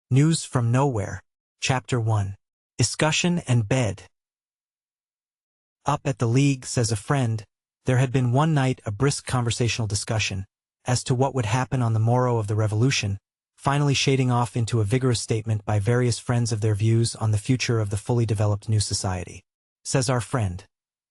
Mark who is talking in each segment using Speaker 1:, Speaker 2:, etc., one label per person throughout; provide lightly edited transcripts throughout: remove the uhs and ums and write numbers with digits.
Speaker 1: News from Nowhere. Chapter 1. Discussion and Bed. Up at the League, says a friend, there had been one night a brisk conversational discussion as to what would happen on the morrow of the revolution, finally shading off into a vigorous statement by various friends of their views on the future of the fully developed new society. Says our friend.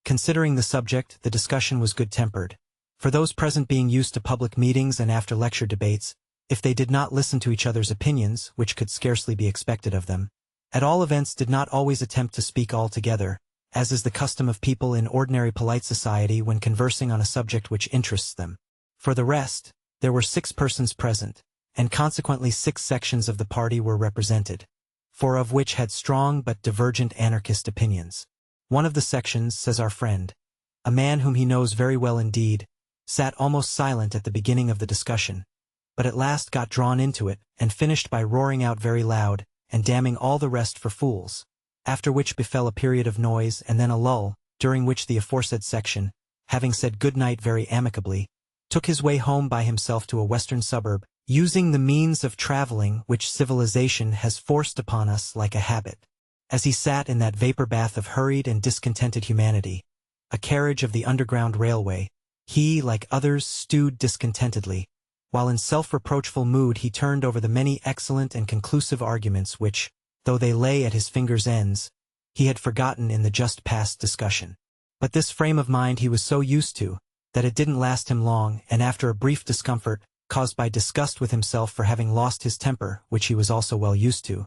Speaker 1: Considering the subject, the discussion was good-tempered. For those present being used to public meetings and after-lecture debates, if they did not listen to each other's opinions, which could scarcely be expected of them, at all events did not always attempt to speak all together, as is the custom of people in ordinary polite society when conversing on a subject which interests them. For the rest, there were 6 persons present, and consequently 6 sections of the party were represented, 4 of which had strong but divergent anarchist opinions. One of the sections, says our friend, a man whom he knows very well indeed, sat almost silent at the beginning of the discussion, but at last got drawn into it, and finished by roaring out very loud, and damning all the rest for fools, after which befell a period of noise and then a lull, during which the aforesaid section, having said good night very amicably, took his way home by himself to a western suburb, using the means of traveling which civilization has forced upon us like a habit. As he sat in that vapor bath of hurried and discontented humanity, a carriage of the Underground Railway, he, like others, stewed discontentedly, while in self-reproachful mood he turned over the many excellent and conclusive arguments which, though they lay at his fingers' ends, he had forgotten in the just past discussion. But this frame of mind he was so used to, that it didn't last him long, and after a brief discomfort, caused by disgust with himself for having lost his temper, which he was also well used to,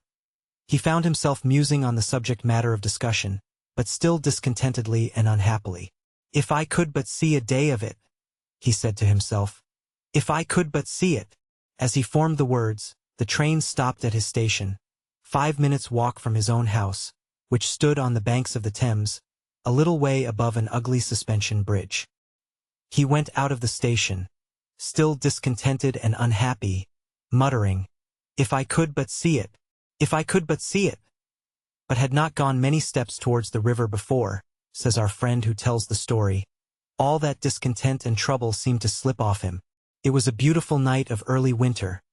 Speaker 1: he found himself musing on the subject matter of discussion, but still discontentedly and unhappily. "If I could but see a day of it," he said to himself. "If I could but see it." As he formed the words, the train stopped at his station, 5 minutes' walk from his own house, which stood on the banks of the Thames, a little way above an ugly suspension bridge. He went out of the station, still discontented and unhappy, muttering, "If I could but see it, if I could but see it," but had not gone many steps towards the river before, says our friend who tells the story, all that discontent and trouble seemed to slip off him. It was a beautiful night of early winter,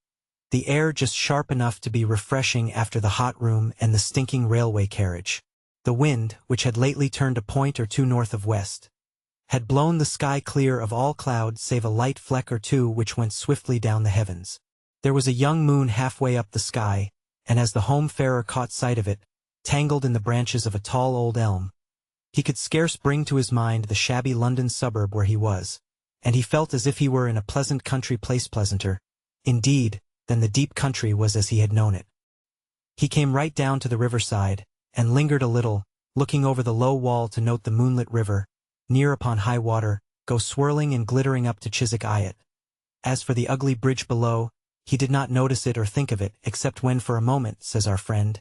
Speaker 1: the air just sharp enough to be refreshing after the hot room and the stinking railway carriage. The wind, which had lately turned a point or two north of west, had blown the sky clear of all cloud save a light fleck or two which went swiftly down the heavens. There was a young moon halfway up the sky, and as the home-farer caught sight of it, tangled in the branches of a tall old elm, he could scarce bring to his mind the shabby London suburb where he was, and he felt as if he were in a pleasant country place, pleasanter, indeed, than the deep country was as he had known it. He came right down to the riverside, and lingered a little, looking over the low wall to note the moonlit river, near upon high water, go swirling and glittering up to Chiswick Eyot. As for the ugly bridge below, he did not notice it or think of it, except when for a moment, says our friend,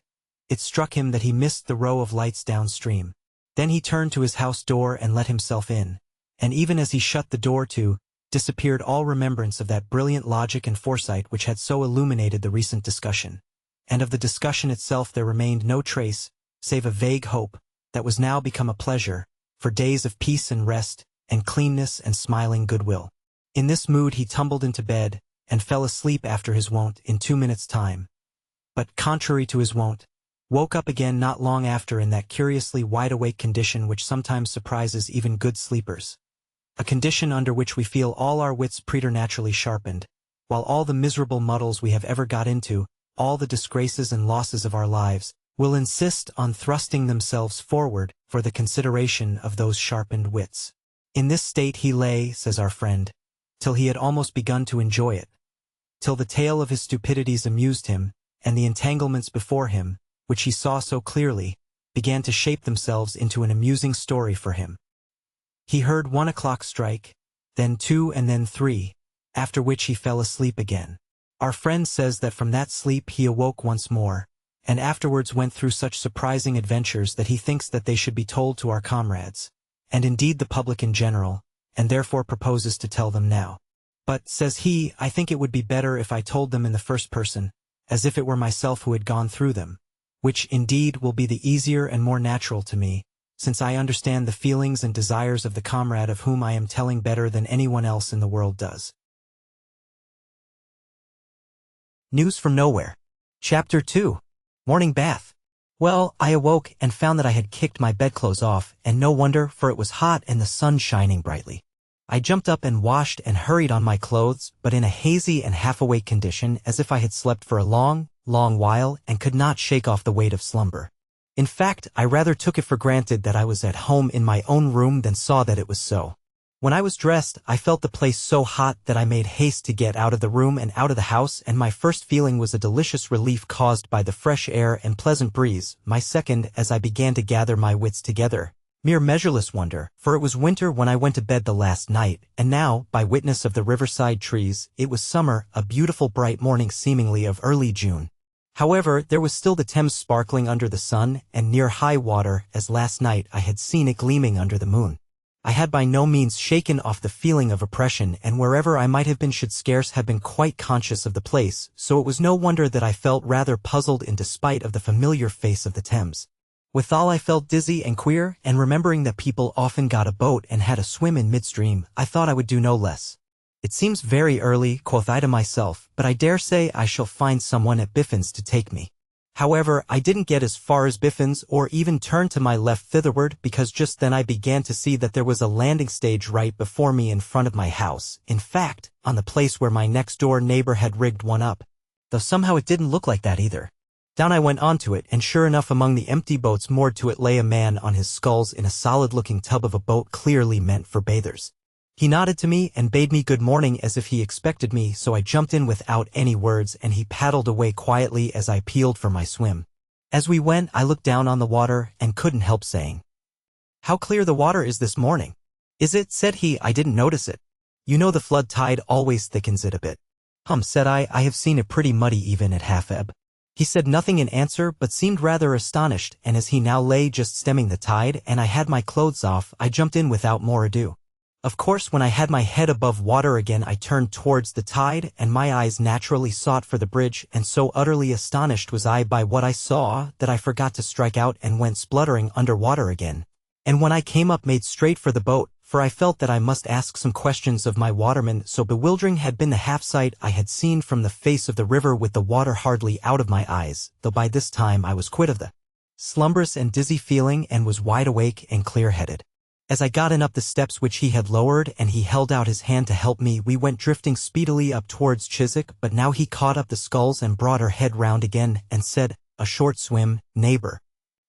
Speaker 1: it struck him that he missed the row of lights downstream. Then he turned to his house door and let himself in, and even as he shut the door to, disappeared all remembrance of that brilliant logic and foresight which had so illuminated the recent discussion. And of the discussion itself there remained no trace, save a vague hope, that was now become a pleasure, for days of peace and rest, and cleanness and smiling goodwill. In this mood he tumbled into bed, and fell asleep after his wont in 2 minutes' time. But, contrary to his wont, woke up again not long after in that curiously wide-awake condition which sometimes surprises even good sleepers. A condition under which we feel all our wits preternaturally sharpened, while all the miserable muddles we have ever got into, all the disgraces and losses of our lives, will insist on thrusting themselves forward for the consideration of those sharpened wits. In this state he lay, says our friend, till he had almost begun to enjoy it, till the tale of his stupidities amused him, and the entanglements before him, which he saw so clearly, began to shape themselves into an amusing story for him. He heard 1 o'clock strike, then 2 and then 3, after which he fell asleep again. Our friend says that from that sleep he awoke once more, and afterwards went through such surprising adventures that he thinks that they should be told to our comrades, and indeed the public in general, and therefore proposes to tell them now. But, says he, I think it would be better if I told them in the first person, as if it were myself who had gone through them, which, indeed, will be the easier and more natural to me, since I understand the feelings and desires of the comrade of whom I am telling better than anyone else in the world does. News from Nowhere. Chapter 2. Morning Bath. Well, I awoke and found that I had kicked my bedclothes off, and no wonder, for it was hot and the sun shining brightly. I jumped up and washed and hurried on my clothes, but in a hazy and half-awake condition, as if I had slept for a long while and could not shake off the weight of slumber. In fact, I rather took it for granted that I was at home in my own room than saw that it was so. When I was dressed, I felt the place so hot that I made haste to get out of the room and out of the house, and my first feeling was a delicious relief caused by the fresh air and pleasant breeze, my second as I began to gather my wits together. Mere measureless wonder, for it was winter when I went to bed the last night, and now, by witness of the riverside trees, it was summer, a beautiful bright morning seemingly of early June. However, there was still the Thames sparkling under the sun, and near high water, as last night I had seen it gleaming under the moon. I had by no means shaken off the feeling of oppression, and wherever I might have been should scarce have been quite conscious of the place, so it was no wonder that I felt rather puzzled in despite of the familiar face of the Thames. Withal I felt dizzy and queer, and remembering that people often got a boat and had a swim in midstream, I thought I would do no less. It seems very early, quoth I to myself, but I dare say I shall find someone at Biffin's to take me. However, I didn't get as far as Biffin's or even turn to my left thitherward, because just then I began to see that there was a landing stage right before me in front of my house, in fact, on the place where my next-door neighbor had rigged one up. Though somehow it didn't look like that either. Down I went onto it, and sure enough among the empty boats moored to it lay a man on his sculls in a solid-looking tub of a boat clearly meant for bathers. He nodded to me and bade me good morning as if he expected me, so I jumped in without any words, and he paddled away quietly as I peeled for my swim. As we went, I looked down on the water and couldn't help saying, "How clear the water is this morning." "Is it?" said he. "I didn't notice it. You know the flood tide always thickens it a bit." Said I have seen it pretty muddy even at half-ebb." He said nothing in answer, but seemed rather astonished, and as he now lay just stemming the tide, and I had my clothes off, I jumped in without more ado. Of course, when I had my head above water again, I turned towards the tide, and my eyes naturally sought for the bridge, and so utterly astonished was I by what I saw that I forgot to strike out and went spluttering under water again. And when I came up, made straight for the boat, for I felt that I must ask some questions of my waterman, so bewildering had been the half-sight I had seen from the face of the river with the water hardly out of my eyes, though by this time I was quit of the slumbrous and dizzy feeling and was wide awake and clear-headed. As I got in up the steps which he had lowered and he held out his hand to help me, we went drifting speedily up towards Chiswick, but now he caught up the sculls and brought her head round again and said, "A short swim, neighbor.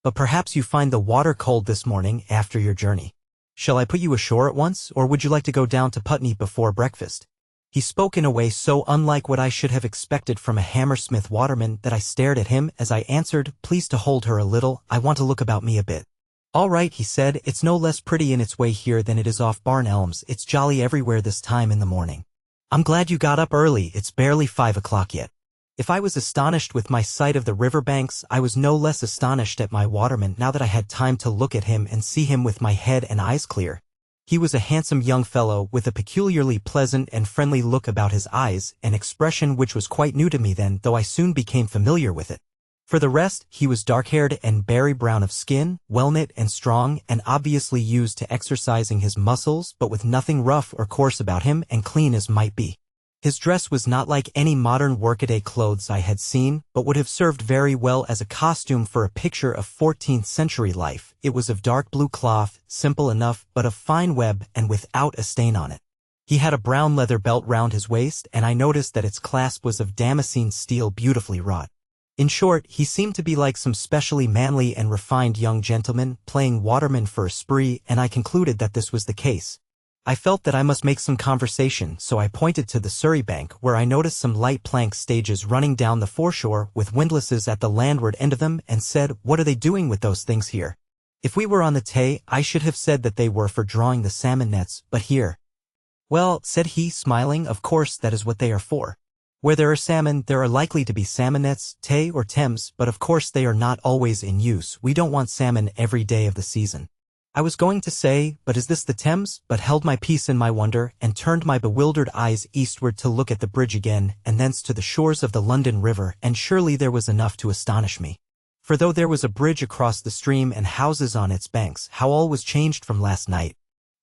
Speaker 1: But perhaps you find the water cold this morning after your journey. Shall I put you ashore at once, or would you like to go down to Putney before breakfast?" He spoke in a way so unlike what I should have expected from a Hammersmith waterman that I stared at him as I answered, "Please to hold her a little, I want to look about me a bit." "All right," he said, "it's no less pretty in its way here than it is off Barn Elms. It's jolly everywhere this time in the morning. I'm glad you got up early, it's barely 5 o'clock yet." If I was astonished with my sight of the river banks, I was no less astonished at my waterman now that I had time to look at him and see him with my head and eyes clear. He was a handsome young fellow with a peculiarly pleasant and friendly look about his eyes, an expression which was quite new to me then, though I soon became familiar with it. For the rest, he was dark-haired and berry-brown of skin, well-knit and strong, and obviously used to exercising his muscles, but with nothing rough or coarse about him, and clean as might be. His dress was not like any modern workaday clothes I had seen, but would have served very well as a costume for a picture of 14th century life. It was of dark blue cloth, simple enough, but of fine web and without a stain on it. He had a brown leather belt round his waist, and I noticed that its clasp was of damascene steel beautifully wrought. In short, he seemed to be like some specially manly and refined young gentleman playing waterman for a spree, and I concluded that this was the case. I felt that I must make some conversation, so I pointed to the Surrey bank, where I noticed some light plank stages running down the foreshore with windlasses at the landward end of them, and said, "What are they doing with those things here? If we were on the Tay, I should have said that they were for drawing the salmon nets, but here—" "Well," said he, smiling, "of course that is what they are for. Where there are salmon, there are likely to be salmon nets, Tay or Thames, but of course they are not always in use. We don't want salmon every day of the season." I was going to say, "But is this the Thames?" but held my peace in my wonder, and turned my bewildered eyes eastward to look at the bridge again, and thence to the shores of the London River, and surely there was enough to astonish me. For though there was a bridge across the stream and houses on its banks, how all was changed from last night.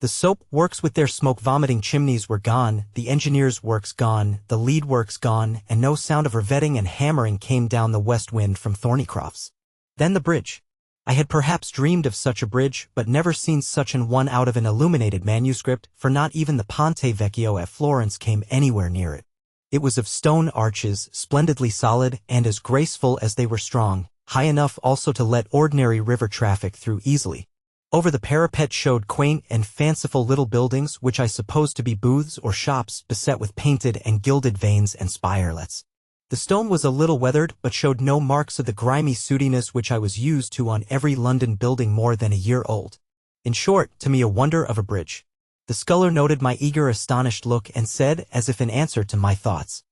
Speaker 1: The soap works with their smoke-vomiting chimneys were gone, the engineers' works gone, the lead works gone, and no sound of revetting and hammering came down the west wind from Thornycroft's. Then the bridge. I had perhaps dreamed of such a bridge, but never seen such an one out of an illuminated manuscript, for not even the Ponte Vecchio at Florence came anywhere near it. It was of stone arches, splendidly solid, and as graceful as they were strong, high enough also to let ordinary river traffic through easily. Over the parapet showed quaint and fanciful little buildings which I supposed to be booths or shops beset with painted and gilded vanes and spirelets. The stone was a little weathered but showed no marks of the grimy sootiness which I was used to on every London building more than a year old. In short, to me a wonder of a bridge. The sculler noted my eager astonished look and said, as if in answer to my thoughts,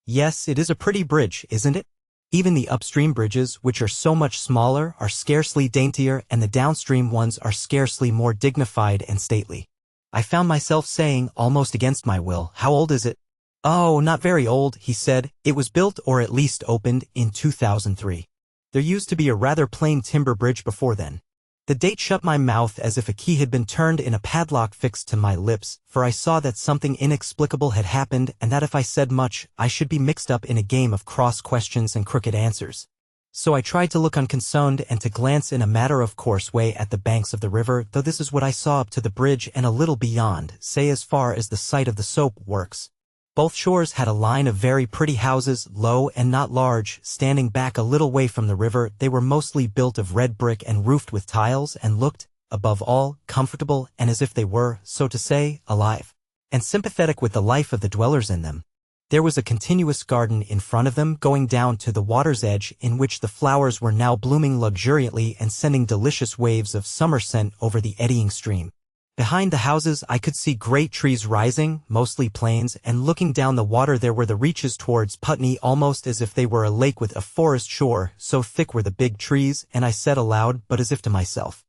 Speaker 1: "Yes, it is a pretty bridge, isn't it? Even the upstream bridges, which are so much smaller, are scarcely daintier, and the downstream ones are scarcely more dignified and stately." I found myself saying, almost against my will, "How old is it?" "Oh, not very old," he said. "It was built, or at least opened, in 2003. There used to be a rather plain timber bridge before then." The date shut my mouth as if a key had been turned in a padlock fixed to my lips, for I saw that something inexplicable had happened and that if I said much, I should be mixed up in a game of cross questions and crooked answers. So I tried to look unconcerned and to glance in a matter-of-course way at the banks of the river, though this is what I saw up to the bridge and a little beyond, say as far as the site of the soap works. Both shores had a line of very pretty houses, low and not large, standing back a little way from the river. They were mostly built of red brick and roofed with tiles and looked, above all, comfortable and as if they were, so to say, alive and sympathetic with the life of the dwellers in them. There was a continuous garden in front of them going down to the water's edge in which the flowers were now blooming luxuriantly and sending delicious waves of summer scent over the eddying stream. Behind the houses I could see great trees rising, mostly planes, and looking down the water there were the reaches towards Putney almost as if they were a lake with a forest shore, so thick were the big trees, and I said aloud, but as if to myself,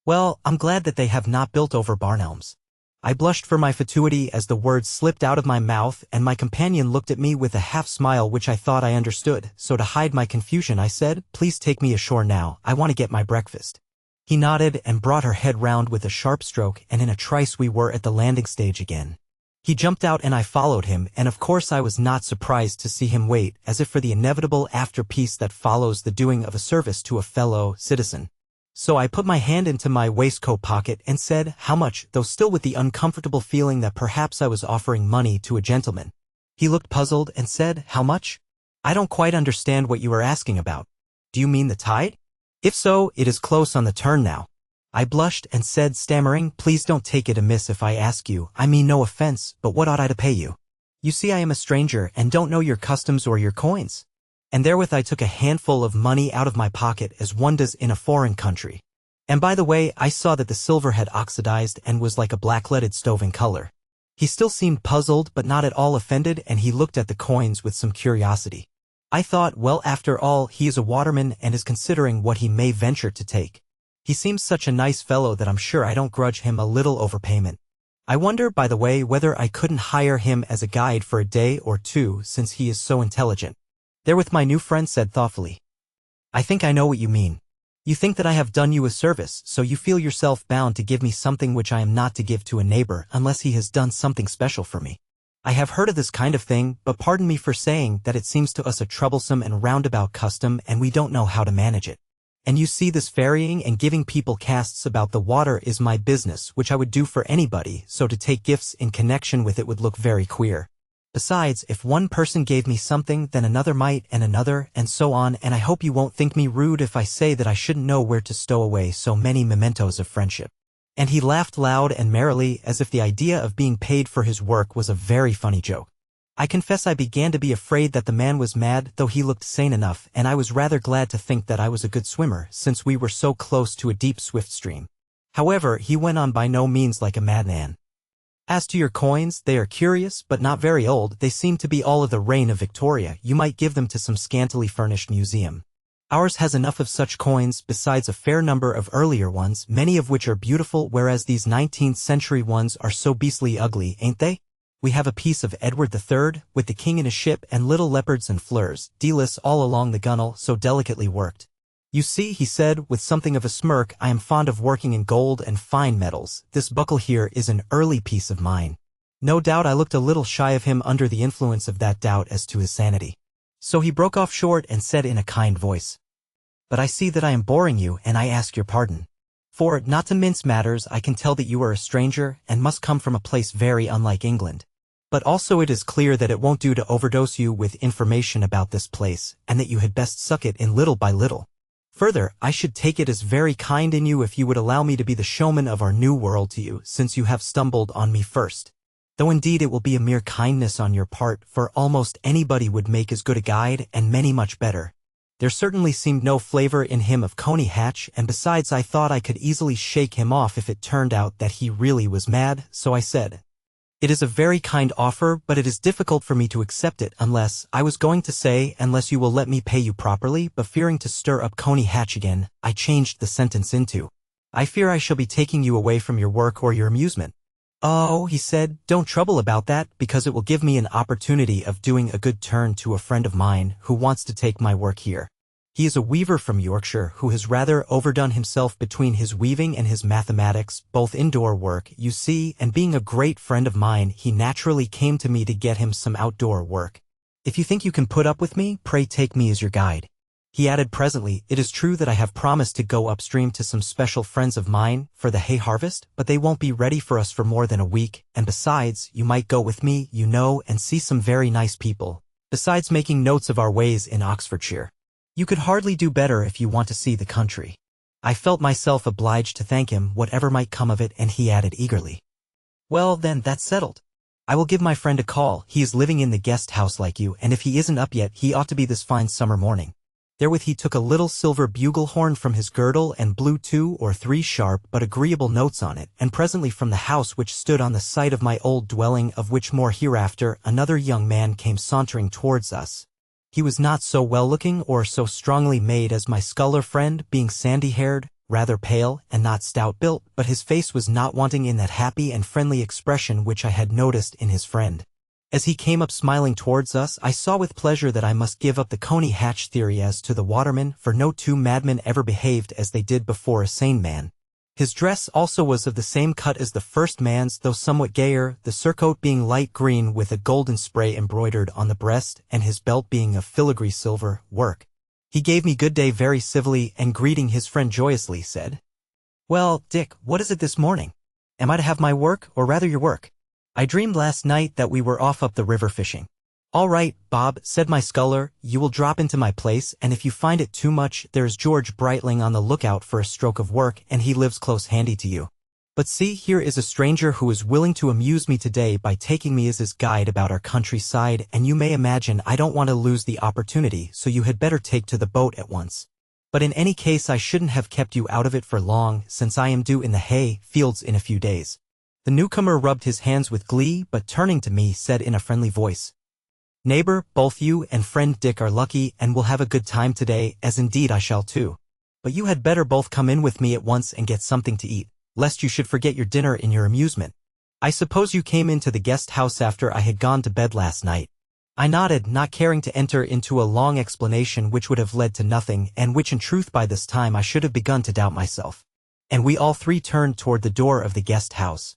Speaker 1: "Well, I'm glad that they have not built over Barnhelms." I blushed for my fatuity as the words slipped out of my mouth, and my companion looked at me with a half-smile which I thought I understood, so to hide my confusion I said, "Please take me ashore now, I want to get my breakfast." He nodded and brought her head round with a sharp stroke, and in a trice we were at the landing stage again. He jumped out and I followed him, and of course I was not surprised to see him wait, as if for the inevitable after-piece that follows the doing of a service to a fellow citizen. So I put my hand into my waistcoat pocket and said, "How much?" though still with the uncomfortable feeling that perhaps I was offering money to a gentleman. He looked puzzled and said, "How much? I don't quite understand what you are asking about. Do you mean the tide? If so, it is close on the turn now." I blushed and said, stammering, "Please don't take it amiss if I ask you. I mean no offense, but what ought I to pay you? You see I am a stranger and don't know your customs or your coins." And therewith I took a handful of money out of my pocket as one does in a foreign country. And by the way, I saw that the silver had oxidized and was like a black-leaded stove in color. He still seemed puzzled but not at all offended, and he looked at the coins with some curiosity. I thought, well, after all, he is a waterman and is considering what he may venture to take. He seems such a nice fellow that I'm sure I don't grudge him a little overpayment. I wonder, by the way, whether I couldn't hire him as a guide for a day or two, since he is so intelligent. Therewith my new friend said thoughtfully, "I think I know what you mean. You think that I have done you a service, so you feel yourself bound to give me something which I am not to give to a neighbor unless he has done something special for me. I have heard of this kind of thing, but pardon me for saying that it seems to us a troublesome and roundabout custom, and we don't know how to manage it. And you see, this ferrying and giving people casts about the water is my business, which I would do for anybody, so to take gifts in connection with it would look very queer. Besides, if one person gave me something, then another might, and another, and so on, and I hope you won't think me rude if I say that I shouldn't know where to stow away so many mementos of friendship." And he laughed loud and merrily, as if the idea of being paid for his work was a very funny joke. I confess I began to be afraid that the man was mad, though he looked sane enough, and I was rather glad to think that I was a good swimmer, since we were so close to a deep swift stream. However, he went on by no means like a madman. "As to your coins, they are curious, but not very old. They seem to be all of the reign of Victoria. You might give them to some scantily furnished museum. Ours has enough of such coins, besides a fair number of earlier ones, many of which are beautiful, whereas these 19th-century ones are so beastly ugly, ain't they? We have a piece of Edward III, with the king in a ship and little leopards and fleurs, D-less all along the gunwale, so delicately worked. You see, he said, with something of a smirk, I am fond of working in gold and fine metals. This buckle here is an early piece of mine. No doubt I looked a little shy of him under the influence of that doubt as to his sanity. So he broke off short and said in a kind voice, But I see that I am boring you, and I ask your pardon. For, not to mince matters, I can tell that you are a stranger and must come from a place very unlike England. But also it is clear that it won't do to overdose you with information about this place, and that you had best suck it in little by little. Further, I should take it as very kind in you if you would allow me to be the showman of our new world to you, since you have stumbled on me first. Though indeed it will be a mere kindness on your part, for almost anybody would make as good a guide, and many much better. There certainly seemed no flavor in him of Coney Hatch, and besides I thought I could easily shake him off if it turned out that he really was mad, so I said, It is a very kind offer, but it is difficult for me to accept it unless, I was going to say, unless you will let me pay you properly, but fearing to stir up Coney Hatch again, I changed the sentence into, I fear I shall be taking you away from your work or your amusement. Oh, he said, don't trouble about that, because it will give me an opportunity of doing a good turn to a friend of mine who wants to take my work here. He is a weaver from Yorkshire who has rather overdone himself between his weaving and his mathematics, both indoor work, you see, and being a great friend of mine, he naturally came to me to get him some outdoor work. If you think you can put up with me, pray take me as your guide. He added presently, it is true that I have promised to go upstream to some special friends of mine for the hay harvest, but they won't be ready for us for more than a week, and besides, you might go with me, you know, and see some very nice people, besides making notes of our ways in Oxfordshire. You could hardly do better if you want to see the country. I felt myself obliged to thank him, whatever might come of it, and he added eagerly, Well, then, that's settled. I will give my friend a call. He is living in the guest house like you, and if he isn't up yet, he ought to be this fine summer morning. Therewith he took a little silver bugle horn from his girdle and blew 2 or 3 sharp but agreeable notes on it, and presently from the house which stood on the site of my old dwelling, of which more hereafter, another young man came sauntering towards us. He was not so well-looking or so strongly made as my sculler friend, being sandy-haired, rather pale, and not stout-built, but his face was not wanting in that happy and friendly expression which I had noticed in his friend. As he came up smiling towards us, I saw with pleasure that I must give up the Coney Hatch theory as to the waterman, for no 2 madmen ever behaved as they did before a sane man. His dress also was of the same cut as the first man's, though somewhat gayer, the surcoat being light green with a golden spray embroidered on the breast, and his belt being of filigree silver work. He gave me good day very civilly, and greeting his friend joyously, said, Well, Dick, what is it this morning? Am I to have my work, or rather your work? I dreamed last night that we were off up the river fishing. All right, Bob, said my sculler, you will drop into my place, and if you find it too much, there's George Brightling on the lookout for a stroke of work, and he lives close handy to you. But see, here is a stranger who is willing to amuse me today by taking me as his guide about our countryside, and you may imagine I don't want to lose the opportunity, so you had better take to the boat at once. But in any case I shouldn't have kept you out of it for long, since I am due in the hay fields in a few days. The newcomer rubbed his hands with glee, but turning to me said in a friendly voice, Neighbor, both you and friend Dick are lucky and will have a good time today, as indeed I shall too. But you had better both come in with me at once and get something to eat, lest you should forget your dinner in your amusement. I suppose you came into the guest house after I had gone to bed last night. I nodded, not caring to enter into a long explanation which would have led to nothing, and which in truth by this time I should have begun to doubt myself. And we all 3 turned toward the door of the guest house.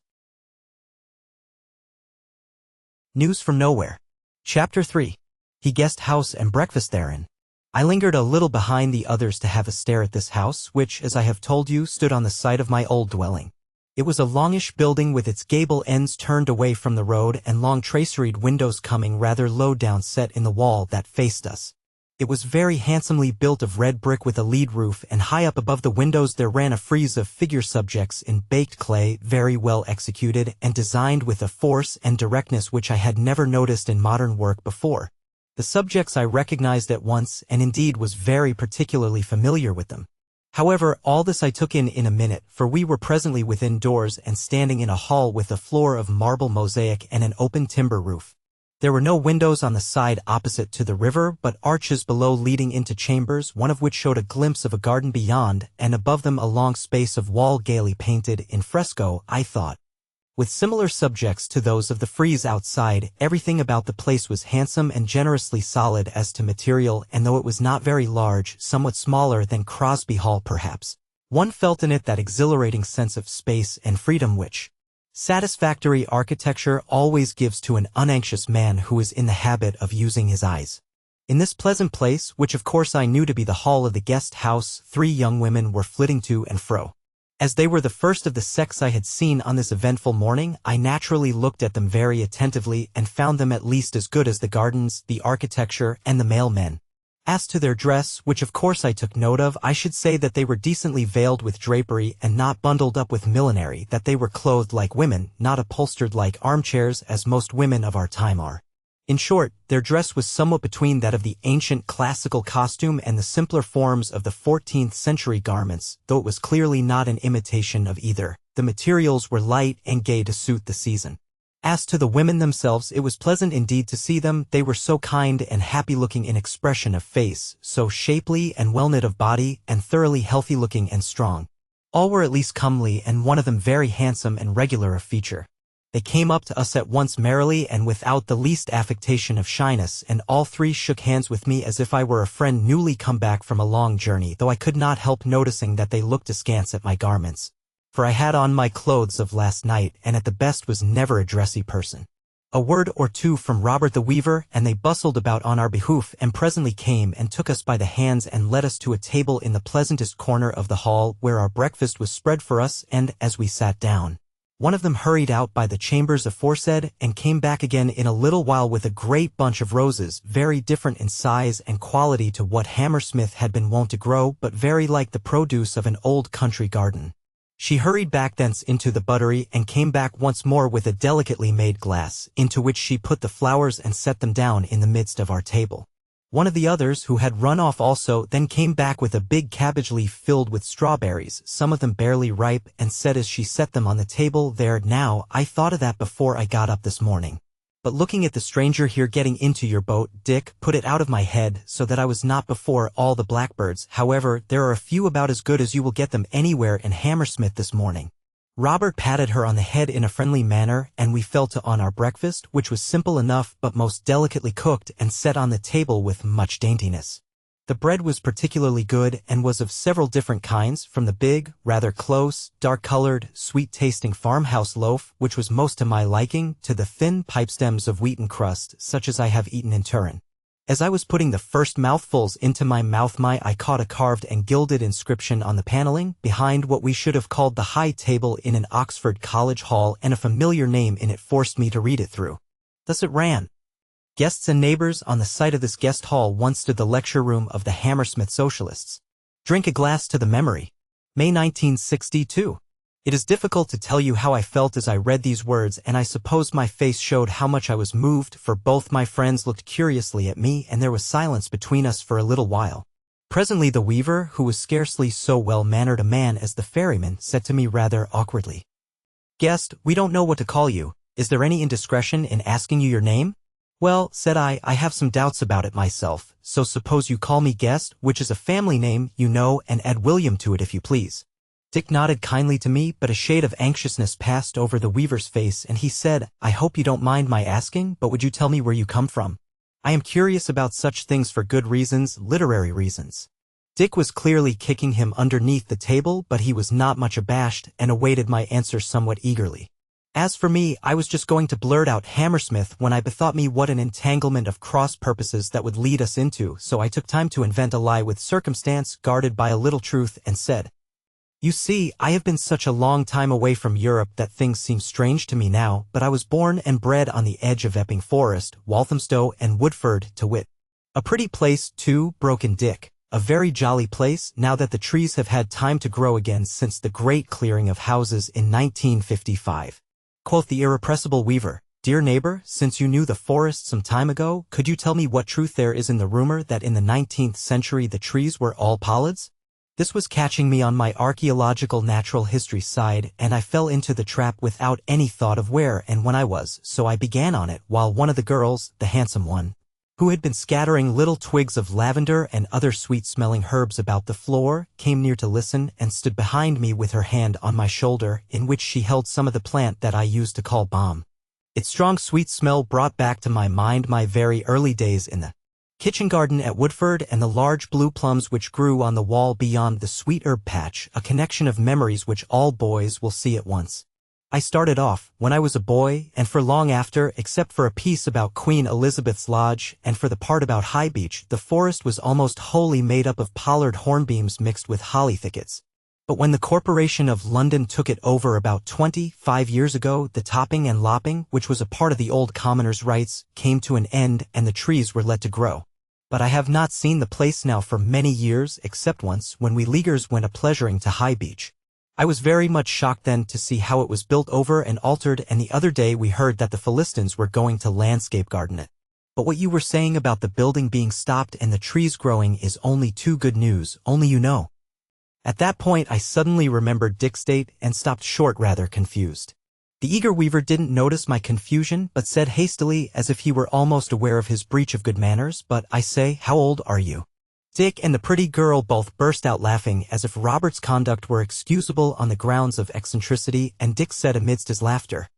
Speaker 1: News from Nowhere. Chapter 3. He guest house and breakfast therein. I lingered a little behind the others to have a stare at this house, which, as I have told you, stood on the site of my old dwelling. It was a longish building with its gable ends turned away from the road and long traceried windows coming rather low down set in the wall that faced us. It was very handsomely built of red brick with a lead roof, and high up above the windows there ran a frieze of figure subjects in baked clay, very well executed, and designed with a force and directness which I had never noticed in modern work before. The subjects I recognized at once, and indeed was very particularly familiar with them. However, all this I took in a minute, for we were presently within doors and standing in a hall with a floor of marble mosaic and an open timber roof. There were no windows on the side opposite to the river, but arches below leading into chambers, one of which showed a glimpse of a garden beyond, and above them a long space of wall gaily painted in fresco. I thought, With similar subjects to those of the frieze outside, everything about the place was handsome and generously solid as to material, and though it was not very large, somewhat smaller than Crosby Hall perhaps, one felt in it that exhilarating sense of space and freedom which satisfactory architecture always gives to an unanxious man who is in the habit of using his eyes. In this pleasant place, which of course I knew to be the hall of the guest house, 3 young women were flitting to and fro. As they were the first of the sex I had seen on this eventful morning, I naturally looked at them very attentively and found them at least as good as the gardens, the architecture, and the male men. As to their dress, which of course I took note of, I should say that they were decently veiled with drapery and not bundled up with millinery, that they were clothed like women, not upholstered like armchairs as most women of our time are. In short, their dress was somewhat between that of the ancient classical costume and the simpler forms of the 14th century garments, though it was clearly not an imitation of either. The materials were light and gay to suit the season. As to the women themselves, it was pleasant indeed to see them. They were so kind and happy-looking in expression of face, so shapely and well-knit of body, and thoroughly healthy-looking and strong. All were at least comely, and one of them very handsome and regular of feature. They came up to us at once merrily and without the least affectation of shyness, and all 3 shook hands with me as if I were a friend newly come back from a long journey, though I could not help noticing that they looked askance at my garments. For I had on my clothes of last night, and at the best was never a dressy person. A word or two from Robert the Weaver, and they bustled about on our behoof, and presently came and took us by the hands and led us to a table in the pleasantest corner of the hall, where our breakfast was spread for us, and, as we sat down, one of them hurried out by the chambers aforesaid, and came back again in a little while with a great bunch of roses, very different in size and quality to what Hammersmith had been wont to grow, but very like the produce of an old country garden. She hurried back thence into the buttery, and came back once more with a delicately made glass, into which she put the flowers and set them down in the midst of our table. One of the others, who had run off also, then came back with a big cabbage leaf filled with strawberries, some of them barely ripe, and said as she set them on the table, "There, now, I thought of that before I got up this morning. But looking at the stranger here getting into your boat, Dick, put it out of my head, so that I was not before all the blackbirds. However, there are a few about as good as you will get them anywhere in Hammersmith this morning." Robert patted her on the head in a friendly manner, and we fell to on our breakfast, which was simple enough but most delicately cooked and set on the table with much daintiness. The bread was particularly good and was of several different kinds, from the big, rather close, dark-colored, sweet-tasting farmhouse loaf, which was most to my liking, to the thin pipe-stems of wheaten crust, such as I have eaten in Turin. As I was putting the first mouthfuls into my mouth, I caught a carved and gilded inscription on the paneling, behind what we should have called the high table in an Oxford college hall, and a familiar name in it forced me to read it through. Thus it ran: "Guests and neighbors, on the site of this guest hall once stood the lecture room of the Hammersmith Socialists. Drink a glass to the memory. May 1962. It is difficult to tell you how I felt as I read these words, and I suppose my face showed how much I was moved, for both my friends looked curiously at me, and there was silence between us for a little while. Presently the weaver, who was scarcely so well-mannered a man as the ferryman, said to me rather awkwardly, 'Guest, we don't know what to call you. Is there any indiscretion in asking you your name?' 'Well,' said I have some doubts about it myself, so suppose you call me Guest, which is a family name, you know, and add William to it if you please.' Dick nodded kindly to me, but a shade of anxiousness passed over the weaver's face, and he said, 'I hope you don't mind my asking, but would you tell me where you come from? I am curious about such things for good reasons, literary reasons.' Dick was clearly kicking him underneath the table, but he was not much abashed, and awaited my answer somewhat eagerly. As for me, I was just going to blurt out Hammersmith when I bethought me what an entanglement of cross-purposes that would lead us into, so I took time to invent a lie with circumstance, guarded by a little truth, and said, 'You see, I have been such a long time away from Europe that things seem strange to me now, but I was born and bred on the edge of Epping Forest, Walthamstow, and Woodford, to wit. A pretty place, too,' broke in Dick. 'A very jolly place, now that the trees have had time to grow again since the great clearing of houses in 1955. Quoth the irrepressible weaver, 'Dear neighbor, since you knew the forest some time ago, could you tell me what truth there is in the rumor that in the 19th century the trees were all pollards?' This was catching me on my archaeological natural history side, and I fell into the trap without any thought of where and when I was, so I began on it, while one of the girls, the handsome one, who had been scattering little twigs of lavender and other sweet-smelling herbs about the floor, came near to listen and stood behind me with her hand on my shoulder, in which she held some of the plant that I used to call balm. Its strong sweet smell brought back to my mind my very early days in the kitchen garden at Woodford and the large blue plums which grew on the wall beyond the sweet herb patch, a connection of memories which all boys will see at once. I started off, when I was a boy, and for long after, except for a piece about Queen Elizabeth's Lodge and for the part about High Beach, the forest was almost wholly made up of pollard hornbeams mixed with holly thickets. But when the Corporation of London took it over about 25 years ago, the topping and lopping, which was a part of the old commoners' rights, came to an end and the trees were let to grow. But I have not seen the place now for many years, except once when we leaguers went a-pleasuring to High Beach. I was very much shocked then to see how it was built over and altered, and the other day we heard that the Philistines were going to landscape garden it. But what you were saying about the building being stopped and the trees growing is only too good news, only you know. At that point I suddenly remembered Dick's date and stopped short, rather confused. The eager weaver didn't notice my confusion, but said hastily, as if he were almost aware of his breach of good manners, "But, I say, how old are you?" Dick and the pretty girl both burst out laughing as if Robert's conduct were excusable on the grounds of eccentricity, and Dick said amidst his laughter,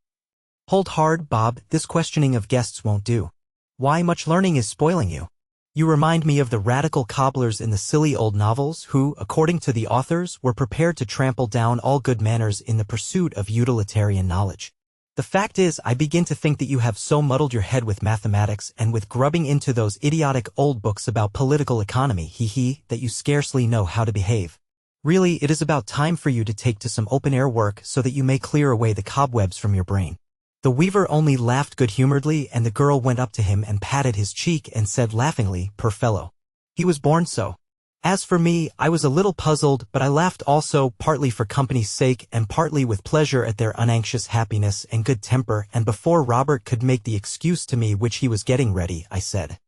Speaker 1: "Hold hard, Bob, this questioning of guests won't do. Why, much learning is spoiling you. You remind me of the radical cobblers in the silly old novels who, according to the authors, were prepared to trample down all good manners in the pursuit of utilitarian knowledge. The fact is, I begin to think that you have so muddled your head with mathematics and with grubbing into those idiotic old books about political economy, that you scarcely know how to behave. Really, it is about time for you to take to some open-air work so that you may clear away the cobwebs from your brain." The weaver only laughed good-humoredly, and the girl went up to him and patted his cheek and said laughingly, "Poor fellow. He was born so." As for me, I was a little puzzled, but I laughed also, partly for company's sake and partly with pleasure at their unanxious happiness and good temper, and before Robert could make the excuse to me which he was getting ready, I said,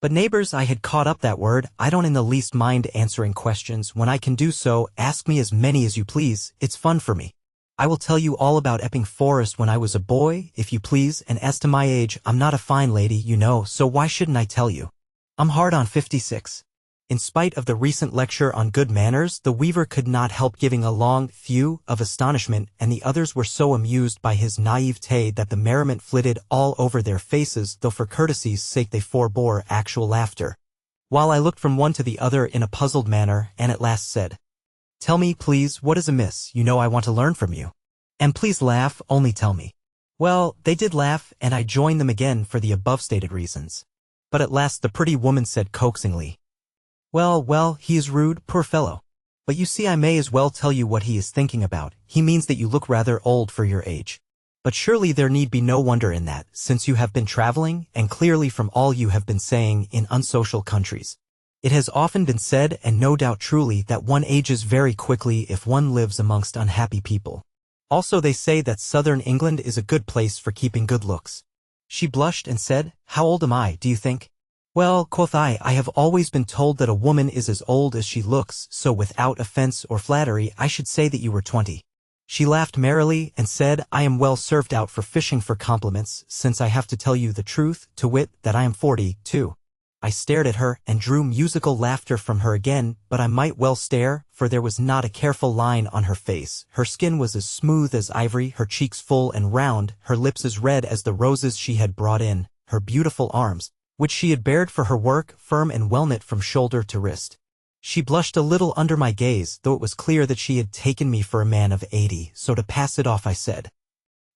Speaker 1: "But neighbors, I had caught up that word. I don't in the least mind answering questions. When I can do so, ask me as many as you please. It's fun for me. I will tell you all about Epping Forest when I was a boy, if you please, and as to my age, I'm not a fine lady, you know, so why shouldn't I tell you? I'm hard on 56. In spite of the recent lecture on good manners, the weaver could not help giving a long phew of astonishment, and the others were so amused by his naivete that the merriment flitted all over their faces, though for courtesy's sake they forbore actual laughter. While I looked from one to the other in a puzzled manner, and at last said, "Tell me, please, what is amiss? You know I want to learn from you. And please laugh, only tell me." Well, they did laugh, and I joined them again for the above-stated reasons. But at last the pretty woman said coaxingly, Well, he is rude, poor fellow. But you see, I may as well tell you what he is thinking about. He means that you look rather old for your age. But surely there need be no wonder in that, since you have been traveling, and clearly from all you have been saying, in unsocial countries. It has often been said, and no doubt truly, that one ages very quickly if one lives amongst unhappy people. Also they say that southern England is a good place for keeping good looks. She blushed and said, "How old am I, do you think?" "Well," quoth I have always been told that a woman is as old as she looks, so without offense or flattery I should say that you were 20. She laughed merrily and said, "I am well served out for fishing for compliments, since I have to tell you the truth, to wit, that I am 42. I stared at her and drew musical laughter from her again, but I might well stare, for there was not a careful line on her face. Her skin was as smooth as ivory, her cheeks full and round, her lips as red as the roses she had brought in, her beautiful arms, which she had bared for her work, firm and well-knit from shoulder to wrist. She blushed a little under my gaze, though it was clear that she had taken me for a man of 80, so to pass it off I said,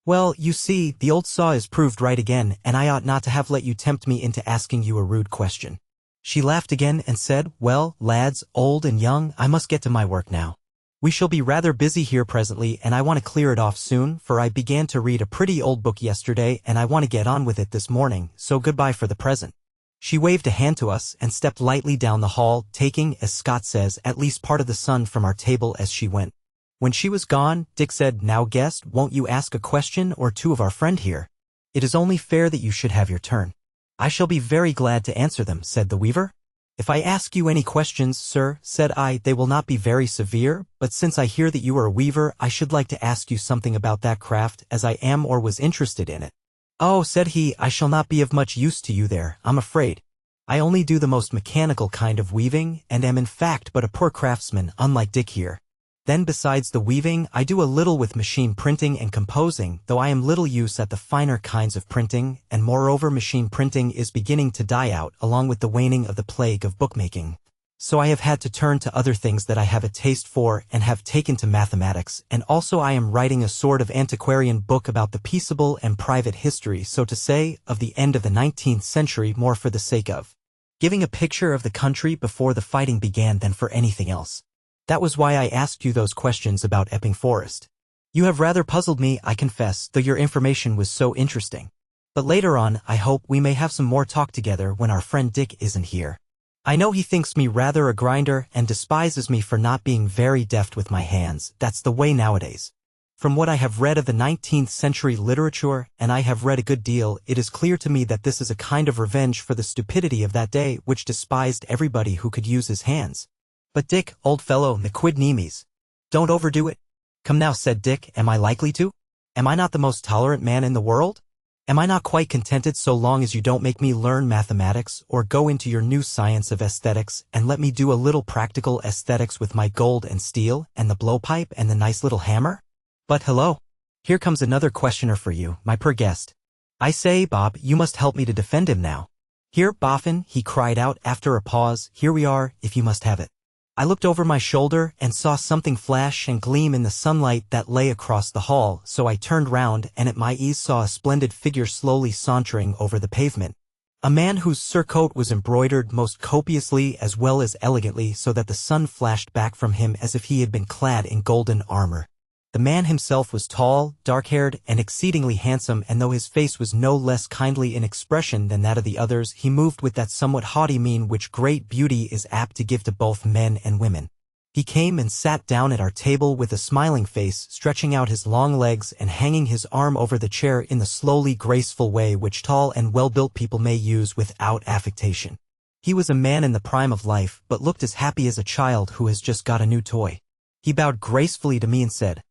Speaker 1: "Well, you see, the old saw is proved right again, and I ought not to have let you tempt me into asking you a rude question." She laughed again and said, "Well, lads, old and young, I must get to my work now. We shall be rather busy here presently, and I want to clear it off soon, for I began to read a pretty old book yesterday, and I want to get on with it this morning, so goodbye for the present." She waved a hand to us and stepped lightly down the hall, taking, as Scott says, at least part of the sun from our table as she went. When she was gone, Dick said, "Now, guest, won't you ask a question or two of our friend here? It is only fair that you should have your turn." "I shall be very glad to answer them," said the weaver. "If I ask you any questions, sir," said I, "they will not be very severe, but since I hear that you are a weaver, I should like to ask you something about that craft, as I am or was interested in it." "Oh," said he, "I shall not be of much use to you there, I'm afraid. I only do the most mechanical kind of weaving, and am in fact but a poor craftsman, unlike Dick here. Then besides the weaving, I do a little with machine printing and composing, though I am little use at the finer kinds of printing, and moreover machine printing is beginning to die out along with the waning of the plague of bookmaking. So I have had to turn to other things that I have a taste for and have taken to mathematics, and also I am writing a sort of antiquarian book about the peaceable and private history, so to say, of the end of the 19th century more for the sake of giving a picture of the country before the fighting began than for anything else. That was why I asked you those questions about Epping Forest. You have rather puzzled me, I confess, though your information was so interesting. But later on, I hope we may have some more talk together when our friend Dick isn't here. I know he thinks me rather a grinder and despises me for not being very deft with my hands. That's the way nowadays. From what I have read of the 19th century literature, and I have read a good deal, it is clear to me that this is a kind of revenge for the stupidity of that day which despised everybody who could use his hands. But Dick, old fellow, ne quid nemes. Don't overdo it. Come now, said Dick, am I likely to? Am I not the most tolerant man in the world? Am I not quite contented so long as you don't make me learn mathematics or go into your new science of aesthetics and let me do a little practical aesthetics with my gold and steel and the blowpipe and the nice little hammer? But hello. Here comes another questioner for you, my poor guest. I say, Bob, you must help me to defend him now. Here, Boffin, he cried out after a pause, here we are, if you must have it. I looked over my shoulder and saw something flash and gleam in the sunlight that lay across the hall, so I turned round and at my ease saw a splendid figure slowly sauntering over the pavement. A man whose surcoat was embroidered most copiously as well as elegantly so that the sun flashed back from him as if he had been clad in golden armor. The man himself was tall, dark-haired, and exceedingly handsome, and though his face was no less kindly in expression than that of the others, he moved with that somewhat haughty mien which great beauty is apt to give to both men and women. He came and sat down at our table with a smiling face, stretching out his long legs and hanging his arm over the chair in the slowly graceful way which tall and well-built people may use without affectation. He was a man in the prime of life, but looked as happy as a child who has just got a new toy. He bowed gracefully to me and said,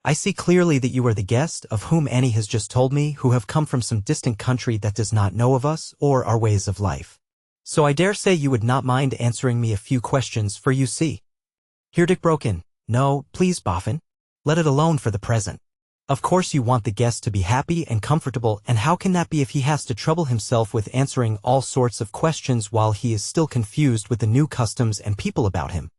Speaker 1: I see clearly that you are the guest of whom Annie has just told me, who have come from some distant country that does not know of us or our ways of life. So I dare say you would not mind answering me a few questions, for you see. Here Dick broke in, no, please, Boffin. Let it alone for the present. Of course you want the guest to be happy and comfortable, and how can that be if he has to trouble himself with answering all sorts of questions while he is still confused with the new customs and people about him?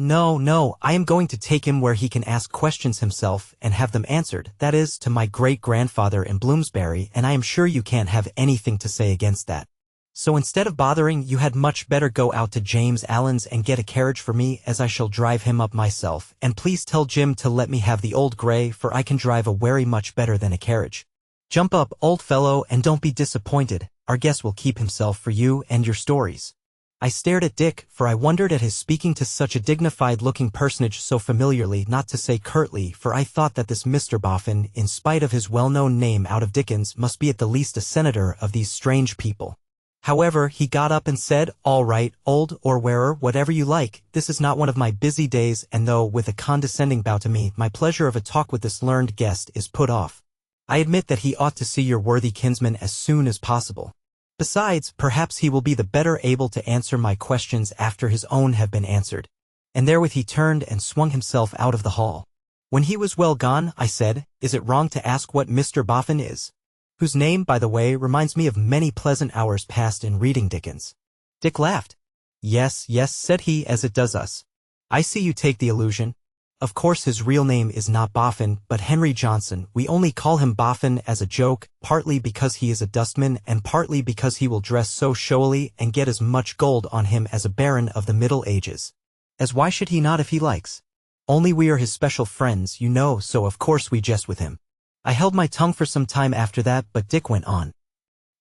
Speaker 1: No, I am going to take him where he can ask questions himself and have them answered, that is, to my great-grandfather in Bloomsbury, and I am sure you can't have anything to say against that. So instead of bothering, you had much better go out to James Allen's and get a carriage for me, as I shall drive him up myself, and please tell Jim to let me have the old grey, for I can drive a very much better than a carriage. Jump up, old fellow, and don't be disappointed, our guest will keep himself for you and your stories. I stared at Dick, for I wondered at his speaking to such a dignified-looking personage so familiarly, not to say curtly, for I thought that this Mr. Boffin, in spite of his well-known name out of Dickens, must be at the least a senator of these strange people. However, he got up and said, all right, old or wearer, whatever you like, this is not one of my busy days, and though, with a condescending bow to me, my pleasure of a talk with this learned guest is put off. I admit that he ought to see your worthy kinsman as soon as possible. Besides, perhaps he will be the better able to answer my questions after his own have been answered. And therewith he turned and swung himself out of the hall. When he was well gone, I said, is it wrong to ask what Mr. Boffin is? Whose name, by the way, reminds me of many pleasant hours passed in reading Dickens. Dick laughed. Yes, said he, as it does us. I see you take the allusion. Of course his real name is not Boffin, but Henry Johnson. We only call him Boffin as a joke, partly because he is a dustman and partly because he will dress so showily and get as much gold on him as a baron of the Middle Ages. As why should he not if he likes? Only we are his special friends, you know, so of course we jest with him. I held my tongue for some time after that, but Dick went on.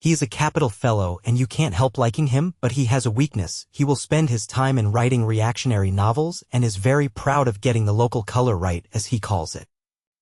Speaker 1: He is a capital fellow and you can't help liking him, but he has a weakness. He will spend his time in writing reactionary novels and is very proud of getting the local color right, as he calls it.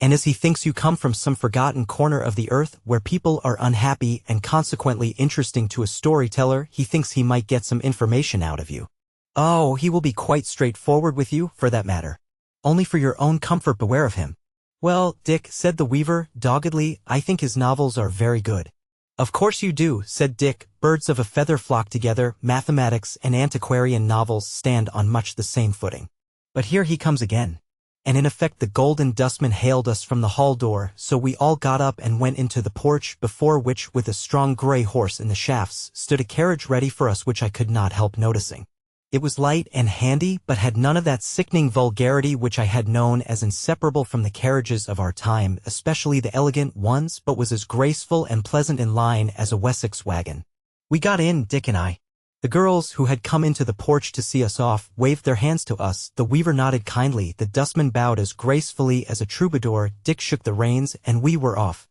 Speaker 1: And as he thinks you come from some forgotten corner of the earth where people are unhappy and consequently interesting to a storyteller, he thinks he might get some information out of you. Oh, he will be quite straightforward with you, for that matter. Only for your own comfort beware of him. Well, Dick, said the weaver, doggedly, I think his novels are very good. Of course you do, said Dick. Birds of a feather flock together, mathematics and antiquarian novels stand on much the same footing. But here he comes again. And in effect the golden dustman hailed us from the hall door, so we all got up and went into the porch, before which, with a strong gray horse in the shafts, stood a carriage ready for us which I could not help noticing. It was light and handy, but had none of that sickening vulgarity which I had known as inseparable from the carriages of our time, especially the elegant ones, but was as graceful and pleasant in line as a Wessex wagon. We got in, Dick and I. The girls, who had come into the porch to see us off, waved their hands to us, the weaver nodded kindly, the dustman bowed as gracefully as a troubadour, Dick shook the reins, and we were off.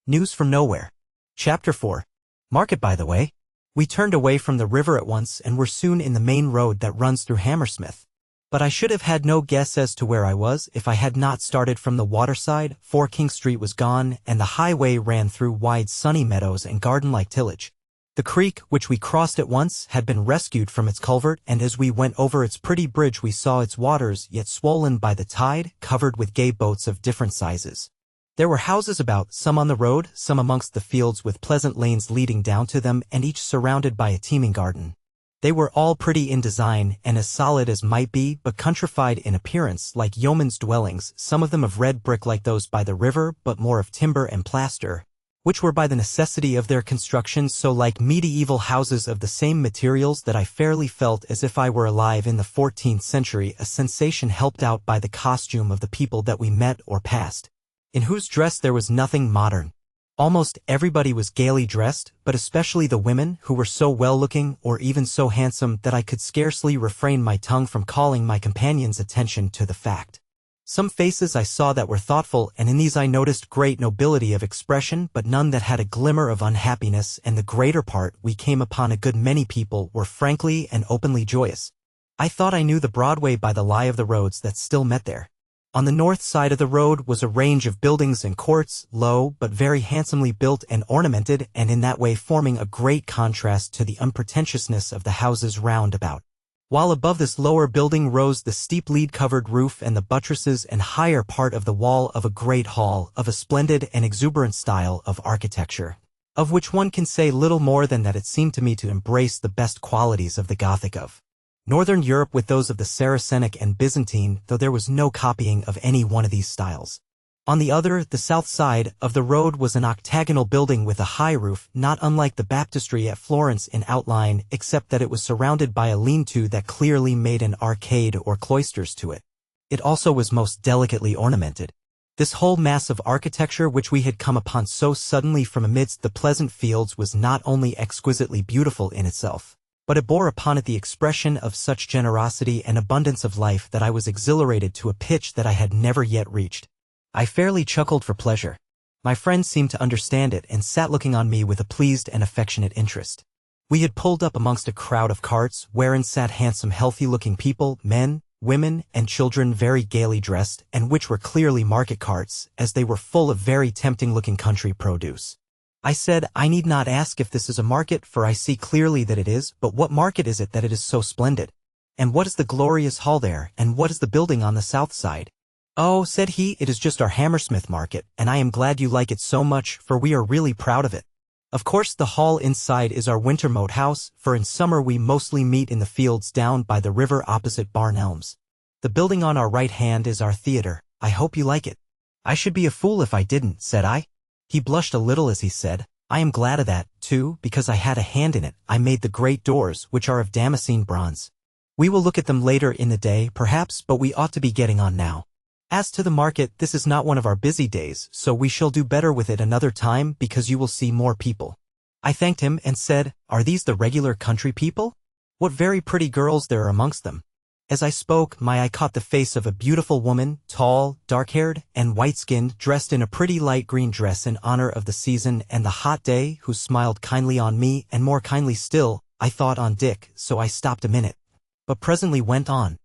Speaker 1: News from nowhere. Chapter 4. Market, by the way. We turned away from the river at once and were soon in the main road that runs through Hammersmith. But I should have had no guess as to where I was if I had not started from the waterside, for King Street was gone, and the highway ran through wide sunny meadows and garden-like tillage. The creek, which we crossed at once, had been rescued from its culvert, and as we went over its pretty bridge we saw its waters, yet swollen by the tide, covered with gay boats of different sizes. There were houses about, some on the road, some amongst the fields with pleasant lanes leading down to them, and each surrounded by a teeming garden. They were all pretty in design, and as solid as might be, but countrified in appearance, like yeomen's dwellings, some of them of red brick like those by the river, but more of timber and plaster, which were by the necessity of their construction so like medieval houses of the same materials that I fairly felt as if I were alive in the 14th century, a sensation helped out by the costume of the people that we met or passed, in whose dress there was nothing modern. Almost everybody was gaily dressed, but especially the women, who were so well-looking or even so handsome that I could scarcely refrain my tongue from calling my companion's attention to the fact. Some faces I saw that were thoughtful, and in these I noticed great nobility of expression, but none that had a glimmer of unhappiness, and the greater part, we came upon a good many people, were frankly and openly joyous. I thought I knew the Broadway by the lie of the roads that still met there. On the north side of the road was a range of buildings and courts, low but very handsomely built and ornamented, and in that way forming a great contrast to the unpretentiousness of the houses round about. While above this lower building rose the steep lead-covered roof and the buttresses and higher part of the wall of a great hall, of a splendid and exuberant style of architecture, of which one can say little more than that it seemed to me to embrace the best qualities of the Gothic of Northern Europe with those of the Saracenic and Byzantine, though there was no copying of any one of these styles. On the other, the south side, of the road was an octagonal building with a high roof, not unlike the baptistry at Florence in outline, except that it was surrounded by a lean-to that clearly made an arcade or cloisters to it. It also was most delicately ornamented. This whole mass of architecture which we had come upon so suddenly from amidst the pleasant fields was not only exquisitely beautiful in itself, but it bore upon it the expression of such generosity and abundance of life that I was exhilarated to a pitch that I had never yet reached. I fairly chuckled for pleasure. My friend seemed to understand it and sat looking on me with a pleased and affectionate interest. We had pulled up amongst a crowd of carts, wherein sat handsome healthy-looking people, men, women, and children very gaily dressed, and which were clearly market carts, as they were full of very tempting-looking country produce. I said, I need not ask if this is a market, for I see clearly that it is, but what market is it that it is so splendid? And what is the glorious hall there, and what is the building on the south side? Oh, said he, it is just our Hammersmith market, and I am glad you like it so much, for we are really proud of it. Of course the hall inside is our winter moat house, for in summer we mostly meet in the fields down by the river opposite Barn Elms. The building on our right hand is our theatre. I hope you like it. I should be a fool if I didn't, said I. He blushed a little as he said, I am glad of that, too, because I had a hand in it. I made the great doors, which are of damascene bronze. We will look at them later in the day, perhaps, but we ought to be getting on now. As to the market, this is not one of our busy days, so we shall do better with it another time, because you will see more people. I thanked him and said, Are these the regular country people? What very pretty girls there are amongst them. As I spoke, my eye caught the face of a beautiful woman, tall, dark-haired, and white-skinned, dressed in a pretty light green dress in honor of the season and the hot day, who smiled kindly on me, and more kindly still, I thought, on Dick, so I stopped a minute, but presently went on.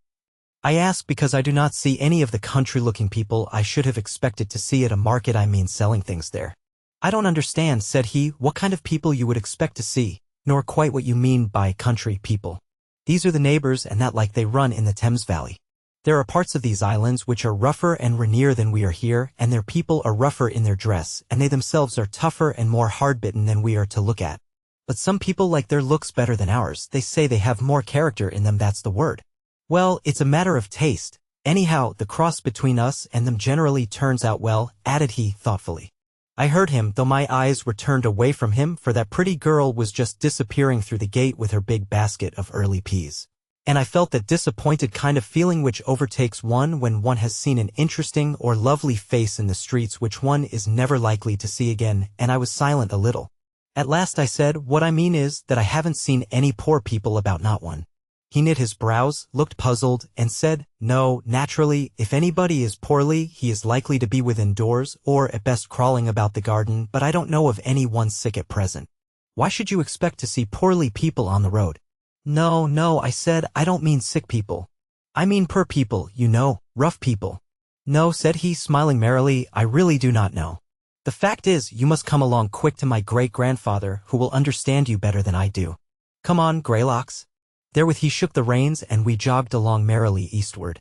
Speaker 1: I ask because I do not see any of the country-looking people I should have expected to see at a market, I mean selling things there. I don't understand, said he, what kind of people you would expect to see, nor quite what you mean by country people. These are the neighbors and that like they run in the Thames Valley. There are parts of these islands which are rougher and rainier than we are here, and their people are rougher in their dress, and they themselves are tougher and more hard-bitten than we are to look at. But some people like their looks better than ours. They say they have more character in them, that's the word. Well, it's a matter of taste. Anyhow, the cross between us and them generally turns out well, added he thoughtfully. I heard him, though my eyes were turned away from him, for that pretty girl was just disappearing through the gate with her big basket of early peas. And I felt that disappointed kind of feeling which overtakes one when one has seen an interesting or lovely face in the streets which one is never likely to see again, and I was silent a little. At last I said, what I mean is that I haven't seen any poor people about, not one. He knit his brows, looked puzzled, and said, no, naturally, if anybody is poorly, he is likely to be within doors, or at best crawling about the garden, but I don't know of any one sick at present. Why should you expect to see poorly people on the road? No, I said, I don't mean sick people. I mean poor people, you know, rough people. No, said he, smiling merrily, I really do not know. The fact is, you must come along quick to my great-grandfather, who will understand you better than I do. Come on, Greylocks. Therewith he shook the reins, and we jogged along merrily eastward.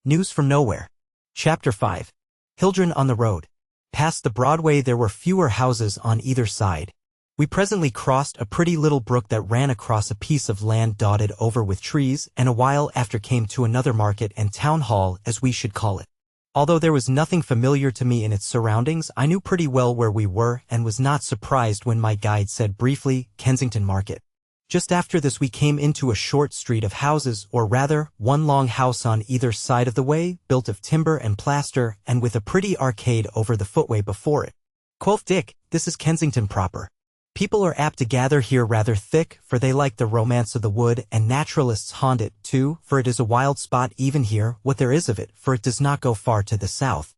Speaker 1: News from Nowhere. Chapter 5. Children on the road. Past the Broadway there were fewer houses on either side. We presently crossed a pretty little brook that ran across a piece of land dotted over with trees, and a while after came to another market and town hall, as we should call it. Although there was nothing familiar to me in its surroundings, I knew pretty well where we were, and was not surprised when my guide said briefly, Kensington Market. Just after this we came into a short street of houses, or rather, one long house on either side of the way, built of timber and plaster, and with a pretty arcade over the footway before it. Quoth Dick, this is Kensington proper. People are apt to gather here rather thick, for they like the romance of the wood, and naturalists haunt it, too, for it is a wild spot even here, what there is of it, for it does not go far to the south.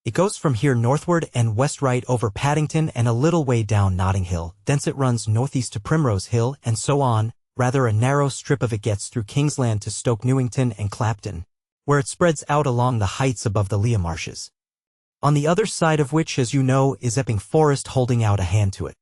Speaker 1: It goes from here northward and west right over Paddington and a little way down Notting Hill, thence it runs northeast to Primrose Hill, and so on, rather a narrow strip of it gets through Kingsland to Stoke Newington and Clapton, where it spreads out along the heights above the Lea marshes. On the other side of which, as you know, is Epping Forest holding out a hand to it.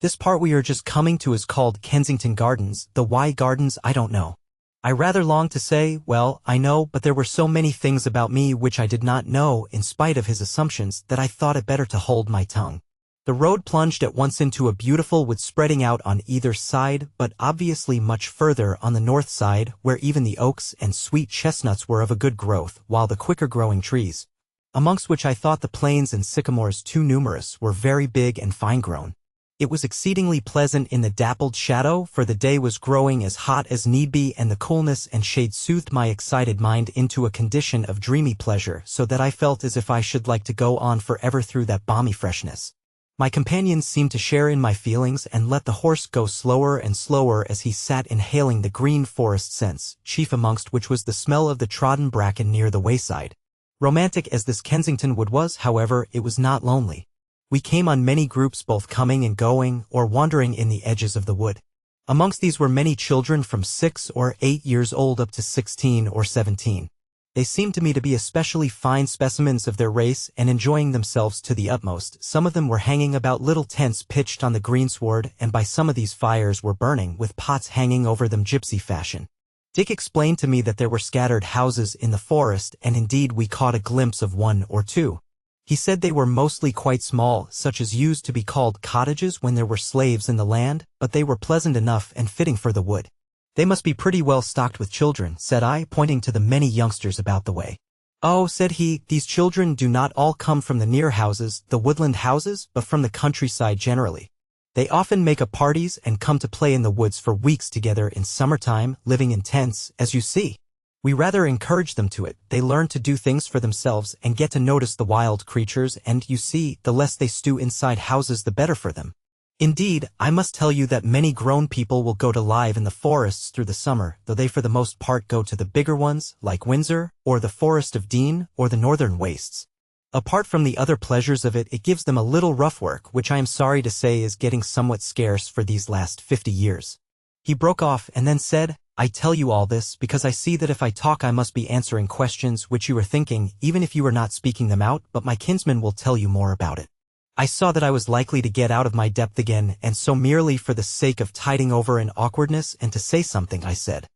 Speaker 1: This part we are just coming to is called Kensington Gardens, the why gardens I don't know. I rather long to say, well, I know, but there were so many things about me which I did not know, in spite of his assumptions, that I thought it better to hold my tongue. The road plunged at once into a beautiful wood spreading out on either side, but obviously much further on the north side, where even the oaks and sweet chestnuts were of a good growth, while the quicker-growing trees, amongst which I thought the planes and sycamores too numerous, were very big and fine-grown. It was exceedingly pleasant in the dappled shadow, for the day was growing as hot as need be, and the coolness and shade soothed my excited mind into a condition of dreamy pleasure, so that I felt as if I should like to go on forever through that balmy freshness. My companions seemed to share in my feelings, and let the horse go slower and slower as he sat inhaling the green forest scents, chief amongst which was the smell of the trodden bracken near the wayside. Romantic as this Kensington wood was, however, it was not lonely. We came on many groups both coming and going, or wandering in the edges of the wood. Amongst these were many children from 6 or 8 years old up to 16 or 17. They seemed to me to be especially fine specimens of their race and enjoying themselves to the utmost. Some of them were hanging about little tents pitched on the greensward, and by some of these fires were burning, with pots hanging over them gypsy fashion. Dick explained to me that there were scattered houses in the forest, and indeed we caught a glimpse of one or two. He said they were mostly quite small, such as used to be called cottages when there were slaves in the land, but they were pleasant enough and fitting for the wood. They must be pretty well stocked with children, said I, pointing to the many youngsters about the way. Oh, said he, these children do not all come from the near houses, the woodland houses, but from the countryside generally. They often make up parties and come to play in the woods for weeks together in summertime, living in tents, as you see. We rather encourage them to it. They learn to do things for themselves and get to notice the wild creatures, and, you see, the less they stew inside houses the better for them. Indeed, I must tell you that many grown people will go to live in the forests through the summer, though they for the most part go to the bigger ones, like Windsor, or the Forest of Dean, or the northern wastes. Apart from the other pleasures of it, it gives them a little rough work, which I am sorry to say is getting somewhat scarce for these last 50 years. He broke off and then said, I tell you all this because I see that if I talk I must be answering questions which you are thinking, even if you are not speaking them out, but my kinsman will tell you more about it. I saw that I was likely to get out of my depth again, and so merely for the sake of tiding over an awkwardness and to say something I said,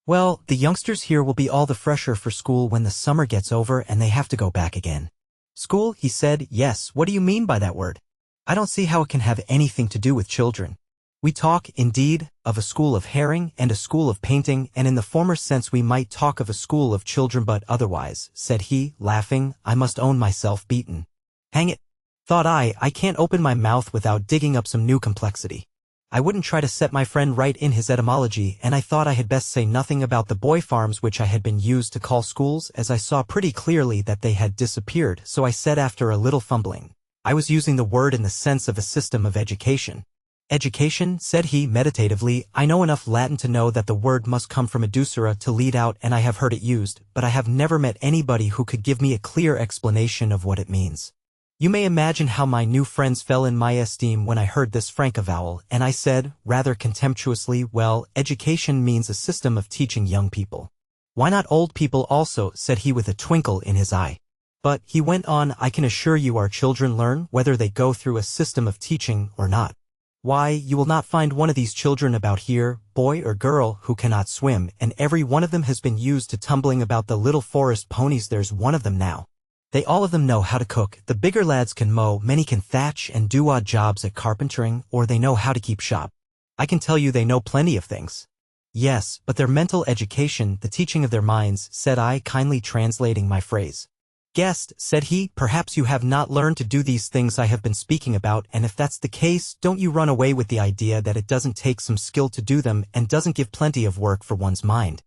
Speaker 1: Well, the youngsters here will be all the fresher for school when the summer gets over and they have to go back again. School, he said. Yes, what do you mean by that word? I don't see how it can have anything to do with children. We talk, indeed, of a school of herring and a school of painting, and in the former sense we might talk of a school of children, but otherwise, said he, laughing, I must own myself beaten. Hang it, thought I can't open my mouth without digging up some new complexity. I wouldn't try to set my friend right in his etymology, and I thought I had best say nothing about the boy farms which I had been used to call schools, as I saw pretty clearly that they had disappeared, so I said after a little fumbling, I was using the word in the sense of a system of education. Education, said he meditatively, I know enough Latin to know that the word must come from educere, to lead out, and I have heard it used, but I have never met anybody who could give me a clear explanation of what it means. You may imagine how my new friends fell in my esteem when I heard this frank avowal, and I said, rather contemptuously, well, education means a system of teaching young people. Why not old people also, said he with a twinkle in his eye. But, he went on, I can assure you our children learn whether they go through a system of teaching or not. Why, you will not find one of these children about here, boy or girl, who cannot swim, and every one of them has been used to tumbling about the little forest ponies. There's one of them now. They all of them know how to cook. The bigger lads can mow, many can thatch and do odd jobs at carpentering, or they know how to keep shop. I can tell you they know plenty of things. Yes, but their mental education, the teaching of their minds, said I, kindly translating my phrase. Guest, said he, perhaps you have not learned to do these things I have been speaking about, and if that's the case, don't you run away with the idea that it doesn't take some skill to do them and doesn't give plenty of work for one's mind.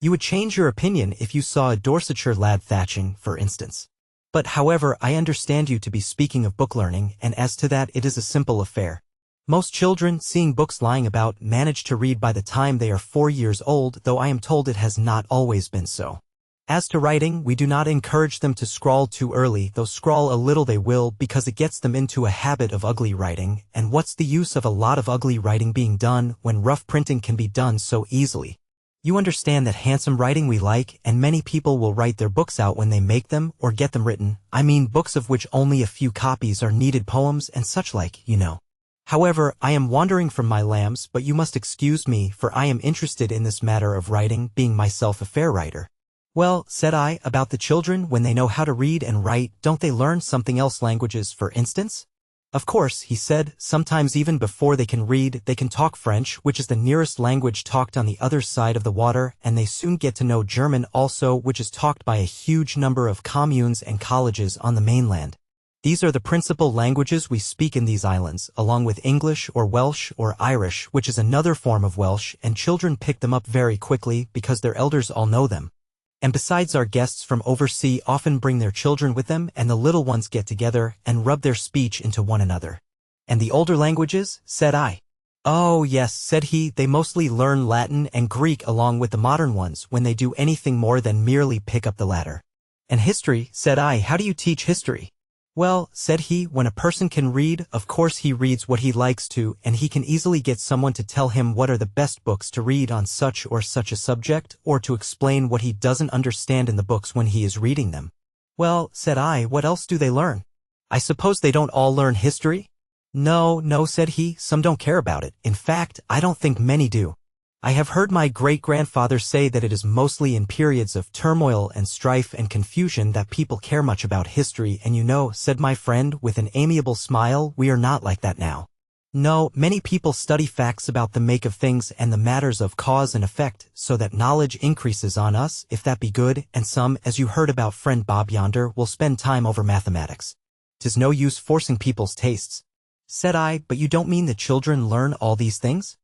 Speaker 1: You would change your opinion if you saw a Dorsetshire lad thatching, for instance. But however, I understand you to be speaking of book learning, and as to that it is a simple affair. Most children, seeing books lying about, manage to read by the time they are 4 years old, though I am told it has not always been so. As to writing, we do not encourage them to scrawl too early, though scrawl a little they will, because it gets them into a habit of ugly writing, and what's the use of a lot of ugly writing being done when rough printing can be done so easily? You understand that handsome writing we like, and many people will write their books out when they make them or get them written. I mean books of which only a few copies are needed, poems and such like, you know. However, I am wandering from my lambs, but you must excuse me, for I am interested in this matter of writing, being myself a fair writer. Well, said I, about the children, when they know how to read and write, don't they learn something else, languages, for instance? Of course, he said, sometimes even before they can read, they can talk French, which is the nearest language talked on the other side of the water, and they soon get to know German also, which is talked by a huge number of communes and colleges on the mainland. These are the principal languages we speak in these islands, along with English or Welsh or Irish, which is another form of Welsh, and children pick them up very quickly because their elders all know them. And besides, our guests from overseas often bring their children with them, and the little ones get together and rub their speech into one another. And the older languages, said I. Oh yes, said he, they mostly learn Latin and Greek along with the modern ones when they do anything more than merely pick up the latter. And history, said I, how do you teach history? Well, said he, when a person can read, of course he reads what he likes to, and he can easily get someone to tell him what are the best books to read on such or such a subject, or to explain what he doesn't understand in the books when he is reading them. Well, said I, what else do they learn? I suppose they don't all learn history? No, said he, some don't care about it. In fact, I don't think many do. I have heard my great-grandfather say that it is mostly in periods of turmoil and strife and confusion that people care much about history, and you know, said my friend with an amiable smile, we are not like that now. No, many people study facts about the make of things and the matters of cause and effect, so that knowledge increases on us, if that be good, and some, as you heard about friend Bob yonder, will spend time over mathematics. 'Tis no use forcing people's tastes. Said I, but you don't mean the children learn all these things?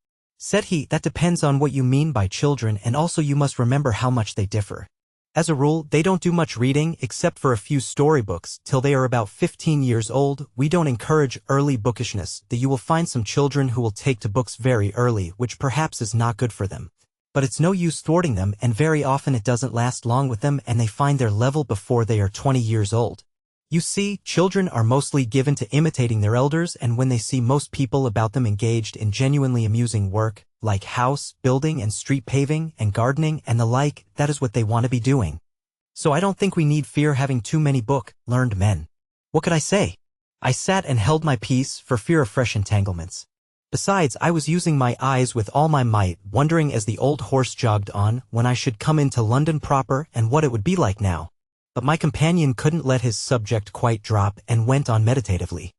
Speaker 1: Said he, that depends on what you mean by children, and also you must remember how much they differ. As a rule, they don't do much reading except for a few storybooks till they are about 15 years old. We don't encourage early bookishness, though you will find some children who will take to books very early, which perhaps is not good for them. But it's no use thwarting them, and very often it doesn't last long with them, and they find their level before they are 20 years old. You see, children are mostly given to imitating their elders, and when they see most people about them engaged in genuinely amusing work, like house building and street paving and gardening and the like, that is what they want to be doing. So I don't think we need fear having too many learned men. What could I say? I sat and held my peace for fear of fresh entanglements. Besides, I was using my eyes with all my might, wondering as the old horse jogged on, when I should come into London proper and what it would be like now. But my companion couldn't let his subject quite drop and went on meditatively.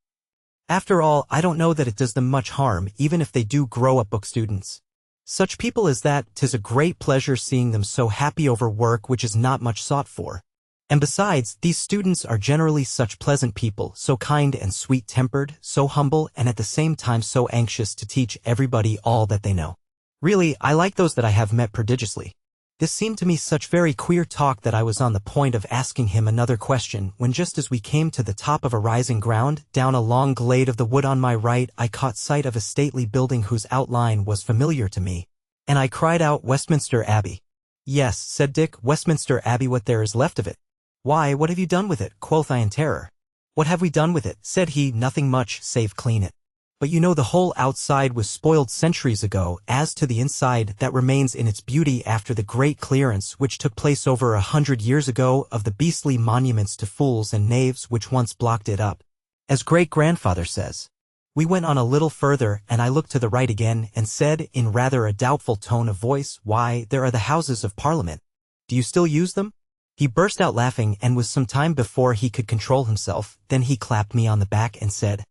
Speaker 1: After all, I don't know that it does them much harm, even if they do grow up book students. Such people as that, 'tis a great pleasure seeing them so happy over work which is not much sought for. And besides, these students are generally such pleasant people, so kind and sweet-tempered, so humble and at the same time so anxious to teach everybody all that they know. Really, I like those that I have met prodigiously. This seemed to me such very queer talk that I was on the point of asking him another question when just as we came to the top of a rising ground, down a long glade of the wood on my right, I caught sight of a stately building whose outline was familiar to me. And I cried out, "Westminster Abbey." "Yes," said Dick, "Westminster Abbey, what there is left of it." "Why, what have you done with it?" quoth I in terror. "What have we done with it?" said he, "nothing much, save clean it. But you know the whole outside was spoiled centuries ago. As to the inside, that remains in its beauty after the great clearance which took place over 100 years ago of the beastly monuments to fools and knaves which once blocked it up. As great-grandfather says." We went on a little further, and I looked to the right again and said, in rather a doubtful tone of voice, "Why, there are the Houses of Parliament. Do you still use them?" He burst out laughing and was some time before he could control himself. Then he clapped me on the back and said,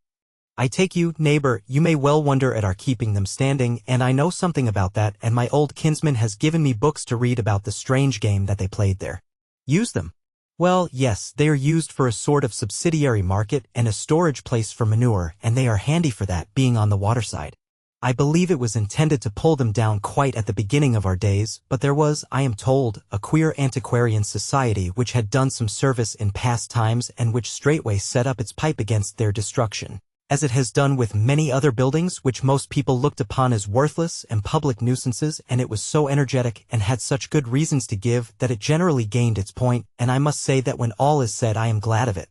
Speaker 1: "I take you, neighbor, you may well wonder at our keeping them standing, and I know something about that, and my old kinsman has given me books to read about the strange game that they played there." "Use them?" "Well, yes, they are used for a sort of subsidiary market and a storage place for manure, and they are handy for that, being on the waterside. I believe it was intended to pull them down quite at the beginning of our days, but there was, I am told, a queer antiquarian society which had done some service in past times and which straightway set up its pipe against their destruction, as it has done with many other buildings which most people looked upon as worthless and public nuisances, and it was so energetic and had such good reasons to give that it generally gained its point, and I must say that when all is said I am glad of it.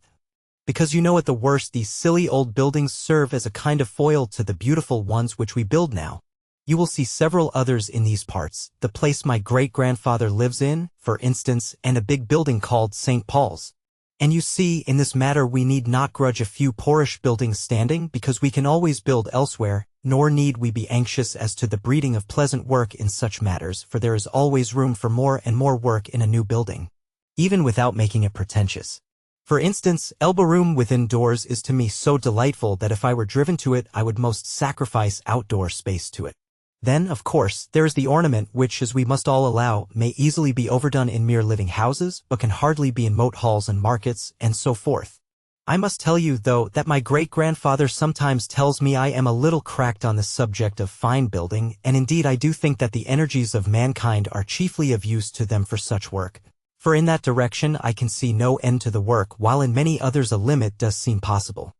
Speaker 1: Because you know at the worst these silly old buildings serve as a kind of foil to the beautiful ones which we build now. You will see several others in these parts, the place my great-grandfather lives in, for instance, and a big building called St. Paul's. And you see, in this matter we need not grudge a few poorish buildings standing, because we can always build elsewhere, nor need we be anxious as to the breeding of pleasant work in such matters, for there is always room for more and more work in a new building, even without making it pretentious. For instance, elbow room within doors is to me so delightful that if I were driven to it I would most sacrifice outdoor space to it. Then, of course, there is the ornament which, as we must all allow, may easily be overdone in mere living houses, but can hardly be in moat halls and markets, and so forth. I must tell you, though, that my great-grandfather sometimes tells me I am a little cracked on the subject of fine building, and indeed I do think that the energies of mankind are chiefly of use to them for such work. For in that direction I can see no end to the work, while in many others a limit does seem possible.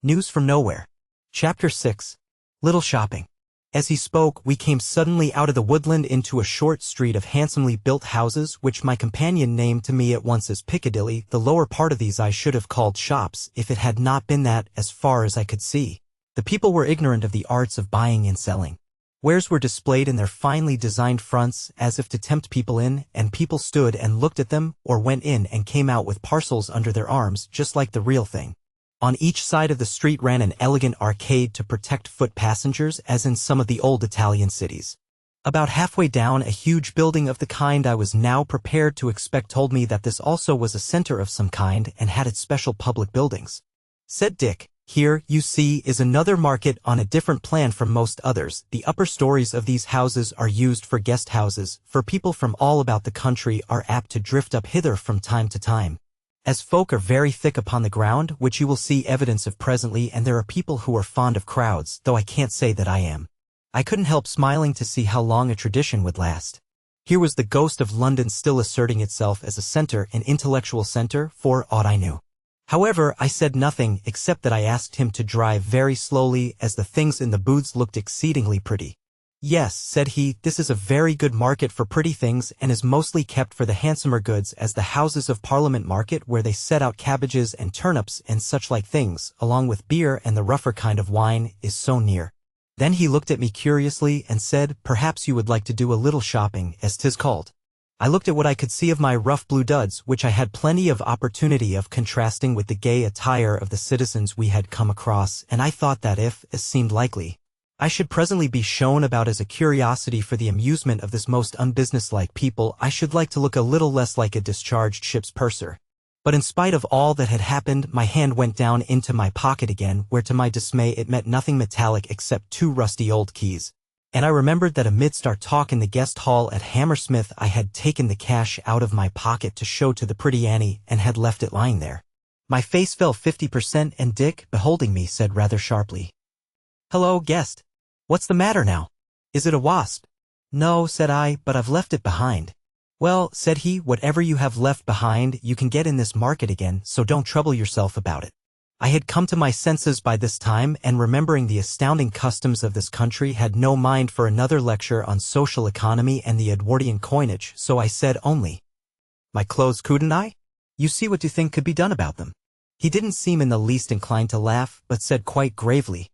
Speaker 1: News from nowhere. Chapter 6. Little shopping. As he spoke, we came suddenly out of the woodland into a short street of handsomely built houses, which my companion named to me at once as Piccadilly. The lower part of these I should have called shops, if it had not been that, as far as I could see, the people were ignorant of the arts of buying and selling. Wares were displayed in their finely designed fronts, as if to tempt people in, and people stood and looked at them, or went in and came out with parcels under their arms, just like the real thing. On each side of the street ran an elegant arcade to protect foot passengers, as in some of the old Italian cities. About halfway down, a huge building of the kind I was now prepared to expect told me that this also was a center of some kind and had its special public buildings. Said Dick, "Here, you see, is another market on a different plan from most others. The upper stories of these houses are used for guest houses, for people from all about the country are apt to drift up hither from time to time. As folk are very thick upon the ground, which you will see evidence of presently, and there are people who are fond of crowds, though I can't say that I am." I couldn't help smiling to see how long a tradition would last. Here was the ghost of London still asserting itself as a center, an intellectual center, for aught I knew. However, I said nothing, except that I asked him to drive very slowly, as the things in the booths looked exceedingly pretty. "Yes," said he, "this is a very good market for pretty things, and is mostly kept for the handsomer goods, as the Houses of Parliament market, where they set out cabbages and turnips and such like things, along with beer and the rougher kind of wine, is so near." Then he looked at me curiously and said, "Perhaps you would like to do a little shopping, as 'tis called." I looked at what I could see of my rough blue duds, which I had plenty of opportunity of contrasting with the gay attire of the citizens we had come across, and I thought that if, as seemed likely, I should presently be shown about as a curiosity for the amusement of this most unbusinesslike people, I should like to look a little less like a discharged ship's purser. But in spite of all that had happened, my hand went down into my pocket again, where to my dismay it met nothing metallic except 2 rusty old keys. And I remembered that amidst our talk in the guest hall at Hammersmith I had taken the cash out of my pocket to show to the pretty Annie and had left it lying there. My face fell 50% and Dick, beholding me, said rather sharply, "Hello, guest. What's the matter now? Is it a wasp?" "No," said I, "but I've left it behind." "Well," said he, "whatever you have left behind you can get in this market again, so don't trouble yourself about it." I had come to my senses by this time, and remembering the astounding customs of this country had no mind for another lecture on social economy and the Edwardian coinage, so I said only, "My clothes, couldn't I? You see what you think could be done about them." He didn't seem in the least inclined to laugh, but said quite gravely,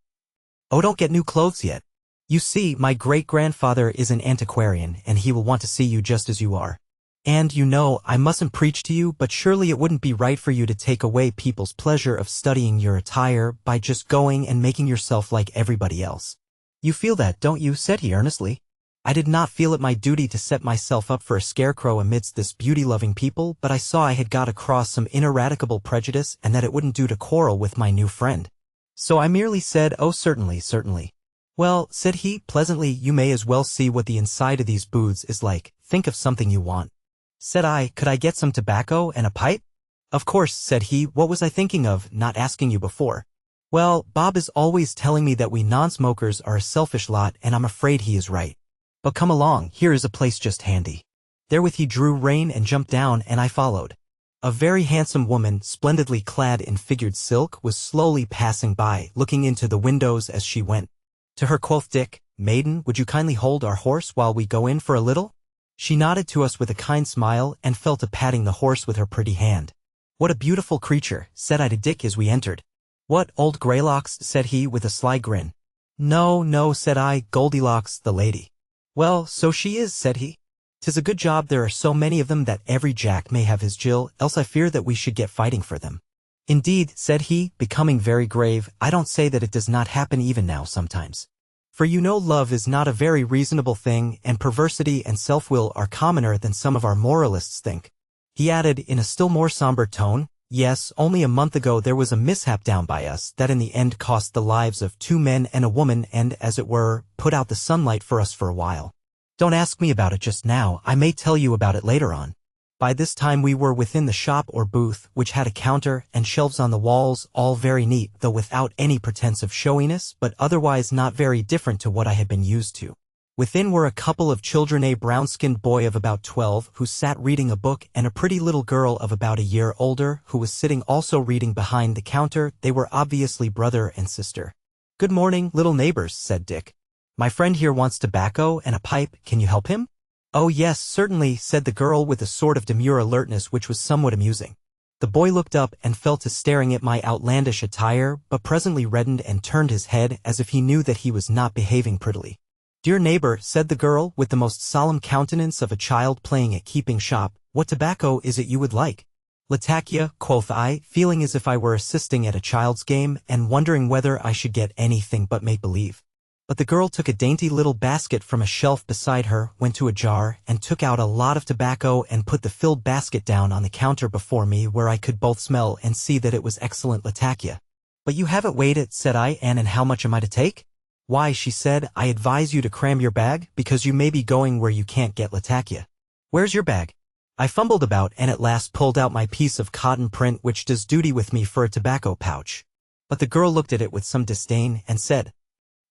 Speaker 1: "Oh, don't get new clothes yet. You see, my great-grandfather is an antiquarian, and he will want to see you just as you are. And, you know, I mustn't preach to you, but surely it wouldn't be right for you to take away people's pleasure of studying your attire by just going and making yourself like everybody else. You feel that, don't you?" said he earnestly. I did not feel it my duty to set myself up for a scarecrow amidst this beauty-loving people, but I saw I had got across some ineradicable prejudice and that it wouldn't do to quarrel with my new friend. So I merely said, "Oh, certainly, certainly." "Well," said he, pleasantly, "you may as well see what the inside of these booths is like. Think of something you want." Said I, "Could I get some tobacco and a pipe?" "Of course," said he. "What was I thinking of, not asking you before?" "Well, Bob is always telling me that we non-smokers are a selfish lot, and I'm afraid he is right. But come along, here is a place just handy." Therewith he drew rein and jumped down, and I followed. A very handsome woman, splendidly clad in figured silk, was slowly passing by, looking into the windows as she went. To her quoth Dick, "Maiden, would you kindly hold our horse while we go in for a little?" She nodded to us with a kind smile and fell to patting the horse with her pretty hand. "What a beautiful creature," said I to Dick as we entered. "What, old Greylocks?" said he with a sly grin. "No, no," said I, "Goldilocks, the lady." "Well, so she is," said he. "'Tis a good job there are so many of them that every Jack may have his Jill, else I fear that we should get fighting for them." "Indeed," said he, becoming very grave, "I don't say that it does not happen even now sometimes. For you know love is not a very reasonable thing, and perversity and self-will are commoner than some of our moralists think." He added in a still more somber tone, "Yes, only a month ago there was a mishap down by us that in the end cost the lives of 2 men and a woman and, as it were, put out the sunlight for us for a while. Don't ask me about it just now, I may tell you about it later on." By this time we were within the shop or booth, which had a counter and shelves on the walls, all very neat, though without any pretense of showiness, but otherwise not very different to what I had been used to. Within were a couple of children, a brown-skinned boy of about 12, who sat reading a book, and a pretty little girl of about a year older, who was sitting also reading behind the counter. They were obviously brother and sister. "Good morning, little neighbors," said Dick. "My friend here wants tobacco and a pipe, can you help him?" "Oh yes, certainly," said the girl with a sort of demure alertness which was somewhat amusing. The boy looked up and fell to staring at my outlandish attire, but presently reddened and turned his head as if he knew that he was not behaving prettily. "Dear neighbor," said the girl, with the most solemn countenance of a child playing at keeping shop, "what tobacco is it you would like?" "Latakia," quoth I, feeling as if I were assisting at a child's game, and wondering whether I should get anything but make-believe. But the girl took a dainty little basket from a shelf beside her, went to a jar, and took out a lot of tobacco and put the filled basket down on the counter before me, where I could both smell and see that it was excellent Latakia. "But you haven't weighed it," said I, "and how much am I to take?" "Why," she said, "I advise you to cram your bag, because you may be going where you can't get Latakia." "Where's your bag?" I fumbled about and at last pulled out my piece of cotton print which does duty with me for a tobacco pouch. But the girl looked at it with some disdain and said,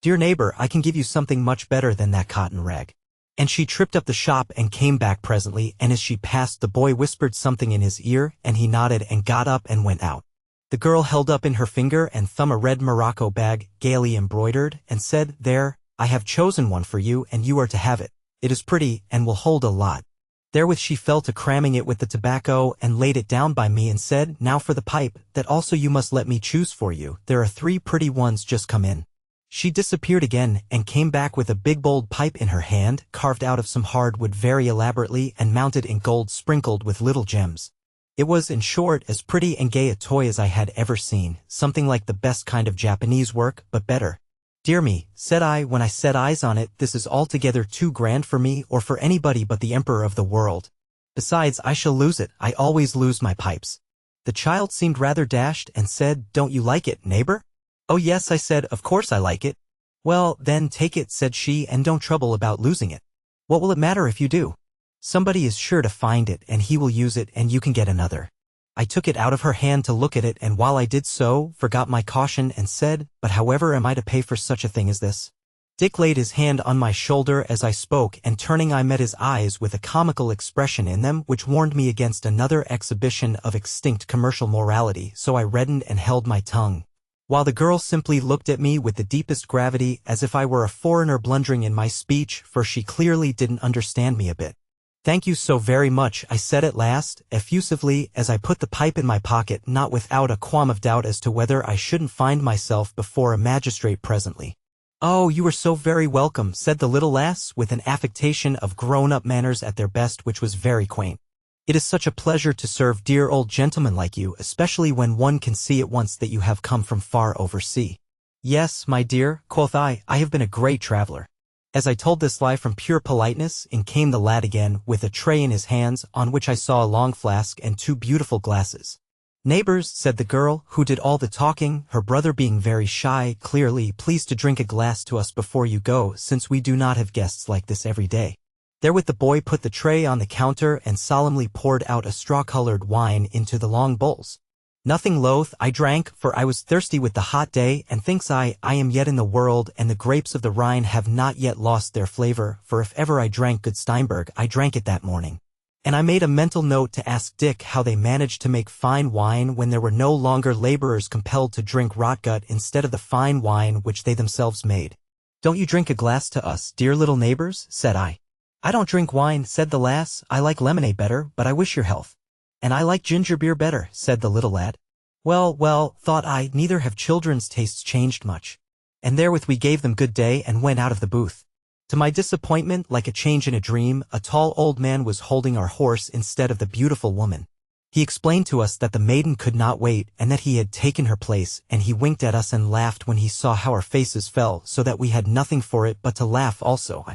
Speaker 1: "Dear neighbor, I can give you something much better than that cotton rag." And she tripped up the shop and came back presently, and as she passed the boy whispered something in his ear, and he nodded and got up and went out. The girl held up in her finger and thumb a red morocco bag, gaily embroidered, and said, "There, I have chosen one for you, and you are to have it. It is pretty, and will hold a lot." Therewith she fell to cramming it with the tobacco, and laid it down by me and said, "Now for the pipe, that also you must let me choose for you. There are 3 pretty ones just come in." She disappeared again and came back with a big bowled pipe in her hand, carved out of some hardwood very elaborately and mounted in gold sprinkled with little gems. It was, in short, as pretty and gay a toy as I had ever seen, something like the best kind of Japanese work, but better. Dear me, said I when I set eyes on it, this is altogether too grand for me or for anybody but the emperor of the world. Besides, I shall lose it. I always lose my pipes. The child seemed rather dashed and said, Don't you like it, neighbor? Oh yes, I said, of course I like it. Well, then take it, said she, and don't trouble about losing it. What will it matter if you do? Somebody is sure to find it and he will use it and you can get another. I took it out of her hand to look at it, and while I did so, forgot my caution and said, But however am I to pay for such a thing as this? Dick laid his hand on my shoulder as I spoke, and turning I met his eyes with a comical expression in them which warned me against another exhibition of extinct commercial morality, so I reddened and held my tongue, while the girl simply looked at me with the deepest gravity as if I were a foreigner blundering in my speech, for she clearly didn't understand me a bit. Thank you so very much, I said at last, effusively, as I put the pipe in my pocket, not without a qualm of doubt as to whether I shouldn't find myself before a magistrate presently. Oh, you are so very welcome, said the little lass, with an affectation of grown-up manners at their best which was very quaint. It is such a pleasure to serve dear old gentlemen like you, especially when one can see at once that you have come from far over sea. Yes, my dear, quoth I have been a great traveler. As I told this lie from pure politeness, in came the lad again, with a tray in his hands, on which I saw a long flask and 2 beautiful glasses. Neighbors, said the girl, who did all the talking, her brother being very shy, clearly, please to drink a glass to us before you go, since we do not have guests like this every day. Therewith the boy put the tray on the counter and solemnly poured out a straw-colored wine into the long bowls. Nothing loath, I drank, for I was thirsty with the hot day, and thinks I am yet in the world, and the grapes of the Rhine have not yet lost their flavor, for if ever I drank good Steinberg, I drank it that morning. And I made a mental note to ask Dick how they managed to make fine wine when there were no longer laborers compelled to drink rotgut instead of the fine wine which they themselves made. Don't you drink a glass to us, dear little neighbors, said I. I don't drink wine, said the lass, I like lemonade better, but I wish your health. And I like ginger beer better, said the little lad. Well, well, thought I, neither have children's tastes changed much. And therewith we gave them good day and went out of the booth. To my disappointment, like a change in a dream, a tall old man was holding our horse instead of the beautiful woman. He explained to us that the maiden could not wait and that he had taken her place, and he winked at us and laughed when he saw how our faces fell, so that we had nothing for it but to laugh also.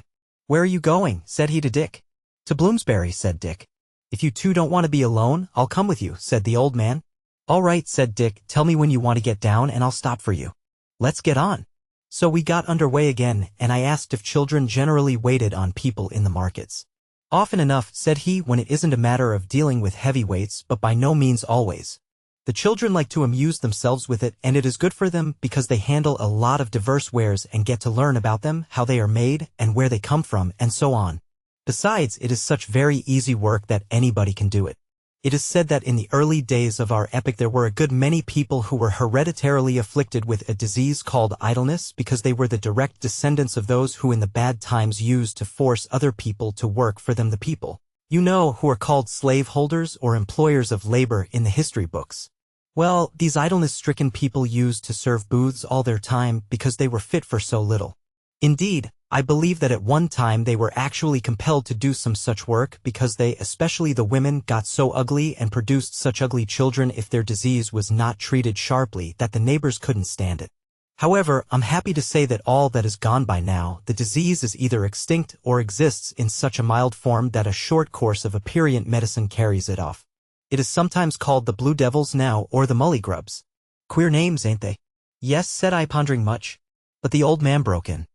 Speaker 1: Where are you going? Said he to Dick. To Bloomsbury, said Dick. If you two don't want to be alone, I'll come with you, said the old man. All right, said Dick, tell me when you want to get down and I'll stop for you. Let's get on. So we got under way again, and I asked if children generally waited on people in the markets. Often enough, said he, when it isn't a matter of dealing with heavyweights, but by no means always. The children like to amuse themselves with it, and it is good for them because they handle a lot of diverse wares and get to learn about them, how they are made, and where they come from, and so on. Besides, it is such very easy work that anybody can do it. It is said that in the early days of our epoch there were a good many people who were hereditarily afflicted with a disease called idleness because they were the direct descendants of those who in the bad times used to force other people to work for them, the people, you know, who are called slaveholders or employers of labor in the history books. Well, these idleness-stricken people used to serve booths all their time because they were fit for so little. Indeed, I believe that at one time they were actually compelled to do some such work because they, especially the women, got so ugly and produced such ugly children if their disease was not treated sharply that the neighbors couldn't stand it. However, I'm happy to say that all that is gone by now, the disease is either extinct or exists in such a mild form that a short course of aperient medicine carries it off. It is sometimes called the blue devils now or the mullygrubs. Queer names, ain't they? Yes, said I, pondering much. But the old man broke in.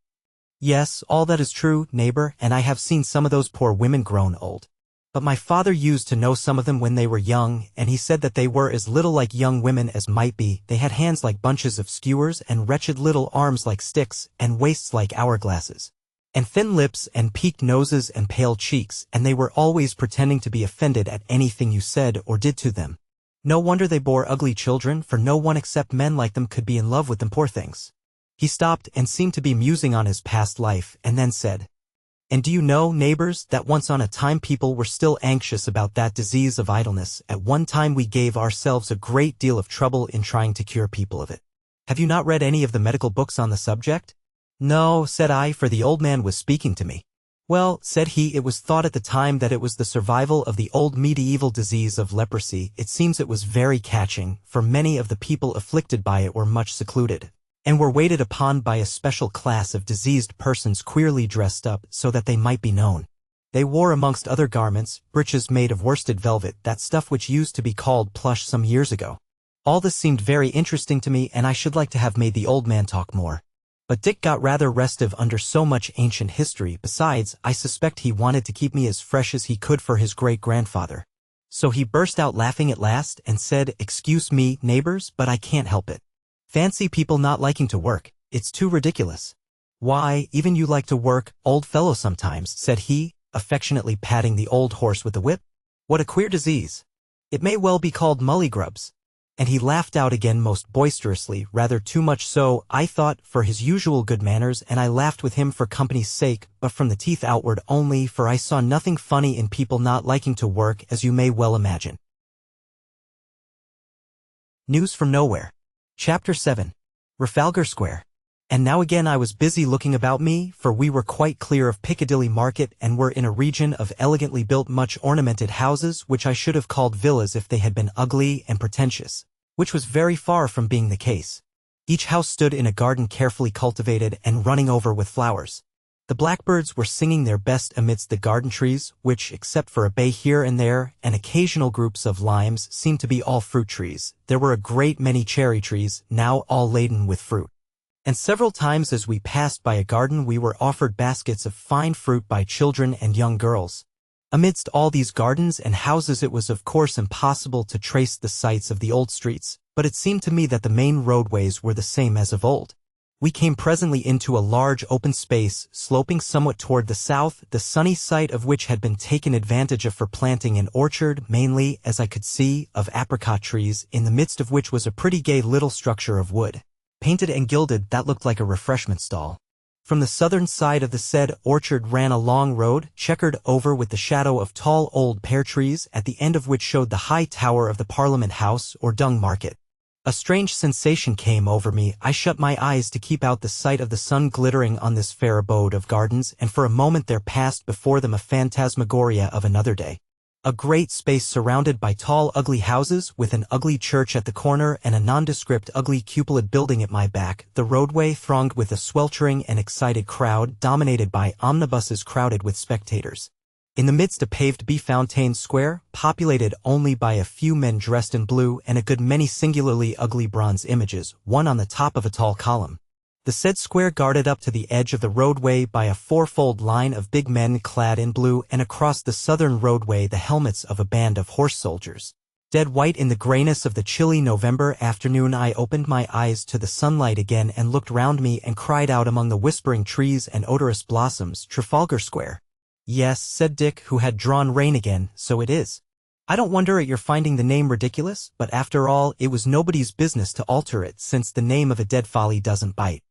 Speaker 1: Yes, all that is true, neighbor, and I have seen some of those poor women grown old. But my father used to know some of them when they were young, and he said that they were as little like young women as might be. They had hands like bunches of skewers, and wretched little arms like sticks, and waists like hourglasses, and thin lips, and peaked noses, and pale cheeks, and they were always pretending to be offended at anything you said or did to them. No wonder they bore ugly children, for no one except men like them could be in love with them, poor things. He stopped and seemed to be musing on his past life, and then said, And do you know, neighbors, that once on a time people were still anxious about that disease of idleness. At one time we gave ourselves a great deal of trouble in trying to cure people of it. Have you not read any of the medical books on the subject? No, said I, for the old man was speaking to me. Well, said he, it was thought at the time that it was the survival of the old medieval disease of leprosy. It seems it was very catching, for many of the people afflicted by it were much secluded, and were waited upon by a special class of diseased persons queerly dressed up so that they might be known. They wore amongst other garments, breeches made of worsted velvet, that stuff which used to be called plush some years ago. All this seemed very interesting to me, and I should like to have made the old man talk more. But Dick got rather restive under so much ancient history. Besides, I suspect he wanted to keep me as fresh as he could for his great-grandfather. So he burst out laughing at last and said, "Excuse me, neighbors, but I can't help it. Fancy people not liking to work. It's too ridiculous." "Why, even you like to work, old fellow, sometimes," said he, affectionately patting the old horse with the whip. "What a queer disease. It may well be called mullygrubs." And he laughed out again most boisterously, rather too much so, I thought, for his usual good manners, and I laughed with him for company's sake, but from the teeth outward only, for I saw nothing funny in people not liking to work, as you may well imagine. News from Nowhere. Chapter 7. Trafalgar Square. And now again I was busy looking about me, for we were quite clear of Piccadilly Market and were in a region of elegantly built, much ornamented houses, which I should have called villas if they had been ugly and pretentious, which was very far from being the case. Each house stood in a garden carefully cultivated and running over with flowers. The blackbirds were singing their best amidst the garden trees, which, except for a bay here and there, and occasional groups of limes, seemed to be all fruit trees. There were a great many cherry trees, now all laden with fruit. And several times as we passed by a garden we were offered baskets of fine fruit by children and young girls. Amidst all these gardens and houses it was of course impossible to trace the sights of the old streets, but it seemed to me that the main roadways were the same as of old. We came presently into a large open space, sloping somewhat toward the south, the sunny site of which had been taken advantage of for planting an orchard, mainly, as I could see, of apricot trees, in the midst of which was a pretty gay little structure of wood, painted and gilded, that looked like a refreshment stall. From the southern side of the said orchard ran a long road, checkered over with the shadow of tall old pear trees, at the end of which showed the high tower of the Parliament House or Dung Market. A strange sensation came over me. I shut my eyes to keep out the sight of the sun glittering on this fair abode of gardens, and for a moment there passed before them a phantasmagoria of another day. A great space surrounded by tall ugly houses, with an ugly church at the corner and a nondescript ugly cupoled building at my back, the roadway thronged with a sweltering and excited crowd, dominated by omnibuses crowded with spectators. In the midst a paved befountained square, populated only by a few men dressed in blue and a good many singularly ugly bronze images, one on the top of a tall column. The said square guarded up to the edge of the roadway by a fourfold line of big men clad in blue, and across the southern roadway the helmets of a band of horse soldiers. Dead white in the grayness of the chilly November afternoon I opened my eyes to the sunlight again and looked round me and cried out among the whispering trees and odorous blossoms, "Trafalgar Square." "Yes," said Dick, who had drawn rein again, "so it is. I don't wonder at your finding the name ridiculous, but after all it was nobody's business to alter it, since the name of a dead folly doesn't bite.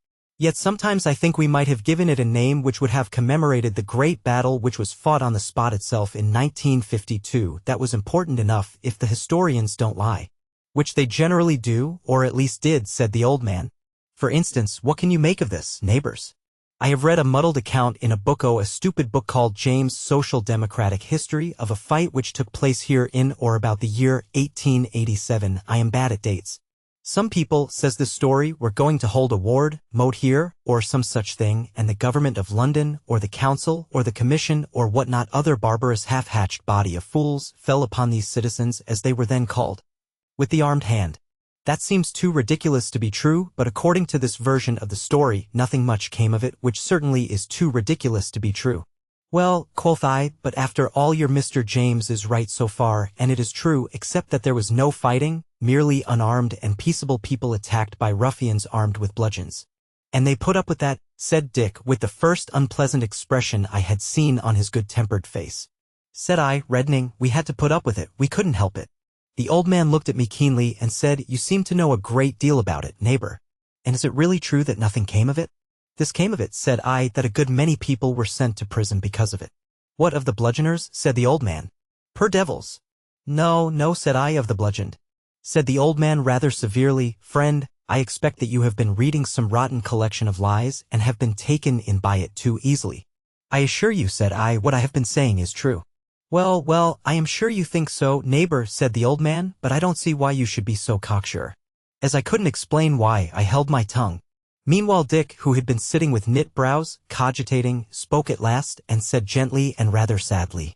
Speaker 1: Yet sometimes I think we might have given it a name which would have commemorated the great battle which was fought on the spot itself in 1952. That was important enough, if the historians don't lie. Which they generally do, or at least did," said the old man. "For instance, what can you make of this, neighbors? I have read a muddled account in a stupid book called James' Social Democratic History of a fight which took place here in or about the year 1887. I am bad at dates. Some people, says this story, were going to hold a ward, mote here, or some such thing, and the government of London, or the council, or the commission, or what not other barbarous half-hatched body of fools, fell upon these citizens, as they were then called, with the armed hand. That seems too ridiculous to be true, but according to this version of the story, nothing much came of it, which certainly is too ridiculous to be true. Well, quoth I, but after all your Mr. James is right so far, and it is true, except that there was no fighting, merely unarmed and peaceable people attacked by ruffians armed with bludgeons. And they put up with that, said Dick, with the first unpleasant expression I had seen on his good-tempered face. Said I, reddening, we had to put up with it, we couldn't help it. The old man looked at me keenly and said, "You seem to know a great deal about it, neighbor. And is it really true that nothing came of it?" "This came of it," said I, "that a good many people were sent to prison because of it." "What of the bludgeoners?" said the old man. "Per devils." No, said I, "of the bludgeoned," said the old man rather severely. "Friend, I expect that you have been reading some rotten collection of lies and have been taken in by it too easily. I assure you, said I, what I have been saying is true. Well, I am sure you think so, neighbor, said the old man, but I don't see why you should be so cocksure. As I couldn't explain why, I held my tongue. Meanwhile Dick, who had been sitting with knit brows, cogitating, spoke at last, and said gently and rather sadly,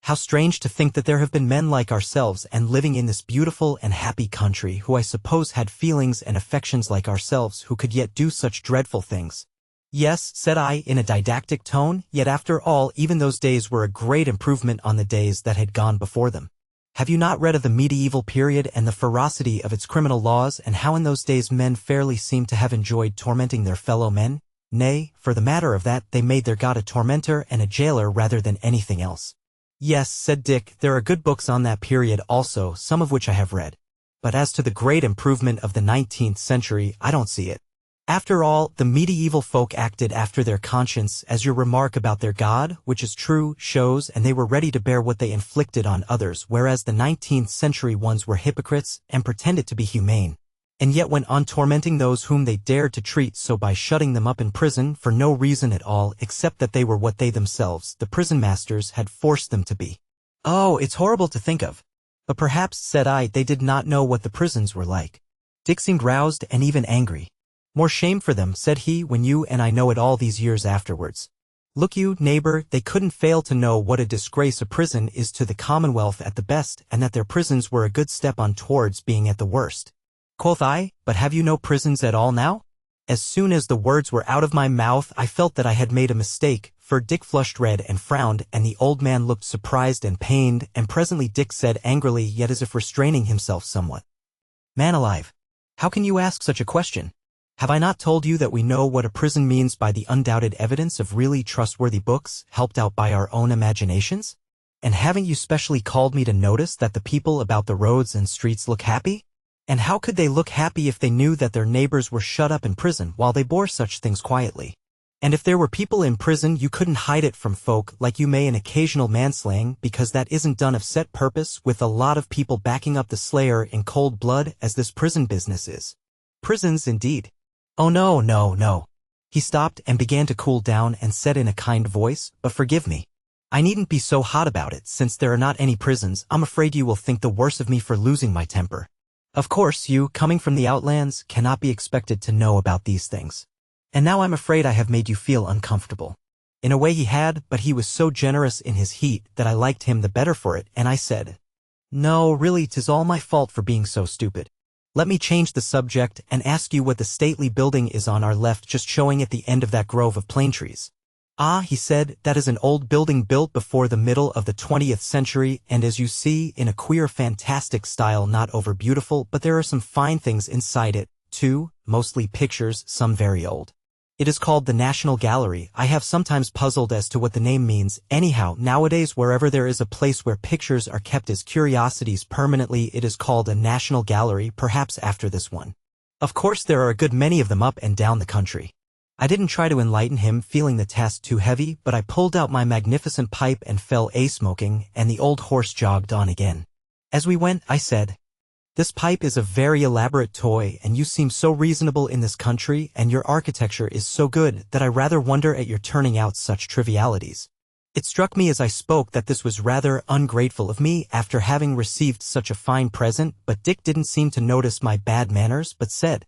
Speaker 1: "How strange to think that there have been men like ourselves and living in this beautiful and happy country who I suppose had feelings and affections like ourselves who could yet do such dreadful things." "Yes," said I in a didactic tone, "yet after all even those days were a great improvement on the days that had gone before them. Have you not read of the medieval period and the ferocity of its criminal laws and how in those days men fairly seemed to have enjoyed tormenting their fellow men? Nay, for the matter of that, they made their god a tormentor and a jailer rather than anything else." "Yes," said Dick, "there are good books on that period also, some of which I have read. But as to the great improvement of the 19th century, I don't see it. After all, the medieval folk acted after their conscience, as your remark about their god, which is true, shows, and they were ready to bear what they inflicted on others, whereas the 19th century ones were hypocrites and pretended to be humane, and yet went on tormenting those whom they dared to treat so by shutting them up in prison for no reason at all except that they were what they themselves, the prison masters, had forced them to be. Oh, it's horrible to think of. But perhaps, said I, they did not know what the prisons were like." Dick seemed roused and even angry. "More shame for them," said he, "when you and I know it all these years afterwards. Look you, neighbor, they couldn't fail to know what a disgrace a prison is to the Commonwealth at the best, and that their prisons were a good step on towards being at the worst." Quoth I, "But have you no prisons at all now?" As soon as the words were out of my mouth, I felt that I had made a mistake, for Dick flushed red and frowned, and the old man looked surprised and pained, and presently Dick said angrily, yet as if restraining himself somewhat, "Man alive, how can you ask such a question? Have I not told you that we know what a prison means by the undoubted evidence of really trustworthy books, helped out by our own imaginations? And haven't you specially called me to notice that the people about the roads and streets look happy? And how could they look happy if they knew that their neighbors were shut up in prison while they bore such things quietly? And if there were people in prison you couldn't hide it from folk like you may in occasional manslaying, because that isn't done of set purpose with a lot of people backing up the slayer in cold blood as this prison business is. Prisons indeed. Oh no. He stopped and began to cool down and said in a kind voice, "But forgive me. I needn't be so hot about it, since there are not any prisons. I'm afraid you will think the worse of me for losing my temper. Of course you, coming from the outlands, cannot be expected to know about these things. And now I'm afraid I have made you feel uncomfortable." In a way he had, but he was so generous in his heat that I liked him the better for it, and I said, "No, really, 'tis all my fault for being so stupid. Let me change the subject and ask you what the stately building is on our left, just showing at the end of that grove of plane trees." "Ah," he said, "that is an old building built before the middle of the 20th century, and as you see, in a queer fantastic style, not over beautiful, but there are some fine things inside it, too, mostly pictures, some very old. It is called the National Gallery. I have sometimes puzzled as to what the name means. Anyhow, nowadays wherever there is a place where pictures are kept as curiosities permanently, it is called a National Gallery, perhaps after this one. Of course there are a good many of them up and down the country." I didn't try to enlighten him, feeling the task too heavy, but I pulled out my magnificent pipe and fell a-smoking, and the old horse jogged on again. As we went, I said, "This pipe is a very elaborate toy, and you seem so reasonable in this country, and your architecture is so good, that I rather wonder at your turning out such trivialities." It struck me as I spoke that this was rather ungrateful of me after having received such a fine present, but Dick didn't seem to notice my bad manners, but said,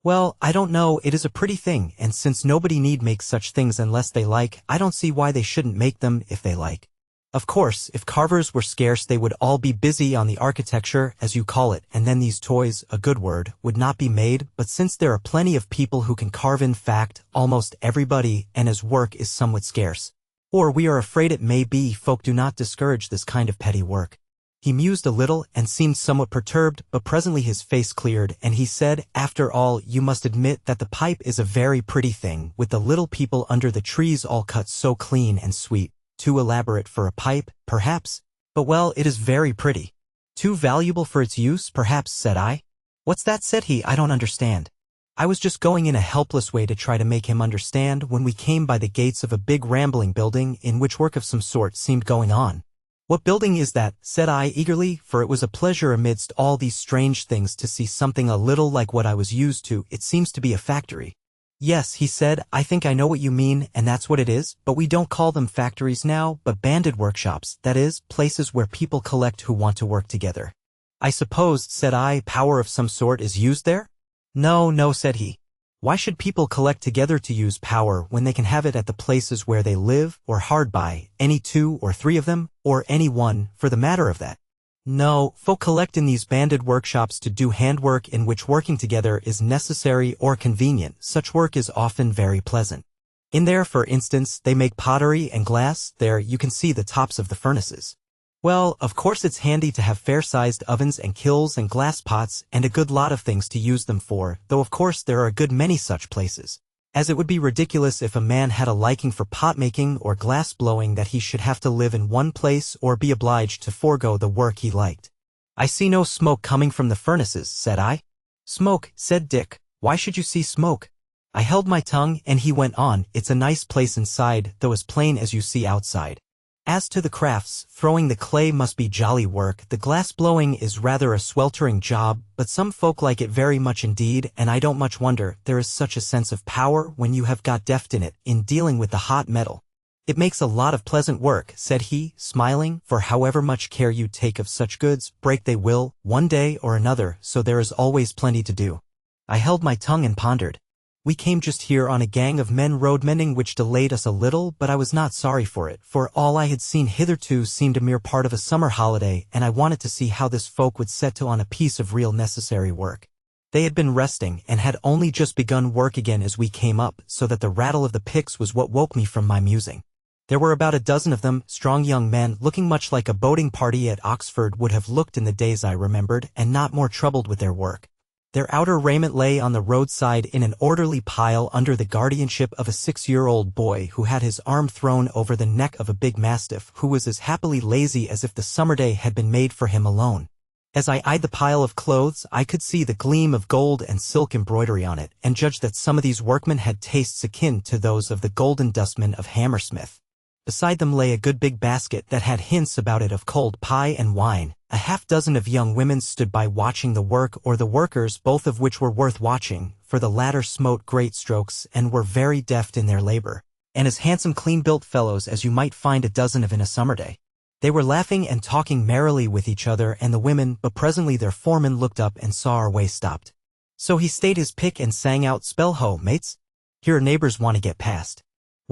Speaker 1: "Well, I don't know, it is a pretty thing, and since nobody need make such things unless they like, I don't see why they shouldn't make them if they like. Of course, if carvers were scarce they would all be busy on the architecture, as you call it, and then these toys, a good word, would not be made, but since there are plenty of people who can carve, in fact, almost everybody, and as work is somewhat scarce, or we are afraid it may be, folk do not discourage this kind of petty work." He mused a little and seemed somewhat perturbed, but presently his face cleared, and he said, "After all, you must admit that the pipe is a very pretty thing, with the little people under the trees all cut so clean and sweet. Too elaborate for a pipe, perhaps, but well, it is very pretty. Too valuable for its use, perhaps," said I. "What's that?" said he. "I don't understand." I was just going in a helpless way to try to make him understand when we came by the gates of a big rambling building in which work of some sort seemed going on. "What building is that?" said I eagerly, for it was a pleasure amidst all these strange things to see something a little like what I was used to. "It seems to be a factory." "Yes," he said, "I think I know what you mean, and that's what it is, but we don't call them factories now, but banded workshops, that is, places where people collect who want to work together." "I suppose," said I, "power of some sort is used there?" "No, no," said he. "Why should people collect together to use power when they can have it at the places where they live, or hard by, any 2 or 3 of them, or any one, for the matter of that? No, folk collect in these banded workshops to do handwork in which working together is necessary or convenient. Such work is often very pleasant. In there, for instance, they make pottery and glass. There you can see the tops of the furnaces. Well, of course it's handy to have fair-sized ovens and kilns and glass pots and a good lot of things to use them for, though of course there are a good many such places, as it would be ridiculous if a man had a liking for pot-making or glass-blowing that he should have to live in one place or be obliged to forego the work he liked." "I see no smoke coming from the furnaces," said I. "Smoke," said Dick. "Why should you see smoke?" I held my tongue, and he went on, "It's a nice place inside, though as plain as you see outside. As to the crafts, throwing the clay must be jolly work. The glass blowing is rather a sweltering job, but some folk like it very much indeed, and I don't much wonder. There is such a sense of power when you have got deft in it, in dealing with the hot metal. It makes a lot of pleasant work," said he, smiling, "for however much care you take of such goods, break they will, one day or another, so there is always plenty to do." I held my tongue and pondered. We came just here on a gang of men road-mending which delayed us a little, but I was not sorry for it, for all I had seen hitherto seemed a mere part of a summer holiday, and I wanted to see how this folk would set to on a piece of real necessary work. They had been resting, and had only just begun work again as we came up, so that the rattle of the picks was what woke me from my musing. There were about a dozen of them, strong young men, looking much like a boating party at Oxford would have looked in the days I remembered, and not more troubled with their work. Their outer raiment lay on the roadside in an orderly pile under the guardianship of a 6-year-old boy who had his arm thrown over the neck of a big mastiff who was as happily lazy as if the summer day had been made for him alone. As I eyed the pile of clothes, I could see the gleam of gold and silk embroidery on it, and judged that some of these workmen had tastes akin to those of the golden dustman of Hammersmith. Beside them lay a good big basket that had hints about it of cold pie and wine. A half-dozen of young women stood by watching the work or the workers, both of which were worth watching, for the latter smote great strokes and were very deft in their labor, and as handsome clean-built fellows as you might find a dozen of in a summer day. They were laughing and talking merrily with each other and the women, but presently their foreman looked up and saw our way stopped. So he stayed his pick and sang out, "Spell ho, mates! Here neighbors want to get past."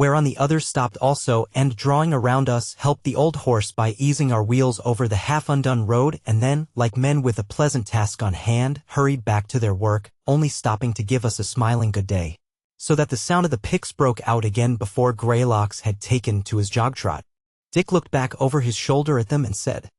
Speaker 1: Whereon the others stopped also, and drawing around us, helped the old horse by easing our wheels over the half-undone road, and then, like men with a pleasant task on hand, hurried back to their work, only stopping to give us a smiling good day, so that the sound of the picks broke out again before Greylocks had taken to his jog-trot. Dick looked back over his shoulder at them and said,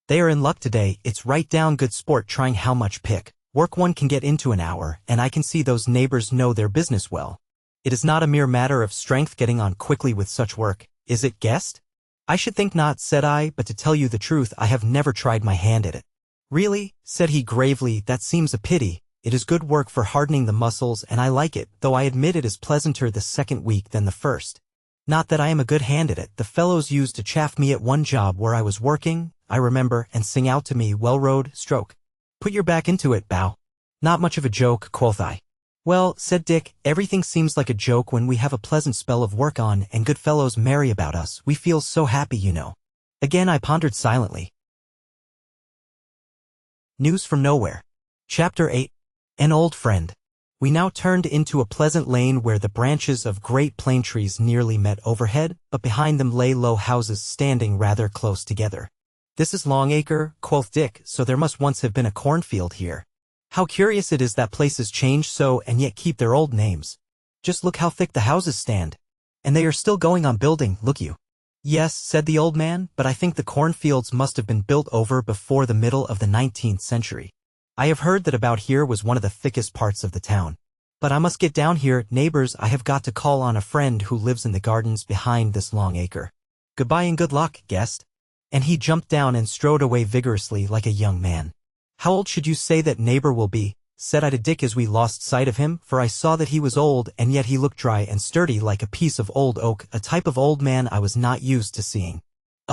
Speaker 1: "They are in luck today. It's right down good sport trying how much pick work one can get into an hour, and I can see those neighbors know their business well. It is not a mere matter of strength getting on quickly with such work, is it, guest?" "I should think not," said I, "but to tell you the truth, I have never tried my hand at it." "Really?" said he gravely, "that seems a pity. It is good work for hardening the muscles, and I like it, though I admit it is pleasanter the second week than the first. Not that I am a good hand at it. The fellows used to chaff me at one job where I was working, I remember, and sing out to me, 'Well rowed, stroke. Put your back into it, bow.' Not much of a joke," quoth I. "Well," said Dick, "everything seems like a joke when we have a pleasant spell of work on and good fellows merry about us. We feel so happy, you know." Again I pondered silently. News from Nowhere. Chapter 8. An Old Friend. We now turned into a pleasant lane where the branches of great plane trees nearly met overhead, but behind them lay low houses standing rather close together. "This is Longacre," quoth Dick, "so there must once have been a cornfield here. How curious it is that places change so and yet keep their old names. Just look how thick the houses stand. And they are still going on building, look you." "Yes," said the old man, "but I think the cornfields must have been built over before the middle of the 19th century. I have heard that about here was one of the thickest parts of the town. But I must get down here, neighbors. I have got to call on a friend who lives in the gardens behind this Longacre. Goodbye and good luck, guest." And he jumped down and strode away vigorously like a young man. "How old should you say that neighbor will be?" said I to Dick as we lost sight of him, for I saw that he was old, and yet he looked dry and sturdy like a piece of old oak, a type of old man I was not used to seeing.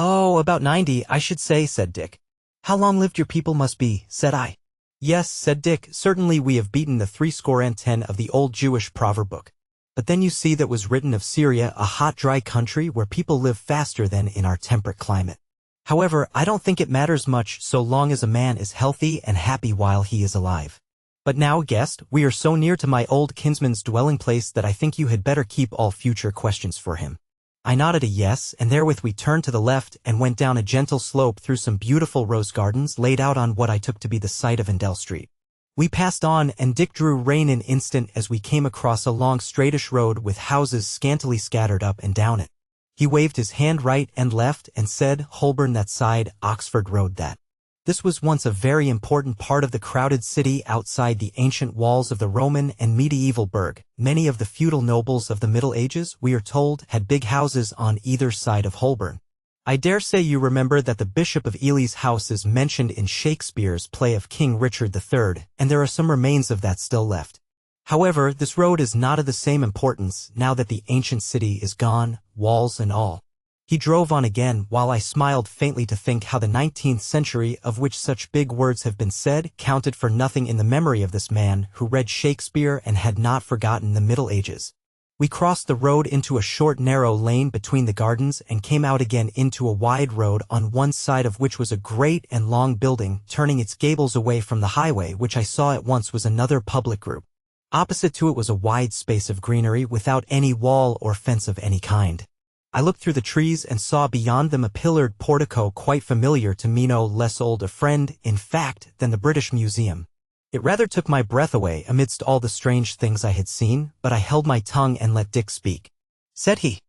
Speaker 1: "Oh, about 90, I should say," said Dick. "How long lived your people must be," said I. "Yes," said Dick, "certainly we have beaten the 70 of the old Jewish proverb book. But then you see that was written of Syria, a hot dry country where people live faster than in our temperate climate. However, I don't think it matters much so long as a man is healthy and happy while he is alive. But now, guest, we are so near to my old kinsman's dwelling place that I think you had better keep all future questions for him." I nodded a yes, and therewith we turned to the left and went down a gentle slope through some beautiful rose gardens laid out on what I took to be the site of Endell Street. We passed on, and Dick drew rein in instant as we came across a long straightish road with houses scantily scattered up and down it. He waved his hand right and left and said, "Holborn that side, Oxford Road that." This was once a very important part of the crowded city outside the ancient walls of the Roman and medieval burg. Many of the feudal nobles of the Middle Ages, we are told, had big houses on either side of Holborn. I dare say you remember that the Bishop of Ely's house is mentioned in Shakespeare's play of King Richard III, and there are some remains of that still left. However, this road is not of the same importance now that the ancient city is gone, walls and all. He drove on again while I smiled faintly to think how the 19th century, of which such big words have been said, counted for nothing in the memory of this man who read Shakespeare and had not forgotten the Middle Ages. We crossed the road into a short narrow lane between the gardens and came out again into a wide road on one side of which was a great and long building turning its gables away from the highway, which I saw at once was another public group. Opposite to it was a wide space of greenery without any wall or fence of any kind. I looked through the trees and saw beyond them a pillared portico quite familiar to me, no less old a friend, in fact, than the British Museum. It rather took my breath away amidst all the strange things I had seen, but I held my tongue and let Dick speak. Said he,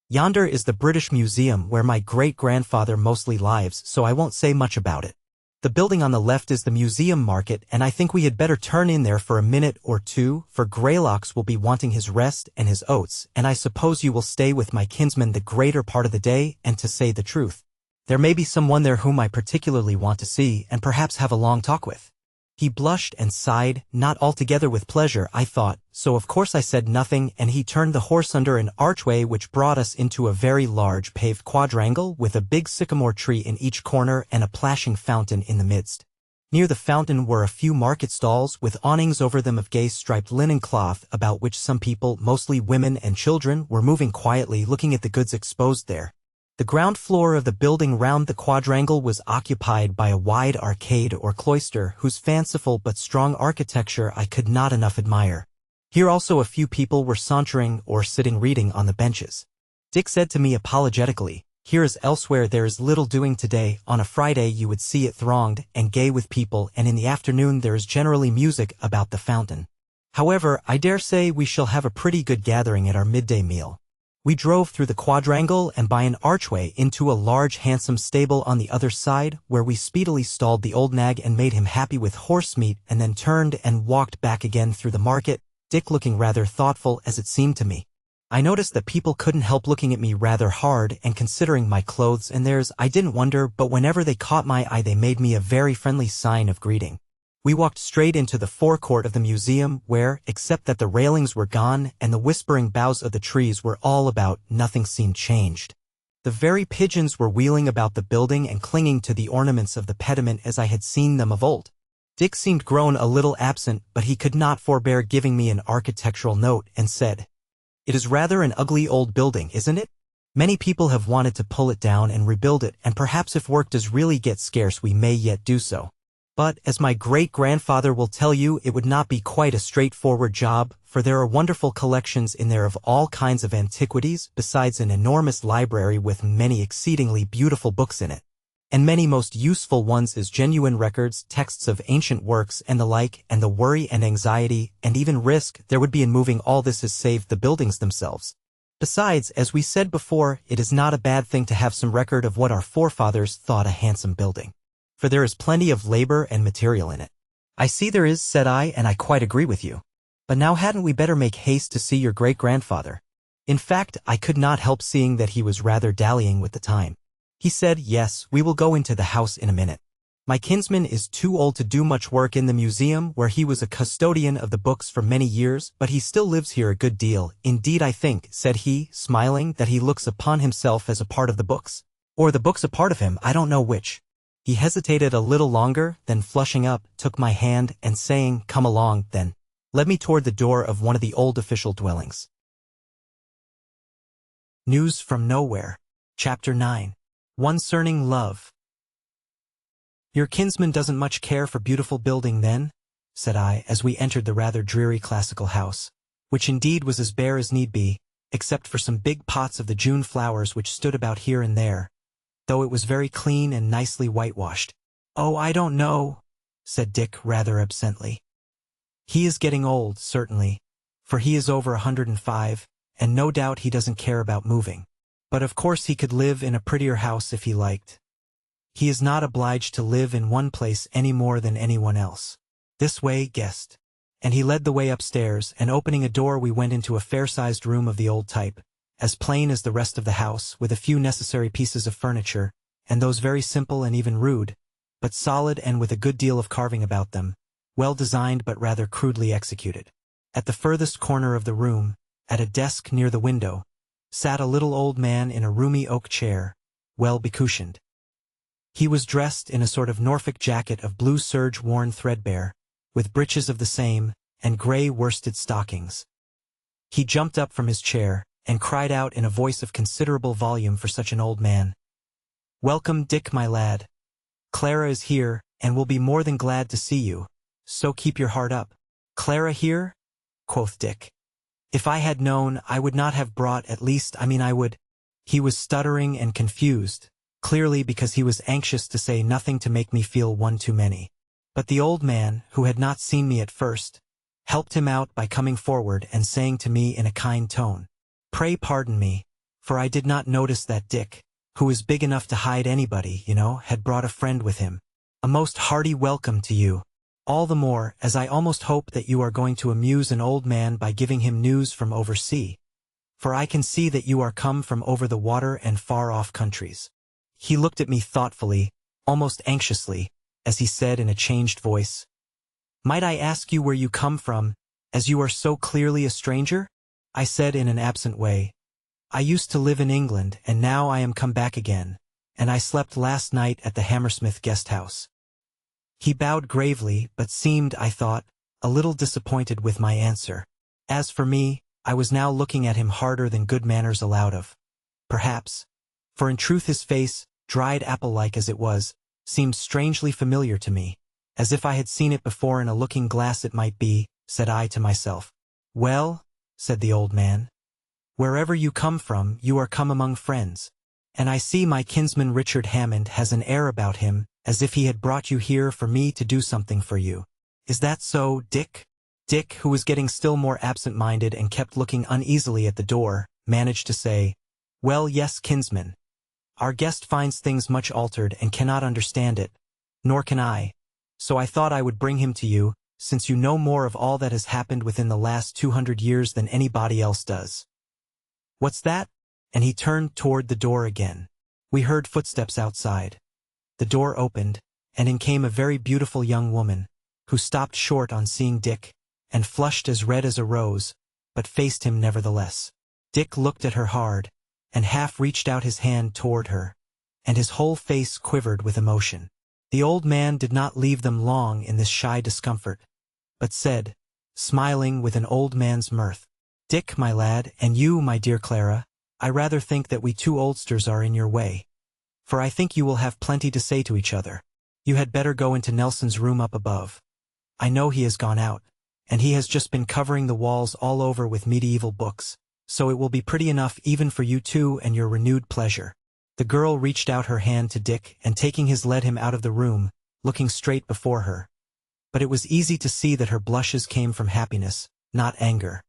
Speaker 1: "Yonder is the British Museum where my great-grandfather mostly lives, so I won't say much about it. The building on the left is the museum market, and I think we had better turn in there for a minute or two, for Greylocks will be wanting his rest and his oats, and I suppose you will stay with my kinsman the greater part of the day, and to say the truth, there may be someone there whom I particularly want to see and perhaps have a long talk with." He blushed and sighed, not altogether with pleasure, I thought, so of course I said nothing, and he turned the horse under an archway which brought us into a very large paved quadrangle with a big sycamore tree in each corner and a plashing fountain in the midst. Near the fountain were a few market stalls with awnings over them of gay striped linen cloth about which some people, mostly women and children, were moving quietly looking at the goods exposed there. The ground floor of the building round the quadrangle was occupied by a wide arcade or cloister whose fanciful but strong architecture I could not enough admire. Here also a few people were sauntering or sitting reading on the benches. Dick said to me apologetically, "Here as elsewhere there is little doing today. On a Friday you would see it thronged and gay with people, and in the afternoon there is generally music about the fountain. However, I dare say we shall have a pretty good gathering at our midday meal." We drove through the quadrangle and by an archway into a large handsome stable on the other side, where we speedily stalled the old nag and made him happy with horse meat, and then turned and walked back again through the market, Dick looking rather thoughtful as it seemed to me. I noticed that people couldn't help looking at me rather hard and considering my clothes and theirs. I didn't wonder, but whenever they caught my eye they made me a very friendly sign of greeting. We walked straight into the forecourt of the museum where, except that the railings were gone and the whispering boughs of the trees were all about, nothing seemed changed. The very pigeons were wheeling about the building and clinging to the ornaments of the pediment as I had seen them of old. Dick seemed grown a little absent, but he could not forbear giving me an architectural note and said, "It is rather an ugly old building, isn't it? Many people have wanted to pull it down and rebuild it, and perhaps if work does really get scarce we may yet do so. But, as my great-grandfather will tell you, it would not be quite a straightforward job, for there are wonderful collections in there of all kinds of antiquities, besides an enormous library with many exceedingly beautiful books in it, and many most useful ones as genuine records, texts of ancient works and the like, and the worry and anxiety, and even risk, there would be in moving all this is saved the buildings themselves. Besides, as we said before, it is not a bad thing to have some record of what our forefathers thought a handsome building. For there is plenty of labor and material in it." "I see there is," said I, "and I quite agree with you. But now hadn't we better make haste to see your great-grandfather?" In fact, I could not help seeing that he was rather dallying with the time. He said, "Yes, we will go into the house in a minute. My kinsman is too old to do much work in the museum, where he was a custodian of the books for many years, but he still lives here a good deal. Indeed, I think," said he, smiling, "that he looks upon himself as a part of the books. Or the book's a part of him, I don't know which. He hesitated a little longer, then flushing up, took my hand and saying, "Come along, then," led me toward the door of one of the old official dwellings. News from Nowhere. Chapter 9. Concerning Love. "Your kinsman doesn't much care for beautiful building then?" said I, as we entered the rather dreary classical house, which indeed was as bare as need be, except for some big pots of the June flowers which stood about here and there, though it was very clean and nicely whitewashed. "Oh, I don't know," said Dick rather absently. "He is getting old, certainly, for he is over 105, and no doubt he doesn't care about moving. But of course he could live in a prettier house if he liked. He is not obliged to live in one place any more than anyone else. This way, guest." And he led the way upstairs, and opening a door we went into a fair-sized room of the old type, as plain as the rest of the house, with a few necessary pieces of furniture, and those very simple and even rude, but solid and with a good deal of carving about them, well designed but rather crudely executed. At the furthest corner of the room, at a desk near the window, sat a little old man in a roomy oak chair, well becushioned. He was dressed in a sort of Norfolk jacket of blue serge worn threadbare, with breeches of the same, and grey worsted stockings. He jumped up from his chair, and cried out in a voice of considerable volume for such an old man, "Welcome, Dick, my lad. Clara is here, and will be more than glad to see you, so keep your heart up." "Clara here?" quoth Dick. "If I had known, I would not have brought, I would—" He was stuttering and confused, clearly because he was anxious to say nothing to make me feel one too many. But the old man, who had not seen me at first, helped him out by coming forward and saying to me in a kind tone, "Pray pardon me, for I did not notice that Dick, who is big enough to hide anybody, had brought a friend with him. A most hearty welcome to you. All the more, as I almost hope that you are going to amuse an old man by giving him news from oversea. For I can see that you are come from over the water and far-off countries." He looked at me thoughtfully, almost anxiously, as he said in a changed voice, "Might I ask you where you come from, as you are so clearly a stranger?" I said in an absent way, "I used to live in England, and now I am come back again, and I slept last night at the Hammersmith guest house." He bowed gravely, but seemed, I thought, a little disappointed with my answer. As for me, I was now looking at him harder than good manners allowed of, perhaps, for in truth his face, dried apple-like as it was, seemed strangely familiar to me, as if I had seen it before in a looking-glass. "It might be," said I to myself. "Well," said the old man, "wherever you come from, you are come among friends, and I see my kinsman Richard Hammond has an air about him, as if he had brought you here for me to do something for you. Is that so, Dick?" Dick, who was getting still more absent-minded and kept looking uneasily at the door, managed to say, "Well, yes, kinsman. Our guest finds things much altered and cannot understand it, nor can I, so I thought I would bring him to you, since you know more of all that has happened within the last 200 years than anybody else does. What's that?" And he turned toward the door again. We heard footsteps outside. The door opened, and in came a very beautiful young woman, who stopped short on seeing Dick, and flushed as red as a rose, but faced him nevertheless. Dick looked at her hard, and half reached out his hand toward her, and his whole face quivered with emotion. The old man did not leave them long in this shy discomfort, but said, smiling with an old man's mirth, "Dick, my lad, and you, my dear Clara, I rather think that we two oldsters are in your way, for I think you will have plenty to say to each other. You had better go into Nelson's room up above. I know he has gone out, and he has just been covering the walls all over with medieval books, so it will be pretty enough even for you two and your renewed pleasure." The girl reached out her hand to Dick and taking his led him out of the room, looking straight before her. But it was easy to see that her blushes came from happiness, not anger,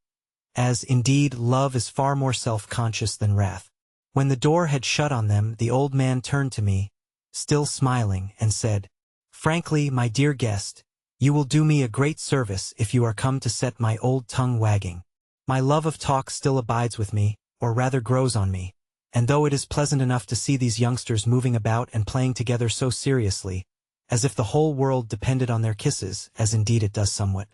Speaker 1: as, indeed, love is far more self-conscious than wrath. When the door had shut on them, the old man turned to me, still smiling, and said, "Frankly, my dear guest, you will do me a great service if you are come to set my old tongue wagging. My love of talk still abides with me, or rather grows on me, and though it is pleasant enough to see these youngsters moving about and playing together so seriously, as if the whole world depended on their kisses, as indeed it does somewhat,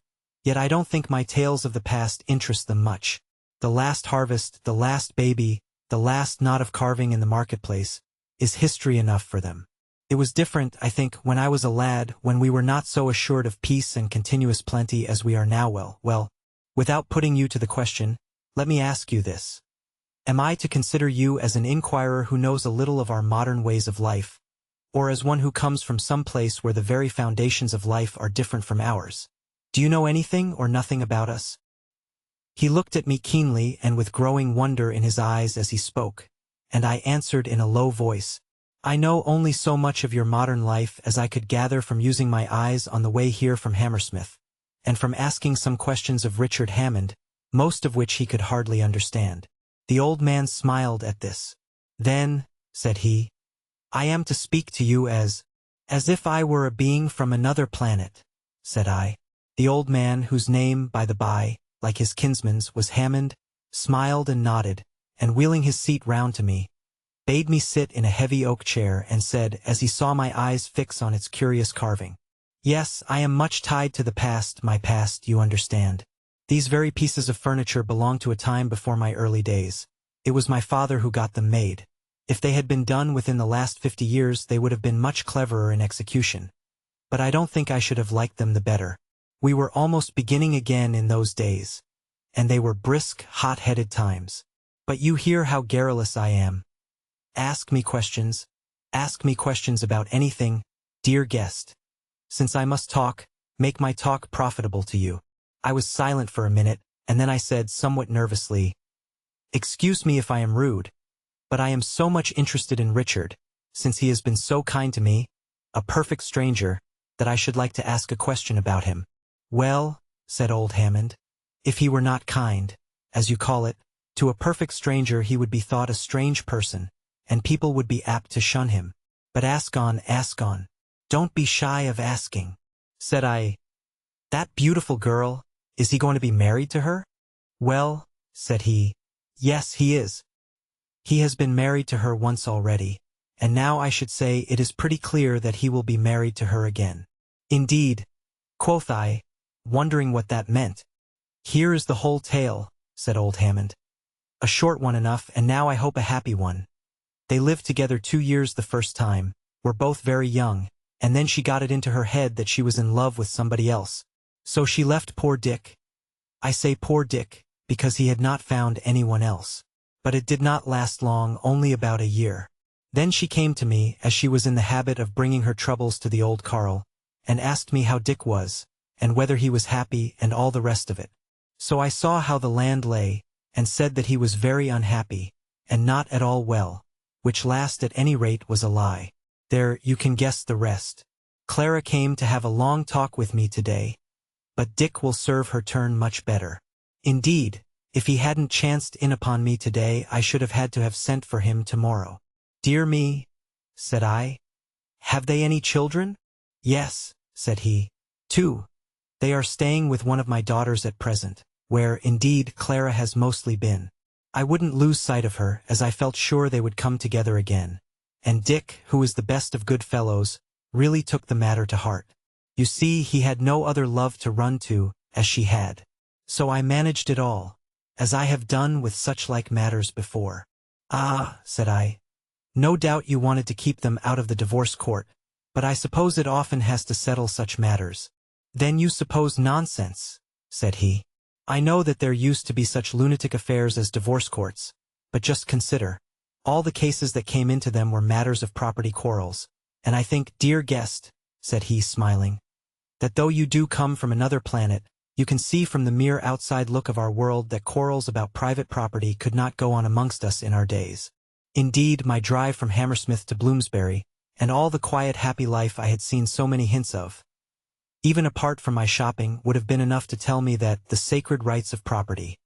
Speaker 1: yet I don't think my tales of the past interest them much. The last harvest, the last baby, the last knot of carving in the marketplace, is history enough for them. It was different, I think, when I was a lad, when we were not so assured of peace and continuous plenty as we are now. Well, without putting you to the question, let me ask you this. Am I to consider you as an inquirer who knows a little of our modern ways of life, or as one who comes from some place where the very foundations of life are different from ours? Do you know anything or nothing about us? He looked at me keenly and with growing wonder in his eyes as he spoke, and I answered in a low voice, I know only so much of your modern life as I could gather from using my eyes on the way here from Hammersmith, and from asking some questions of Richard Hammond, most of which he could hardly understand. The old man smiled at this. Then, said he, I am to speak to you as if I were a being from another planet, said I. The old man, whose name, by the by, like his kinsman's, was Hammond, smiled and nodded, and wheeling his seat round to me, bade me sit in a heavy oak chair and said, as he saw my eyes fix on its curious carving, Yes, I am much tied to the past, my past, you understand. These very pieces of furniture belong to a time before my early days. It was my father who got them made. If they had been done within the last 50 years, they would have been much cleverer in execution. But I don't think I should have liked them the better. We were almost beginning again in those days. And they were brisk, hot-headed times. But you hear how garrulous I am. Ask me questions. Ask me questions about anything, dear guest. Since I must talk, make my talk profitable to you. I was silent for a minute, and then I said somewhat nervously, Excuse me if I am rude, but I am so much interested in Richard, since he has been so kind to me, a perfect stranger, that I should like to ask a question about him. Well, said old Hammond, if he were not kind, as you call it, to a perfect stranger he would be thought a strange person, and people would be apt to shun him. But ask on, don't be shy of asking, said I. That beautiful girl, is he going to be married to her? Well, said he, yes, he is. He has been married to her once already, and now I should say it is pretty clear that he will be married to her again. Indeed, quoth I, wondering what that meant. Here is the whole tale, said old Hammond. A short one enough, and now I hope a happy one. They lived together 2 years the first time, were both very young, and then she got it into her head that she was in love with somebody else. So she left poor Dick. I say poor Dick, because he had not found anyone else. But it did not last long, only about a year. Then she came to me, as she was in the habit of bringing her troubles to the old Carl, and asked me how Dick was, and whether he was happy, and all the rest of it. So I saw how the land lay, and said that he was very unhappy, and not at all well, which last at any rate was a lie. There, you can guess the rest. Clara came to have a long talk with me today, but Dick will serve her turn much better. Indeed, if he hadn't chanced in upon me today, I should have had to have sent for him tomorrow. Dear me, said I. Have they any children? Yes, said he. 2. They are staying with one of my daughters at present, where, indeed, Clara has mostly been. I wouldn't lose sight of her, as I felt sure they would come together again. And Dick, who is the best of good fellows, really took the matter to heart. You see, he had no other love to run to, as she had. So I managed it all, as I have done with such like matters before. Ah, said I. No doubt you wanted to keep them out of the divorce court, but I suppose it often has to settle such matters. Then you suppose nonsense, said he. I know that there used to be such lunatic affairs as divorce courts, but just consider. All the cases that came into them were matters of property quarrels, and I think, dear guest, said he, smiling, that though you do come from another planet, you can see from the mere outside look of our world that quarrels about private property could not go on amongst us in our days. Indeed, my drive from Hammersmith to Bloomsbury, and all the quiet, happy life I had seen so many hints of, even apart from my shopping, would have been enough to tell me that the sacred rights of property,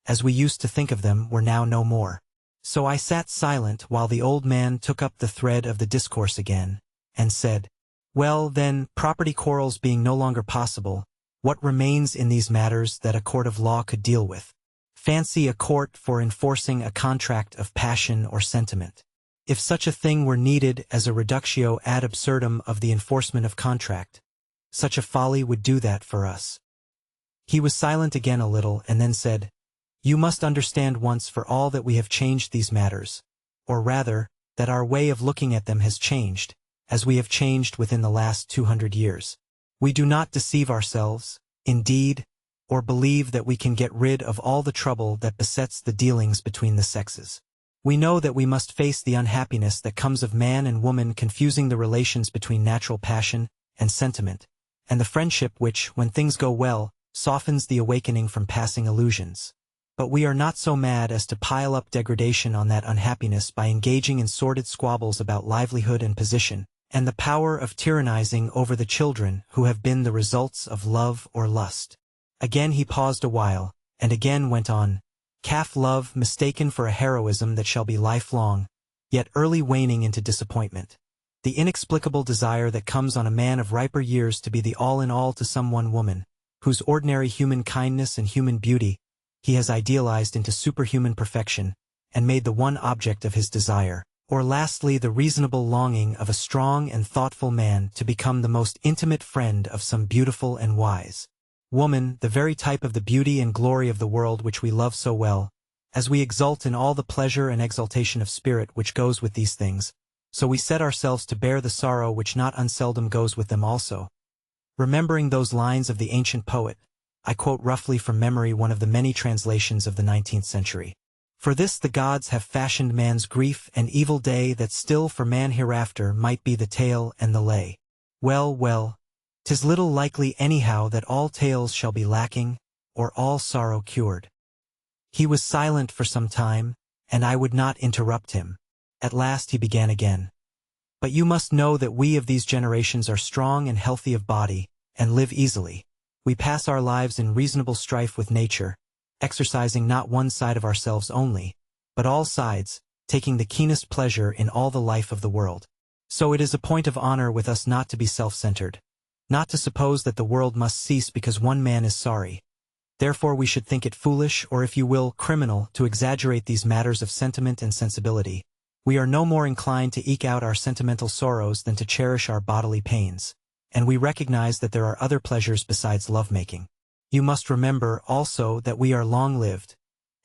Speaker 1: as we used to think of them, were now no more. So I sat silent while the old man took up the thread of the discourse again, and said, Well, then, property quarrels being no longer possible, what remains in these matters that a court of law could deal with? Fancy a court for enforcing a contract of passion or sentiment. If such a thing were needed as a reductio ad absurdum of the enforcement of contract, such a folly would do that for us. He was silent again a little, and then said, You must understand once for all that we have changed these matters, or rather, that our way of looking at them has changed, as we have changed within the last 200 years. We do not deceive ourselves, indeed, or believe that we can get rid of all the trouble that besets the dealings between the sexes. We know that we must face the unhappiness that comes of man and woman confusing the relations between natural passion and sentiment, and the friendship which, when things go well, softens the awakening from passing illusions. But we are not so mad as to pile up degradation on that unhappiness by engaging in sordid squabbles about livelihood and position, and the power of tyrannizing over the children who have been the results of love or lust. Again he paused a while, and again went on, calf love mistaken for a heroism that shall be lifelong, yet early waning into disappointment. The inexplicable desire that comes on a man of riper years to be the all-in-all to some one woman, whose ordinary human kindness and human beauty he has idealized into superhuman perfection, and made the one object of his desire. Or lastly, the reasonable longing of a strong and thoughtful man to become the most intimate friend of some beautiful and wise woman, the very type of the beauty and glory of the world which we love so well, as we exult in all the pleasure and exaltation of spirit which goes with these things, so we set ourselves to bear the sorrow which not unseldom goes with them also. Remembering those lines of the ancient poet, I quote roughly from memory one of the many translations of the 19th century. For this the gods have fashioned man's grief and evil day, that still for man hereafter might be the tale and the lay. Well, well, 'tis little likely anyhow that all tales shall be lacking, or all sorrow cured. He was silent for some time, and I would not interrupt him. At last he began again. But you must know that we of these generations are strong and healthy of body, and live easily. We pass our lives in reasonable strife with nature, exercising not one side of ourselves only, but all sides, taking the keenest pleasure in all the life of the world. So it is a point of honor with us not to be self-centered, not to suppose that the world must cease because one man is sorry. Therefore we should think it foolish, or if you will, criminal, to exaggerate these matters of sentiment and sensibility. We are no more inclined to eke out our sentimental sorrows than to cherish our bodily pains, and we recognize that there are other pleasures besides lovemaking. You must remember, also, that we are long-lived,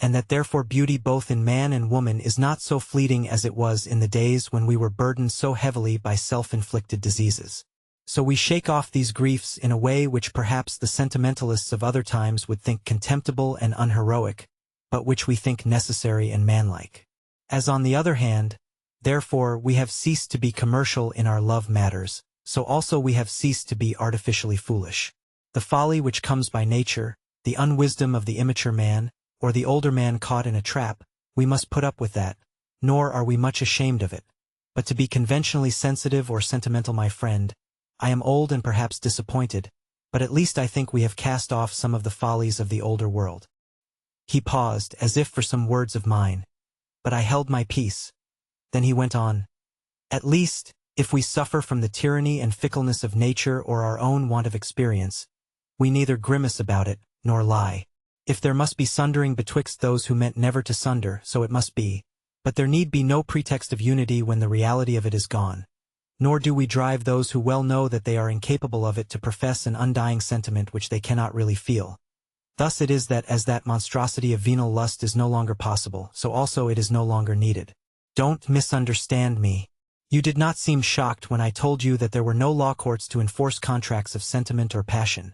Speaker 1: and that therefore beauty both in man and woman is not so fleeting as it was in the days when we were burdened so heavily by self-inflicted diseases. So we shake off these griefs in a way which perhaps the sentimentalists of other times would think contemptible and unheroic, but which we think necessary and manlike. As on the other hand, therefore, we have ceased to be commercial in our love matters, so also we have ceased to be artificially foolish. The folly which comes by nature, the unwisdom of the immature man, or the older man caught in a trap, we must put up with that, nor are we much ashamed of it. But to be conventionally sensitive or sentimental, my friend, I am old and perhaps disappointed, but at least I think we have cast off some of the follies of the older world. He paused, as if for some words of mine, but I held my peace. Then he went on, at least, if we suffer from the tyranny and fickleness of nature or our own want of experience, we neither grimace about it, nor lie. If there must be sundering betwixt those who meant never to sunder, so it must be, but there need be no pretext of unity when the reality of it is gone. Nor do we drive those who well know that they are incapable of it to profess an undying sentiment which they cannot really feel. Thus it is that as that monstrosity of venal lust is no longer possible, so also it is no longer needed. Don't misunderstand me. You did not seem shocked when I told you that there were no law courts to enforce contracts of sentiment or passion.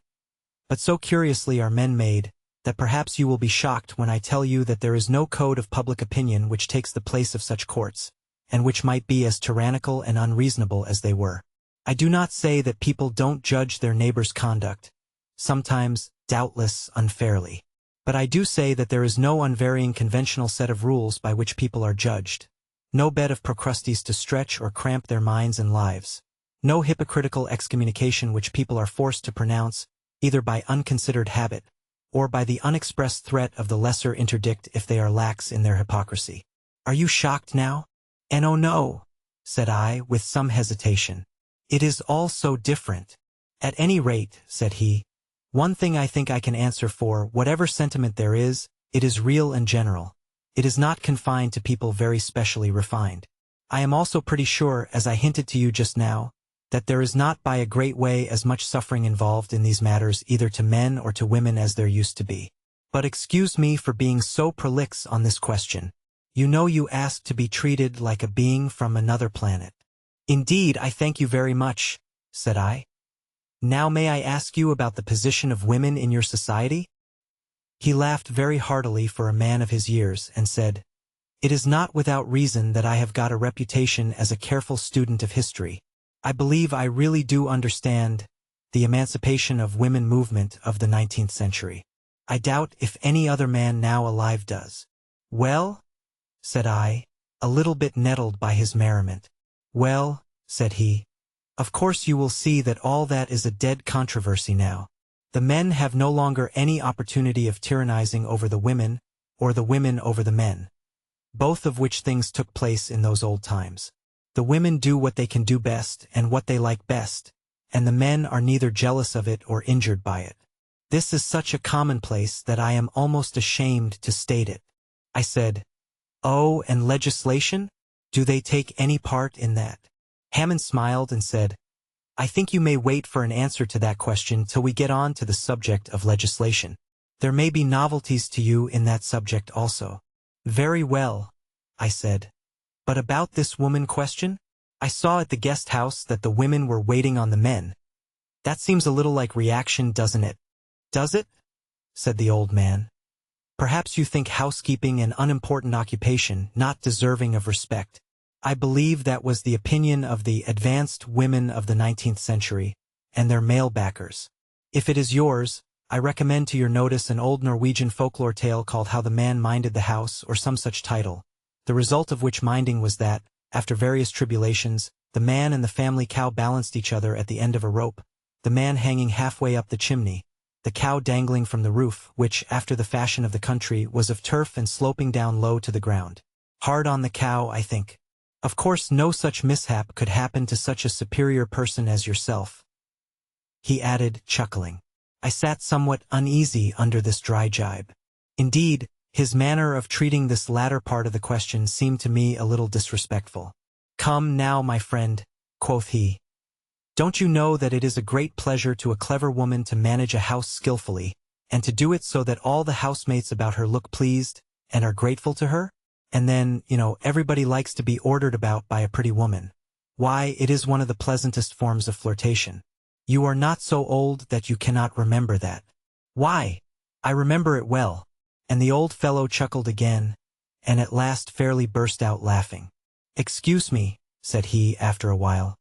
Speaker 1: But so curiously are men made, that perhaps you will be shocked when I tell you that there is no code of public opinion which takes the place of such courts, and which might be as tyrannical and unreasonable as they were. I do not say that people don't judge their neighbor's conduct, sometimes, doubtless, unfairly. But I do say that there is no unvarying conventional set of rules by which people are judged, no bed of Procrustes to stretch or cramp their minds and lives, no hypocritical excommunication which people are forced to pronounce, either by unconsidered habit, or by the unexpressed threat of the lesser interdict if they are lax in their hypocrisy. Are you shocked now? And oh no, said I, with some hesitation. It is all so different. At any rate, said he, one thing I think I can answer for, whatever sentiment there is, it is real and general. It is not confined to people very specially refined. I am also pretty sure, as I hinted to you just now, that there is not by a great way as much suffering involved in these matters either to men or to women as there used to be. But excuse me for being so prolix on this question. You know you asked to be treated like a being from another planet. Indeed, I thank you very much, said I. Now may I ask you about the position of women in your society? He laughed very heartily for a man of his years and said, It is not without reason that I have got a reputation as a careful student of history. I believe I really do understand the emancipation of women movement of the 19th century. I doubt if any other man now alive does. Well, said I, a little bit nettled by his merriment. Well, said he, of course you will see that all that is a dead controversy now. The men have no longer any opportunity of tyrannizing over the women, or the women over the men, both of which things took place in those old times. The women do what they can do best and what they like best, and the men are neither jealous of it or injured by it. This is such a commonplace that I am almost ashamed to state it. I said, Oh, and legislation? Do they take any part in that? Hammond smiled and said, I think you may wait for an answer to that question till we get on to the subject of legislation. There may be novelties to you in that subject also. Very well, I said. But about this woman question? I saw at the guest house that the women were waiting on the men. That seems a little like reaction, doesn't it? Does it? Said the old man. Perhaps you think housekeeping an unimportant occupation, not deserving of respect. I believe that was the opinion of the advanced women of the 19th century, and their male backers. If it is yours, I recommend to your notice an old Norwegian folklore tale called How the Man Minded the House, or some such title, the result of which minding was that, after various tribulations, the man and the family cow balanced each other at the end of a rope, the man hanging halfway up the chimney, the cow dangling from the roof, which, after the fashion of the country, was of turf and sloping down low to the ground. Hard on the cow, I think. Of course no such mishap could happen to such a superior person as yourself, he added, chuckling. I sat somewhat uneasy under this dry jibe. Indeed, his manner of treating this latter part of the question seemed to me a little disrespectful. Come now, my friend, quoth he. Don't you know that it is a great pleasure to a clever woman to manage a house skillfully, and to do it so that all the housemates about her look pleased, and are grateful to her? And then, everybody likes to be ordered about by a pretty woman. Why, it is one of the pleasantest forms of flirtation. You are not so old that you cannot remember that. Why? I remember it well. And the old fellow chuckled again, and at last fairly burst out laughing. Excuse me, said he after a while.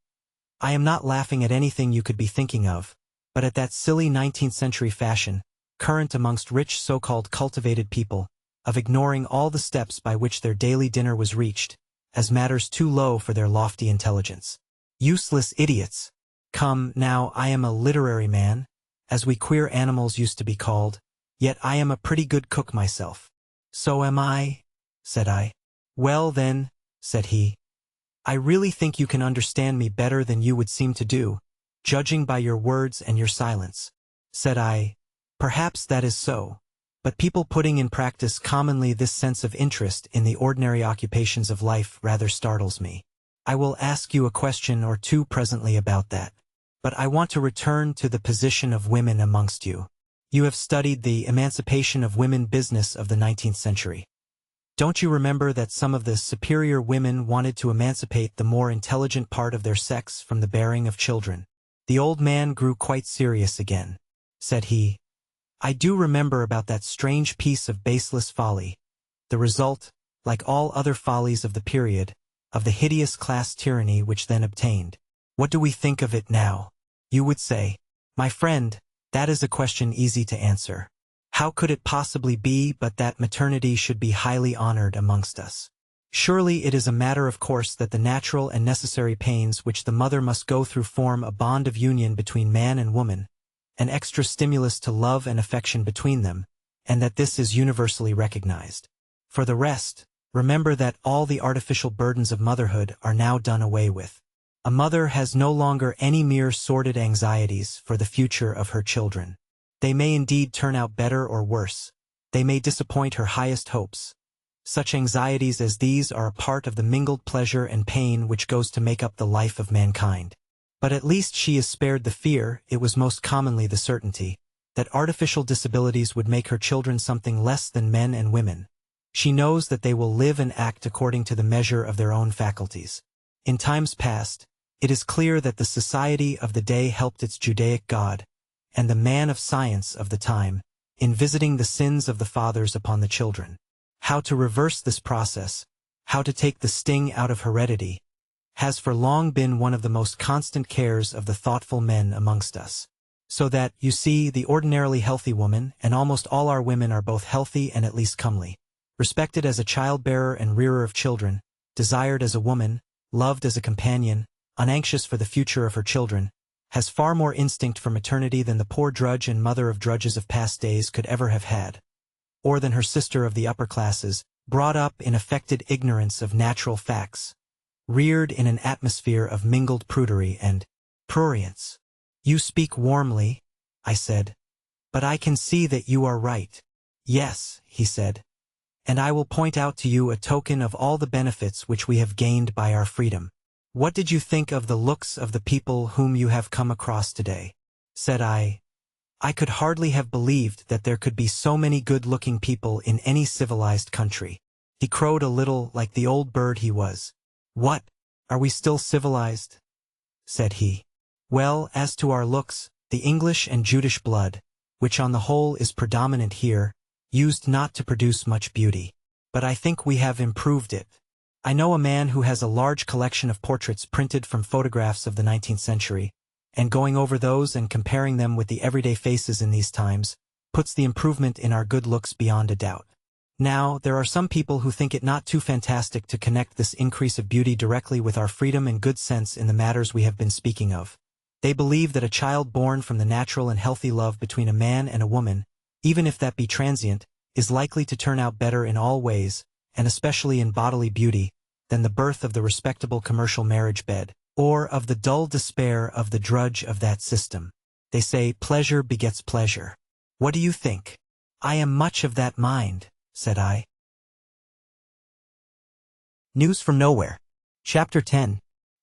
Speaker 1: I am not laughing at anything you could be thinking of, but at that silly 19th century fashion, current amongst rich so-called cultivated people, of ignoring all the steps by which their daily dinner was reached, as matters too low for their lofty intelligence. Useless idiots! Come, now, I am a literary man, as we queer animals used to be called, yet I am a pretty good cook myself. So am I, said I. Well then, said he, I really think you can understand me better than you would seem to do, judging by your words and your silence. Said I, perhaps that is so. But people putting in practice commonly this sense of interest in the ordinary occupations of life rather startles me. I will ask you a question or two presently about that. But I want to return to the position of women amongst you. You have studied the emancipation of women business of the 19th century. Don't you remember that some of the superior women wanted to emancipate the more intelligent part of their sex from the bearing of children? The old man grew quite serious again. Said he, I do remember about that strange piece of baseless folly, the result, like all other follies of the period, of the hideous class tyranny which then obtained. What do we think of it now? You would say, my friend, that is a question easy to answer. How could it possibly be but that maternity should be highly honored amongst us? Surely it is a matter of course that the natural and necessary pains which the mother must go through form a bond of union between man and woman, an extra stimulus to love and affection between them, and that this is universally recognized. For the rest, remember that all the artificial burdens of motherhood are now done away with. A mother has no longer any mere sordid anxieties for the future of her children. They may indeed turn out better or worse. They may disappoint her highest hopes. Such anxieties as these are a part of the mingled pleasure and pain which goes to make up the life of mankind. But at least she is spared the fear, it was most commonly the certainty, that artificial disabilities would make her children something less than men and women. She knows that they will live and act according to the measure of their own faculties. In times past, it is clear that the society of the day helped its Judaic god, and the man of science of the time, in visiting the sins of the fathers upon the children. How to reverse this process, how to take the sting out of heredity, has for long been one of the most constant cares of the thoughtful men amongst us. So that, you see, the ordinarily healthy woman, and almost all our women are both healthy and at least comely, respected as a childbearer and rearer of children, desired as a woman, loved as a companion, unanxious for the future of her children, has far more instinct for maternity than the poor drudge and mother of drudges of past days could ever have had, or than her sister of the upper classes, brought up in affected ignorance of natural facts, reared in an atmosphere of mingled prudery and prurience. You speak warmly, I said, but I can see that you are right. Yes, he said, and I will point out to you a token of all the benefits which we have gained by our freedom. What did you think of the looks of the people whom you have come across today? Said I. I could hardly have believed that there could be so many good-looking people in any civilized country. He crowed a little like the old bird he was. What? Are we still civilized? Said he. Well, as to our looks, the English and Judish blood, which on the whole is predominant here, used not to produce much beauty. But I think we have improved it. I know a man who has a large collection of portraits printed from photographs of the 19th century, and going over those and comparing them with the everyday faces in these times, puts the improvement in our good looks beyond a doubt. Now, there are some people who think it not too fantastic to connect this increase of beauty directly with our freedom and good sense in the matters we have been speaking of. They believe that a child born from the natural and healthy love between a man and a woman, even if that be transient, is likely to turn out better in all ways, and especially in bodily beauty, than the birth of the respectable commercial marriage bed, or of the dull despair of the drudge of that system. They say pleasure begets pleasure. What do you think? I am much of that mind, said I. News from Nowhere. Chapter 10.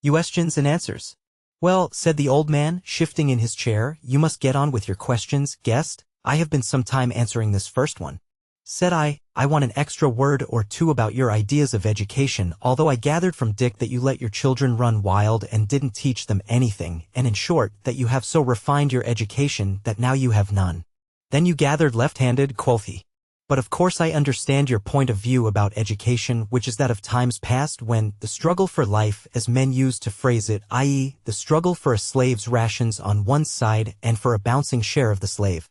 Speaker 1: Questions and Answers. Well, said the old man, shifting in his chair, you must get on with your questions, guest. I have been some time answering this first one. Said I want an extra word or two about your ideas of education, although I gathered from Dick that you let your children run wild and didn't teach them anything, and in short, that you have so refined your education that now you have none. Then you gathered left-handed, quoth he. But of course I understand your point of view about education, which is that of times past when the struggle for life, as men used to phrase it, i.e., the struggle for a slave's rations on one side and for a bouncing share of the slave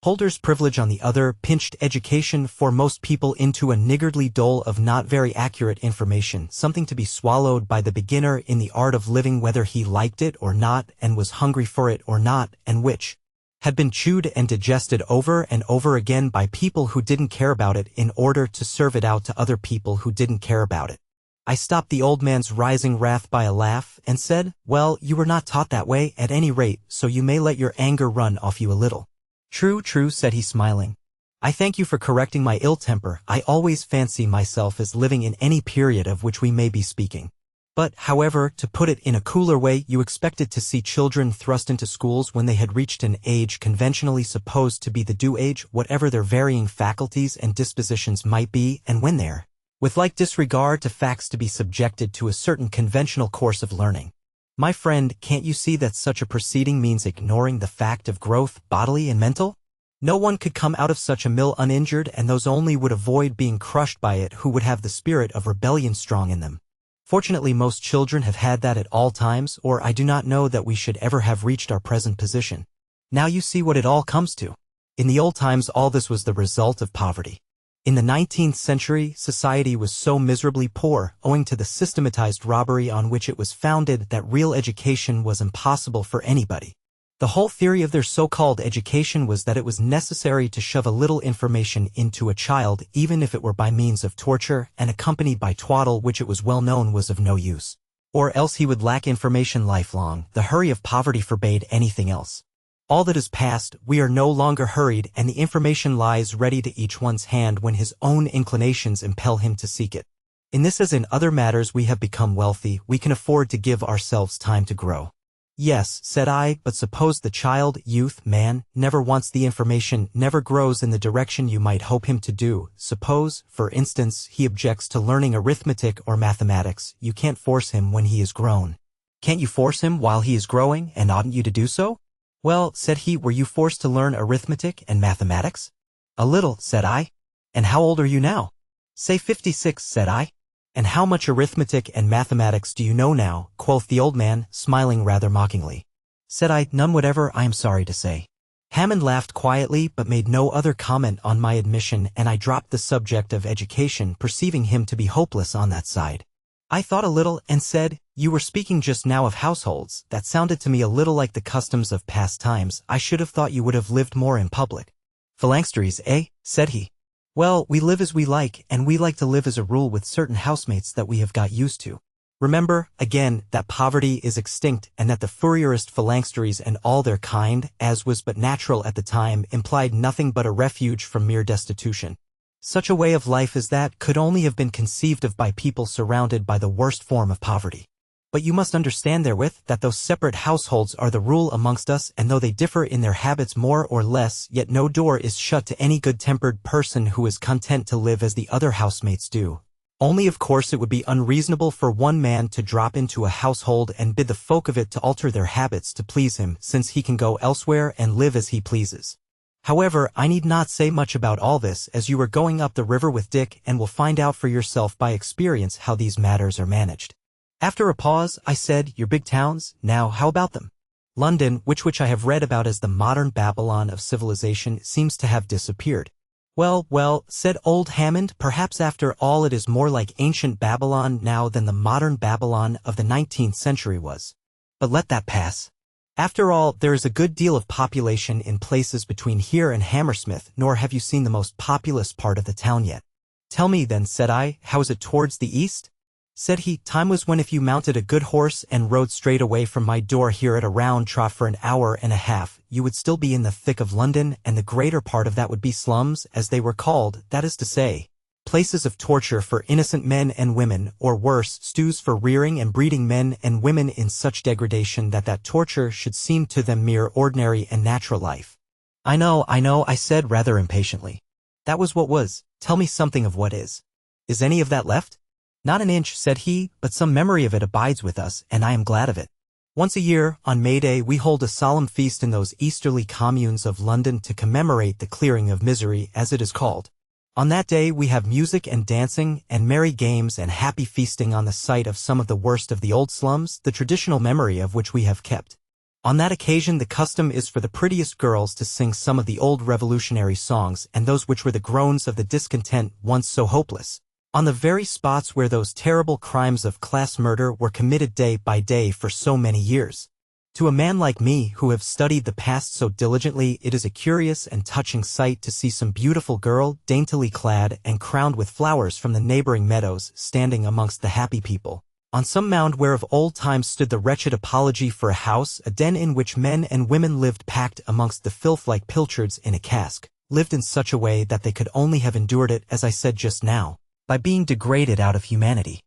Speaker 1: holder's privilege on the other, pinched education for most people into a niggardly dole of not very accurate information, something to be swallowed by the beginner in the art of living whether he liked it or not and was hungry for it or not, and which had been chewed and digested over and over again by people who didn't care about it in order to serve it out to other people who didn't care about it. I stopped the old man's rising wrath by a laugh and said, well, you were not taught that way at any rate, so you may let your anger run off you a little. True, true, said he smiling. I thank you for correcting my ill temper. I always fancy myself as living in any period of which we may be speaking. But, however, to put it in a cooler way, you expected to see children thrust into schools when they had reached an age conventionally supposed to be the due age, whatever their varying faculties and dispositions might be, and when they're, with like disregard to facts, to be subjected to a certain conventional course of learning. My friend, can't you see that such a proceeding means ignoring the fact of growth, bodily and mental? No one could come out of such a mill uninjured, and those only would avoid being crushed by it who would have the spirit of rebellion strong in them. Fortunately, most children have had that at all times, or I do not know that we should ever have reached our present position. Now you see what it all comes to. In the old times, all this was the result of poverty. In the 19th century, society was so miserably poor, owing to the systematized robbery on which it was founded, that real education was impossible for anybody. The whole theory of their so-called education was that it was necessary to shove a little information into a child, even if it were by means of torture, and accompanied by twaddle, which it was well known was of no use. Or else he would lack information lifelong. The hurry of poverty forbade anything else. All that is past, we are no longer hurried, and the information lies ready to each one's hand when his own inclinations impel him to seek it. In this as in other matters, we have become wealthy, we can afford to give ourselves time to grow. Yes, said I, but suppose the child, youth, man, never wants the information, never grows in the direction you might hope him to do. Suppose, for instance, he objects to learning arithmetic or mathematics. You can't force him when he is grown. Can't you force him while he is growing, and oughtn't you to do so? Well, said he, were you forced to learn arithmetic and mathematics? A little, said I. And how old are you now? Say 56, said I. And how much arithmetic and mathematics do you know now? Quoth the old man, smiling rather mockingly. Said I, none whatever, I am sorry to say. Hammond laughed quietly but made no other comment on my admission, and I dropped the subject of education, perceiving him to be hopeless on that side. I thought a little and said, you were speaking just now of households. That sounded to me a little like the customs of past times. I should have thought you would have lived more in public. Phalansteries, eh? Said he. Well, we live as we like, and we like to live as a rule with certain housemates that we have got used to. Remember, again, that poverty is extinct and that the Fourierist phalansteries and all their kind, as was but natural at the time, implied nothing but a refuge from mere destitution. Such a way of life as that could only have been conceived of by people surrounded by the worst form of poverty. But you must understand therewith that those separate households are the rule amongst us, and though they differ in their habits more or less, yet no door is shut to any good-tempered person who is content to live as the other housemates do. Only of course it would be unreasonable for one man to drop into a household and bid the folk of it to alter their habits to please him, since he can go elsewhere and live as he pleases. However, I need not say much about all this, as you are going up the river with Dick and will find out for yourself by experience how these matters are managed. After a pause, I said, your big towns, now how about them? London, which I have read about as the modern Babylon of civilization, seems to have disappeared. Well, said old Hammond, perhaps after all it is more like ancient Babylon now than the modern Babylon of the 19th century was. But let that pass. After all, there is a good deal of population in places between here and Hammersmith, nor have you seen the most populous part of the town yet. Tell me then, said I, how is it towards the east? Said he, time was when if you mounted a good horse and rode straight away from my door here at a round trot for an hour and a half, you would still be in the thick of London, and the greater part of that would be slums, as they were called, that is to say, places of torture for innocent men and women, or worse, stews for rearing and breeding men and women in such degradation that torture should seem to them mere ordinary and natural life. I know, I said rather impatiently. That was what was. Tell me something of what is. Is any of that left? Not an inch, said he, but some memory of it abides with us, and I am glad of it. Once a year, on May Day, we hold a solemn feast in those easterly communes of London to commemorate the clearing of misery, as it is called. On that day we have music and dancing, and merry games and happy feasting on the site of some of the worst of the old slums, the traditional memory of which we have kept. On that occasion the custom is for the prettiest girls to sing some of the old revolutionary songs, and those which were the groans of the discontent once so hopeless, on the very spots where those terrible crimes of class murder were committed day by day for so many years. To a man like me, who have studied the past so diligently, it is a curious and touching sight to see some beautiful girl, daintily clad and crowned with flowers from the neighboring meadows, standing amongst the happy people, on some mound where of old times stood the wretched apology for a house, a den in which men and women lived packed amongst the filth like pilchards in a cask, lived in such a way that they could only have endured it, as I said just now, by being degraded out of humanity.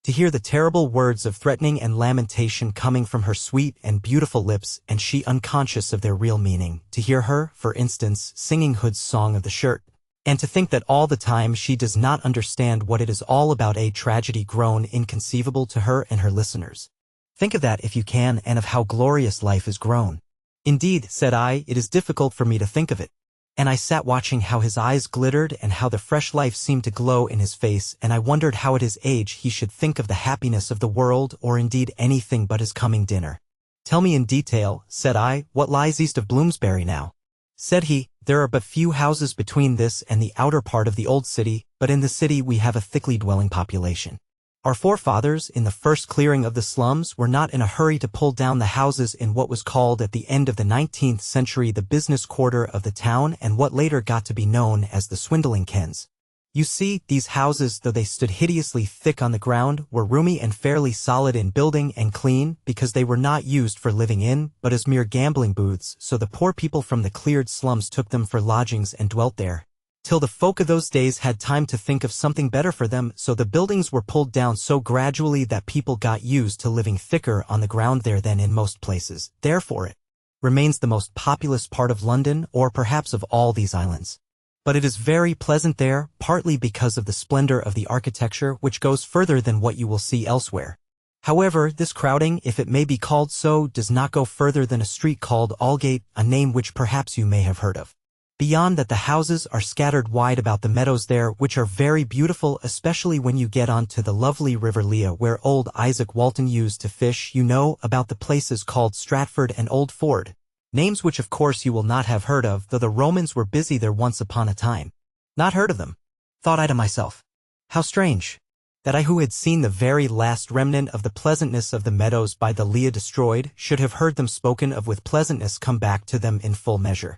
Speaker 1: To hear the terrible words of threatening and lamentation coming from her sweet and beautiful lips, and she unconscious of their real meaning, to hear her, for instance, singing Hood's Song of the Shirt, and to think that all the time she does not understand what it is all about, a tragedy grown inconceivable to her and her listeners. Think of that if you can, and of how glorious life is grown. Indeed, said I, it is difficult for me to think of it. And I sat watching how his eyes glittered and how the fresh life seemed to glow in his face, and I wondered how at his age he should think of the happiness of the world, or indeed anything but his coming dinner. Tell me in detail, said I, what lies east of Bloomsbury now? Said he, there are but few houses between this and the outer part of the old city, but in the city we have a thickly dwelling population. Our forefathers, in the first clearing of the slums, were not in a hurry to pull down the houses in what was called at the end of the 19th century the business quarter of the town, and what later got to be known as the swindling kens. You see, these houses, though they stood hideously thick on the ground, were roomy and fairly solid in building and clean, because they were not used for living in, but as mere gambling booths, so the poor people from the cleared slums took them for lodgings and dwelt there. till the folk of those days had time to think of something better for them, so the buildings were pulled down so gradually that people got used to living thicker on the ground there than in most places. Therefore it remains the most populous part of London, or perhaps of all these islands. But it is very pleasant there, partly because of the splendor of the architecture which goes further than what you will see elsewhere. However, this crowding, if it may be called so, does not go further than a street called Aldgate, a name which perhaps you may have heard of. Beyond that, the houses are scattered wide about the meadows there, which are very beautiful, especially when you get on to the lovely River Lea where old Isaac Walton used to fish. You know about the places called Stratford and Old Ford, names which of course you will not have heard of, though the Romans were busy there once upon a time. Not heard of them, thought I to myself. How strange that I, who had seen the very last remnant of the pleasantness of the meadows by the Lea destroyed, should have heard them spoken of with pleasantness come back to them in full measure.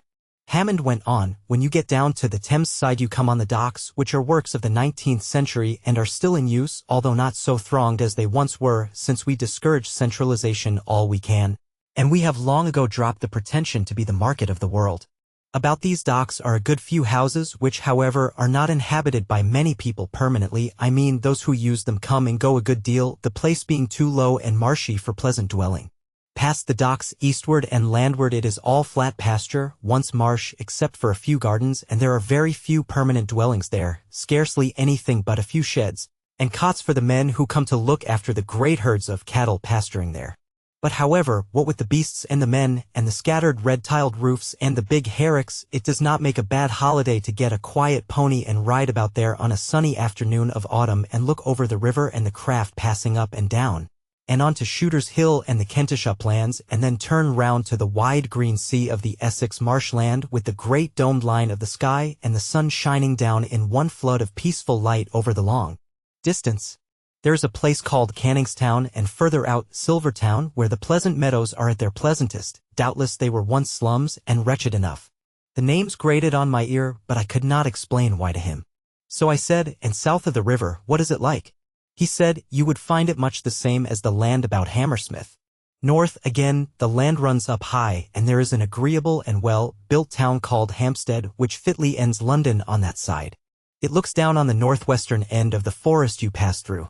Speaker 1: Hammond went on, when you get down to the Thames side you come on the docks, which are works of the 19th century and are still in use, although not so thronged as they once were, since we discourage centralization all we can, and we have long ago dropped the pretension to be the market of the world. About these docks are a good few houses which, however, are not inhabited by many people permanently. I mean, those who use them come and go a good deal, the place being too low and marshy for pleasant dwelling. Past the docks, eastward and landward, it is all flat pasture, once marsh, except for a few gardens, and there are very few permanent dwellings there, scarcely anything but a few sheds, and cots for the men who come to look after the great herds of cattle pasturing there. But however, what with the beasts and the men, and the scattered red-tiled roofs and the big hayricks, it does not make a bad holiday to get a quiet pony and ride about there on a sunny afternoon of autumn and look over the river and the craft passing up and down, and on to Shooter's Hill and the Kentish uplands, and then turn round to the wide green sea of the Essex marshland with the great domed line of the sky and the sun shining down in one flood of peaceful light over the long distance. There is a place called Canningstown, and further out, Silvertown, where the pleasant meadows are at their pleasantest. Doubtless they were once slums, and wretched enough. The names grated on my ear, but I could not explain why to him. So I said, and south of the river, what is it like? He said, you would find it much the same as the land about Hammersmith. North, again, the land runs up high, and there is an agreeable and well-built town called Hampstead, which fitly ends London on that side. It looks down on the northwestern end of the forest you pass through.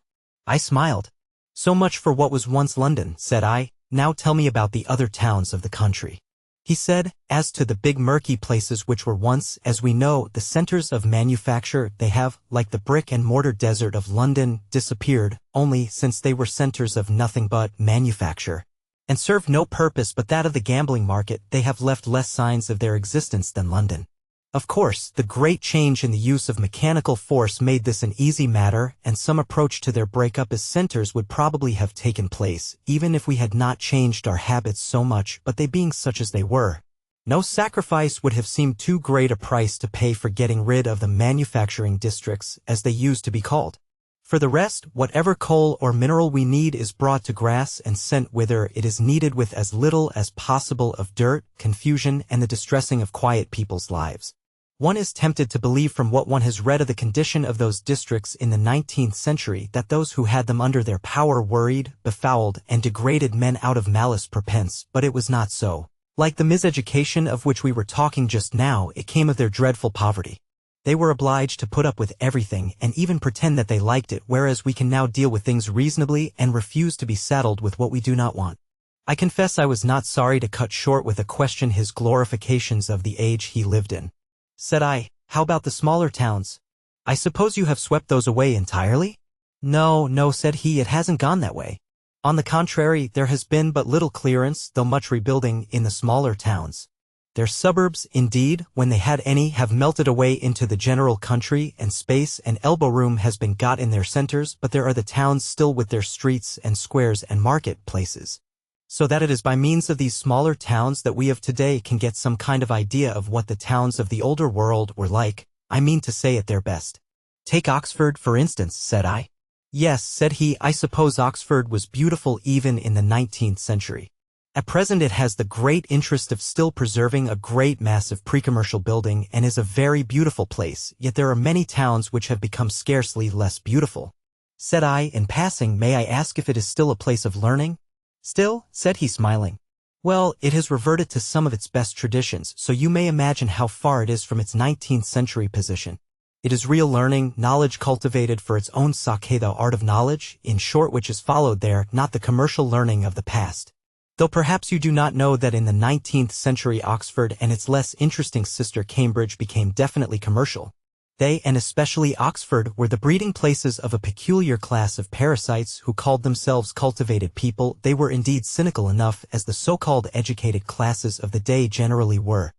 Speaker 1: I smiled. So much for what was once London, said I. Now tell me about the other towns of the country. He said, as to the big murky places which were once, as we know, the centers of manufacture, they have, like the brick and mortar desert of London, disappeared, only since they were centers of nothing but manufacture, and served no purpose but that of the gambling market, they have left less signs of their existence than London. Of course, the great change in the use of mechanical force made this an easy matter, and some approach to their breakup as centers would probably have taken place, even if we had not changed our habits so much, but they being such as they were, no sacrifice would have seemed too great a price to pay for getting rid of the manufacturing districts, as they used to be called. For the rest, whatever coal or mineral we need is brought to grass and sent whither it is needed with as little as possible of dirt, confusion, and the distressing of quiet people's lives. One is tempted to believe from what one has read of the condition of those districts in the 19th century that those who had them under their power worried, befouled, and degraded men out of malice prepense, but it was not so. Like the miseducation of which we were talking just now, it came of their dreadful poverty. They were obliged to put up with everything and even pretend that they liked it, whereas we can now deal with things reasonably and refuse to be saddled with what we do not want. I confess I was not sorry to cut short with a question his glorifications of the age he lived in. Said I, how about the smaller towns? I suppose you have swept those away entirely? No, said he, it hasn't gone that way. On the contrary, there has been but little clearance, though much rebuilding, in the smaller towns. Their suburbs, indeed, when they had any, have melted away into the general country, and space and elbow room has been got in their centers, but there are the towns still with their streets and squares and market places. So that it is by means of these smaller towns that we of today can get some kind of idea of what the towns of the older world were like, I mean to say at their best. Take Oxford, for instance, said I. Yes, said he, I suppose Oxford was beautiful even in the 19th century. At present it has the great interest of still preserving a great mass of pre-commercial building and is a very beautiful place, yet there are many towns which have become scarcely less beautiful. Said I, in passing, may I ask if it is still a place of learning? Still, said he smiling. Well, it has reverted to some of its best traditions, so you may imagine how far it is from its 19th century position. It is real learning, knowledge cultivated for its own sake, the art of knowledge, in short, which is followed there, not the commercial learning of the past. Though perhaps you do not know that in the 19th century Oxford and its less interesting sister Cambridge became definitely commercial. They, and especially Oxford, were the breeding places of a peculiar class of parasites who called themselves cultivated people. They were indeed cynical enough, as the so-called educated classes of the day generally were.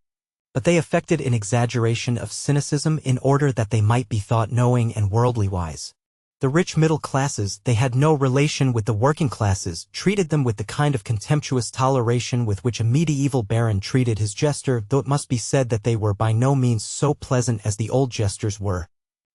Speaker 1: But they affected an exaggeration of cynicism in order that they might be thought knowing and worldly wise. The rich middle classes, they had no relation with the working classes, treated them with the kind of contemptuous toleration with which a medieval baron treated his jester, though it must be said that they were by no means so pleasant as the old jesters were,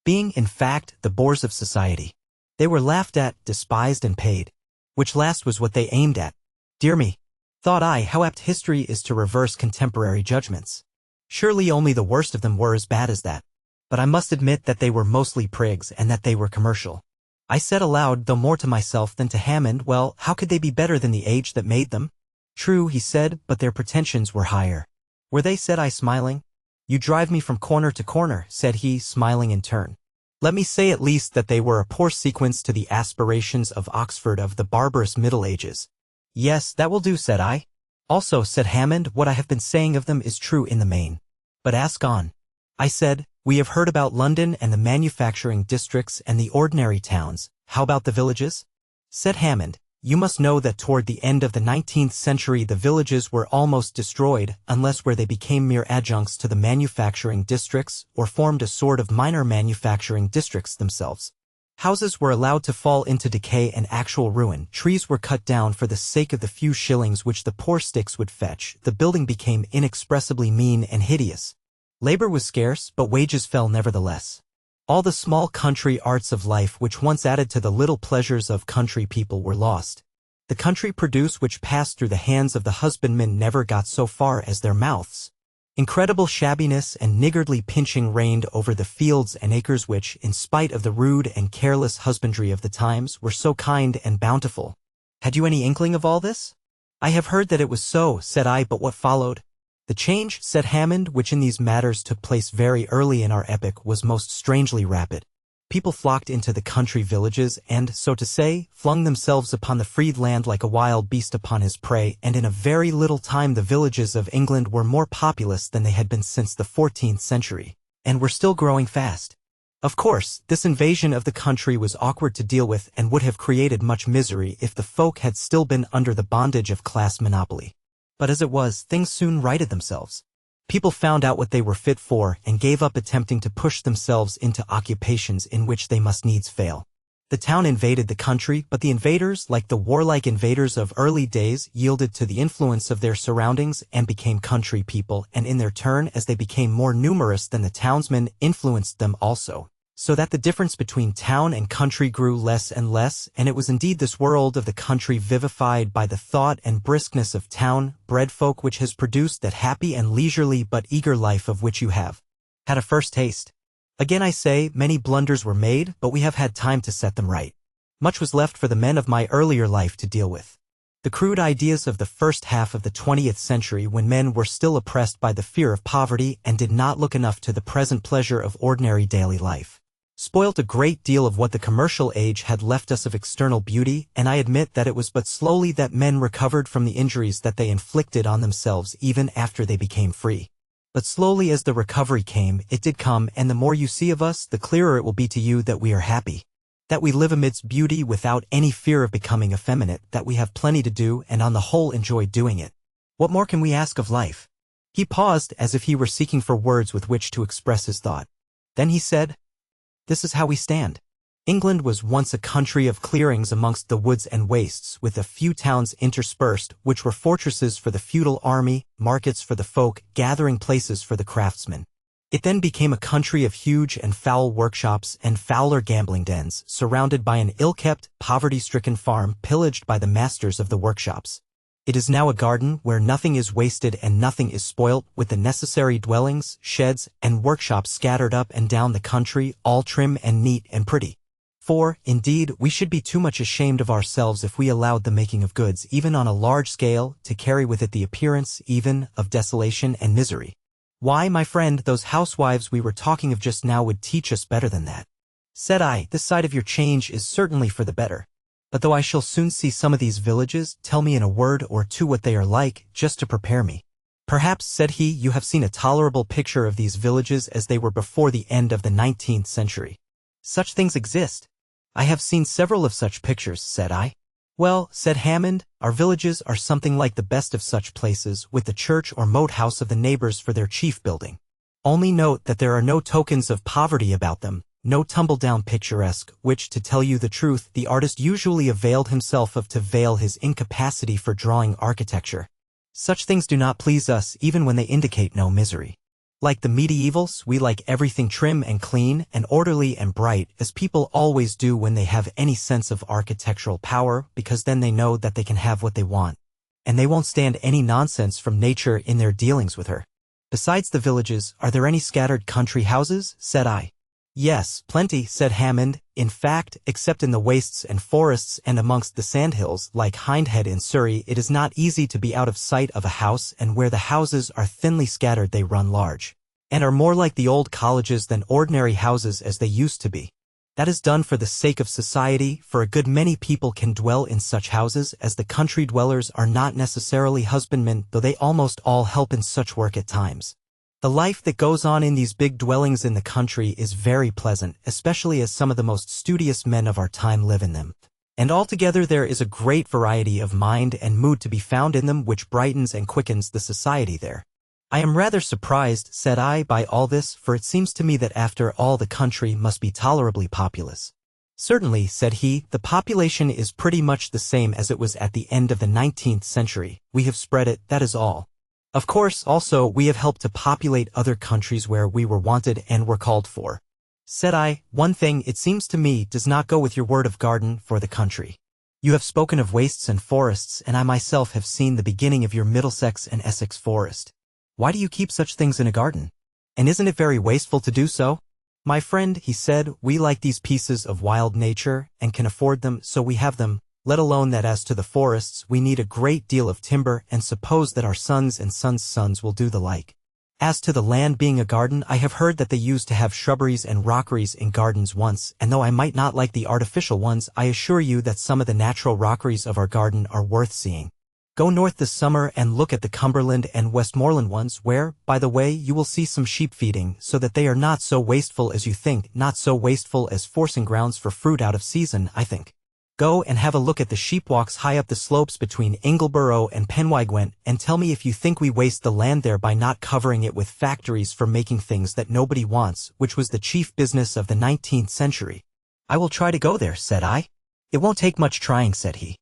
Speaker 1: being, in fact, the bores of society. They were laughed at, despised, and paid. Which last was what they aimed at. Dear me, thought I, how apt history is to reverse contemporary judgments. Surely only the worst of them were as bad as that. But I must admit that they were mostly prigs and that they were commercial. I said aloud, though more to myself than to Hammond, well, how could they be better than the age that made them? True, he said, but their pretensions were higher. Were they, said I, smiling? You drive me from corner to corner, said he, smiling in turn. Let me say at least that they were a poor sequence to the aspirations of Oxford of the barbarous Middle Ages. Yes, that will do, said I. Also, said Hammond, what I have been saying of them is true in the main. But ask on. I said, we have heard about London and the manufacturing districts and the ordinary towns. How about the villages? Said Hammond, you must know that toward the end of the 19th century the villages were almost destroyed, unless where they became mere adjuncts to the manufacturing districts or formed a sort of minor manufacturing districts themselves. Houses were allowed to fall into decay and actual ruin. Trees were cut down for the sake of the few shillings which the poor sticks would fetch. The building became inexpressibly mean and hideous. Labor was scarce, but wages fell nevertheless. All the small country arts of life which once added to the little pleasures of country people were lost. The country produce which passed through the hands of the husbandmen never got so far as their mouths. Incredible shabbiness and niggardly pinching reigned over the fields and acres which, in spite of the rude and careless husbandry of the times, were so kind and bountiful. Had you any inkling of all this? I have heard that it was so, said I, but what followed? The change, said Hammond, which in these matters took place very early in our epoch, was most strangely rapid. People flocked into the country villages and, so to say, flung themselves upon the freed land like a wild beast upon his prey, and in a very little time the villages of England were more populous than they had been since the 14th century, and were still growing fast. Of course, this invasion of the country was awkward to deal with and would have created much misery if the folk had still been under the bondage of class monopoly. But as it was, things soon righted themselves. People found out what they were fit for and gave up attempting to push themselves into occupations in which they must needs fail. The town invaded the country, but the invaders, like the warlike invaders of early days, yielded to the influence of their surroundings and became country people, and in their turn, as they became more numerous than the townsmen, influenced them also, so that the difference between town and country grew less and less, and it was indeed this world of the country vivified by the thought and briskness of town-bred folk which has produced that happy and leisurely but eager life of which you have had a first taste. Again I say, many blunders were made, but we have had time to set them right. Much was left for the men of my earlier life to deal with. The crude ideas of the first half of the 20th century, when men were still oppressed by the fear of poverty and did not look enough to the present pleasure of ordinary daily life, spoilt a great deal of what the commercial age had left us of external beauty, and I admit that it was but slowly that men recovered from the injuries that they inflicted on themselves even after they became free. But slowly as the recovery came, it did come, and the more you see of us, the clearer it will be to you that we are happy, that we live amidst beauty without any fear of becoming effeminate, that we have plenty to do and on the whole enjoy doing it. What more can we ask of life? He paused as if he were seeking for words with which to express his thought. Then he said, this is how we stand. England was once a country of clearings amongst the woods and wastes, with a few towns interspersed, which were fortresses for the feudal army, markets for the folk, gathering places for the craftsmen. It then became a country of huge and foul workshops and fouler gambling dens, surrounded by an ill-kept, poverty-stricken farm pillaged by the masters of the workshops. It is now a garden where nothing is wasted and nothing is spoilt, with the necessary dwellings, sheds, and workshops scattered up and down the country, all trim and neat and pretty. For, indeed, we should be too much ashamed of ourselves if we allowed the making of goods, even on a large scale, to carry with it the appearance, even, of desolation and misery. Why, my friend, those housewives we were talking of just now would teach us better than that. Said I, this side of your change is certainly for the better. But though I shall soon see some of these villages, tell me in a word or two what they are like, just to prepare me. Perhaps, said he, you have seen a tolerable picture of these villages as they were before the end of the 19th century. Such things exist. I have seen several of such pictures, said I. Well, said Hammond, our villages are something like the best of such places, with the church or moat house of the neighbors for their chief building. Only note that there are no tokens of poverty about them, no tumble-down picturesque, which, to tell you the truth, the artist usually availed himself of to veil his incapacity for drawing architecture. Such things do not please us, even when they indicate no misery. Like the medievals, we like everything trim and clean and orderly and bright, as people always do when they have any sense of architectural power, because then they know that they can have what they want. And they won't stand any nonsense from nature in their dealings with her. Besides the villages, are there any scattered country houses? Said I. Yes, plenty, said Hammond. In fact, except in the wastes and forests and amongst the sandhills, like Hindhead in Surrey, it is not easy to be out of sight of a house, and where the houses are thinly scattered they run large, and are more like the old colleges than ordinary houses as they used to be. That is done for the sake of society, for a good many people can dwell in such houses, as the country dwellers are not necessarily husbandmen, though they almost all help in such work at times. The life that goes on in these big dwellings in the country is very pleasant, especially as some of the most studious men of our time live in them. And altogether there is a great variety of mind and mood to be found in them which brightens and quickens the society there. I am rather surprised, said I, by all this, for it seems to me that after all the country must be tolerably populous. Certainly, said he, the population is pretty much the same as it was at the end of the 19th century. We have spread it, that is all. Of course, also, we have helped to populate other countries where we were wanted and were called for. Said I, one thing, it seems to me, does not go with your word of garden for the country. You have spoken of wastes and forests, and I myself have seen the beginning of your Middlesex and Essex forest. Why do you keep such things in a garden? And isn't it very wasteful to do so? My friend, he said, we like these pieces of wild nature, and can afford them, so we have them. Let alone that as to the forests, we need a great deal of timber, and suppose that our sons and sons' sons will do the like. As to the land being a garden, I have heard that they used to have shrubberies and rockeries in gardens once, and though I might not like the artificial ones, I assure you that some of the natural rockeries of our garden are worth seeing. Go north this summer and look at the Cumberland and Westmoreland ones where, by the way, you will see some sheep feeding, so that they are not so wasteful as you think, not so wasteful as forcing grounds for fruit out of season, I think. Go and have a look at the sheepwalks high up the slopes between Ingleborough and Penwygwent, and tell me if you think we waste the land there by not covering it with factories for making things that nobody wants, which was the chief business of the 19th century. I will try to go there, said I. It won't take much trying, said he.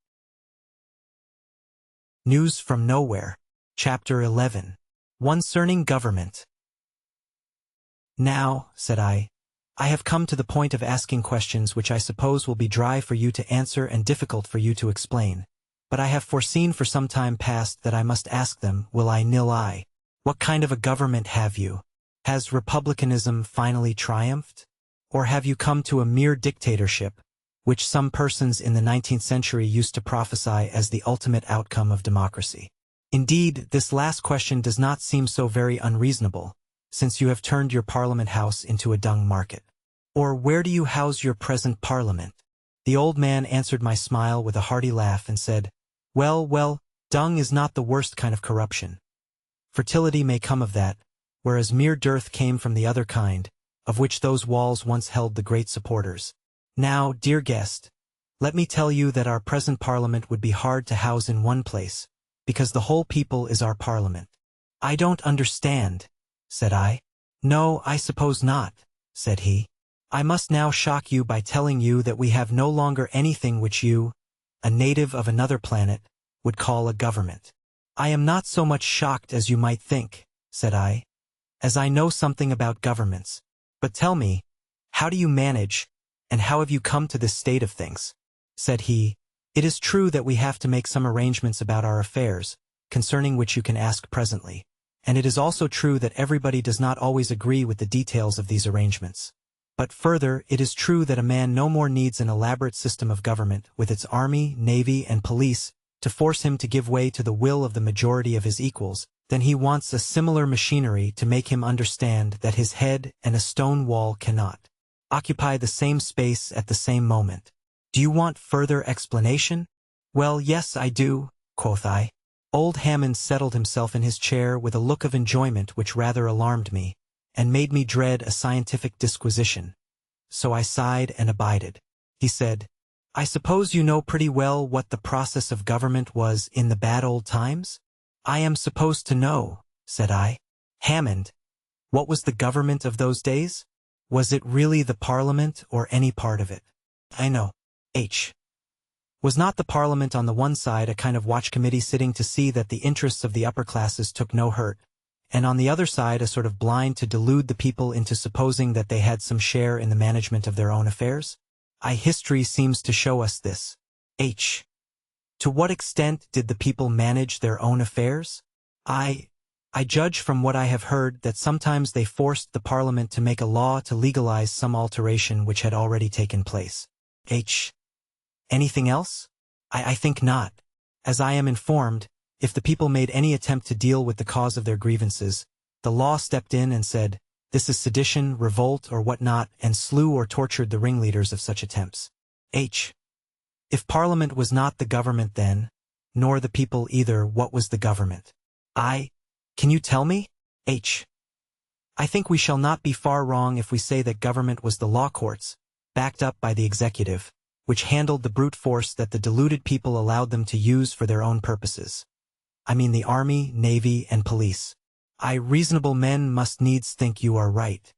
Speaker 1: News from Nowhere. Chapter 11. Concerning Government. Now, said I have come to the point of asking questions which I suppose will be dry for you to answer and difficult for you to explain. But I have foreseen for some time past that I must ask them, will I nil I? What kind of a government have you? Has republicanism finally triumphed? Or have you come to a mere dictatorship, which some persons in the 19th century used to prophesy as the ultimate outcome of democracy? Indeed, this last question does not seem so very unreasonable, since you have turned your parliament house into a dung market. Or where do you house your present parliament? The old man answered my smile with a hearty laugh and said, well, well, dung is not the worst kind of corruption. Fertility may come of that, whereas mere dearth came from the other kind, of which those walls once held the great supporters. Now, dear guest, let me tell you that our present parliament would be hard to house in one place, because the whole people is our parliament. I don't understand, said I. No, I suppose not, said he. I must now shock you by telling you that we have no longer anything which you, a native of another planet, would call a government. I am not so much shocked as you might think, said I, as I know something about governments. But tell me, how do you manage, and how have you come to this state of things? Said he. It is true that we have to make some arrangements about our affairs, concerning which you can ask presently, and it is also true that everybody does not always agree with the details of these arrangements. But further, it is true that a man no more needs an elaborate system of government, with its army, navy, and police, to force him to give way to the will of the majority of his equals, than he wants a similar machinery to make him understand that his head and a stone wall cannot occupy the same space at the same moment. Do you want further explanation? Well, yes, I do, quoth I. Old Hammond settled himself in his chair with a look of enjoyment which rather alarmed me, and made me dread a scientific disquisition. So I sighed and abided. He said, I suppose you know pretty well what the process of government was in the bad old times? I am supposed to know, said I. Hammond, what was the government of those days? Was it really the Parliament or any part of it? I know. Was not the Parliament on the one side a kind of watch committee sitting to see that the interests of the upper classes took no hurt, and on the other side a sort of blind to delude the people into supposing that they had some share in the management of their own affairs? History seems to show us this. To what extent did the people manage their own affairs? I judge from what I have heard that sometimes they forced the Parliament to make a law to legalize some alteration which had already taken place. Anything else? I think not. As I am informed, if the people made any attempt to deal with the cause of their grievances, the law stepped in and said, this is sedition, revolt, or what not, and slew or tortured the ringleaders of such attempts. If Parliament was not the government then, nor the people either, what was the government? Can you tell me? I think we shall not be far wrong if we say that government was the law courts, backed up by the executive, which handled the brute force that the deluded people allowed them to use for their own purposes. I mean the army, navy, and police. Reasonable men must needs think you are right.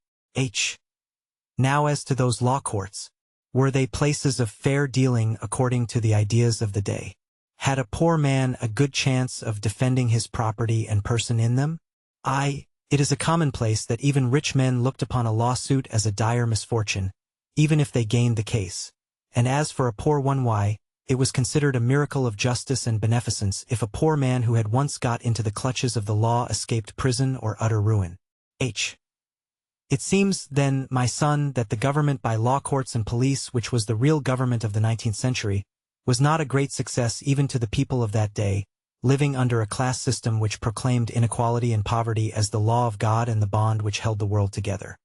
Speaker 1: Now as to those law courts, were they places of fair dealing according to the ideas of the day? Had a poor man a good chance of defending his property and person in them? It is a commonplace that even rich men looked upon a lawsuit as a dire misfortune, even if they gained the case. And as for a poor one, why, it was considered a miracle of justice and beneficence if a poor man who had once got into the clutches of the law escaped prison or utter ruin. It seems, then, my son, that the government by law courts and police, which was the real government of the 19th century, was not a great success even to the people of that day, living under a class system which proclaimed inequality and poverty as the law of God and the bond which held the world together.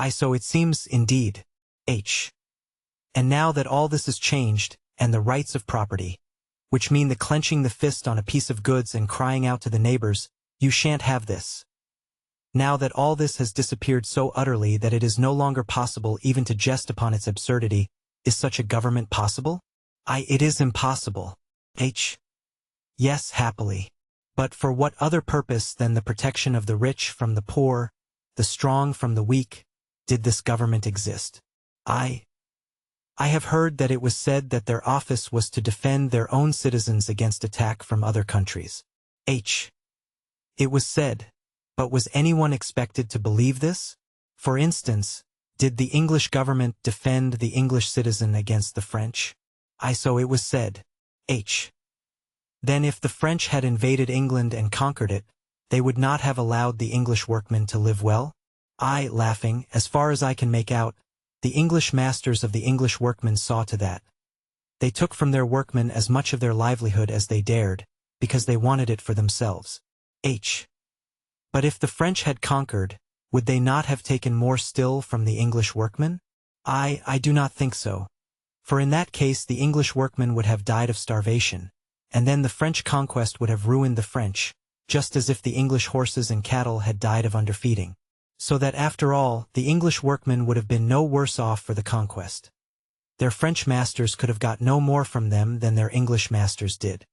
Speaker 1: So it seems, indeed. And now that all this is changed, and the rights of property, which mean the clenching the fist on a piece of goods and crying out to the neighbors, you shan't have this. Now that all this has disappeared so utterly that it is no longer possible even to jest upon its absurdity, is such a government possible? It is impossible. Yes, happily. But for what other purpose than the protection of the rich from the poor, the strong from the weak, did this government exist? I have heard that it was said that their office was to defend their own citizens against attack from other countries. It was said, but was anyone expected to believe this? For instance, did the English government defend the English citizen against the French? So it was said. Then if the French had invaded England and conquered it, they would not have allowed the English workmen to live well? Laughing, as far as I can make out, the English masters of the English workmen saw to that. They took from their workmen as much of their livelihood as they dared, because they wanted it for themselves. But if the French had conquered, would they not have taken more still from the English workmen? I do not think so. For in that case the English workmen would have died of starvation, and then the French conquest would have ruined the French, just as if the English horses and cattle had died of underfeeding. So that after all, the English workmen would have been no worse off for the conquest. Their French masters could have got no more from them than their English masters did.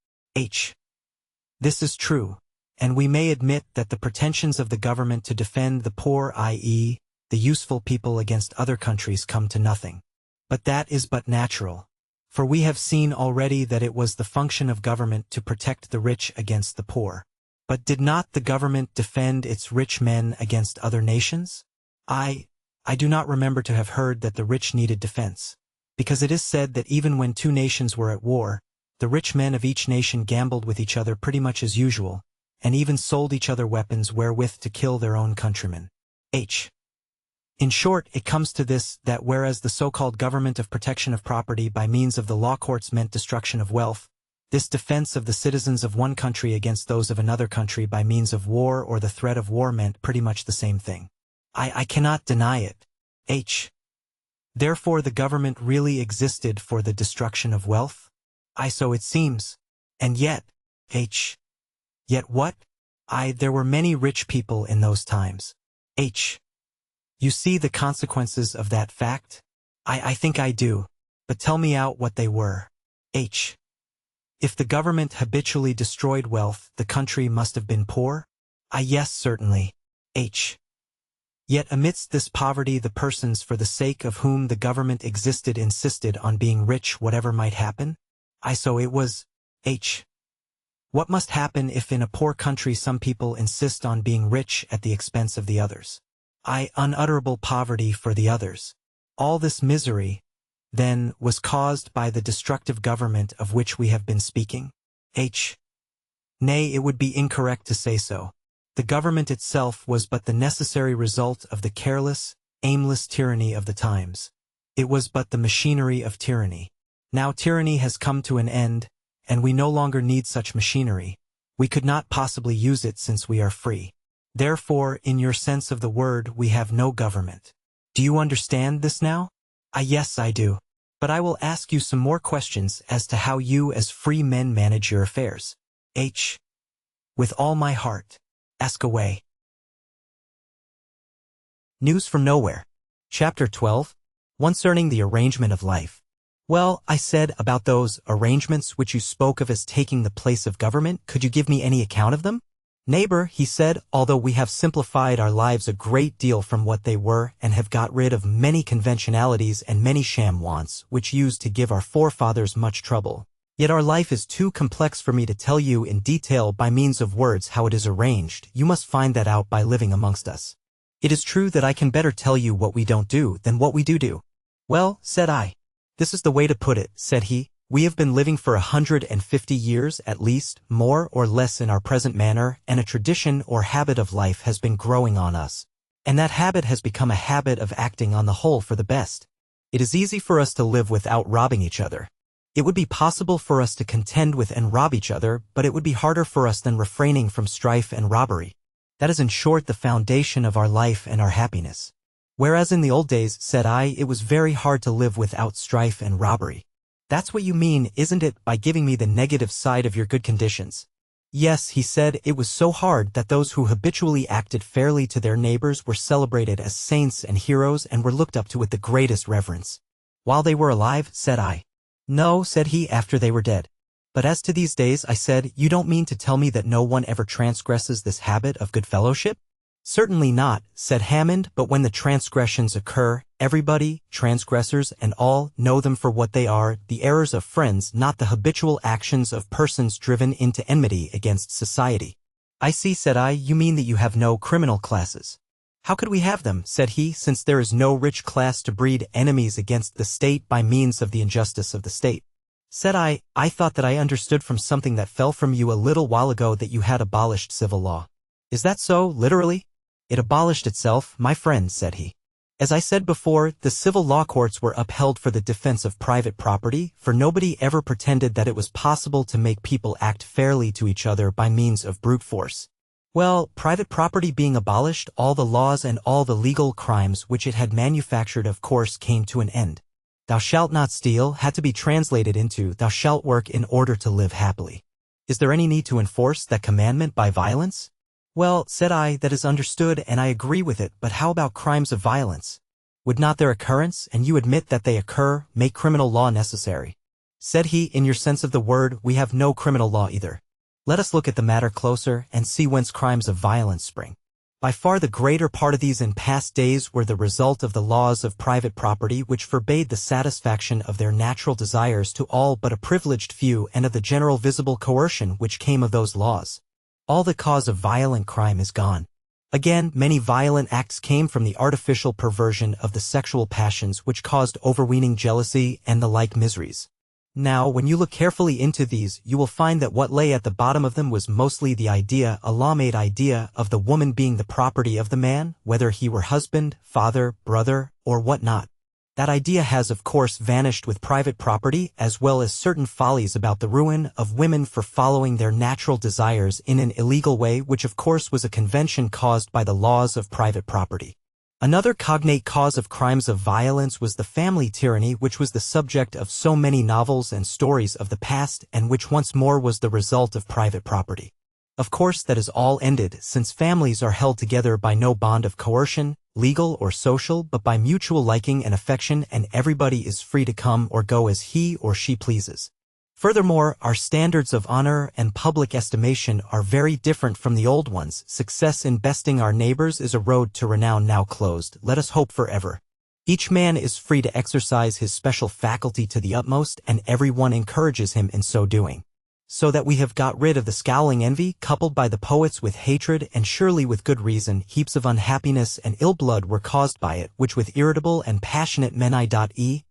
Speaker 1: This is true, and we may admit that the pretensions of the government to defend the poor, i.e., the useful people against other countries, come to nothing. But that is but natural, for we have seen already that it was the function of government to protect the rich against the poor. But did not the government defend its rich men against other nations? I do not remember to have heard that the rich needed defense, because it is said that even when two nations were at war, the rich men of each nation gambled with each other pretty much as usual, and even sold each other weapons wherewith to kill their own countrymen. In short, it comes to this, that whereas the so-called government of protection of property by means of the law courts meant destruction of wealth, this defense of the citizens of one country against those of another country by means of war or the threat of war meant pretty much the same thing. I cannot deny it. Therefore the government really existed for the destruction of wealth? So it seems. And yet. Yet what? There were many rich people in those times. You see the consequences of that fact? I think I do. But tell me out what they were. If the government habitually destroyed wealth, the country must have been poor? Yes, certainly. Yet amidst this poverty the persons for the sake of whom the government existed insisted on being rich whatever might happen? So it was. What must happen if in a poor country some people insist on being rich at the expense of the others? Unutterable poverty for the others. All this misery, then, was caused by the destructive government of which we have been speaking? Nay, it would be incorrect to say so. The government itself was but the necessary result of the careless, aimless tyranny of the times. It was but the machinery of tyranny. Now tyranny has come to an end, and we no longer need such machinery. We could not possibly use it since we are free. Therefore, in your sense of the word, we have no government. Do you understand this now? Yes, I do. But I will ask you some more questions as to how you as free men manage your affairs. With all my heart. Ask away. News from Nowhere. Chapter 12. Concerning the arrangement of life. Well, I said, about those arrangements which you spoke of as taking the place of government, could you give me any account of them? Neighbor, he said, although we have simplified our lives a great deal from what they were and have got rid of many conventionalities and many sham wants which used to give our forefathers much trouble, yet our life is too complex for me to tell you in detail by means of words how it is arranged. You must find that out by living amongst us. It is true that I can better tell you what we don't do than what we do. Well, said I. This is the way to put it, said he. We have been living for 150 years at least, more or less in our present manner, and a tradition or habit of life has been growing on us. And that habit has become a habit of acting on the whole for the best. It is easy for us to live without robbing each other. It would be possible for us to contend with and rob each other, but it would be harder for us than refraining from strife and robbery. That is in short the foundation of our life and our happiness. Whereas in the old days, said I, it was very hard to live without strife and robbery. That's what you mean, isn't it, by giving me the negative side of your good conditions? Yes, he said, it was so hard that those who habitually acted fairly to their neighbors were celebrated as saints and heroes and were looked up to with the greatest reverence. While they were alive, said I. No, said he, after they were dead. But as to these days, I said, you don't mean to tell me that no one ever transgresses this habit of good fellowship? Certainly not, said Hammond, but when the transgressions occur, everybody, transgressors and all, know them for what they are, the errors of friends, not the habitual actions of persons driven into enmity against society. I see, said I, you mean that you have no criminal classes. How could we have them, said he, since there is no rich class to breed enemies against the state by means of the injustice of the state? Said I thought that I understood from something that fell from you a little while ago that you had abolished civil law. Is that so, literally? It abolished itself, my friend, said he. As I said before, the civil law courts were upheld for the defense of private property, for nobody ever pretended that it was possible to make people act fairly to each other by means of brute force. Well, private property being abolished, all the laws and all the legal crimes which it had manufactured of course came to an end. Thou shalt not steal had to be translated into thou shalt work in order to live happily. Is there any need to enforce that commandment by violence? Well, said I, that is understood and I agree with it, but how about crimes of violence? Would not their occurrence, and you admit that they occur, make criminal law necessary? Said he, in your sense of the word, we have no criminal law either. Let us look at the matter closer and see whence crimes of violence spring. By far the greater part of these in past days were the result of the laws of private property which forbade the satisfaction of their natural desires to all but a privileged few and of the general visible coercion which came of those laws. All the cause of violent crime is gone. Again, many violent acts came from the artificial perversion of the sexual passions which caused overweening jealousy and the like miseries. Now, when you look carefully into these, you will find that what lay at the bottom of them was mostly the idea, a law-made idea, of the woman being the property of the man, whether he were husband, father, brother, or whatnot. That idea has of course vanished with private property, as well as certain follies about the ruin of women for following their natural desires in an illegal way, which of course was a convention caused by the laws of private property. Another cognate cause of crimes of violence was the family tyranny, which was the subject of so many novels and stories of the past, and which once more was the result of private property. Of course that is all ended, since families are held together by no bond of coercion, legal or social, but by mutual liking and affection, and everybody is free to come or go as he or she pleases. Furthermore, our standards of honor and public estimation are very different from the old ones. Success in besting our neighbors is a road to renown now closed, let us hope forever. Each man is free to exercise his special faculty to the utmost, and everyone encourages him in so doing. So that we have got rid of the scowling envy, coupled by the poets with hatred, and surely with good reason, heaps of unhappiness and ill blood were caused by it, which with irritable and passionate men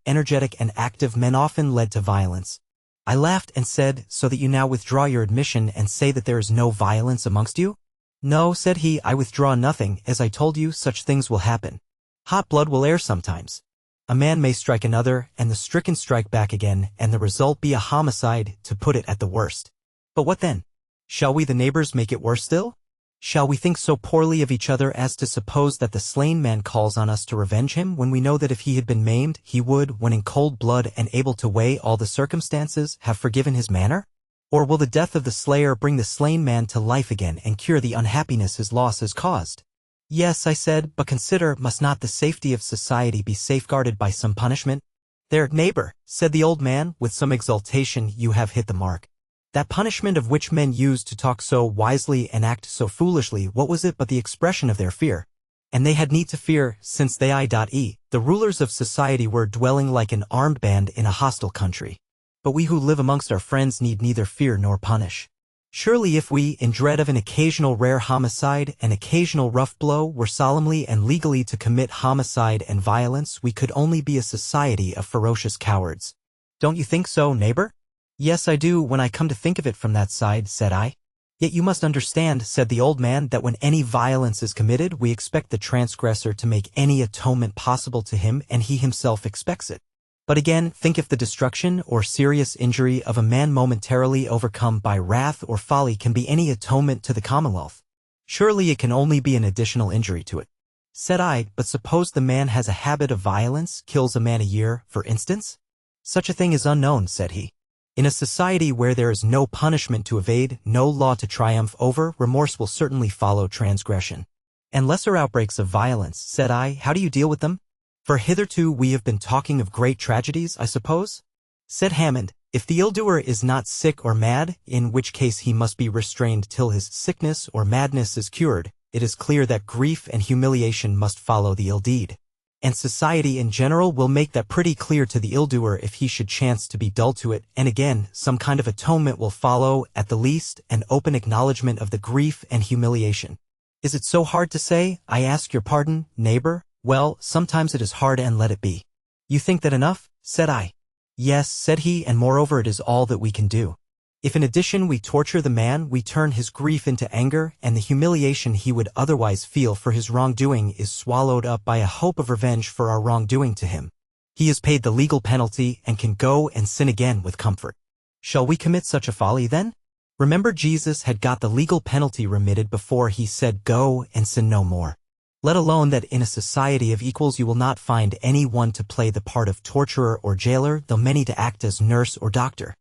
Speaker 1: energetic and active men often led to violence. I laughed and said, so that you now withdraw your admission and say that there is no violence amongst you? No, said he, I withdraw nothing, as I told you, such things will happen. Hot blood will err sometimes. A man may strike another, and the stricken strike back again, and the result be a homicide, to put it at the worst. But what then? Shall we the neighbors make it worse still? Shall we think so poorly of each other as to suppose that the slain man calls on us to revenge him, when we know that if he had been maimed, he would, when in cold blood and able to weigh all the circumstances, have forgiven his manner? Or will the death of the slayer bring the slain man to life again and cure the unhappiness his loss has caused? Yes, I said, but consider, must not the safety of society be safeguarded by some punishment? There, neighbor, said the old man, with some exultation, you have hit the mark. That punishment of which men used to talk so wisely and act so foolishly, what was it but the expression of their fear? And they had need to fear, since they the rulers of society were dwelling like an armed band in a hostile country. But we who live amongst our friends need neither fear nor punish. Surely if we, in dread of an occasional rare homicide, an occasional rough blow, were solemnly and legally to commit homicide and violence, we could only be a society of ferocious cowards. Don't you think so, neighbor? Yes, I do, when I come to think of it from that side, said I. Yet you must understand, said the old man, that when any violence is committed, we expect the transgressor to make any atonement possible to him, and he himself expects it. But again, think if the destruction or serious injury of a man momentarily overcome by wrath or folly can be any atonement to the Commonwealth. Surely it can only be an additional injury to it. Said I, but suppose the man has a habit of violence, kills a man a year, for instance? Such a thing is unknown, said he. In a society where there is no punishment to evade, no law to triumph over, remorse will certainly follow transgression. And lesser outbreaks of violence, said I, how do you deal with them? For hitherto we have been talking of great tragedies, I suppose? Said Hammond, if the ill-doer is not sick or mad, in which case he must be restrained till his sickness or madness is cured, it is clear that grief and humiliation must follow the ill deed. And society in general will make that pretty clear to the ill-doer if he should chance to be dull to it, and again, some kind of atonement will follow, at the least, an open acknowledgement of the grief and humiliation. Is it so hard to say? I ask your pardon, neighbor? Well, sometimes it is hard, and let it be. You think that enough? Said I. Yes, said he, and moreover it is all that we can do. If in addition we torture the man, we turn his grief into anger, and the humiliation he would otherwise feel for his wrongdoing is swallowed up by a hope of revenge for our wrongdoing to him. He has paid the legal penalty and can go and sin again with comfort. Shall we commit such a folly then? Remember, Jesus had got the legal penalty remitted before he said go and sin no more. Let alone that in a society of equals you will not find any one to play the part of torturer or jailer, though many to act as nurse or doctor.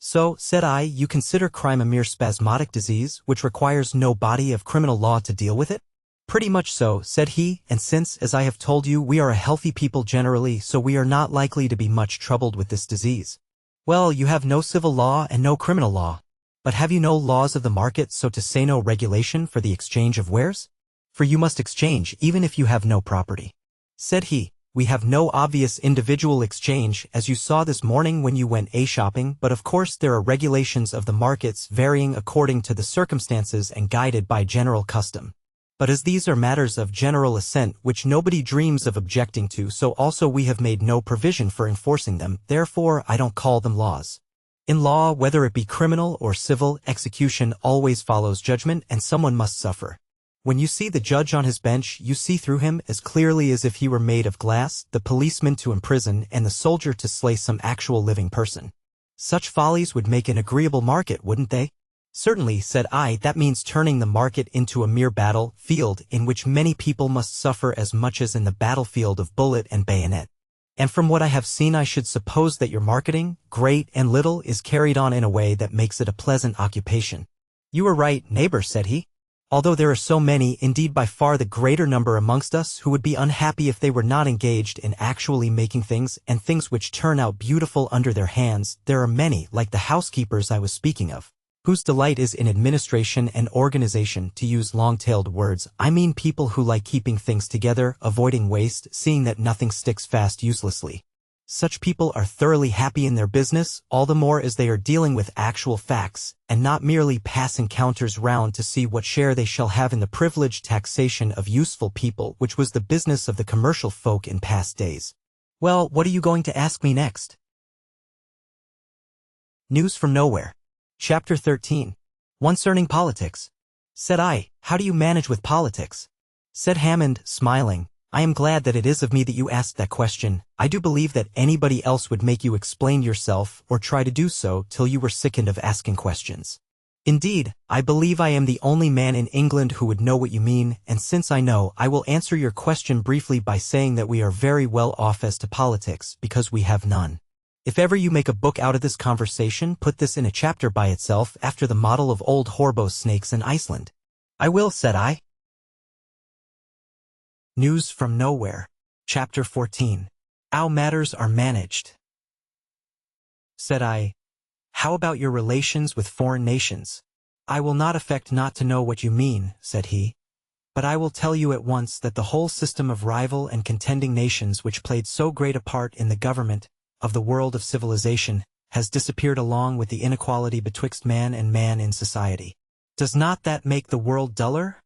Speaker 1: So, said I, you consider crime a mere spasmodic disease, which requires no body of criminal law to deal with it? Pretty much so, said he, and since, as I have told you, we are a healthy people generally, so we are not likely to be much troubled with this disease. Well, you have no civil law and no criminal law. But have you no laws of the market, so to say no regulation for the exchange of wares? For you must exchange even if you have no property. Said he, we have no obvious individual exchange, as you saw this morning when you went shopping, but of course there are regulations of the markets varying according to the circumstances and guided by general custom. But as these are matters of general assent which nobody dreams of objecting to, so also we have made no provision for enforcing them, therefore I don't call them laws. In law, whether it be criminal or civil, execution always follows judgment and someone must suffer. When you see the judge on his bench, you see through him as clearly as if he were made of glass, the policeman to imprison, and the soldier to slay some actual living person. Such follies would make an agreeable market, wouldn't they? Certainly, said I, that means turning the market into a mere battlefield in which many people must suffer as much as in the battlefield of bullet and bayonet. And from what I have seen I should suppose that your marketing, great and little, is carried on in a way that makes it a pleasant occupation. You are right, neighbor, said he. Although there are so many, indeed by far the greater number amongst us, who would be unhappy if they were not engaged in actually making things, and things which turn out beautiful under their hands, there are many, like the housekeepers I was speaking of, whose delight is in administration and organization, to use long-tailed words. I mean people who like keeping things together, avoiding waste, seeing that nothing sticks fast uselessly. Such people are thoroughly happy in their business, all the more as they are dealing with actual facts, and not merely passing counters round to see what share they shall have in the privileged taxation of useful people, which was the business of the commercial folk in past days. Well, what are you going to ask me next? News from nowhere. Chapter 13. Concerning politics. Said I, how do you manage with politics? Said Hammond, smiling, I am glad that it is of me that you asked that question. I do believe that anybody else would make you explain yourself or try to do so till you were sickened of asking questions. Indeed, I believe I am the only man in England who would know what you mean, and since I know, I will answer your question briefly by saying that we are very well off as to politics because we have none. If ever you make a book out of this conversation, put this in a chapter by itself after the model of old Horbo snakes in Iceland. I will, said I. News from nowhere. Chapter 14. How matters are managed. Said I, how about your relations with foreign nations? I will not affect not to know what you mean, said he. But I will tell you at once that the whole system of rival and contending nations which played so great a part in the government of the world of civilization has disappeared along with the inequality betwixt man and man in society. Does not that make the world duller?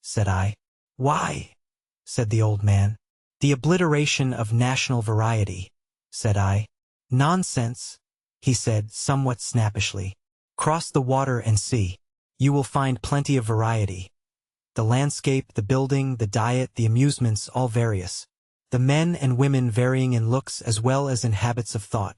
Speaker 1: Said I. Why? Said the old man. The obliteration of national variety, said I. Nonsense, he said somewhat snappishly. Cross the water and see. You will find plenty of variety. The landscape, the building, the diet, the amusements, all various. The men and women varying in looks as well as in habits of thought.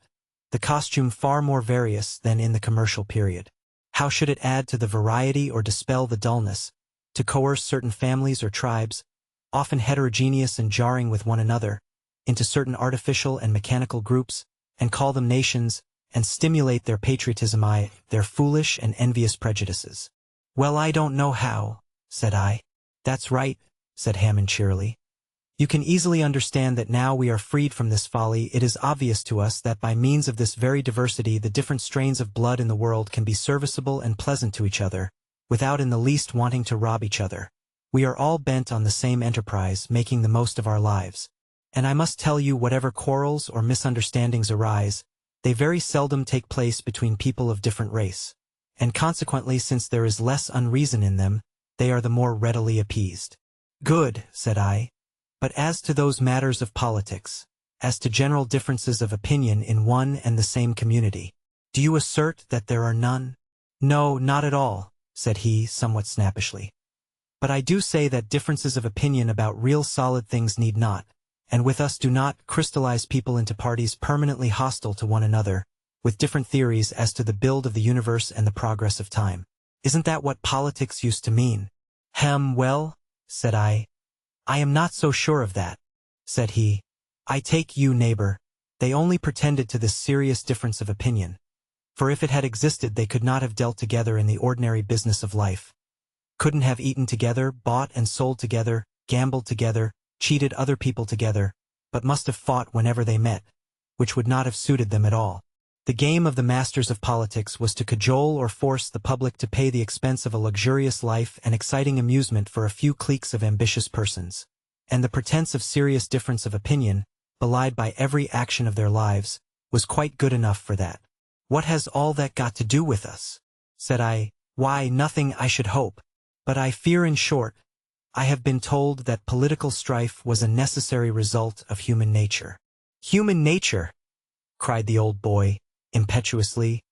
Speaker 1: The costume far more various than in the commercial period. How should it add to the variety or dispel the dullness? To coerce certain families or tribes, often heterogeneous and jarring with one another, into certain artificial and mechanical groups, and call them nations, and stimulate their patriotism, their foolish and envious prejudices. Well, I don't know how, said I. That's right, said Hammond cheerily. You can easily understand that now we are freed from this folly, it is obvious to us that by means of this very diversity the different strains of blood in the world can be serviceable and pleasant to each other, without in the least wanting to rob each other. We are all bent on the same enterprise, making the most of our lives. And I must tell you, whatever quarrels or misunderstandings arise, they very seldom take place between people of different race. And consequently, since there is less unreason in them, they are the more readily appeased. Good, said I. But as to those matters of politics, as to general differences of opinion in one and the same community, do you assert that there are none? No, not at all, said he, somewhat snappishly. But I do say that differences of opinion about real solid things need not, and with us do not, crystallize people into parties permanently hostile to one another, with different theories as to the build of the universe and the progress of time. Isn't that what politics used to mean? Well, said I. I am not so sure of that, said he. I take you, neighbor. They only pretended to this serious difference of opinion. For if it had existed they could not have dealt together in the ordinary business of life. Couldn't have eaten together, bought and sold together, gambled together, cheated other people together, but must have fought whenever they met, which would not have suited them at all. The game of the masters of politics was to cajole or force the public to pay the expense of a luxurious life and exciting amusement for a few cliques of ambitious persons. And the pretense of serious difference of opinion, belied by every action of their lives, was quite good enough for that. What has all that got to do with us? Said I. Why, nothing, I should hope. But I fear, in short, I have been told that political strife was a necessary result of human nature. Human nature? Cried the old boy, impetuously.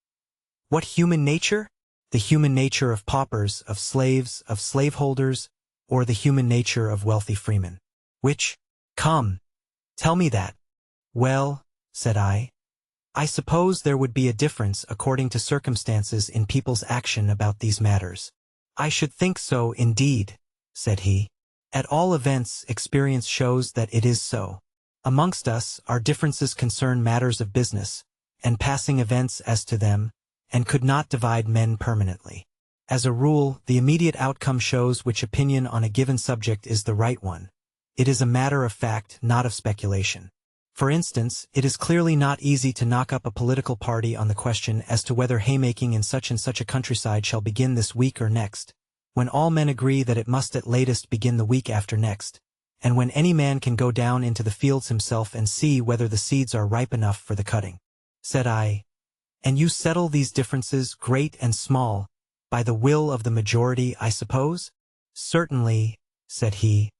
Speaker 1: What human nature? The human nature of paupers, of slaves, of slaveholders, or the human nature of wealthy freemen? Which? Come, tell me that. Well, said I suppose there would be a difference according to circumstances in people's action about these matters. I should think so indeed, said he. At all events, experience shows that it is so. Amongst us, our differences concern matters of business, and passing events as to them, and could not divide men permanently. As a rule, the immediate outcome shows which opinion on a given subject is the right one. It is a matter of fact, not of speculation. For instance, it is clearly not easy to knock up a political party on the question as to whether haymaking in such and such a countryside shall begin this week or next, when all men agree that it must at latest begin the week after next, and when any man can go down into the fields himself and see whether the seeds are ripe enough for the cutting. Said I, and you settle these differences, great and small, by the will of the majority, I suppose? Certainly, said he.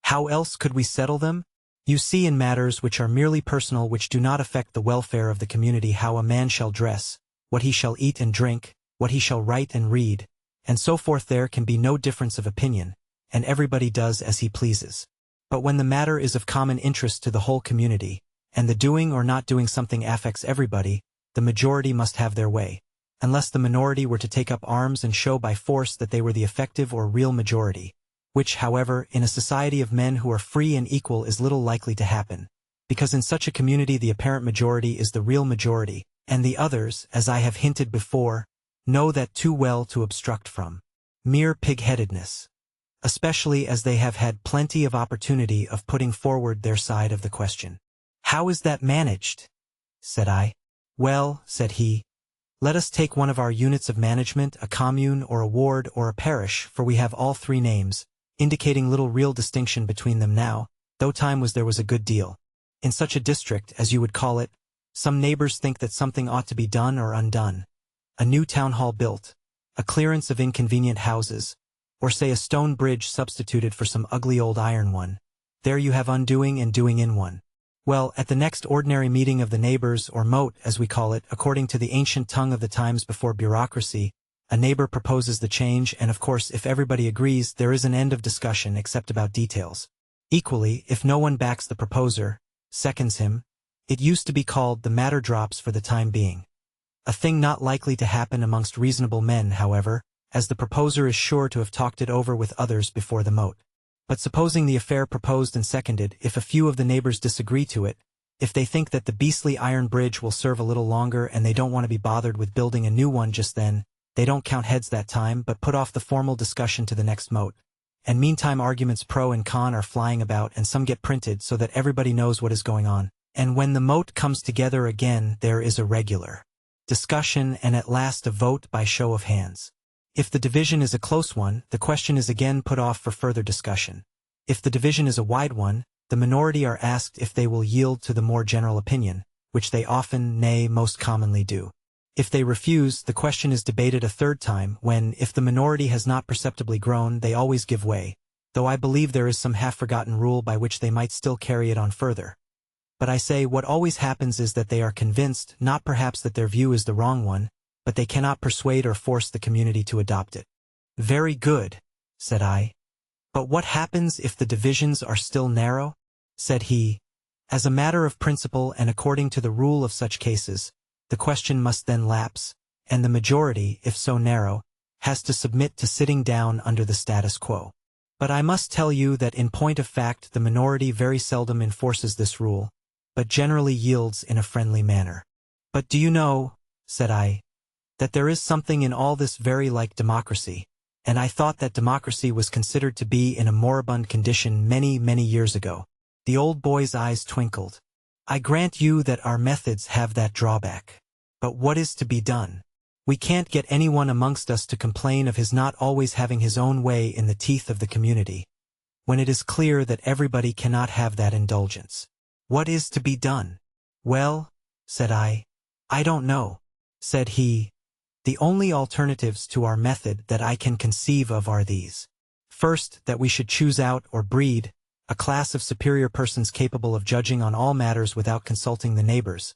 Speaker 1: How else could we settle them? You see in matters which are merely personal, which do not affect the welfare of the community, how a man shall dress, what he shall eat and drink, what he shall write and read, and so forth, there can be no difference of opinion, and everybody does as he pleases. But when the matter is of common interest to the whole community, and the doing or not doing something affects everybody, the majority must have their way, unless the minority were to take up arms and show by force that they were the effective or real majority, which, however, in a society of men who are free and equal is little likely to happen, because in such a community the apparent majority is the real majority, and the others, as I have hinted before, know that too well to obstruct from mere pig-headedness, especially as they have had plenty of opportunity of putting forward their side of the question. How is that managed? Said I. Well, said he, let us take one of our units of management, a commune or a ward or a parish, for we have all three names, indicating little real distinction between them now, though time was there was a good deal. In such a district, as you would call it, some neighbors think that something ought to be done or undone. A new town hall built, a clearance of inconvenient houses, or say a stone bridge substituted for some ugly old iron one. There you have undoing and doing in one. Well, at the next ordinary meeting of the neighbors, or mote, as we call it, according to the ancient tongue of the times before bureaucracy, a neighbor proposes the change, and of course if everybody agrees, there is an end of discussion except about details. Equally, if no one backs the proposer, seconds him, it used to be called the matter drops for the time being. A thing not likely to happen amongst reasonable men, however, as the proposer is sure to have talked it over with others before the mote. But supposing the affair proposed and seconded, if a few of the neighbors disagree to it, if they think that the beastly iron bridge will serve a little longer and they don't want to be bothered with building a new one just then, they don't count heads that time but put off the formal discussion to the next mote. And meantime arguments pro and con are flying about and some get printed so that everybody knows what is going on. And when the mote comes together again, there is a regular discussion and at last a vote by show of hands. If the division is a close one, the question is again put off for further discussion. If the division is a wide one, the minority are asked if they will yield to the more general opinion, which they often, nay, most commonly do. If they refuse, the question is debated a third time, when, if the minority has not perceptibly grown, they always give way, though I believe there is some half-forgotten rule by which they might still carry it on further. But I say what always happens is that they are convinced, not perhaps that their view is the wrong one, but they cannot persuade or force the community to adopt it. Very good, said I. But what happens if the divisions are still narrow? Said he. As a matter of principle and according to the rule of such cases, the question must then lapse, and the majority, if so narrow, has to submit to sitting down under the status quo. But I must tell you that in point of fact the minority very seldom enforces this rule, but generally yields in a friendly manner. But do you know, said I, that there is something in all this very like democracy, and I thought that democracy was considered to be in a moribund condition many, many years ago. The old boy's eyes twinkled. I grant you that our methods have that drawback. But what is to be done? We can't get anyone amongst us to complain of his not always having his own way in the teeth of the community, when it is clear that everybody cannot have that indulgence. What is to be done? Well, said I don't know, said he. The only alternatives to our method that I can conceive of are these. First, that we should choose out or breed a class of superior persons capable of judging on all matters without consulting the neighbors.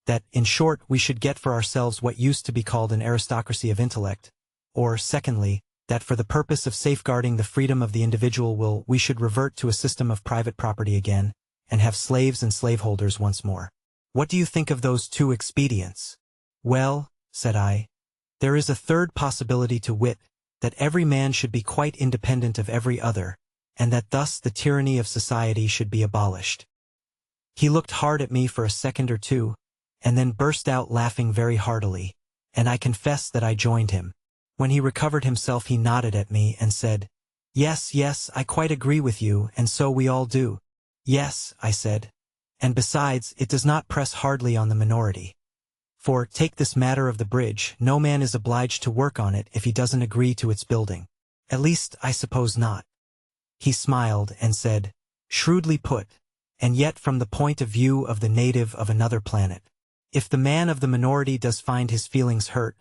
Speaker 1: That, in short, we should get for ourselves what used to be called an aristocracy of intellect. Or, secondly, that for the purpose of safeguarding the freedom of the individual will, we should revert to a system of private property again, and have slaves and slaveholders once more. What do you think of those two expedients? Well, said I, there is a third possibility, to wit, that every man should be quite independent of every other, and that thus the tyranny of society should be abolished. He looked hard at me for a second or two, and then burst out laughing very heartily, and I confess that I joined him. When he recovered himself he nodded at me and said, "Yes, yes, I quite agree with you, and so we all do." "Yes," I said, "and besides, it does not press hardly on the minority. For, take this matter of the bridge, no man is obliged to work on it if he doesn't agree to its building. At least, I suppose not." He smiled and said, "Shrewdly put, and yet from the point of view of the native of another planet. If the man of the minority does find his feelings hurt,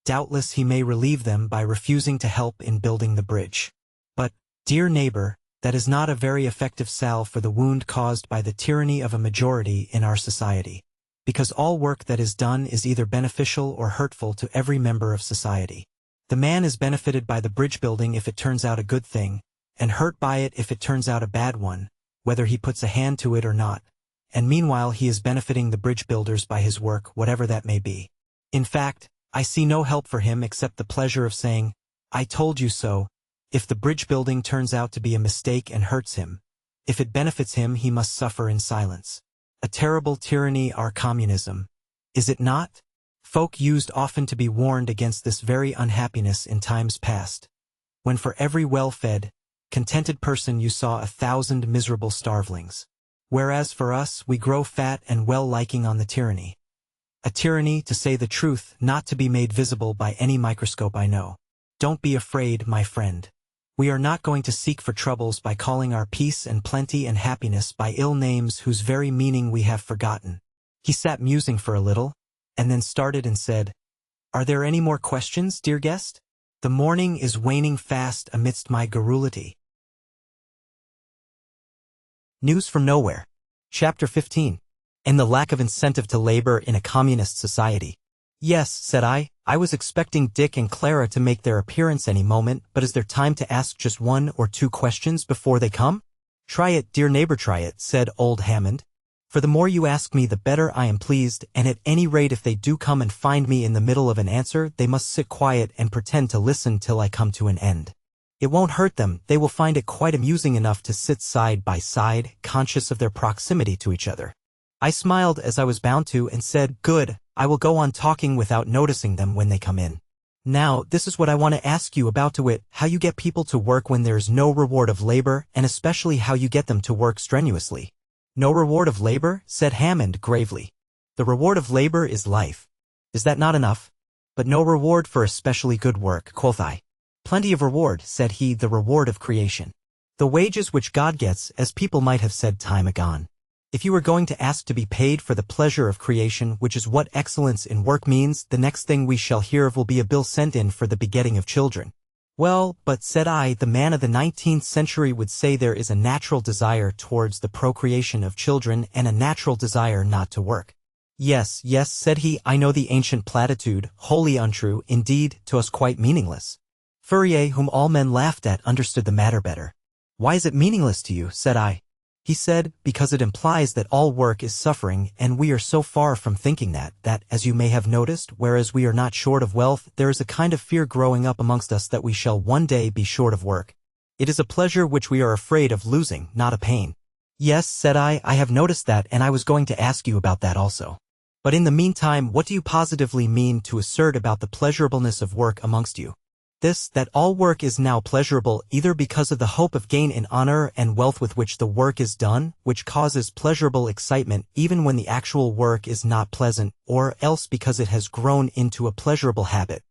Speaker 1: doubtless he may relieve them by refusing to help in building the bridge. But, dear neighbor, that is not a very effective salve for the wound caused by the tyranny of a majority in our society, because all work that is done is either beneficial or hurtful to every member of society. The man is benefited by the bridge building if it turns out a good thing, and hurt by it if it turns out a bad one, whether he puts a hand to it or not, and meanwhile he is benefiting the bridge builders by his work, whatever that may be. In fact, I see no help for him except the pleasure of saying, 'I told you so,' if the bridge building turns out to be a mistake and hurts him. If it benefits him, he must suffer in silence. A terrible tyranny, our communism. Is it not? Folk used often to be warned against this very unhappiness in times past, when for every well-fed, contented person you saw 1,000 miserable starvelings. Whereas for us, we grow fat and well-liking on the tyranny. A tyranny, to say the truth, not to be made visible by any microscope I know. Don't be afraid, my friend. We are not going to seek for troubles by calling our peace and plenty and happiness by ill names whose very meaning we have forgotten." He sat musing for a little, and then started and said, "Are there any more questions, dear guest? The morning is waning fast amidst my garrulity." News from Nowhere. Chapter 15. And the lack of incentive to labor in a communist society. "Yes," said I was expecting Dick and Clara to make their appearance any moment, but is there time to ask just one or two questions before they come? "Try it, dear neighbor, try it," said old Hammond. "For the more you ask me, the better I am pleased, and at any rate if they do come and find me in the middle of an answer, they must sit quiet and pretend to listen till I come to an end. It won't hurt them, they will find it quite amusing enough to sit side by side, conscious of their proximity to each other." I smiled as I was bound to and said, "Good, I will go on talking without noticing them when they come in. Now, this is what I want to ask you about, to wit, how you get people to work when there is no reward of labor, and especially how you get them to work strenuously." "No reward of labor?" said Hammond gravely. "The reward of labor is life. Is that not enough? But no reward for especially good work," quoth I. "Plenty of reward," said he, "the reward of creation. The wages which God gets, as people might have said time agone. If you were going to ask to be paid for the pleasure of creation, which is what excellence in work means, the next thing we shall hear of will be a bill sent in for the begetting of children." "Well, but," said I, "the man of the 19th century would say there is a natural desire towards the procreation of children and a natural desire not to work." "Yes, yes," said he, "I know the ancient platitude, wholly untrue, indeed, to us quite meaningless." Fourier, whom all men laughed at, understood the matter better. "Why is it meaningless to you?" said I. He said, "Because it implies that all work is suffering, and we are so far from thinking that, as you may have noticed, whereas we are not short of wealth, there is a kind of fear growing up amongst us that we shall one day be short of work. It is a pleasure which we are afraid of losing, not a pain." "Yes," said I have noticed that, and I was going to ask you about that also. But in the meantime, what do you positively mean to assert about the pleasurableness of work amongst you?" "This, that all work is now pleasurable, either because of the hope of gain in honor and wealth with which the work is done, which causes pleasurable excitement even when the actual work is not pleasant, or else because it has grown into a pleasurable habit,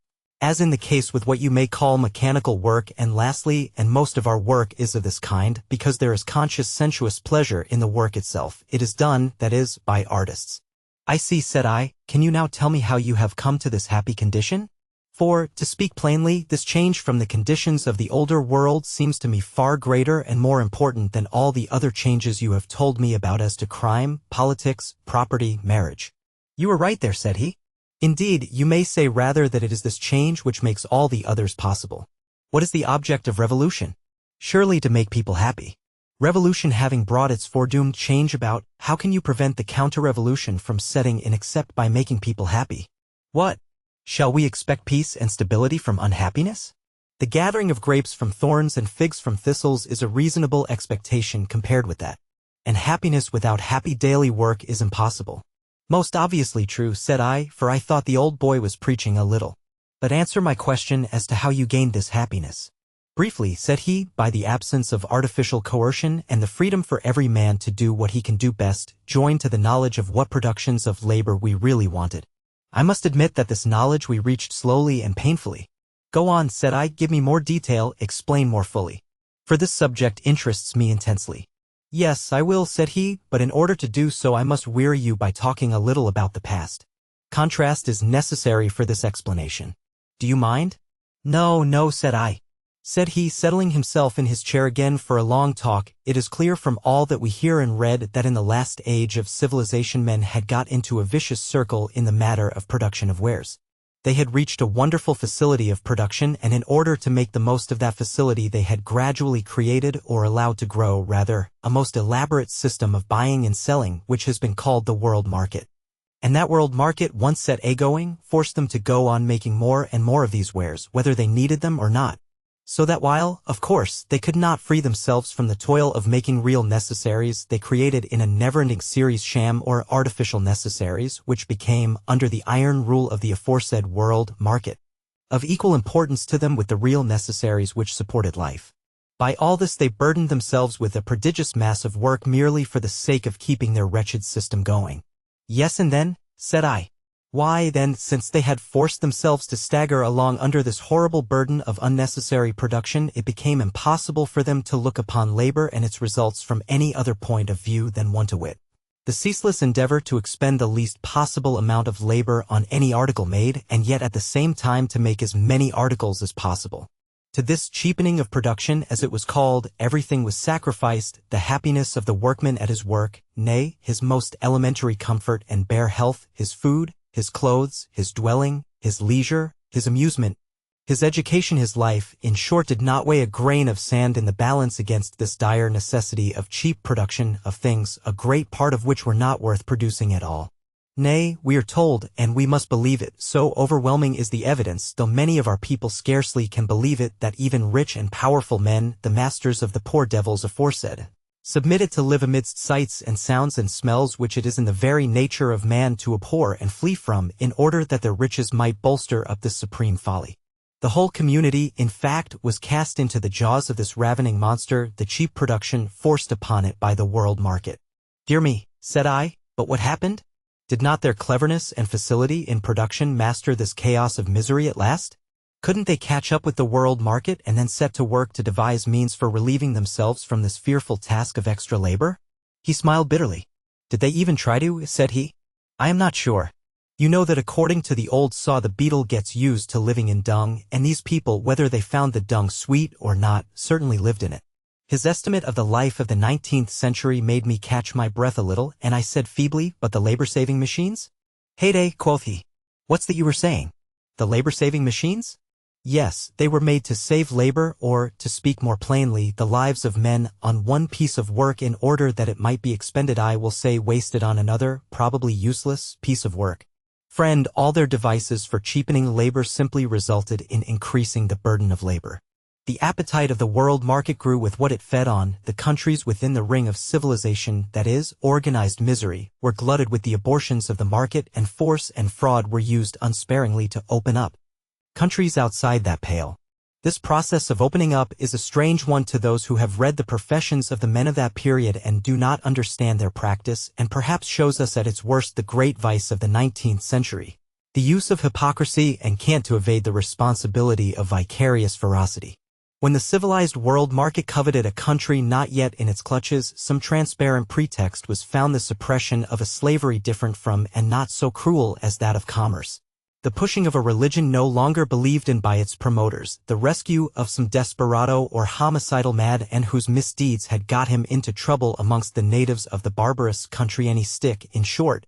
Speaker 1: as in the case with what you may call mechanical work, and lastly, and most of our work is of this kind, because there is conscious sensuous pleasure in the work itself. It is done, that is, by artists." "I see," said I. "Can you now tell me how you have come to this happy condition?" For, to speak plainly, this change from the conditions of the older world seems to me far greater and more important than all the other changes you have told me about as to crime, politics, property, marriage. You are right there, said he. Indeed, you may say rather that it is this change which makes all the others possible. What is the object of revolution? Surely to make people happy. Revolution having brought its foredoomed change about, how can you prevent the counter-revolution from setting in except by making people happy? What? Shall we expect peace and stability from unhappiness? The gathering of grapes from thorns and figs from thistles is a reasonable expectation compared with that. And happiness without happy daily work is impossible. Most obviously true, said I, for I thought the old boy was preaching a little. But answer my question as to how you gained this happiness. Briefly, said he, by the absence of artificial coercion and the freedom for every man to do what he can do best, joined to the knowledge of what productions of labor we really wanted. I must admit that this knowledge we reached slowly and painfully. Go on, said I, give me more detail, explain more fully. For this subject interests me intensely. Yes, I will, said he, but in order to do so I must weary you by talking a little about the past. Contrast is necessary for this explanation. Do you mind? No, said I. Said he, settling himself in his chair again for a long talk, it is clear from all that we hear and read that in the last age of civilization men had got into a vicious circle in the matter of production of wares. They had reached a wonderful facility of production, and in order to make the most of that facility they had gradually created, or allowed to grow rather, a most elaborate system of buying and selling which has been called the world market. And that world market, once set a-going, forced them to go on making more and more of these wares, whether they needed them or not. So that while, of course, they could not free themselves from the toil of making real necessaries, they created in a never-ending series sham or artificial necessaries, which became, under the iron rule of the aforesaid world market, of equal importance to them with the real necessaries which supported life. By all this they burdened themselves with a prodigious mass of work merely for the sake of keeping their wretched system going. Yes, and then, said I. Why, then, since they had forced themselves to stagger along under this horrible burden of unnecessary production, it became impossible for them to look upon labor and its results from any other point of view than one, to wit, the ceaseless endeavor to expend the least possible amount of labor on any article made, and yet at the same time to make as many articles as possible. To this cheapening of production, as it was called, everything was sacrificed, the happiness of the workman at his work, nay, his most elementary comfort and bare health, his food, his clothes, his dwelling, his leisure, his amusement, his education, his life, in short, did not weigh a grain of sand in the balance against this dire necessity of cheap production of things, a great part of which were not worth producing at all. Nay, we are told, and we must believe it, so overwhelming is the evidence, though many of our people scarcely can believe it, that even rich and powerful men, the masters of the poor devils aforesaid, submitted to live amidst sights and sounds and smells which it is in the very nature of man to abhor and flee from, in order that their riches might bolster up this supreme folly. The whole community, in fact, was cast into the jaws of this ravening monster, the cheap production forced upon it by the world market. Dear me, said I, but what happened? Did not their cleverness and facility in production master this chaos of misery at last? Couldn't they catch up with the world market and then set to work to devise means for relieving themselves from this fearful task of extra labor? He smiled bitterly. Did they even try to? Said he. I am not sure. You know that according to the old saw the beetle gets used to living in dung, and these people, whether they found the dung sweet or not, certainly lived in it. His estimate of the life of the 19th century made me catch my breath a little, and I said feebly, but the labor-saving machines? Heyday, quoth he. What's that you were saying? The labor-saving machines? Yes, they were made to save labor, or, to speak more plainly, the lives of men, on one piece of work in order that it might be expended, I will say wasted, on another, probably useless, piece of work. Friend, all their devices for cheapening labor simply resulted in increasing the burden of labor. The appetite of the world market grew with what it fed on. The countries within the ring of civilization, that is, organized misery, were glutted with the abortions of the market, and force and fraud were used unsparingly to open up countries outside that pale. This process of opening up is a strange one to those who have read the professions of the men of that period and do not understand their practice, and perhaps shows us at its worst the great vice of the 19th century, the use of hypocrisy and cant to evade the responsibility of vicarious ferocity. When the civilized world market coveted a country not yet in its clutches, some transparent pretext was found, the suppression of a slavery different from and not so cruel as that of commerce. The pushing of a religion no longer believed in by its promoters, the rescue of some desperado or homicidal madman whose misdeeds had got him into trouble amongst the natives of the barbarous country, any stick, in short,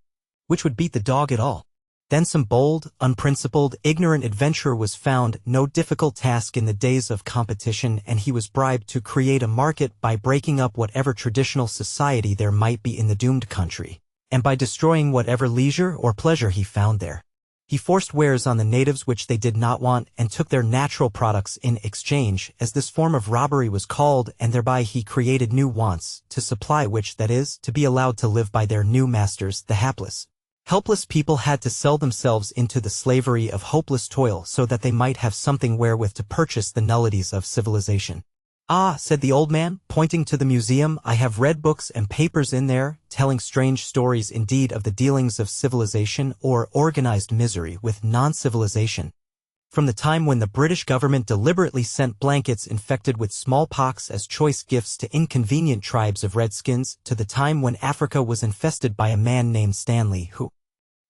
Speaker 1: which would beat the dog at all. Then some bold, unprincipled, ignorant adventurer was found, no difficult task in the days of competition, and he was bribed to create a market by breaking up whatever traditional society there might be in the doomed country, and by destroying whatever leisure or pleasure he found there. He forced wares on the natives which they did not want and took their natural products in exchange, as this form of robbery was called, and thereby he created new wants, to supply which, that is, to be allowed to live by their new masters, the hapless. Helpless people had to sell themselves into the slavery of hopeless toil so that they might have something wherewith to purchase the nullities of civilization. "Ah," said the old man, pointing to the museum, "I have read books and papers in there, telling strange stories indeed of the dealings of civilization or organized misery with non-civilization. From the time when the British government deliberately sent blankets infected with smallpox as choice gifts to inconvenient tribes of redskins, to the time when Africa was infested by a man named Stanley who—"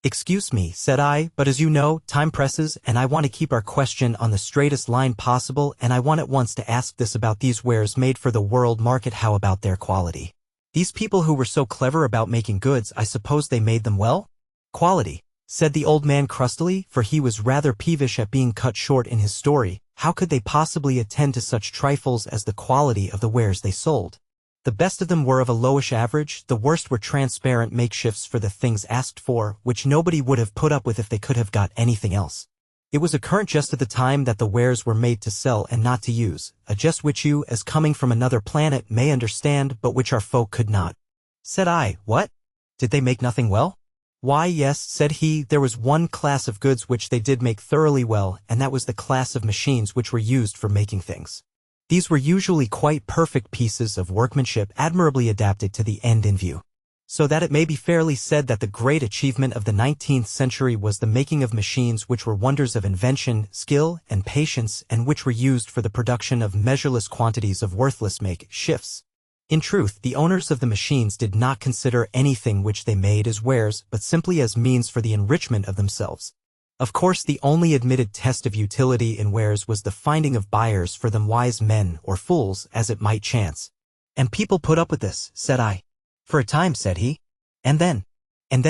Speaker 1: "Excuse me," said I, "but as you know, time presses, and I want to keep our question on the straightest line possible, and I want at once to ask this about these wares made for the world market. How about their quality? These people who were so clever about making goods, I suppose they made them well?" "Quality," said the old man crustily, for he was rather peevish at being cut short in his story. How could they possibly attend to such trifles as the quality of the wares they sold? The best of them were of a lowish average, the worst were transparent makeshifts for the things asked for, which nobody would have put up with if they could have got anything else. It was a current jest at the time that the wares were made to sell and not to use, a jest which you, as coming from another planet, may understand, but which our folk could not. Said I, "What? Did they make nothing well?" "Why, yes," said he, "there was one class of goods which they did make thoroughly well, and that was the class of machines which were used for making things. These were usually quite perfect pieces of workmanship admirably adapted to the end in view. So that it may be fairly said that the great achievement of the 19th century was the making of machines which were wonders of invention, skill, and patience, and which were used for the production of measureless quantities of worthless make-shifts. In truth, the owners of the machines did not consider anything which they made as wares, but simply as means for the enrichment of themselves. Of course, the only admitted test of utility in wares was the finding of buyers for them, wise men or fools, as it might chance. And people put up with this, said I. For a time, said he. And then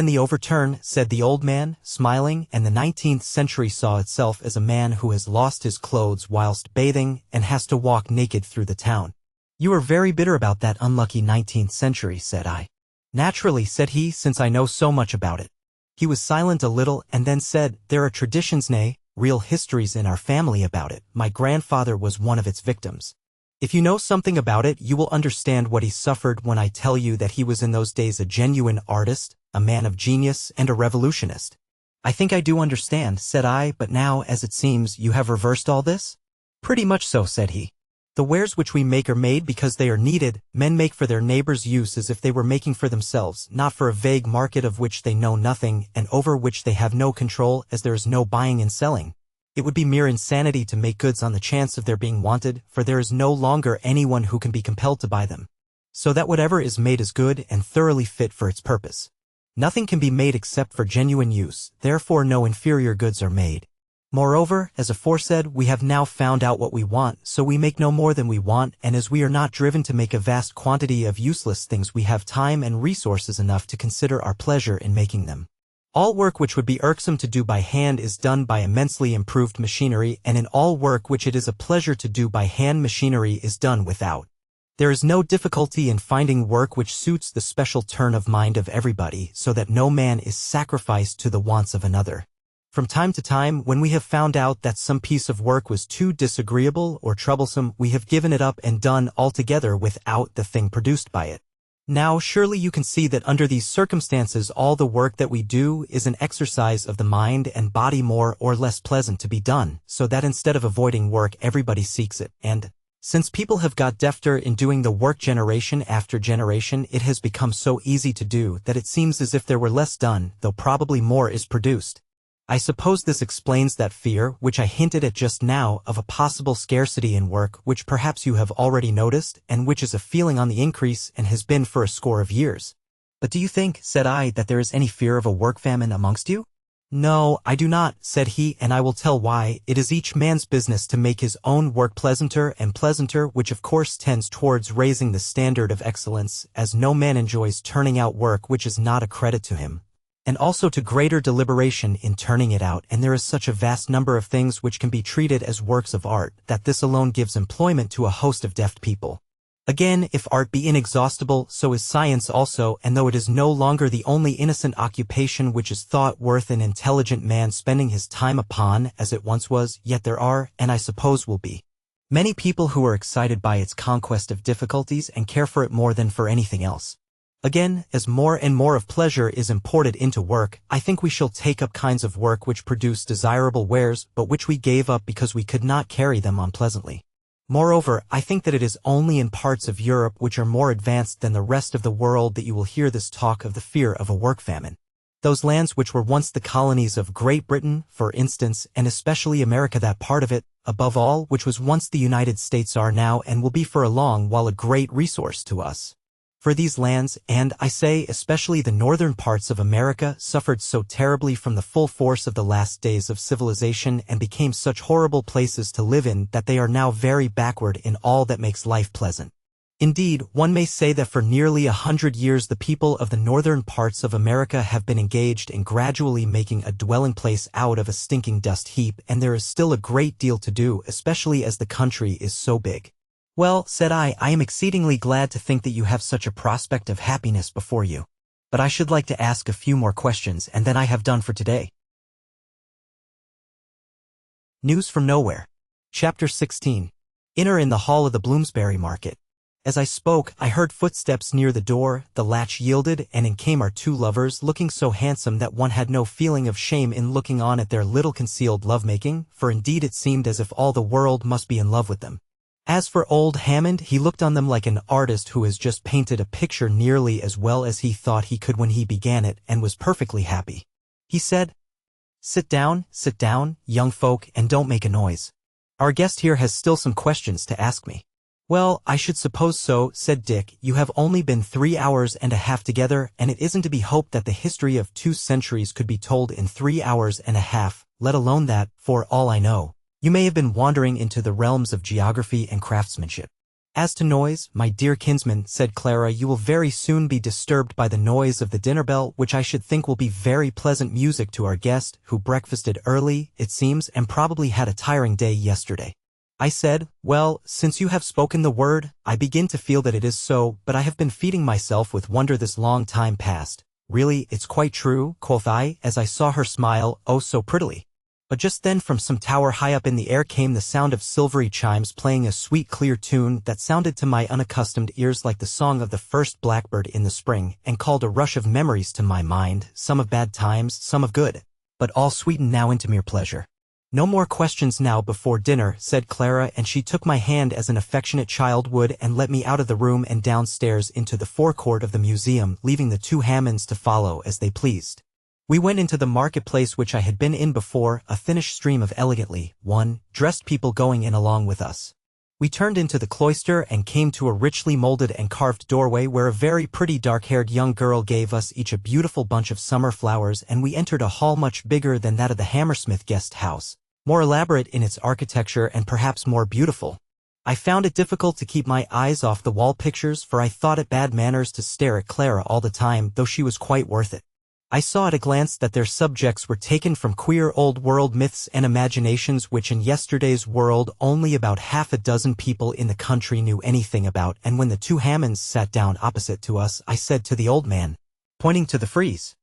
Speaker 1: the overturn, said the old man, smiling, and the 19th century saw itself as a man who has lost his clothes whilst bathing and has to walk naked through the town. You are very bitter about that unlucky 19th century, said I. Naturally, said he, since I know so much about it. He was silent a little and then said, there are traditions, nay, real histories in our family about it. My grandfather was one of its victims. If you know something about it, you will understand what he suffered when I tell you that he was in those days a genuine artist, a man of genius, and a revolutionist. I think I do understand, said I, but now, as it seems, you have reversed all this? Pretty much so, said he. The wares which we make are made because they are needed. Men make for their neighbors' use as if they were making for themselves, not for a vague market of which they know nothing and over which they have no control, as there is no buying and selling. It would be mere insanity to make goods on the chance of their being wanted, for there is no longer anyone who can be compelled to buy them. So that whatever is made is good and thoroughly fit for its purpose. Nothing can be made except for genuine use, therefore no inferior goods are made. Moreover, as aforesaid, we have now found out what we want, so we make no more than we want, and as we are not driven to make a vast quantity of useless things, we have time and resources enough to consider our pleasure in making them. All work which would be irksome to do by hand is done by immensely improved machinery, and in all work which it is a pleasure to do by hand, machinery is done without. There is no difficulty in finding work which suits the special turn of mind of everybody, so that no man is sacrificed to the wants of another. From time to time, when we have found out that some piece of work was too disagreeable or troublesome, we have given it up and done altogether without the thing produced by it. Now, surely you can see that under these circumstances all the work that we do is an exercise of the mind and body more or less pleasant to be done, so that instead of avoiding work everybody seeks it, and since people have got defter in doing the work generation after generation, it has become so easy to do that it seems as if there were less done, though probably more is produced. I suppose this explains that fear, which I hinted at just now, of a possible scarcity in work, which perhaps you have already noticed, and which is a feeling on the increase and has been for a score of years. But do you think, said I, that there is any fear of a work famine amongst you? "No, I do not," said he, "and I will tell why. It is each man's business to make his own work pleasanter and pleasanter, which of course tends towards raising the standard of excellence, as no man enjoys turning out work which is not a credit to him, and also to greater deliberation in turning it out, and there is such a vast number of things which can be treated as works of art, that this alone gives employment to a host of deft people. Again, if art be inexhaustible, so is science also, and though it is no longer the only innocent occupation which is thought worth an intelligent man spending his time upon, as it once was, yet there are, and I suppose will be, many people who are excited by its conquest of difficulties and care for it more than for anything else. Again, as more and more of pleasure is imported into work, I think we shall take up kinds of work which produce desirable wares, but which we gave up because we could not carry them on pleasantly. Moreover, I think that it is only in parts of Europe which are more advanced than the rest of the world that you will hear this talk of the fear of a work famine. Those lands which were once the colonies of Great Britain, for instance, and especially America, that part of it, above all, which was once the United States, are now and will be for a long while a great resource to us. For these lands, and I say especially the northern parts of America, suffered so terribly from the full force of the last days of civilization and became such horrible places to live in that they are now very backward in all that makes life pleasant. Indeed, one may say that for nearly 100 years the people of the northern parts of America have been engaged in gradually making a dwelling place out of a stinking dust heap, and there is still a great deal to do, especially as the country is so big. "Well," said I am exceedingly glad to think that you have such a prospect of happiness before you. But I should like to ask a few more questions, and then I have done for today. News from Nowhere. Chapter 16. Inner in the hall of the Bloomsbury Market. As I spoke, I heard footsteps near the door, the latch yielded, and in came our two lovers, looking so handsome that one had no feeling of shame in looking on at their little concealed lovemaking, for indeed it seemed as if all the world must be in love with them. As for old Hammond, he looked on them like an artist who has just painted a picture nearly as well as he thought he could when he began it, and was perfectly happy. He said, sit down, young folk, and don't make a noise. Our guest here has still some questions to ask me." "Well, I should suppose so," said Dick. "You have only been 3 hours and a half together, and it isn't to be hoped that the history of 2 centuries could be told in 3 hours and a half, let alone that, for all I know, you may have been wandering into the realms of geography and craftsmanship. As to noise, my dear kinsman," said Clara, "you will very soon be disturbed by the noise of the dinner bell, which I should think will be very pleasant music to our guest, who breakfasted early, it seems, and probably had a tiring day yesterday." I said, "Well, since you have spoken the word, I begin to feel that it is so, but I have been feeding myself with wonder this long time past." "Really, it's quite true," quoth I, as I saw her smile, oh so prettily. But just then from some tower high up in the air came the sound of silvery chimes playing a sweet clear tune that sounded to my unaccustomed ears like the song of the first blackbird in the spring, and called a rush of memories to my mind, some of bad times, some of good, but all sweetened now into mere pleasure. "No more questions now before dinner," said Clara, and she took my hand as an affectionate child would and let me out of the room and downstairs into the forecourt of the museum, leaving the two Hammonds to follow as they pleased. We went into the marketplace which I had been in before, a finished stream of elegantly dressed people going in along with us. We turned into the cloister and came to a richly molded and carved doorway where a very pretty dark-haired young girl gave us each a beautiful bunch of summer flowers, and we entered a hall much bigger than that of the Hammersmith guest house, more elaborate in its architecture and perhaps more beautiful. I found it difficult to keep my eyes off the wall pictures, for I thought it bad manners to stare at Clara all the time, though she was quite worth it. I saw at a glance that their subjects were taken from queer old-world myths and imaginations which in yesterday's world only about half a dozen people in the country knew anything about, and when the two Hammonds sat down opposite to us, I said to the old man, pointing to the frieze,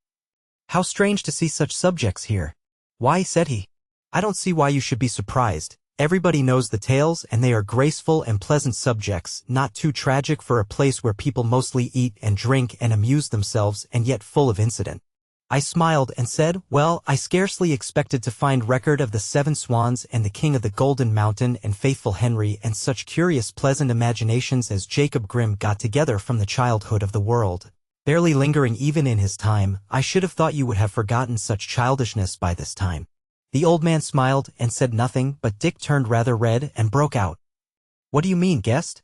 Speaker 1: "How strange to see such subjects here." "Why," said he, "I don't see why you should be surprised. Everybody knows the tales, and they are graceful and pleasant subjects, not too tragic for a place where people mostly eat and drink and amuse themselves, and yet full of incident." I smiled and said, "Well, I scarcely expected to find record of the 7 Swans and the King of the Golden Mountain and Faithful Henry and such curious pleasant imaginations as Jacob Grimm got together from the childhood of the world. Barely lingering even in his time, I should have thought you would have forgotten such childishness by this time." The old man smiled and said nothing, but Dick turned rather red and broke out, "What do you mean, guest?"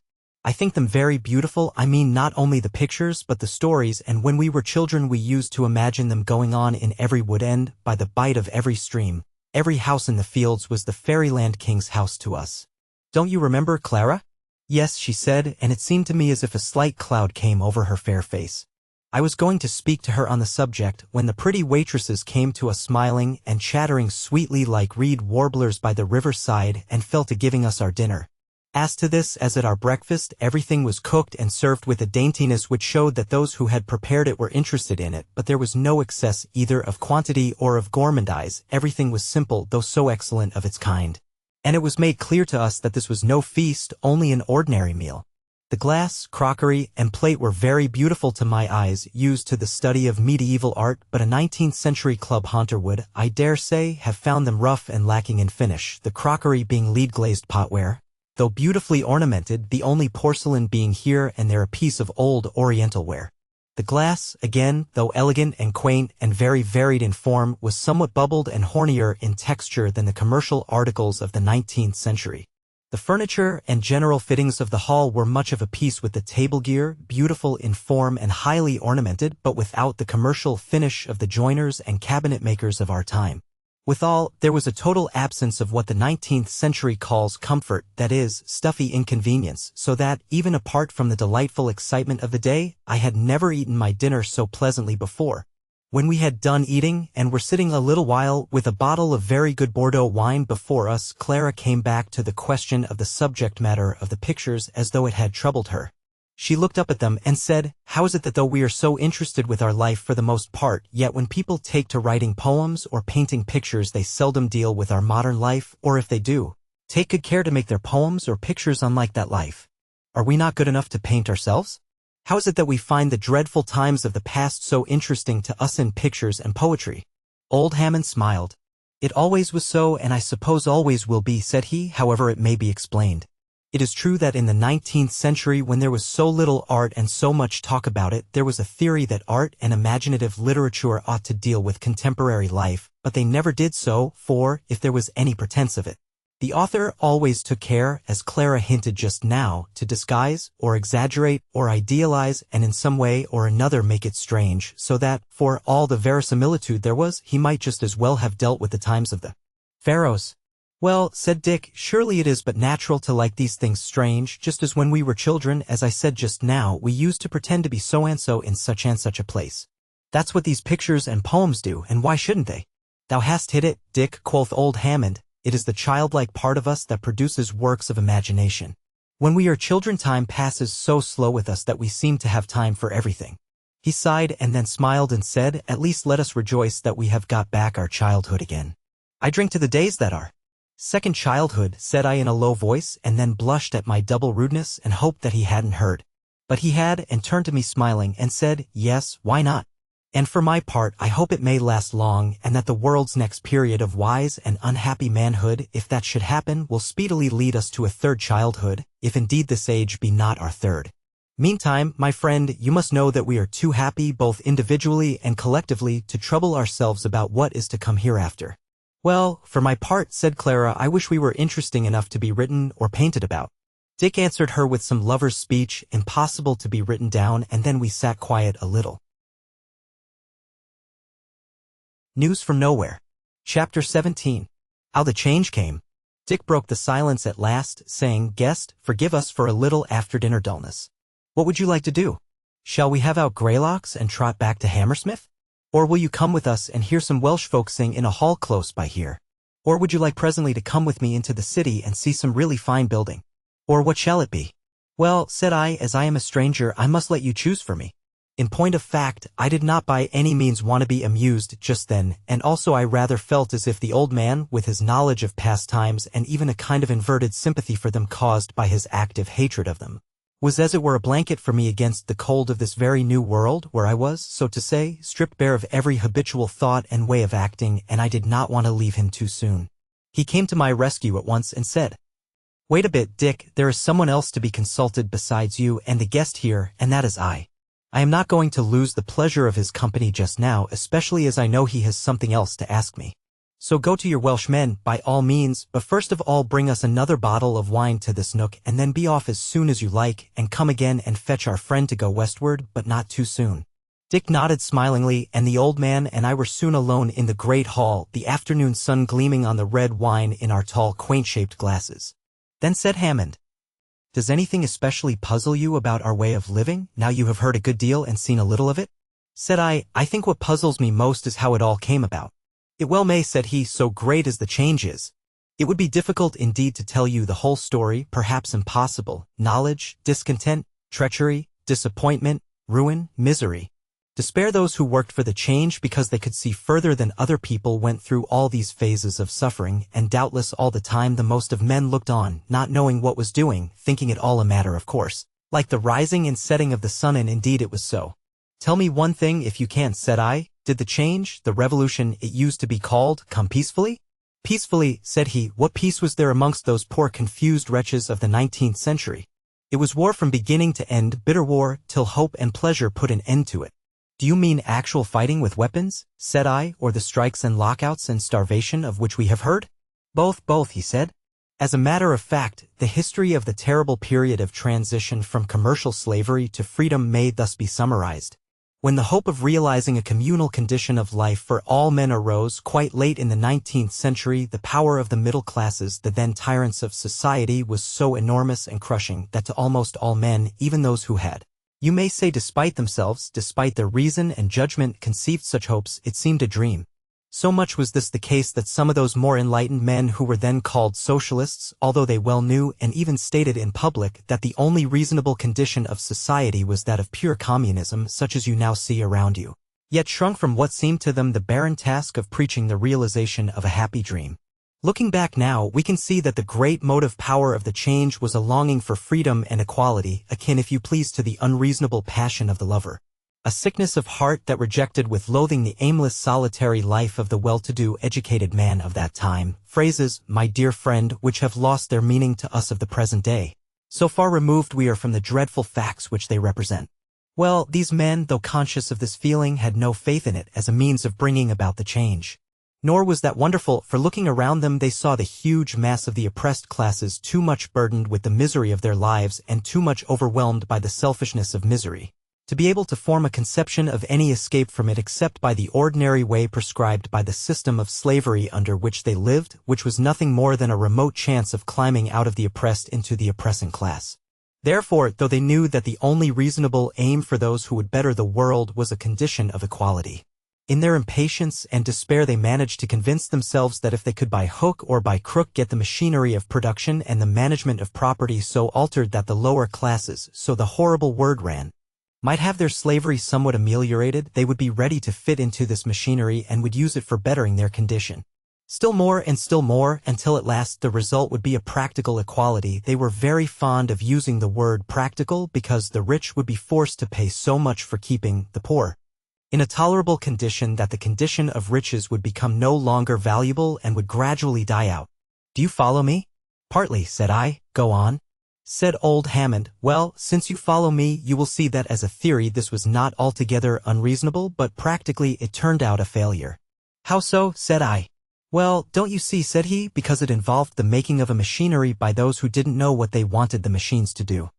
Speaker 1: I think them very beautiful. I mean not only the pictures but the stories, and when we were children we used to imagine them going on in every wood end, by the bite of every stream. Every house in the fields was the fairyland king's house to us. Don't you remember, Clara? Yes, she said, and it seemed to me as if a slight cloud came over her fair face. I was going to speak to her on the subject when the pretty waitresses came to us smiling and chattering sweetly like reed warblers by the riverside and fell to giving us our dinner. As to this, as at our breakfast, everything was cooked and served with a daintiness which showed that those who had prepared it were interested in it, but there was no excess either of quantity or of gourmandise. Everything was simple, though so excellent of its kind. And it was made clear to us that this was no feast, only an ordinary meal. The glass, crockery, and plate were very beautiful to my eyes, used to the study of medieval art, but a 19th-century club haunter would, I dare say, have found them rough and lacking in finish, the crockery being lead-glazed potware, though beautifully ornamented, the only porcelain being here and there a piece of old Oriental ware. The glass, again, though elegant and quaint and very varied in form, was somewhat bubbled and hornier in texture than the commercial articles of the 19th century. The furniture and general fittings of the hall were much of a piece with the table gear, beautiful in form and highly ornamented, but without the commercial finish of the joiners and cabinet makers of our time. Withal, there was a total absence of what the 19th century calls comfort, that is, stuffy inconvenience, so that, even apart from the delightful excitement of the day, I had never eaten my dinner so pleasantly before. When we had done eating and were sitting a little while with a bottle of very good Bordeaux wine before us, Clara came back to the question of the subject matter of the pictures as though it had troubled her. She looked up at them and said, "How is it that though we are so interested with our life for the most part, yet when people take to writing poems or painting pictures they seldom deal with our modern life, or if they do, take good care to make their poems or pictures unlike that life? Are we not good enough to paint ourselves? How is it that we find the dreadful times of the past so interesting to us in pictures and poetry?" Old Hammond smiled. "It always was so, and I suppose always will be," said he. "However, it may be explained. It is true that in the 19th century, when there was so little art and so much talk about it, there was a theory that art and imaginative literature ought to deal with contemporary life, but they never did so, for, if there was any pretense of it, the author always took care, as Clara hinted just now, to disguise, or exaggerate, or idealize, and in some way or another make it strange, so that, for all the verisimilitude there was, he might just as well have dealt with the times of the pharaohs. "Well," said Dick, "surely it is but natural to like these things strange, just as when we were children, as I said just now, we used to pretend to be so and so in such and such a place. That's what these pictures and poems do, and why shouldn't they?" "Thou hast hit it, Dick," quoth old Hammond. "It is the childlike part of us that produces works of imagination. When we are children, time passes so slow with us that we seem to have time for everything." He sighed and then smiled and said, "At least let us rejoice that we have got back our childhood again. I drink to the days that are." "Second childhood," said I in a low voice, and then blushed at my double rudeness and hoped that he hadn't heard. But he had, and turned to me smiling and said, "Yes, why not? And for my part, I hope it may last long, and that the world's next period of wise and unhappy manhood, if that should happen, will speedily lead us to a third childhood, if indeed this age be not our third. Meantime, my friend, you must know that we are too happy, both individually and collectively, to trouble ourselves about what is to come hereafter." "Well, for my part," said Clara, "I wish we were interesting enough to be written or painted about." Dick answered her with some lover's speech, impossible to be written down, and then we sat quiet a little. News from nowhere. Chapter 17. How the change came. Dick broke the silence at last, saying, "Guest, forgive us for a little after-dinner dullness. What would you like to do? Shall we have out Greylocks and trot back to Hammersmith? Or will you come with us and hear some Welsh folk sing in a hall close by here? Or would you like presently to come with me into the city and see some really fine building? Or what shall it be?" "Well," said I, "as I am a stranger, I must let you choose for me." In point of fact, I did not by any means want to be amused just then, and also I rather felt as if the old man, with his knowledge of past times and even a kind of inverted sympathy for them caused by his active hatred of them, was as it were a blanket for me against the cold of this very new world, where I was, so to say, stripped bare of every habitual thought and way of acting, and I did not want to leave him too soon. He came to my rescue at once and said, "Wait a bit, Dick, there is someone else to be consulted besides you and the guest here, and that is I. I am not going to lose the pleasure of his company just now, especially as I know he has something else to ask me." So go to your Welsh men, by all means, but first of all bring us another bottle of wine to this nook and then be off as soon as you like and come again and fetch our friend to go westward, but not too soon. Dick nodded smilingly, and the old man and I were soon alone in the great hall, the afternoon sun gleaming on the red wine in our tall, quaint-shaped glasses. Then said Hammond, "Does anything especially puzzle you about our way of living, now you have heard a good deal and seen a little of it?" Said I think what puzzles me most is how it all came about. "It well may," said he, "so great as the change is. It would be difficult indeed to tell you the whole story, perhaps impossible. Knowledge, discontent, treachery, disappointment, ruin, misery. Despair, those who worked for the change because they could see further than other people went through all these phases of suffering, and doubtless all the time the most of men looked on, not knowing what was doing, thinking it all a matter of course, like the rising and setting of the sun, and indeed it was so. Tell me one thing if you can," said I, "did the change, the revolution it used to be called, come peacefully?" "Peacefully," said he, "what peace was there amongst those poor confused wretches of the 19th century? It was war from beginning to end, bitter war, till hope and pleasure put an end to it." "Do you mean actual fighting with weapons?" said I, "or the strikes and lockouts and starvation of which we have heard?" Both, he said. As a matter of fact, the history of the terrible period of transition from commercial slavery to freedom may thus be summarized. When the hope of realizing a communal condition of life for all men arose quite late in the 19th century, the power of the middle classes, the then tyrants of society, was so enormous and crushing that to almost all men, even those who had, you may say despite themselves, despite their reason and judgment, conceived such hopes, it seemed a dream. So much was this the case that some of those more enlightened men who were then called socialists, although they well knew and even stated in public that the only reasonable condition of society was that of pure communism such as you now see around you, yet shrunk from what seemed to them the barren task of preaching the realization of a happy dream. Looking back now, we can see that the great motive power of the change was a longing for freedom and equality, akin if you please to the unreasonable passion of the lover. A sickness of heart that rejected with loathing the aimless solitary life of the well-to-do educated man of that time, phrases, my dear friend, which have lost their meaning to us of the present day. So far removed we are from the dreadful facts which they represent. Well, these men, though conscious of this feeling, had no faith in it as a means of bringing about the change. Nor was that wonderful, for looking around them they saw the huge mass of the oppressed classes too much burdened with the misery of their lives and too much overwhelmed by the selfishness of misery, to be able to form a conception of any escape from it except by the ordinary way prescribed by the system of slavery under which they lived, which was nothing more than a remote chance of climbing out of the oppressed into the oppressing class. Therefore, though they knew that the only reasonable aim for those who would better the world was a condition of equality, in their impatience and despair they managed to convince themselves that if they could by hook or by crook get the machinery of production and the management of property so altered that the lower classes, so the horrible word ran, might have their slavery somewhat ameliorated, they would be ready to fit into this machinery and would use it for bettering their condition. Still more and still more, until at last the result would be a practical equality. They were very fond of using the word practical because the rich would be forced to pay so much for keeping the poor in a tolerable condition that the condition of riches would become no longer valuable and would gradually die out. Do you follow me? Partly, said I. Go on. Said old Hammond. Well, since you follow me, you will see that as a theory this was not altogether unreasonable, but practically it turned out a failure. How so? Said I. Well, don't you see, said he, because it involved the making of a machinery by those who didn't know what they wanted the machines to do.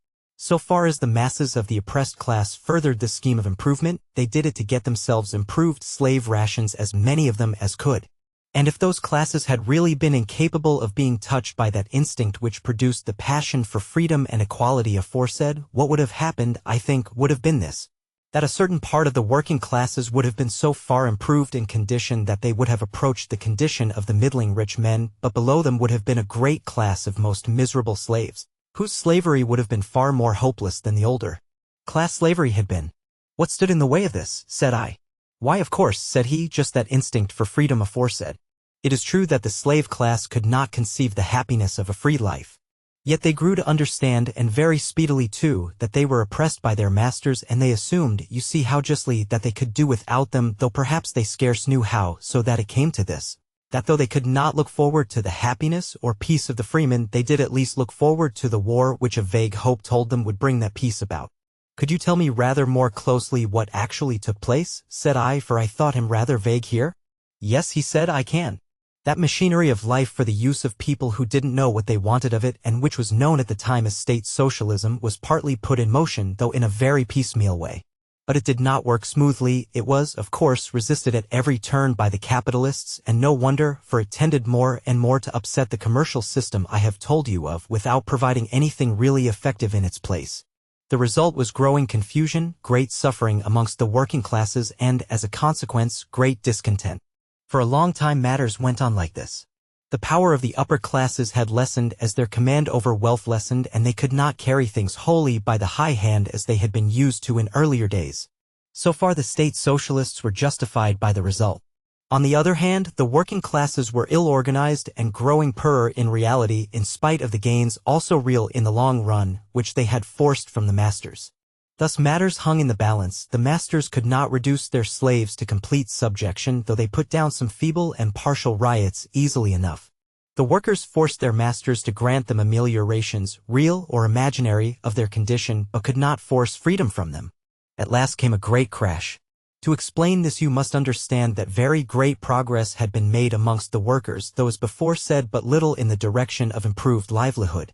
Speaker 1: So far as the masses of the oppressed class furthered this scheme of improvement, they did it to get themselves improved slave rations, as many of them as could. And if those classes had really been incapable of being touched by that instinct which produced the passion for freedom and equality aforesaid, what would have happened, I think, would have been this: that a certain part of the working classes would have been so far improved in condition that they would have approached the condition of the middling rich men, but below them would have been a great class of most miserable slaves, whose slavery would have been far more hopeless than the older class slavery had been. What stood in the way of this? Said I. Why, of course, said he, just that instinct for freedom aforesaid. It is true that the slave class could not conceive the happiness of a free life. Yet they grew to understand, and very speedily too, that they were oppressed by their masters, and they assumed, you see how justly, that they could do without them, though perhaps they scarce knew how, so that it came to this, that though they could not look forward to the happiness or peace of the freemen, they did at least look forward to the war which a vague hope told them would bring that peace about. Could you tell me rather more closely what actually took place? Said I, for I thought him rather vague here. Yes, he said, I can. That machinery of life for the use of people who didn't know what they wanted of it and which was known at the time as state socialism was partly put in motion, though in a very piecemeal way. But it did not work smoothly. It was, of course, resisted at every turn by the capitalists, and no wonder, for it tended more and more to upset the commercial system I have told you of without providing anything really effective in its place. The result was growing confusion, great suffering amongst the working classes, and, as a consequence, great discontent. For a long time matters went on like this. The power of the upper classes had lessened as their command over wealth lessened, and they could not carry things wholly by the high hand as they had been used to in earlier days. So far the state socialists were justified by the result. On the other hand, the working classes were ill-organized and growing poorer in reality in spite of the gains also real in the long run, which they had forced from the masters. Thus matters hung in the balance. The masters could not reduce their slaves to complete subjection, though they put down some feeble and partial riots easily enough. The workers forced their masters to grant them ameliorations, real or imaginary, of their condition, but could not force freedom from them. At last came a great crash. To explain this you must understand that very great progress had been made amongst the workers, though as before said but little in the direction of improved livelihood.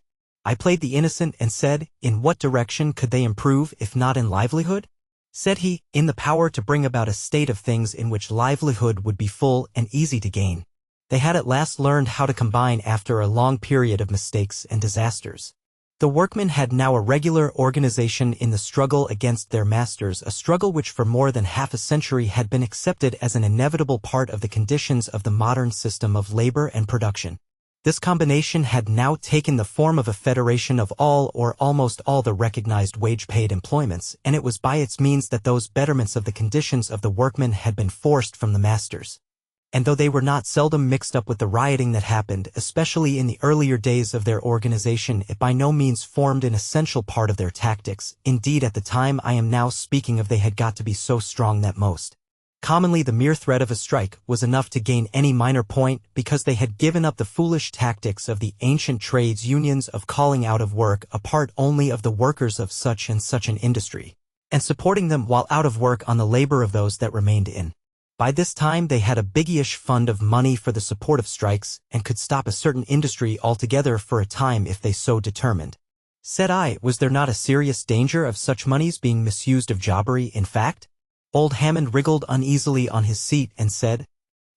Speaker 1: I played the innocent and said, in what direction could they improve if not in livelihood? Said he, in the power to bring about a state of things in which livelihood would be full and easy to gain. They had at last learned how to combine after a long period of mistakes and disasters. The workmen had now a regular organization in the struggle against their masters, a struggle which for more than half a century had been accepted as an inevitable part of the conditions of the modern system of labor and production. This combination had now taken the form of a federation of all or almost all the recognized wage-paid employments, and it was by its means that those betterments of the conditions of the workmen had been forced from the masters. And though they were not seldom mixed up with the rioting that happened, especially in the earlier days of their organization, it by no means formed an essential part of their tactics. Indeed, at the time I am now speaking of, they had got to be so strong that most commonly the mere threat of a strike was enough to gain any minor point, because they had given up the foolish tactics of the ancient trades unions of calling out of work a part only of the workers of such and such an industry, and supporting them while out of work on the labor of those that remained in. By this time they had a biggyish fund of money for the support of strikes, and could stop a certain industry altogether for a time if they so determined. Said I, was there not a serious danger of such monies being misused of jobbery in fact? Old Hammond wriggled uneasily on his seat and said,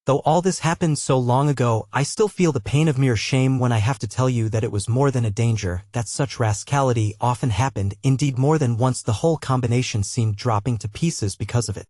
Speaker 1: though all this happened so long ago, I still feel the pain of mere shame when I have to tell you that it was more than a danger, that such rascality often happened, indeed more than once the whole combination seemed dropping to pieces because of it.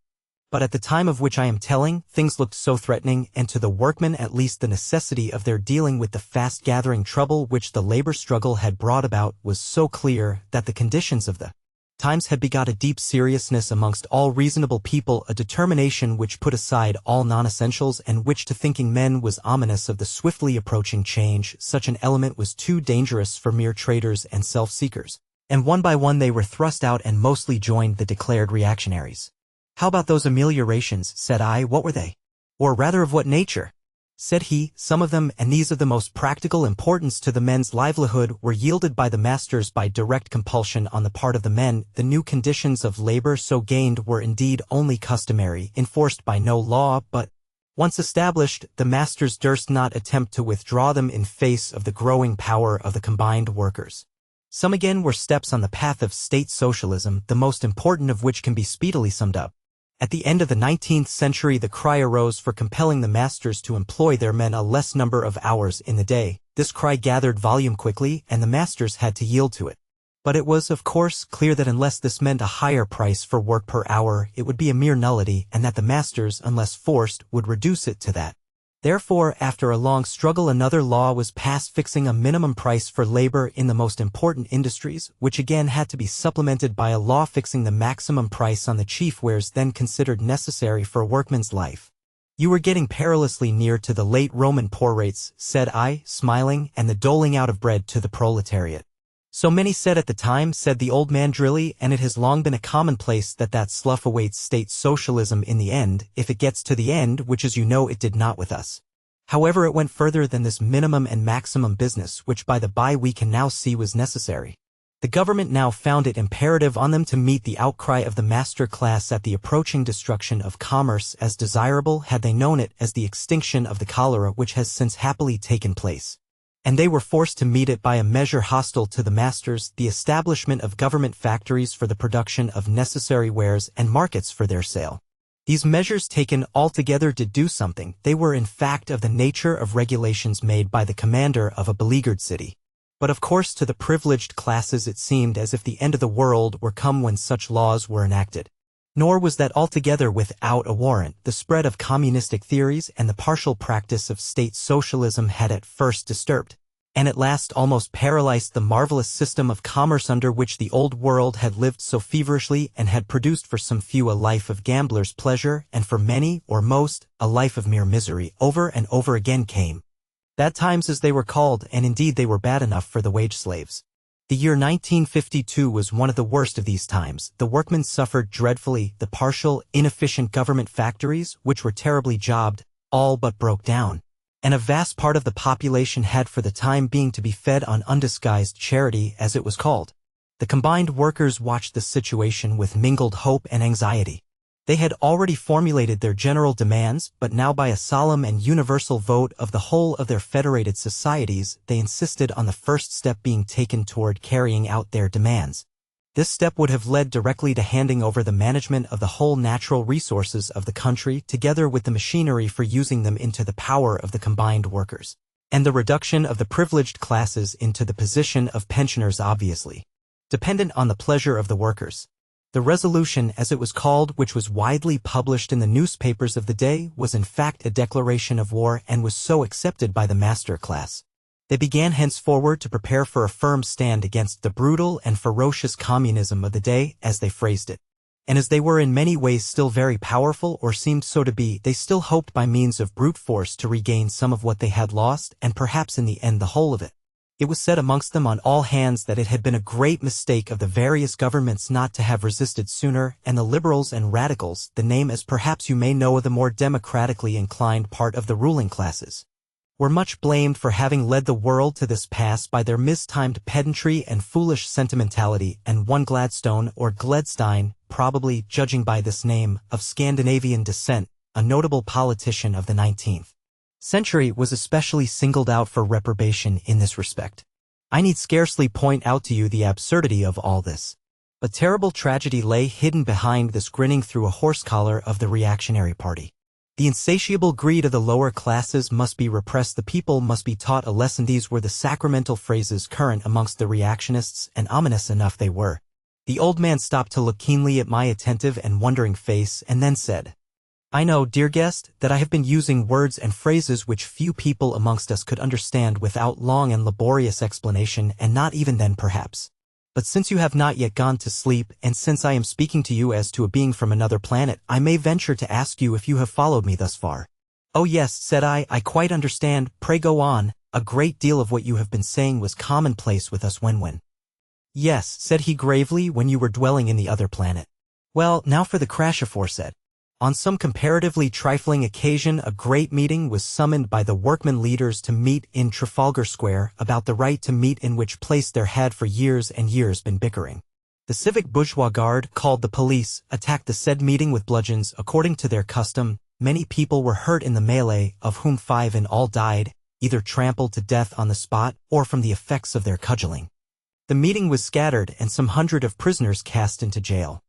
Speaker 1: But at the time of which I am telling, things looked so threatening, and to the workmen at least the necessity of their dealing with the fast-gathering trouble which the labor struggle had brought about was so clear, that the conditions of the times had begot a deep seriousness amongst all reasonable people, a determination which put aside all non-essentials and which to thinking men was ominous of the swiftly approaching change. Such an element was too dangerous for mere traders and self-seekers, and one by one they were thrust out and mostly joined the declared reactionaries. How about those ameliorations, said I, what were they? Or rather of what nature? Said he, some of them, and these of the most practical importance to the men's livelihood, were yielded by the masters by direct compulsion on the part of the men. The new conditions of labor so gained were indeed only customary, enforced by no law, but, once established, the masters durst not attempt to withdraw them in face of the growing power of the combined workers. Some again were steps on the path of state socialism, the most important of which can be speedily summed up. At the end of the 19th century the cry arose for compelling the masters to employ their men a less number of hours in the day. This cry gathered volume quickly, and the masters had to yield to it. But it was, of course, clear that unless this meant a higher price for work per hour, it would be a mere nullity, and that the masters, unless forced, would reduce it to that. Therefore, after a long struggle, another law was passed fixing a minimum price for labor in the most important industries, which again had to be supplemented by a law fixing the maximum price on the chief wares then considered necessary for a workman's life. You were getting perilously near to the late Roman poor rates, said I, smiling, and the doling out of bread to the proletariat. So many said at the time, said the old man drily, and it has long been a commonplace that slough awaits state socialism in the end, if it gets to the end, which as you know it did not with us. However, it went further than this minimum and maximum business, which by the by we can now see was necessary. The government now found it imperative on them to meet the outcry of the master class at the approaching destruction of commerce as desirable had they known it as the extinction of the cholera which has since happily taken place. And they were forced to meet it by a measure hostile to the masters, the establishment of government factories for the production of necessary wares and markets for their sale. These measures taken altogether did do something. They were in fact of the nature of regulations made by the commander of a beleaguered city. But of course to the privileged classes it seemed as if the end of the world were come when such laws were enacted. Nor was that altogether without a warrant. The spread of communistic theories and the partial practice of state socialism had at first disturbed, and at last almost paralyzed the marvelous system of commerce under which the old world had lived so feverishly and had produced for some few a life of gambler's pleasure, and for many, or most, a life of mere misery. Over and over again came bad times as they were called, and indeed they were bad enough for the wage slaves. The year 1952 was one of the worst of these times. The workmen suffered dreadfully. The partial, inefficient government factories, which were terribly jobbed, all but broke down. And a vast part of the population had for the time being to be fed on undisguised charity, as it was called. The combined workers watched the situation with mingled hope and anxiety. They had already formulated their general demands, but now by a solemn and universal vote of the whole of their federated societies, they insisted on the first step being taken toward carrying out their demands. This step would have led directly to handing over the management of the whole natural resources of the country together with the machinery for using them into the power of the combined workers, and the reduction of the privileged classes into the position of pensioners obviously dependent on the pleasure of the workers. The resolution, as it was called, which was widely published in the newspapers of the day, was in fact a declaration of war and was so accepted by the master class. They began henceforward to prepare for a firm stand against the brutal and ferocious communism of the day, as they phrased it. And as they were in many ways still very powerful, or seemed so to be, they still hoped by means of brute force to regain some of what they had lost, and perhaps in the end the whole of it. It was said amongst them on all hands that it had been a great mistake of the various governments not to have resisted sooner, and the liberals and radicals, the name as perhaps you may know of the more democratically inclined part of the ruling classes, were much blamed for having led the world to this pass by their mistimed pedantry and foolish sentimentality, and one Gladstone or Gledstein, probably, judging by this name, of Scandinavian descent, a notable politician of the 19th century, was especially singled out for reprobation in this respect. I need scarcely point out to you the absurdity of all this. A terrible tragedy lay hidden behind this grinning through a horse collar of the reactionary party. The insatiable greed of the lower classes must be repressed. The people must be taught a lesson. These were the sacramental phrases current amongst the reactionists, and ominous enough they were. The old man stopped to look keenly at my attentive and wondering face, and then said, "I know, dear guest, that I have been using words and phrases which few people amongst us could understand without long and laborious explanation, and not even then perhaps. But since you have not yet gone to sleep, and since I am speaking to you as to a being from another planet, I may venture to ask you if you have followed me thus far." "Oh yes," said I quite understand. Pray go on. A great deal of what you have been saying was commonplace with us when." "Yes," said he gravely, "when you were dwelling in the other planet." "Well, now for the crash aforesaid. On some comparatively trifling occasion a great meeting was summoned by the workmen leaders to meet in Trafalgar Square about the right to meet, in which place there had for years and years been bickering. The civic bourgeois guard, called the police, attacked the said meeting with bludgeons according to their custom. Many people were hurt in the melee, of whom 5 in all died, either trampled to death on the spot or from the effects of their cudgeling. The meeting was scattered and some 100 of prisoners cast into jail.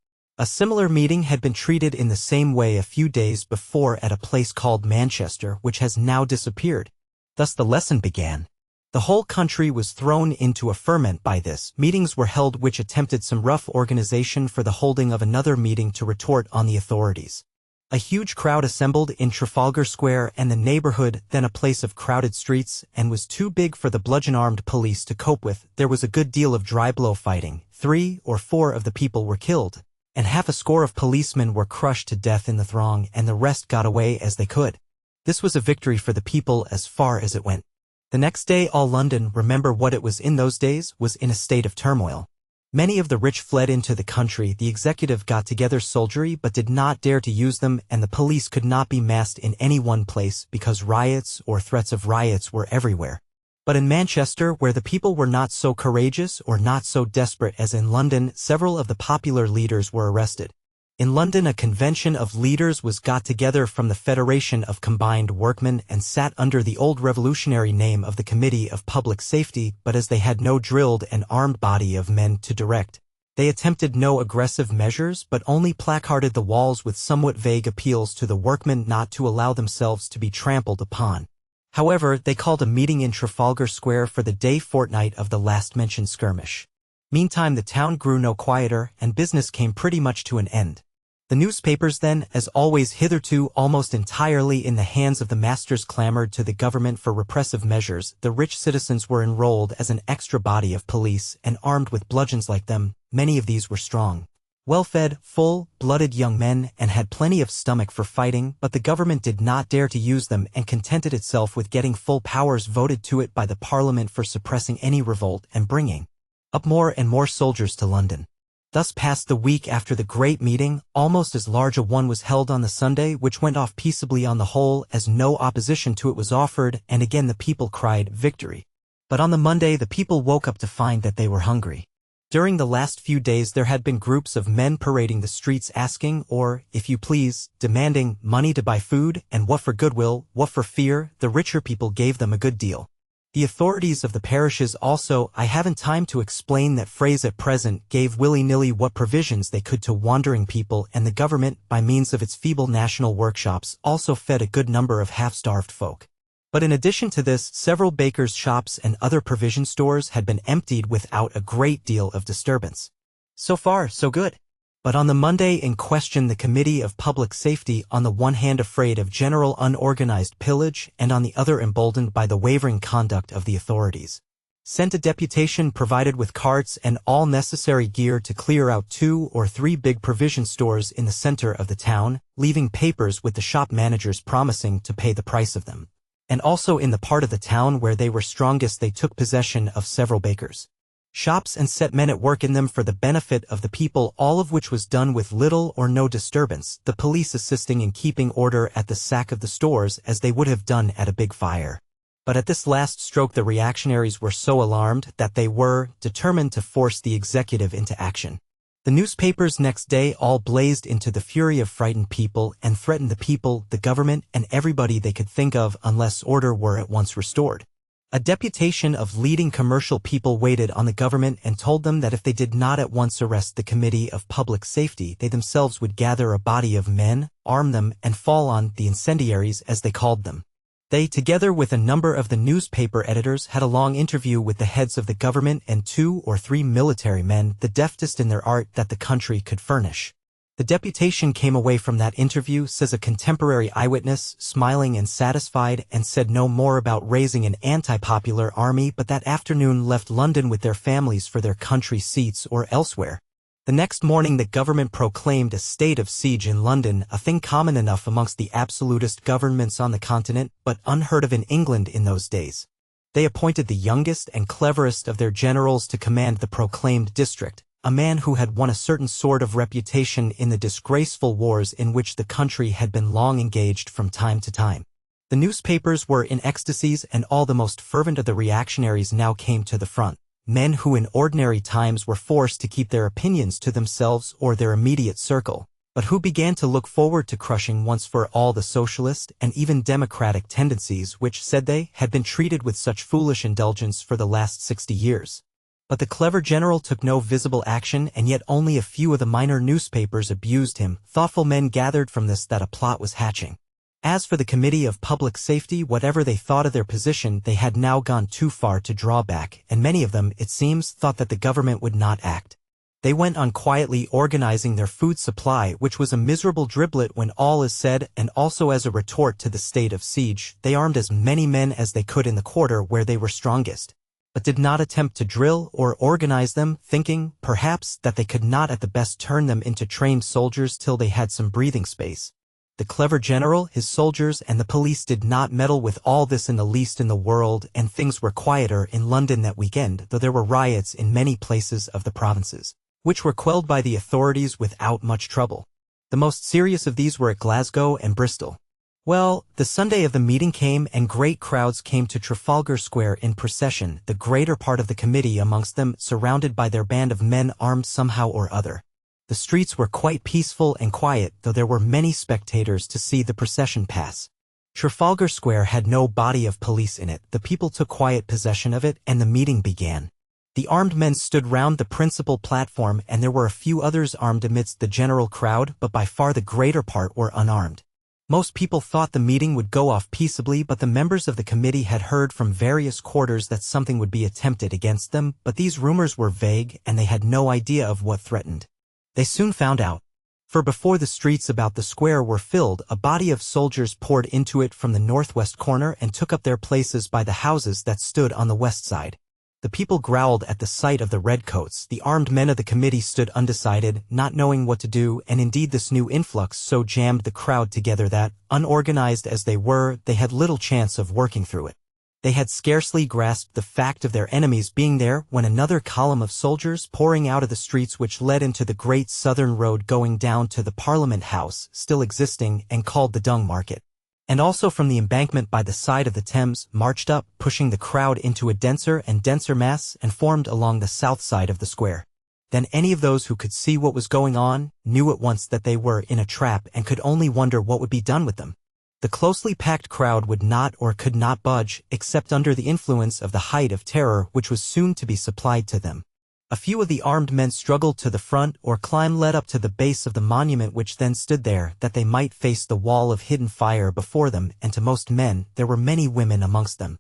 Speaker 1: A similar meeting had been treated in the same way a few days before at a place called Manchester, which has now disappeared. Thus the lesson began. The whole country was thrown into a ferment by this. Meetings were held which attempted some rough organization for the holding of another meeting to retort on the authorities. A huge crowd assembled in Trafalgar Square and the neighborhood, then a place of crowded streets, and was too big for the bludgeon-armed police to cope with. There was a good deal of dry-blow fighting. 3 or 4 of the people were killed, and half a score of policemen were crushed to death in the throng, and the rest got away as they could. This was a victory for the people as far as it went. The next day all London, remember what it was in those days, was in a state of turmoil. Many of the rich fled into the country. The executive got together soldiery but did not dare to use them, and the police could not be massed in any one place because riots or threats of riots were everywhere. But in Manchester, where the people were not so courageous or not so desperate as in London, several of the popular leaders were arrested. In London, a convention of leaders was got together from the Federation of Combined Workmen and sat under the old revolutionary name of the Committee of Public Safety, but as they had no drilled and armed body of men to direct, they attempted no aggressive measures but only placarded the walls with somewhat vague appeals to the workmen not to allow themselves to be trampled upon. However, they called a meeting in Trafalgar Square for the day fortnight of the last-mentioned skirmish. Meantime, the town grew no quieter, and business came pretty much to an end. The newspapers then, as always hitherto almost entirely in the hands of the masters, clamored to the government for repressive measures. The rich citizens were enrolled as an extra body of police and armed with bludgeons like them. Many of these were strong, well-fed, full-blooded young men and had plenty of stomach for fighting, but the government did not dare to use them and contented itself with getting full powers voted to it by the Parliament for suppressing any revolt and bringing up more and more soldiers to London. Thus passed the week after the great meeting. Almost as large a one was held on the Sunday, which went off peaceably on the whole, as no opposition to it was offered, and again the people cried victory. But on the Monday the people woke up to find that they were hungry. During the last few days there had been groups of men parading the streets asking, or, if you please, demanding, money to buy food, and what for goodwill, what for fear. The richer people gave them a good deal. The authorities of the parishes also, I haven't time to explain that phrase at present, gave willy-nilly what provisions they could to wandering people, and the government, by means of its feeble national workshops, also fed a good number of half-starved folk. But in addition to this, several bakers' shops and other provision stores had been emptied without a great deal of disturbance. So far, so good. But on the Monday in question, the Committee of Public Safety, on the one hand afraid of general unorganized pillage and on the other emboldened by the wavering conduct of the authorities, sent a deputation provided with carts and all necessary gear to clear out 2 or 3 big provision stores in the center of the town, leaving papers with the shop managers promising to pay the price of them. And also in the part of the town where they were strongest they took possession of several bakers' shops and set men at work in them for the benefit of the people, all of which was done with little or no disturbance, the police assisting in keeping order at the sack of the stores as they would have done at a big fire. But at this last stroke the reactionaries were so alarmed that they were determined to force the executive into action. The newspapers next day all blazed into the fury of frightened people and threatened the people, the government, and everybody they could think of unless order were at once restored. A deputation of leading commercial people waited on the government and told them that if they did not at once arrest the Committee of Public Safety, they themselves would gather a body of men, arm them, and fall on the incendiaries, as they called them. They, together with a number of the newspaper editors, had a long interview with the heads of the government and 2 or 3 military men, the deftest in their art that the country could furnish. The deputation came away from that interview, says a contemporary eyewitness, smiling and satisfied, and said no more about raising an anti-popular army, but that afternoon left London with their families for their country seats or elsewhere. The next morning the government proclaimed a state of siege in London, a thing common enough amongst the absolutist governments on the continent, but unheard of in England in those days. They appointed the youngest and cleverest of their generals to command the proclaimed district, a man who had won a certain sort of reputation in the disgraceful wars in which the country had been long engaged from time to time. The newspapers were in ecstasies, and all the most fervent of the reactionaries now came to the front, men who in ordinary times were forced to keep their opinions to themselves or their immediate circle, but who began to look forward to crushing once for all the socialist and even democratic tendencies which, said they, had been treated with such foolish indulgence for the last 60 years. But the clever general took no visible action, and yet only a few of the minor newspapers abused him. Thoughtful men gathered from this that a plot was hatching. As for the Committee of Public Safety, whatever they thought of their position, they had now gone too far to draw back, and many of them, it seems, thought that the government would not act. They went on quietly organizing their food supply, which was a miserable driblet when all is said, and also as a retort to the state of siege, they armed as many men as they could in the quarter where they were strongest, but did not attempt to drill or organize them, thinking, perhaps, that they could not at the best turn them into trained soldiers till they had some breathing space. The clever general, his soldiers, and the police did not meddle with all this in the least in the world, and things were quieter in London that weekend, though there were riots in many places of the provinces, which were quelled by the authorities without much trouble. The most serious of these were at Glasgow and Bristol. Well, the Sunday of the meeting came and great crowds came to Trafalgar Square in procession, the greater part of the committee amongst them surrounded by their band of men armed somehow or other. The streets were quite peaceful and quiet, though there were many spectators to see the procession pass. Trafalgar Square had no body of police in it, the people took quiet possession of it, and the meeting began. The armed men stood round the principal platform, and there were a few others armed amidst the general crowd, but by far the greater part were unarmed. Most people thought the meeting would go off peaceably, but the members of the committee had heard from various quarters that something would be attempted against them, but these rumors were vague, and they had no idea of what threatened. They soon found out. For before the streets about the square were filled, a body of soldiers poured into it from the northwest corner and took up their places by the houses that stood on the west side. The people growled at the sight of the redcoats. The armed men of the committee stood undecided, not knowing what to do, and indeed this new influx so jammed the crowd together that, unorganized as they were, they had little chance of working through it. They had scarcely grasped the fact of their enemies being there when another column of soldiers pouring out of the streets which led into the great southern road going down to the Parliament House, still existing and called the Dung Market, and also from the embankment by the side of the Thames, marched up, pushing the crowd into a denser and denser mass and formed along the south side of the square. Then any of those who could see what was going on knew at once that they were in a trap and could only wonder what would be done with them. The closely packed crowd would not or could not budge, except under the influence of the height of terror which was soon to be supplied to them. A few of the armed men struggled to the front or led up to the base of the monument which then stood there, that they might face the wall of hidden fire before them, and to most men there were many women amongst them.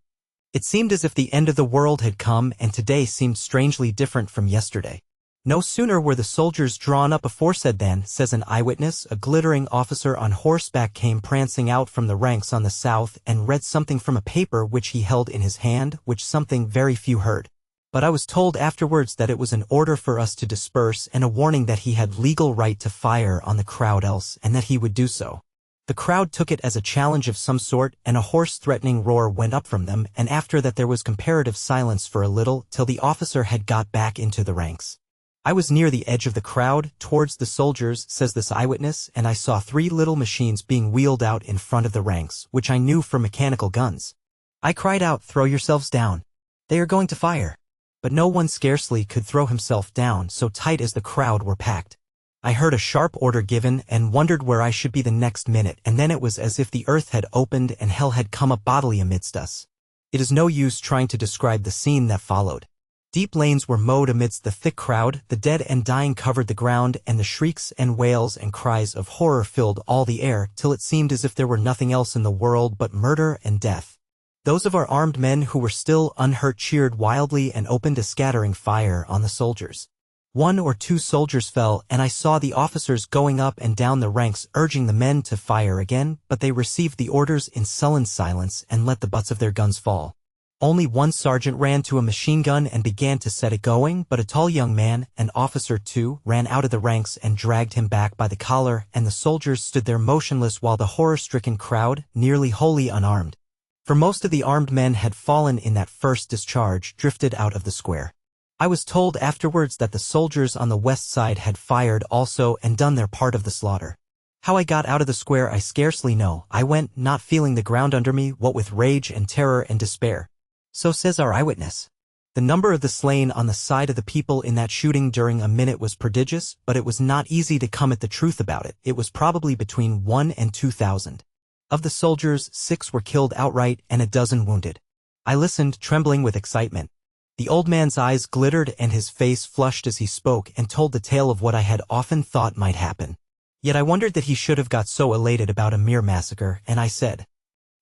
Speaker 1: It seemed as if the end of the world had come, and today seemed strangely different from yesterday. No sooner were the soldiers drawn up aforesaid than, says an eyewitness, a glittering officer on horseback came prancing out from the ranks on the south and read something from a paper which he held in his hand, which something very few heard. But I was told afterwards that it was an order for us to disperse and a warning that he had legal right to fire on the crowd else, and that he would do so. The crowd took it as a challenge of some sort, and a hoarse threatening roar went up from them, and after that there was comparative silence for a little, till the officer had got back into the ranks. I was near the edge of the crowd, towards the soldiers, says this eyewitness, and I saw 3 little machines being wheeled out in front of the ranks, which I knew for mechanical guns. I cried out, "Throw yourselves down. They are going to fire." But no one scarcely could throw himself down, so tight as the crowd were packed. I heard a sharp order given and wondered where I should be the next minute, and then it was as if the earth had opened and hell had come up bodily amidst us. It is no use trying to describe the scene that followed. Deep lanes were mowed amidst the thick crowd, the dead and dying covered the ground, and the shrieks and wails and cries of horror filled all the air, till it seemed as if there were nothing else in the world but murder and death. Those of our armed men who were still unhurt cheered wildly and opened a scattering fire on the soldiers. 1 or 2 soldiers fell, and I saw the officers going up and down the ranks urging the men to fire again, but they received the orders in sullen silence and let the butts of their guns fall. Only one sergeant ran to a machine gun and began to set it going, but a tall young man, an officer too, ran out of the ranks and dragged him back by the collar, and the soldiers stood there motionless while the horror-stricken crowd, nearly wholly unarmed, for most of the armed men had fallen in that first discharge, drifted out of the square. I was told afterwards that the soldiers on the west side had fired also and done their part of the slaughter. How I got out of the square I scarcely know. I went, not feeling the ground under me, what with rage and terror and despair. So says our eyewitness. The number of the slain on the side of the people in that shooting during a minute was prodigious, but it was not easy to come at the truth about it. It was probably between 1 and 2,000. Of the soldiers, 6 were killed outright and a dozen wounded. I listened, trembling with excitement. The old man's eyes glittered and his face flushed as he spoke and told the tale of what I had often thought might happen. Yet I wondered that he should have got so elated about a mere massacre, and I said,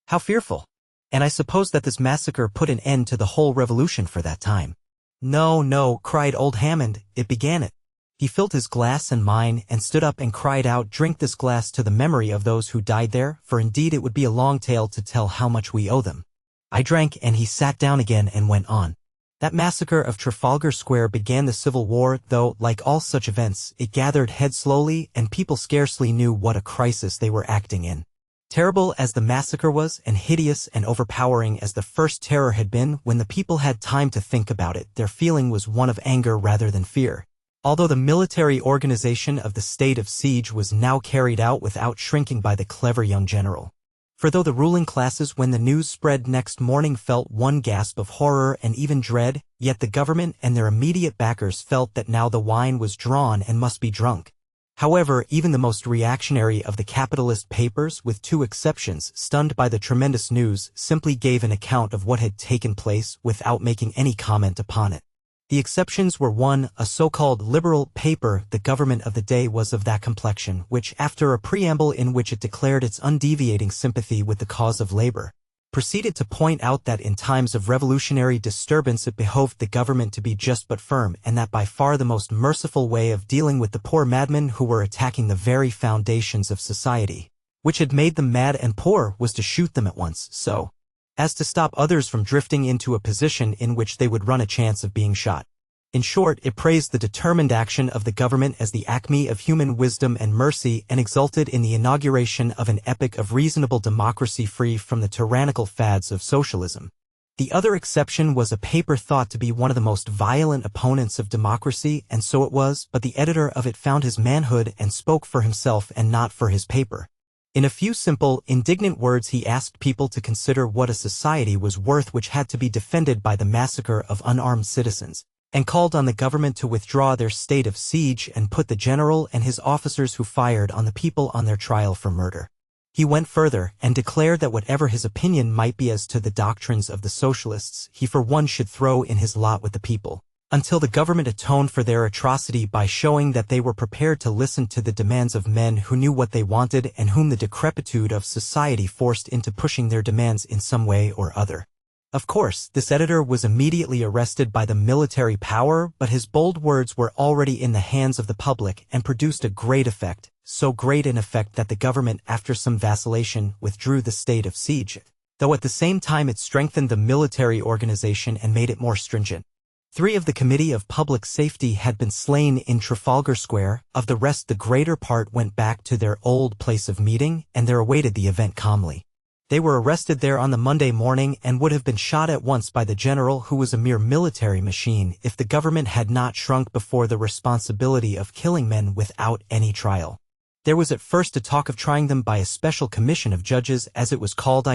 Speaker 1: "How fearful! And I suppose that this massacre put an end to the whole revolution for that time." "No, no," cried old Hammond, "it began it." He filled his glass and mine and stood up and cried out, "Drink this glass to the memory of those who died there, for indeed it would be a long tale to tell how much we owe them." I drank and he sat down again and went on. That massacre of Trafalgar Square began the Civil War, though, like all such events, it gathered head slowly and people scarcely knew what a crisis they were acting in. Terrible as the massacre was, and hideous and overpowering as the first terror had been, when the people had time to think about it, their feeling was one of anger rather than fear. Although the military organization of the state of siege was now carried out without shrinking by the clever young general. For though the ruling classes when the news spread next morning felt one gasp of horror and even dread, yet the government and their immediate backers felt that now the wine was drawn and must be drunk. However, even the most reactionary of the capitalist papers, with two exceptions, stunned by the tremendous news, simply gave an account of what had taken place without making any comment upon it. The exceptions were one, a so-called liberal paper, the government of the day was of that complexion, which, after a preamble in which it declared its undeviating sympathy with the cause of labor, proceeded to point out that in times of revolutionary disturbance it behoved the government to be just but firm, and that by far the most merciful way of dealing with the poor madmen who were attacking the very foundations of society, which had made them mad and poor, was to shoot them at once, so as to stop others from drifting into a position in which they would run a chance of being shot. In short, it praised the determined action of the government as the acme of human wisdom and mercy, and exulted in the inauguration of an epoch of reasonable democracy free from the tyrannical fads of socialism. The other exception was a paper thought to be one of the most violent opponents of democracy, and so it was, but the editor of it found his manhood and spoke for himself and not for his paper. In a few simple, indignant words he asked people to consider what a society was worth which had to be defended by the massacre of unarmed citizens, and called on the government to withdraw their state of siege and put the general and his officers who fired on the people on their trial for murder. He went further and declared that whatever his opinion might be as to the doctrines of the socialists, he for one should throw in his lot with the people, until the government atoned for their atrocity by showing that they were prepared to listen to the demands of men who knew what they wanted and whom the decrepitude of society forced into pushing their demands in some way or other. Of course, this editor was immediately arrested by the military power, but his bold words were already in the hands of the public and produced a great effect, so great an effect that the government, after some vacillation, withdrew the state of siege, though at the same time it strengthened the military organization and made it more stringent. 3 of the Committee of Public Safety had been slain in Trafalgar Square, of the rest the greater part went back to their old place of meeting, and there awaited the event calmly. They were arrested there on the Monday morning and would have been shot at once by the general, who was a mere military machine, if the government had not shrunk before the responsibility of killing men without any trial. There was at first a talk of trying them by a special commission of judges, as it was called,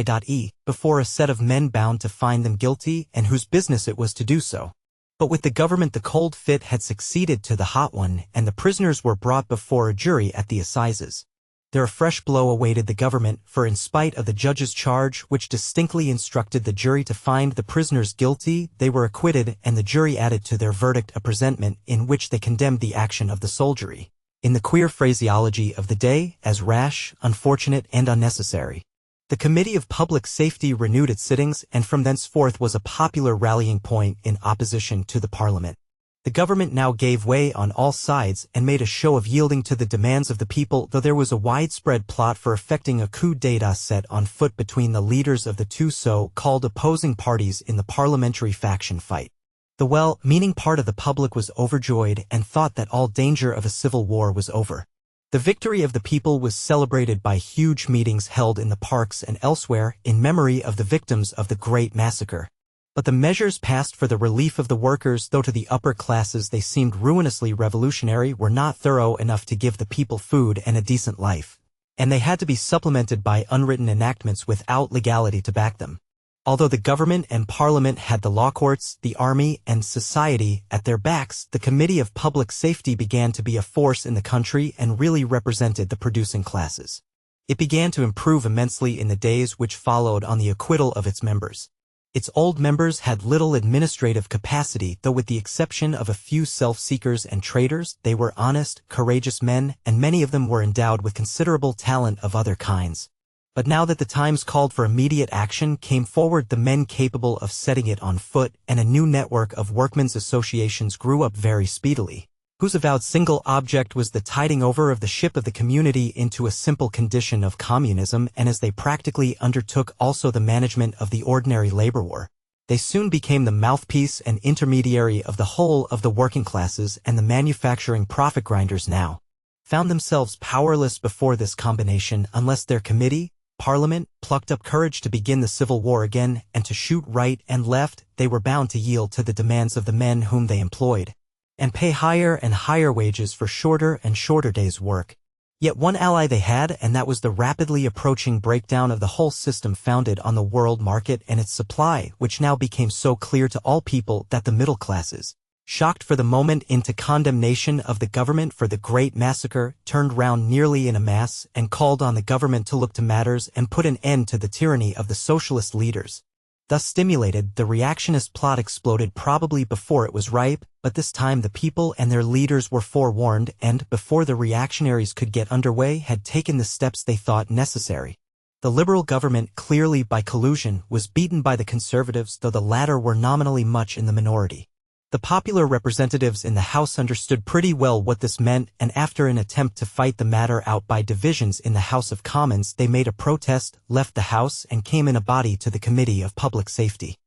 Speaker 1: before a set of men bound to find them guilty and whose business it was to do so. But with the government the cold fit had succeeded to the hot one, and the prisoners were brought before a jury at the assizes. There a fresh blow awaited the government, for in spite of the judge's charge, which distinctly instructed the jury to find the prisoners guilty, they were acquitted, and the jury added to their verdict a presentment in which they condemned the action of the soldiery, in the queer phraseology of the day, as rash, unfortunate, and unnecessary. The Committee of Public Safety renewed its sittings, and from thenceforth was a popular rallying point in opposition to the Parliament. The government now gave way on all sides and made a show of yielding to the demands of the people, though there was a widespread plot for effecting a coup d'état set on foot between the leaders of the two so-called opposing parties in the parliamentary faction fight. The well-meaning part of the public was overjoyed and thought that all danger of a civil war was over. The victory of the people was celebrated by huge meetings held in the parks and elsewhere in memory of the victims of the Great Massacre. But the measures passed for the relief of the workers, though to the upper classes they seemed ruinously revolutionary, were not thorough enough to give the people food and a decent life, and they had to be supplemented by unwritten enactments without legality to back them. Although the government and parliament had the law courts, the army, and society at their backs, the Committee of Public Safety began to be a force in the country and really represented the producing classes. It began to improve immensely in the days which followed on the acquittal of its members. Its old members had little administrative capacity, though with the exception of a few self-seekers and traitors, they were honest, courageous men, and many of them were endowed with considerable talent of other kinds. But now that the times called for immediate action, came forward the men capable of setting it on foot, and a new network of workmen's associations grew up very speedily, whose avowed single object was the tiding over of the ship of the community into a simple condition of communism, and as they practically undertook also the management of the ordinary labor war, they soon became the mouthpiece and intermediary of the whole of the working classes, and the manufacturing profit grinders now found themselves powerless before this combination unless their committee, Parliament, plucked up courage to begin the Civil War again, and to shoot right and left. They were bound to yield to the demands of the men whom they employed, and pay higher and higher wages for shorter and shorter days' work. Yet one ally they had, and that was the rapidly approaching breakdown of the whole system founded on the world market and its supply, which now became so clear to all people that the middle classes, shocked for the moment into condemnation of the government for the great massacre, turned round nearly in a mass and called on the government to look to matters and put an end to the tyranny of the socialist leaders. Thus stimulated, the reactionist plot exploded probably before it was ripe, but this time the people and their leaders were forewarned and, before the reactionaries could get underway, had taken the steps they thought necessary. The liberal government, clearly by collusion, was beaten by the conservatives, though the latter were nominally much in the minority. The popular representatives in the House understood pretty well what this meant, and after an attempt to fight the matter out by divisions in the House of Commons, they made a protest, left the House, and came in a body to the Committee of Public Safety.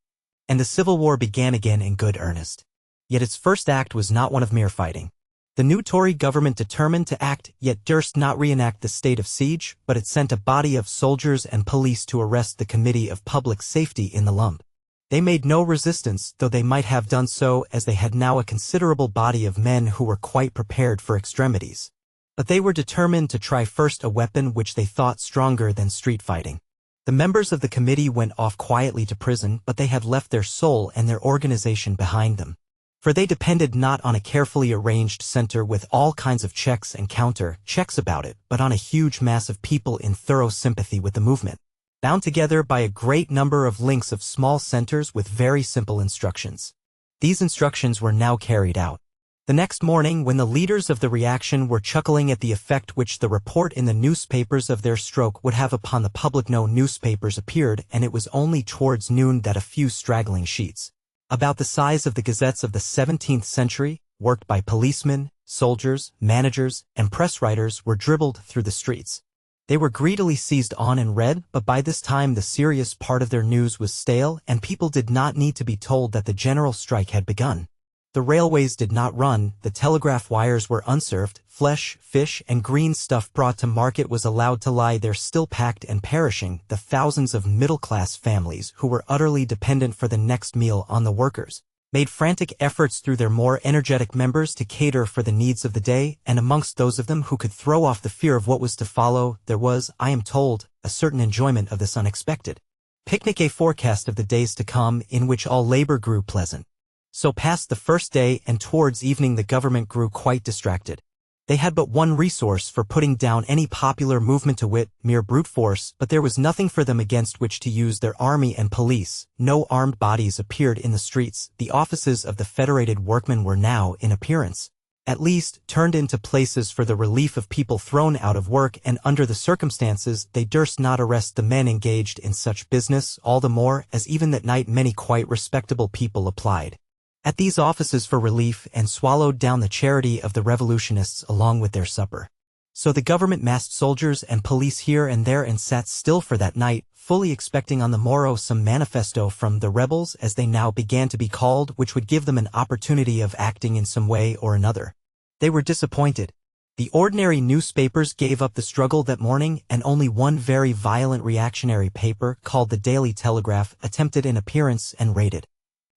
Speaker 1: And the Civil War began again in good earnest. Yet its first act was not one of mere fighting. The new Tory government determined to act, yet durst not reenact the state of siege, but it sent a body of soldiers and police to arrest the Committee of Public Safety in the lump. They made no resistance, though they might have done so, as they had now a considerable body of men who were quite prepared for extremities. But they were determined to try first a weapon which they thought stronger than street fighting. The members of the committee went off quietly to prison, but they had left their soul and their organization behind them. For they depended not on a carefully arranged center with all kinds of checks and counter-checks about it, but on a huge mass of people in thorough sympathy with the movement, bound together by a great number of links of small centers with very simple instructions. These instructions were now carried out. The next morning, when the leaders of the reaction were chuckling at the effect which the report in the newspapers of their stroke would have upon the public, no newspapers appeared, and it was only towards noon that a few straggling sheets, about the size of the gazettes of the 17th century, worked by policemen, soldiers, managers, and press writers, were dribbled through the streets. They were greedily seized on and read, but by this time the serious part of their news was stale, and people did not need to be told that the general strike had begun. The railways did not run, the telegraph wires were unserved, flesh, fish, and green stuff brought to market was allowed to lie there still packed and perishing, the thousands of middle-class families who were utterly dependent for the next meal on the workers made frantic efforts through their more energetic members to cater for the needs of the day, and amongst those of them who could throw off the fear of what was to follow, there was, I am told, a certain enjoyment of this unexpected picnic, a forecast of the days to come, in which all labor grew pleasant. So passed the first day, and towards evening the government grew quite distracted. They had but one resource for putting down any popular movement, to wit, mere brute force, but there was nothing for them against which to use their army and police. No armed bodies appeared in the streets. The offices of the federated workmen were now, in appearance, at least, turned into places for the relief of people thrown out of work, and under the circumstances they durst not arrest the men engaged in such business, all the more as even that night many quite respectable people applied at these offices for relief, and swallowed down the charity of the revolutionists along with their supper. So the government massed soldiers and police here and there and sat still for that night, fully expecting on the morrow some manifesto from the rebels, as they now began to be called, which would give them an opportunity of acting in some way or another. They were disappointed. The ordinary newspapers gave up the struggle that morning, and only one very violent reactionary paper, called the Daily Telegraph, attempted an appearance and rated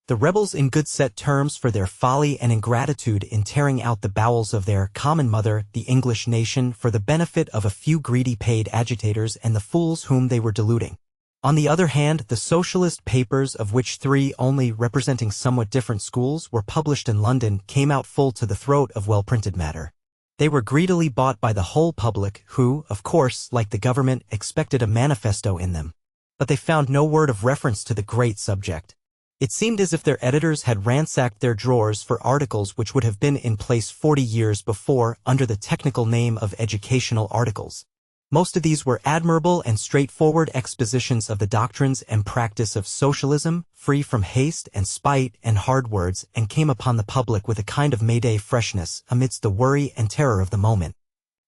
Speaker 1: the rebels in good set terms for their folly and ingratitude in tearing out the bowels of their common mother, the English nation, for the benefit of a few greedy paid agitators and the fools whom they were deluding. On the other hand, the socialist papers, of which three only, representing somewhat different schools, were published in London, came out full to the throat of well-printed matter. They were greedily bought by the whole public, who, of course, like the government, expected a manifesto in them. But they found no word of reference to the great subject. It seemed as if their editors had ransacked their drawers for articles which would have been in place 40 years before, under the technical name of educational articles. Most of these were admirable and straightforward expositions of the doctrines and practice of socialism, free from haste and spite and hard words, and came upon the public with a kind of May-Day freshness amidst the worry and terror of the moment.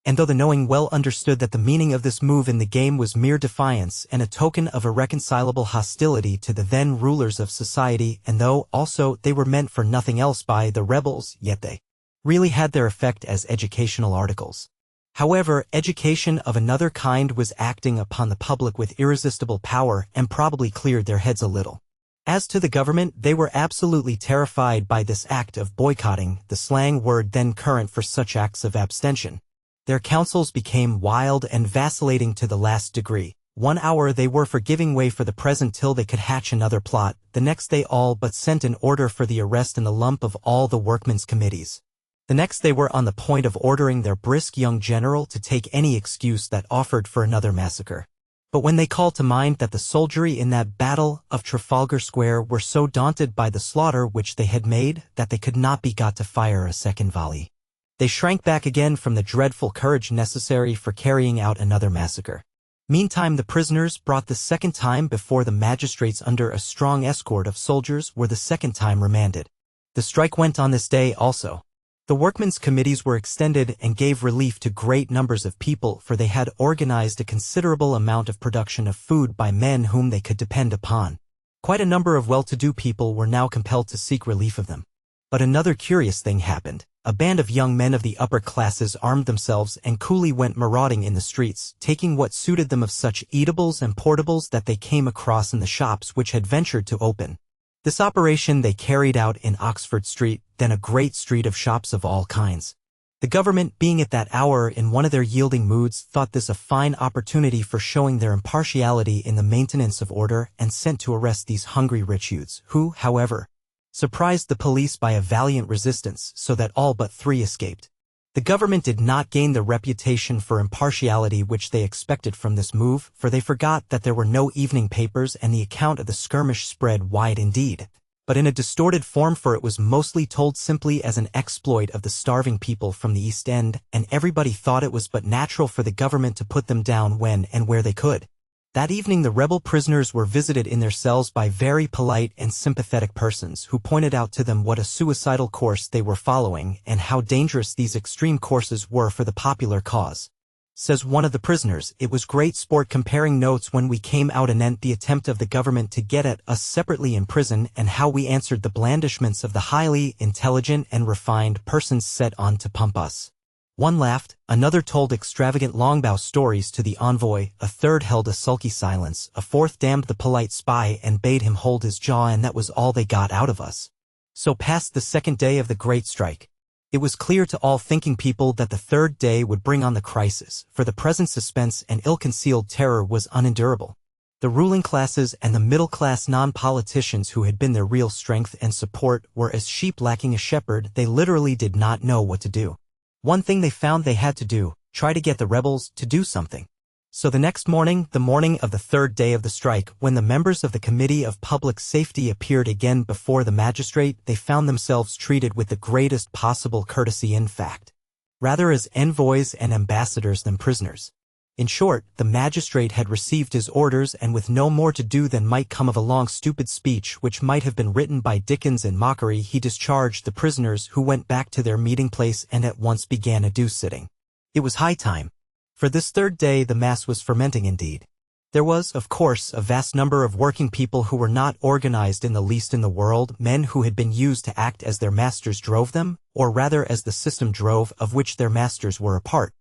Speaker 1: And though the knowing well understood that the meaning of this move in the game was mere defiance and a token of irreconcilable hostility to the then rulers of society, and though, also, they were meant for nothing else by the rebels, yet they really had their effect as educational articles. However, education of another kind was acting upon the public with irresistible power, and probably cleared their heads a little. As to the government, they were absolutely terrified by this act of boycotting, the slang word then current for such acts of abstention. Their counsels became wild and vacillating to the last degree. 1 hour they were for giving way for the present till they could hatch another plot. The next they all but sent an order for the arrest in the lump of all the workmen's committees. The next they were on the point of ordering their brisk young general to take any excuse that offered for another massacre. But when they called to mind that the soldiery in that battle of Trafalgar Square were so daunted by the slaughter which they had made that they could not be got to fire a second volley, they shrank back again from the dreadful courage necessary for carrying out another massacre. Meantime the prisoners brought the second time before the magistrates under a strong escort of soldiers were the second time remanded. The strike went on this day also. The workmen's committees were extended and gave relief to great numbers of people, for they had organized a considerable amount of production of food by men whom they could depend upon. Quite a number of well-to-do people were now compelled to seek relief of them. But another curious thing happened. A band of young men of the upper classes armed themselves and coolly went marauding in the streets, taking what suited them of such eatables and portables that they came across in the shops which had ventured to open. This operation they carried out in Oxford Street, then a great street of shops of all kinds. The government, being at that hour in one of their yielding moods, thought this a fine opportunity for showing their impartiality in the maintenance of order, and sent to arrest these hungry rich youths, who, however, surprised the police by a valiant resistance, so that all but 3 escaped. The government did not gain the reputation for impartiality which they expected from this move, for they forgot that there were no evening papers, and the account of the skirmish spread wide indeed, but in a distorted form, for it was mostly told simply as an exploit of the starving people from the East End, and everybody thought it was but natural for the government to put them down when and where they could. That evening the rebel prisoners were visited in their cells by very polite and sympathetic persons who pointed out to them what a suicidal course they were following and how dangerous these extreme courses were for the popular cause. Says one of the prisoners, "It was great sport comparing notes when we came out anent the attempt of the government to get at us separately in prison, and how we answered the blandishments of the highly intelligent and refined persons set on to pump us." One laughed, another told extravagant longbow stories to the envoy, a third held a sulky silence, a fourth damned the polite spy and bade him hold his jaw, and that was all they got out of us. So passed the second day of the great strike. It was clear to all thinking people that the third day would bring on the crisis, for the present suspense and ill-concealed terror was unendurable. The ruling classes and the middle-class non-politicians who had been their real strength and support were as sheep lacking a shepherd. They literally did not know what to do. One thing they found they had to do, try to get the rebels to do something. So the next morning, the morning of the third day of the strike, when the members of the Committee of Public Safety appeared again before the magistrate, they found themselves treated with the greatest possible courtesy, in fact, rather as envoys and ambassadors than prisoners. In short, the magistrate had received his orders, and with no more to do than might come of a long stupid speech which might have been written by Dickens in mockery, he discharged the prisoners, who went back to their meeting place and at once began a deuce-sitting. It was high time. For this third day the mass was fermenting indeed. There was, of course, a vast number of working people who were not organized in the least in the world, men who had been used to act as their masters drove them, or rather as the system drove of which their masters were a part.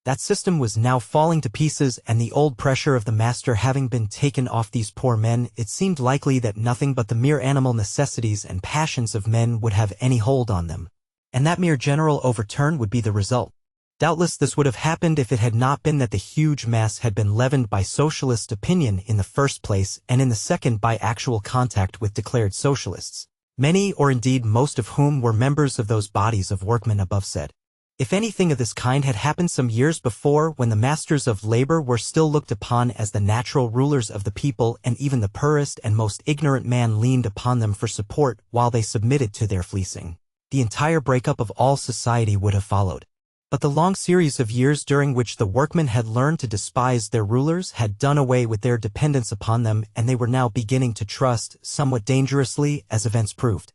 Speaker 1: That system was now falling to pieces, and the old pressure of the master having been taken off these poor men, it seemed likely that nothing but the mere animal necessities and passions of men would have any hold on them, and that mere general overturn would be the result. Doubtless this would have happened if it had not been that the huge mass had been leavened by socialist opinion in the first place, and in the second by actual contact with declared socialists, many or indeed most of whom were members of those bodies of workmen above said. If anything of this kind had happened some years before, when the masters of labor were still looked upon as the natural rulers of the people, and even the poorest and most ignorant man leaned upon them for support while they submitted to their fleecing, the entire breakup of all society would have followed. But the long series of years during which the workmen had learned to despise their rulers had done away with their dependence upon them, and they were now beginning to trust, somewhat dangerously, as events proved,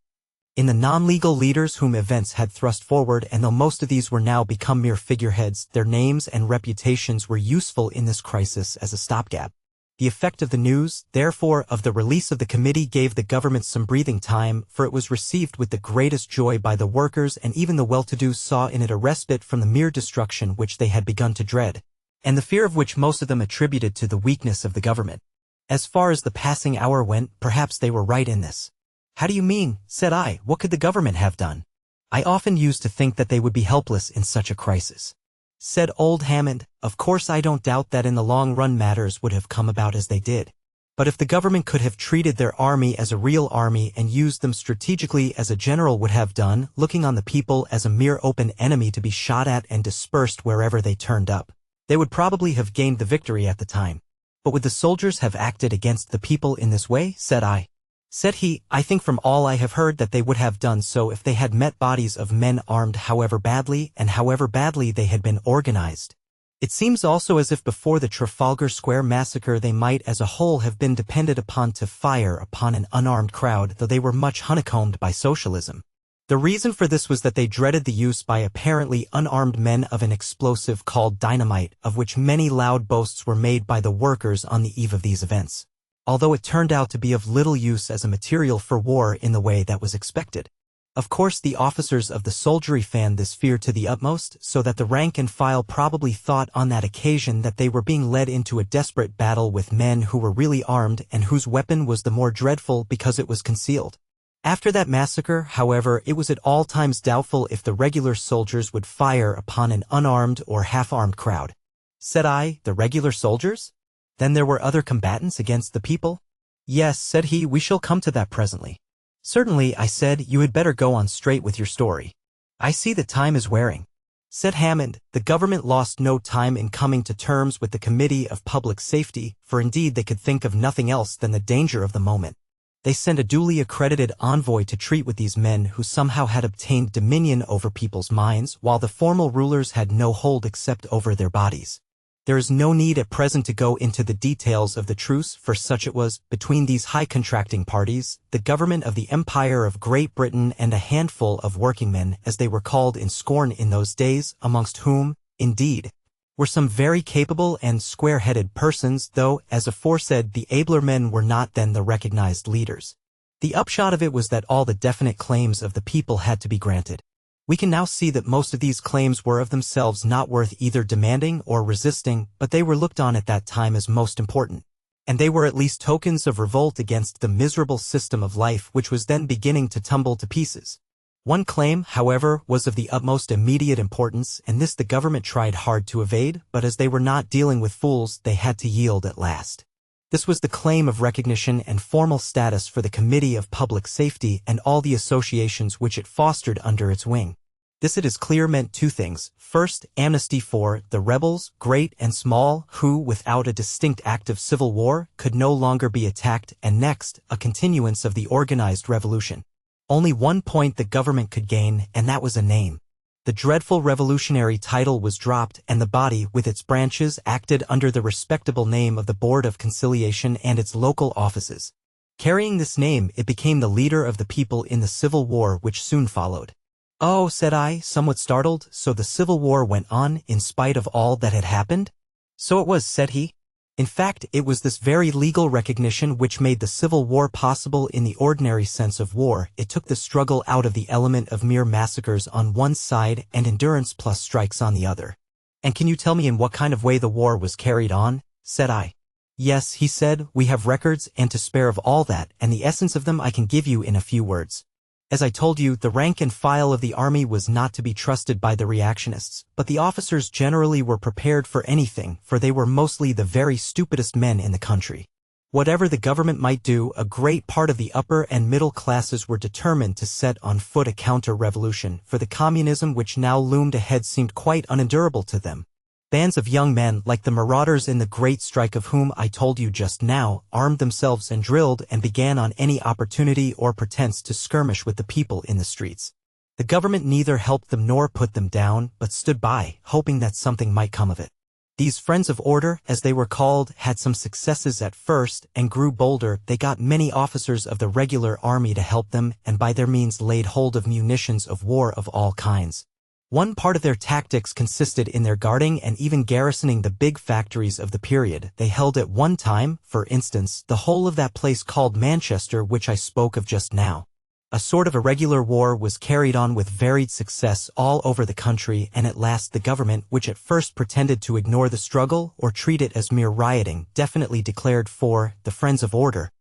Speaker 1: in the non-legal leaders whom events had thrust forward, and though most of these were now become mere figureheads, their names and reputations were useful in this crisis as a stopgap. The effect of the news, therefore, of the release of the committee gave the government some breathing time, for it was received with the greatest joy by the workers, and even the well-to-do saw in it a respite from the mere destruction which they had begun to dread, and the fear of which most of them attributed to the weakness of the government. As far as the passing hour went, perhaps they were right in this. "How do you mean?" said I. "What could the government have done?" I often used to think that they would be helpless in such a crisis. said old Hammond. Of course I don't doubt that in the long run matters would have come about as they did. But if the government could have treated their army as a real army and used them strategically as a general would have done, looking on the people as a mere open enemy to be shot at and dispersed wherever they turned up, they would probably have gained the victory at the time. But would the soldiers have acted against the people in this way, said I. Said he, I think from all I have heard that they would have done so if they had met bodies of men armed however badly and however badly they had been organized. It seems also as if before the Trafalgar Square massacre they might as a whole have been depended upon to fire upon an unarmed crowd, though they were much honeycombed by socialism. The reason for this was that they dreaded the use by apparently unarmed men of an explosive called dynamite, of which many loud boasts were made by the workers on the eve of these events, although it turned out to be of little use as a material for war in the way that was expected. Of course, the officers of the soldiery fanned this fear to the utmost, so that the rank and file probably thought on that occasion that they were being led into a desperate battle with men who were really armed and whose weapon was the more dreadful because it was concealed. After that massacre, however, it was at all times doubtful if the regular soldiers would fire upon an unarmed or half-armed crowd. Said I, the regular soldiers? Then there were other combatants against the people? Yes, said he, we shall come to that presently. Certainly, I said, you had better go on straight with your story. I see that time is wearing. Said Hammond, the government lost no time in coming to terms with the Committee of Public Safety, for indeed they could think of nothing else than the danger of the moment. They sent a duly accredited envoy to treat with these men who somehow had obtained dominion over people's minds, while the formal rulers had no hold except over their bodies. There is no need at present to go into the details of the truce, for such it was, between these high contracting parties, the government of the Empire of Great Britain and a handful of workingmen, as they were called in scorn in those days, amongst whom, indeed, were some very capable and square-headed persons, though, as aforesaid, the abler men were not then the recognized leaders. The upshot of it was that all the definite claims of the people had to be granted. We can now see that most of these claims were of themselves not worth either demanding or resisting, but they were looked on at that time as most important. And they were at least tokens of revolt against the miserable system of life which was then beginning to tumble to pieces. One claim, however, was of the utmost immediate importance, and this the government tried hard to evade, but as they were not dealing with fools, they had to yield at last. This was the claim of recognition and formal status for the Committee of Public Safety and all the associations which it fostered under its wing. This, it is clear, meant two things. First, amnesty for the rebels, great and small, who, without a distinct act of civil war, could no longer be attacked, and next, a continuance of the organized revolution. Only one point the government could gain, and that was a name. The dreadful revolutionary title was dropped, and the body, with its branches, acted under the respectable name of the Board of Conciliation and its local offices. Carrying this name, it became the leader of the people in the civil war which soon followed. Oh, said I, somewhat startled, so the civil war went on in spite of all that had happened? So it was, said he. In fact, it was this very legal recognition which made the Civil War possible in the ordinary sense of war. It took the struggle out of the element of mere massacres on one side and endurance plus strikes on the other. And can you tell me in what kind of way the war was carried on? Said I. Yes, he said, we have records and to spare of all that, and the essence of them I can give you in a few words. As I told you, the rank and file of the army was not to be trusted by the reactionists, but the officers generally were prepared for anything, for they were mostly the very stupidest men in the country. Whatever the government might do, a great part of the upper and middle classes were determined to set on foot a counter-revolution, for the communism which now loomed ahead seemed quite unendurable to them. Bands of young men, like the marauders in the great strike of whom I told you just now, armed themselves and drilled and began on any opportunity or pretense to skirmish with the people in the streets. The government neither helped them nor put them down, but stood by, hoping that something might come of it. These friends of order, as they were called, had some successes at first and grew bolder. They got many officers of the regular army to help them, and by their means laid hold of munitions of war of all kinds. One part of their tactics consisted in their guarding and even garrisoning the big factories of the period. They held at one time, for instance, the whole of that place called Manchester which I spoke of just now. A sort of irregular war was carried on with varied success all over the country, and at last the government, which at first pretended to ignore the struggle or treat it as mere rioting, definitely declared for the friends of order.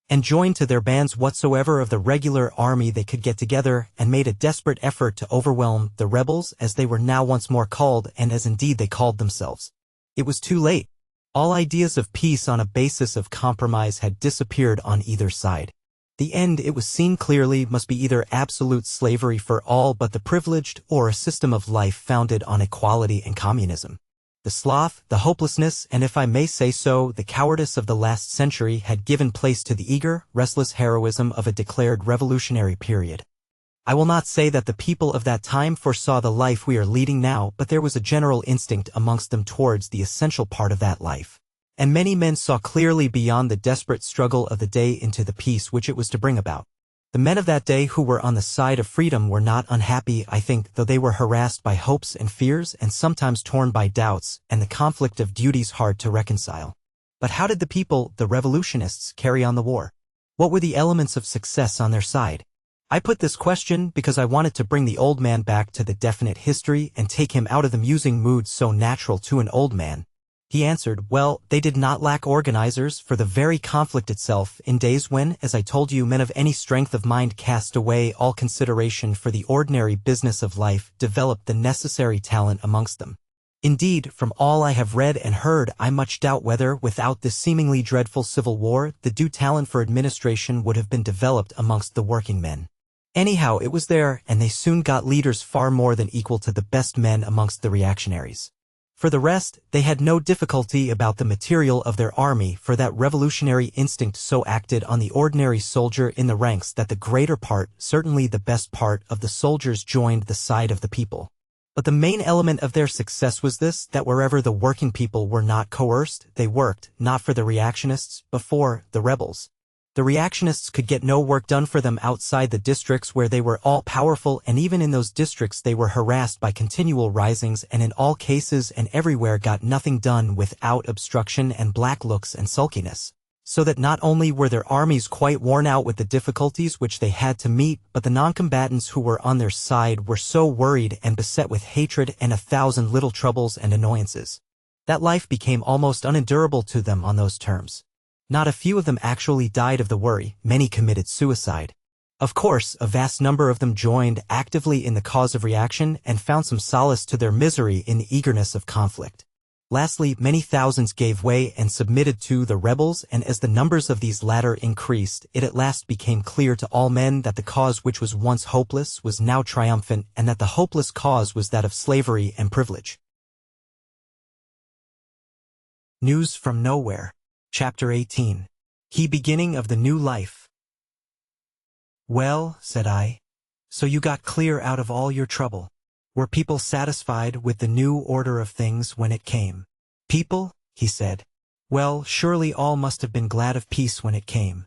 Speaker 1: and joined to their bands whatsoever of the regular army they could get together, and made a desperate effort to overwhelm the rebels, as they were now once more called, and as indeed they called themselves. It was too late. All ideas of peace on a basis of compromise had disappeared on either side. The end, it was seen clearly, must be either absolute slavery for all but the privileged, or a system of life founded on equality and communism. The sloth, the hopelessness, and if I may say so, the cowardice of the last century had given place to the eager, restless heroism of a declared revolutionary period. I will not say that the people of that time foresaw the life we are leading now, but there was a general instinct amongst them towards the essential part of that life. And many men saw clearly beyond the desperate struggle of the day into the peace which it was to bring about. The men of that day who were on the side of freedom were not unhappy, I think, though they were harassed by hopes and fears and sometimes torn by doubts, and the conflict of duties hard to reconcile. But how did the people, the revolutionists, carry on the war? What were the elements of success on their side? I put this question because I wanted to bring the old man back to the definite history and take him out of the musing mood so natural to an old man. He answered, well, they did not lack organizers for the very conflict itself, in days when, as I told you, men of any strength of mind cast away all consideration for the ordinary business of life, developed the necessary talent amongst them. Indeed, from all I have read and heard, I much doubt whether, without this seemingly dreadful civil war, the due talent for administration would have been developed amongst the working men. Anyhow, it was there, and they soon got leaders far more than equal to the best men amongst the reactionaries. For the rest, they had no difficulty about the material of their army, for that revolutionary instinct so acted on the ordinary soldier in the ranks that the greater part, certainly the best part, of the soldiers joined the side of the people. But the main element of their success was this, that wherever the working people were not coerced, they worked, not for the reactionists, but for the rebels. The reactionists could get no work done for them outside the districts where they were all-powerful, and even in those districts they were harassed by continual risings, and in all cases and everywhere got nothing done without obstruction and black looks and sulkiness. So that not only were their armies quite worn out with the difficulties which they had to meet, but the non-combatants who were on their side were so worried and beset with hatred and 1,000 little troubles and annoyances, that life became almost unendurable to them on those terms. Not a few of them actually died of the worry, many committed suicide. Of course, a vast number of them joined actively in the cause of reaction and found some solace to their misery in the eagerness of conflict. Lastly, many thousands gave way and submitted to the rebels, and as the numbers of these latter increased, it at last became clear to all men that the cause which was once hopeless was now triumphant, and that the hopeless cause was that of slavery and privilege. News from Nowhere. Chapter 18. Key beginning of the new life. Well, said I, so you got clear out of all your trouble. Were people satisfied with the new order of things when it came? People, he said. Well, surely all must have been glad of peace when it came.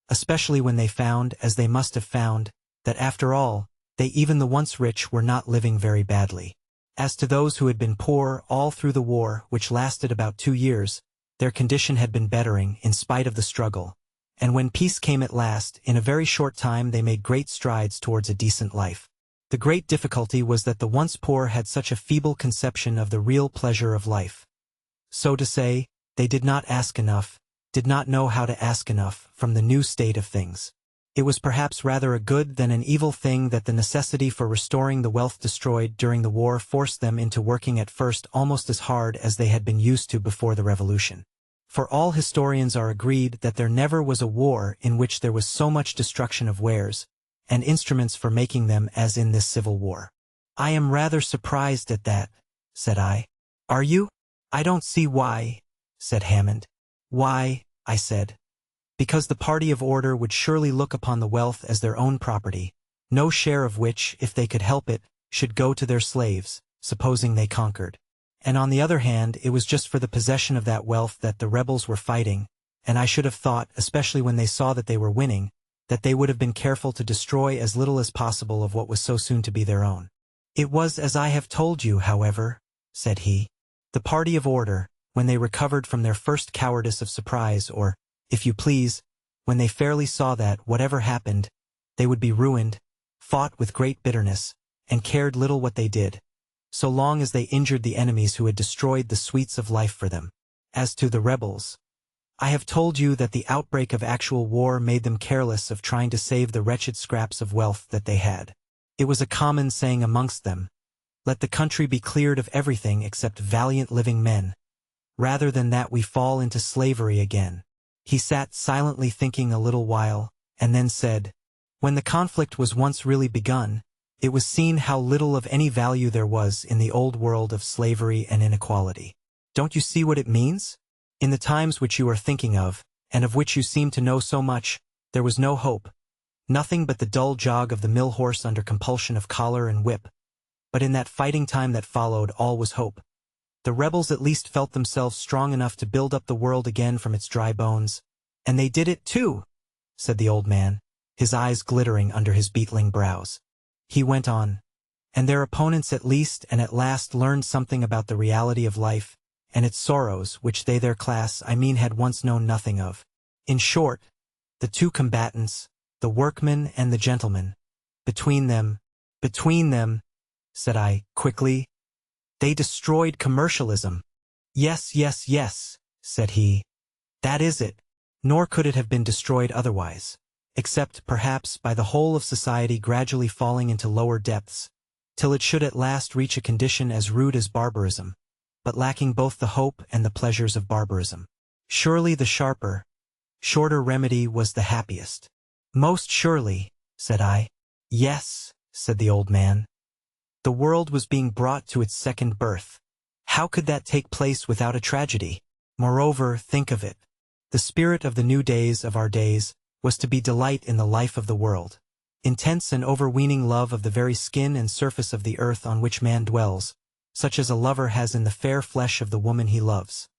Speaker 1: Especially when they found, as they must have found, that after all, they, even the once rich, were not living very badly. As to those who had been poor all through the war, which lasted about 2 years, their condition had been bettering in spite of the struggle, and when peace came at last, in a very short time they made great strides towards a decent life. The great difficulty was that the once poor had such a feeble conception of the real pleasure of life. So to say, they did not ask enough, did not know how to ask enough, from the new state of things. It was perhaps rather a good than an evil thing that the necessity for restoring the wealth destroyed during the war forced them into working at first almost as hard as they had been used to before the revolution. For all historians are agreed that there never was a war in which there was so much destruction of wares and instruments for making them as in this civil war. I am rather surprised at that, said I. Are you? I don't see why, said Hammond. Why, I said. Because the party of order would surely look upon the wealth as their own property, no share of which, if they could help it, should go to their slaves, supposing they conquered. And on the other hand, it was just for the possession of that wealth that the rebels were fighting, and I should have thought, especially when they saw that they were winning, that they would have been careful to destroy as little as possible of what was so soon to be their own. It was as I have told you, however, said he. The party of order, when they recovered from their first cowardice of surprise, or, if you please, when they fairly saw that, whatever happened, they would be ruined, fought with great bitterness, and cared little what they did, so long as they injured the enemies who had destroyed the sweets of life for them. As to the rebels, I have told you that the outbreak of actual war made them careless of trying to save the wretched scraps of wealth that they had. It was a common saying amongst them, "Let the country be cleared of everything except valiant living men. Rather than that we fall into slavery again." He sat silently thinking a little while, and then said, "When the conflict was once really begun, it was seen how little of any value there was in the old world of slavery and inequality. Don't you see what it means? In the times which you are thinking of, and of which you seem to know so much, there was no hope, nothing but the dull jog of the mill horse under compulsion of collar and whip. But in that fighting time that followed, all was hope. The rebels at least felt themselves strong enough to build up the world again from its dry bones. And they did it too," said the old man, his eyes glittering under his beetling brows. He went on, "And their opponents at least and at last learned something about the reality of life, and its sorrows, which they, their class, had once known nothing of. In short, the two combatants, the workman and the gentleman, between them, said I, quickly, they destroyed commercialism." "Yes, yes, yes," said he. "That is it. Nor could it have been destroyed otherwise, except, perhaps, by the whole of society gradually falling into lower depths, till it should at last reach a condition as rude as barbarism, but lacking both the hope and the pleasures of barbarism. Surely the shorter remedy was the happiest." "Most surely," said I. "Yes," said the old man. "The world was being brought to its second birth. How could that take place without a tragedy? Moreover, think of it. The spirit of the new days of our days was to be delight in the life of the world, intense and overweening love of the very skin and surface of the earth on which man dwells, such as a lover has in the fair flesh of the woman he loves.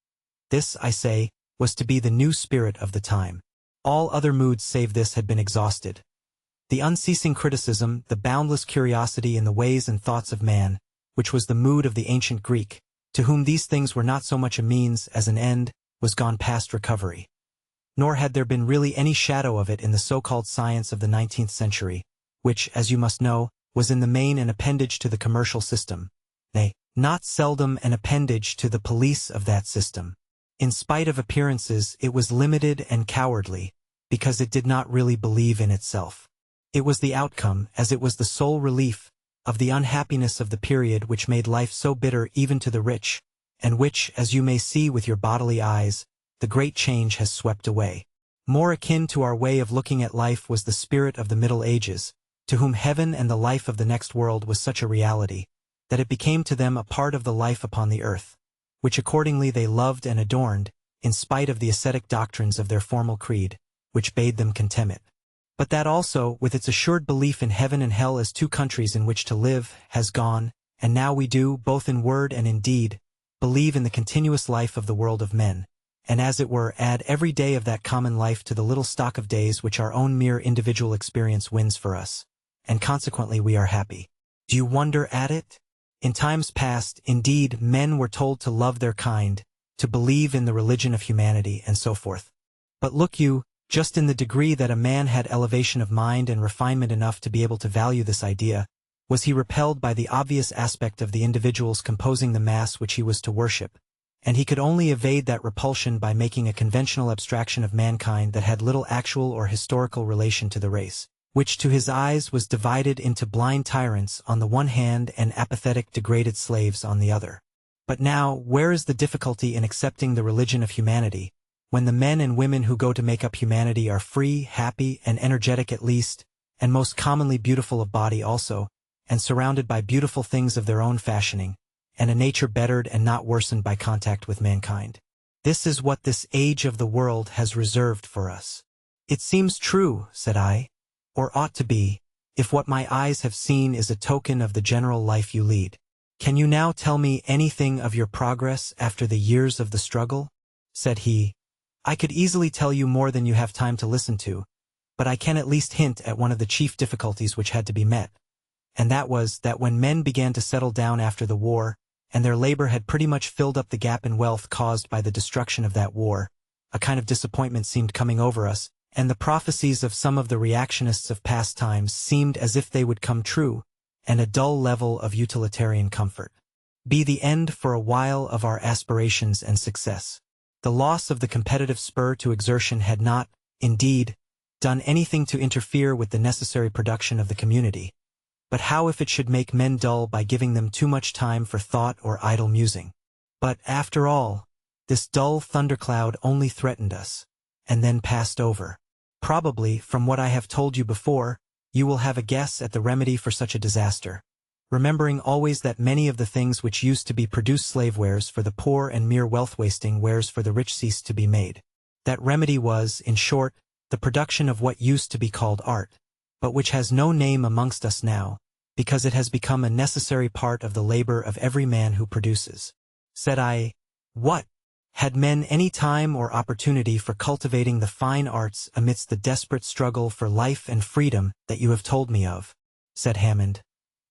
Speaker 1: This, I say, was to be the new spirit of the time. All other moods save this had been exhausted. The unceasing criticism, the boundless curiosity in the ways and thoughts of man, which was the mood of the ancient Greek, to whom these things were not so much a means as an end, was gone past recovery. Nor had there been really any shadow of it in the so-called science of the 19th century, which, as you must know, was in the main an appendage to the commercial system, nay, not seldom an appendage to the police of that system. In spite of appearances, it was limited and cowardly, because it did not really believe in itself. It was the outcome, as it was the sole relief, of the unhappiness of the period which made life so bitter even to the rich, and which, as you may see with your bodily eyes, the great change has swept away. More akin to our way of looking at life was the spirit of the Middle Ages, to whom heaven and the life of the next world was such a reality, that it became to them a part of the life upon the earth, which accordingly they loved and adorned, in spite of the ascetic doctrines of their formal creed, which bade them contemn it. But that also, with its assured belief in heaven and hell as two countries in which to live, has gone, and now we do, both in word and in deed, believe in the continuous life of the world of men, and as it were add every day of that common life to the little stock of days which our own mere individual experience wins for us, and consequently we are happy. Do you wonder at it? In times past, indeed, men were told to love their kind, to believe in the religion of humanity, and so forth. But look you, just in the degree that a man had elevation of mind and refinement enough to be able to value this idea, was he repelled by the obvious aspect of the individuals composing the mass which he was to worship, and he could only evade that repulsion by making a conventional abstraction of mankind that had little actual or historical relation to the race, which to his eyes was divided into blind tyrants on the one hand and apathetic degraded slaves on the other. But now, where is the difficulty in accepting the religion of humanity, when the men and women who go to make up humanity are free, happy, and energetic at least, and most commonly beautiful of body also, and surrounded by beautiful things of their own fashioning, and a nature bettered and not worsened by contact with mankind? This is what this age of the world has reserved for us. It seems true, said I, or ought to be, if what my eyes have seen is a token of the general life you lead. Can you now tell me anything of your progress after the years of the struggle? Said he. I could easily tell you more than you have time to listen to, but I can at least hint at one of the chief difficulties which had to be met, and that was that when men began to settle down after the war, and their labor had pretty much filled up the gap in wealth caused by the destruction of that war, a kind of disappointment seemed coming over us, and the prophecies of some of the reactionists of past times seemed as if they would come true, and a dull level of utilitarian comfort be the end for a while of our aspirations and success. The loss of the competitive spur to exertion had not, indeed, done anything to interfere with the necessary production of the community. But how if it should make men dull by giving them too much time for thought or idle musing? But, after all, this dull thundercloud only threatened us, and then passed over. Probably, from what I have told you before, you will have a guess at the remedy for such a disaster. Remembering always that many of the things which used to be produced slave wares for the poor and mere wealth-wasting wares for the rich ceased to be made. That remedy was, in short, the production of what used to be called art, but which has no name amongst us now, because it has become a necessary part of the labor of every man who produces. Said I, what? Had men any time or opportunity for cultivating the fine arts amidst the desperate struggle for life and freedom that you have told me of? Said Hammond.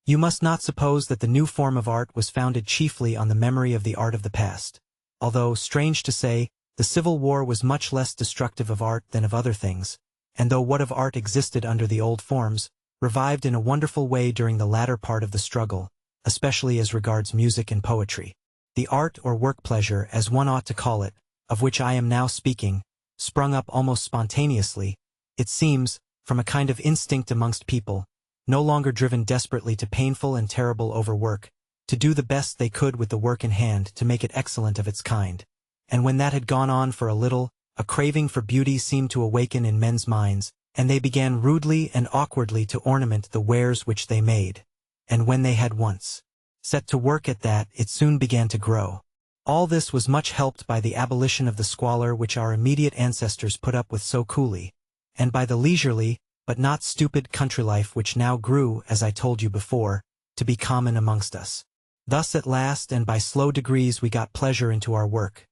Speaker 1: You must not suppose that the new form of art was founded chiefly on the memory of the art of the past. Although, strange to say, the Civil War was much less destructive of art than of other things, and though what of art existed under the old forms, revived in a wonderful way during the latter part of the struggle, especially as regards music and poetry. The art or work pleasure, as one ought to call it, of which I am now speaking, sprung up almost spontaneously, it seems, from a kind of instinct amongst people, no longer driven desperately to painful and terrible overwork, to do the best they could with the work in hand to make it excellent of its kind. And when that had gone on for a little, a craving for beauty seemed to awaken in men's minds, and they began rudely and awkwardly to ornament the wares which they made. And when they had once set to work at that, it soon began to grow. All this was much helped by the abolition of the squalor which our immediate ancestors put up with so coolly, and by the leisurely, but not stupid country life which now grew, as I told you before, to be common amongst us. Thus at last and by slow degrees we got pleasure into our work.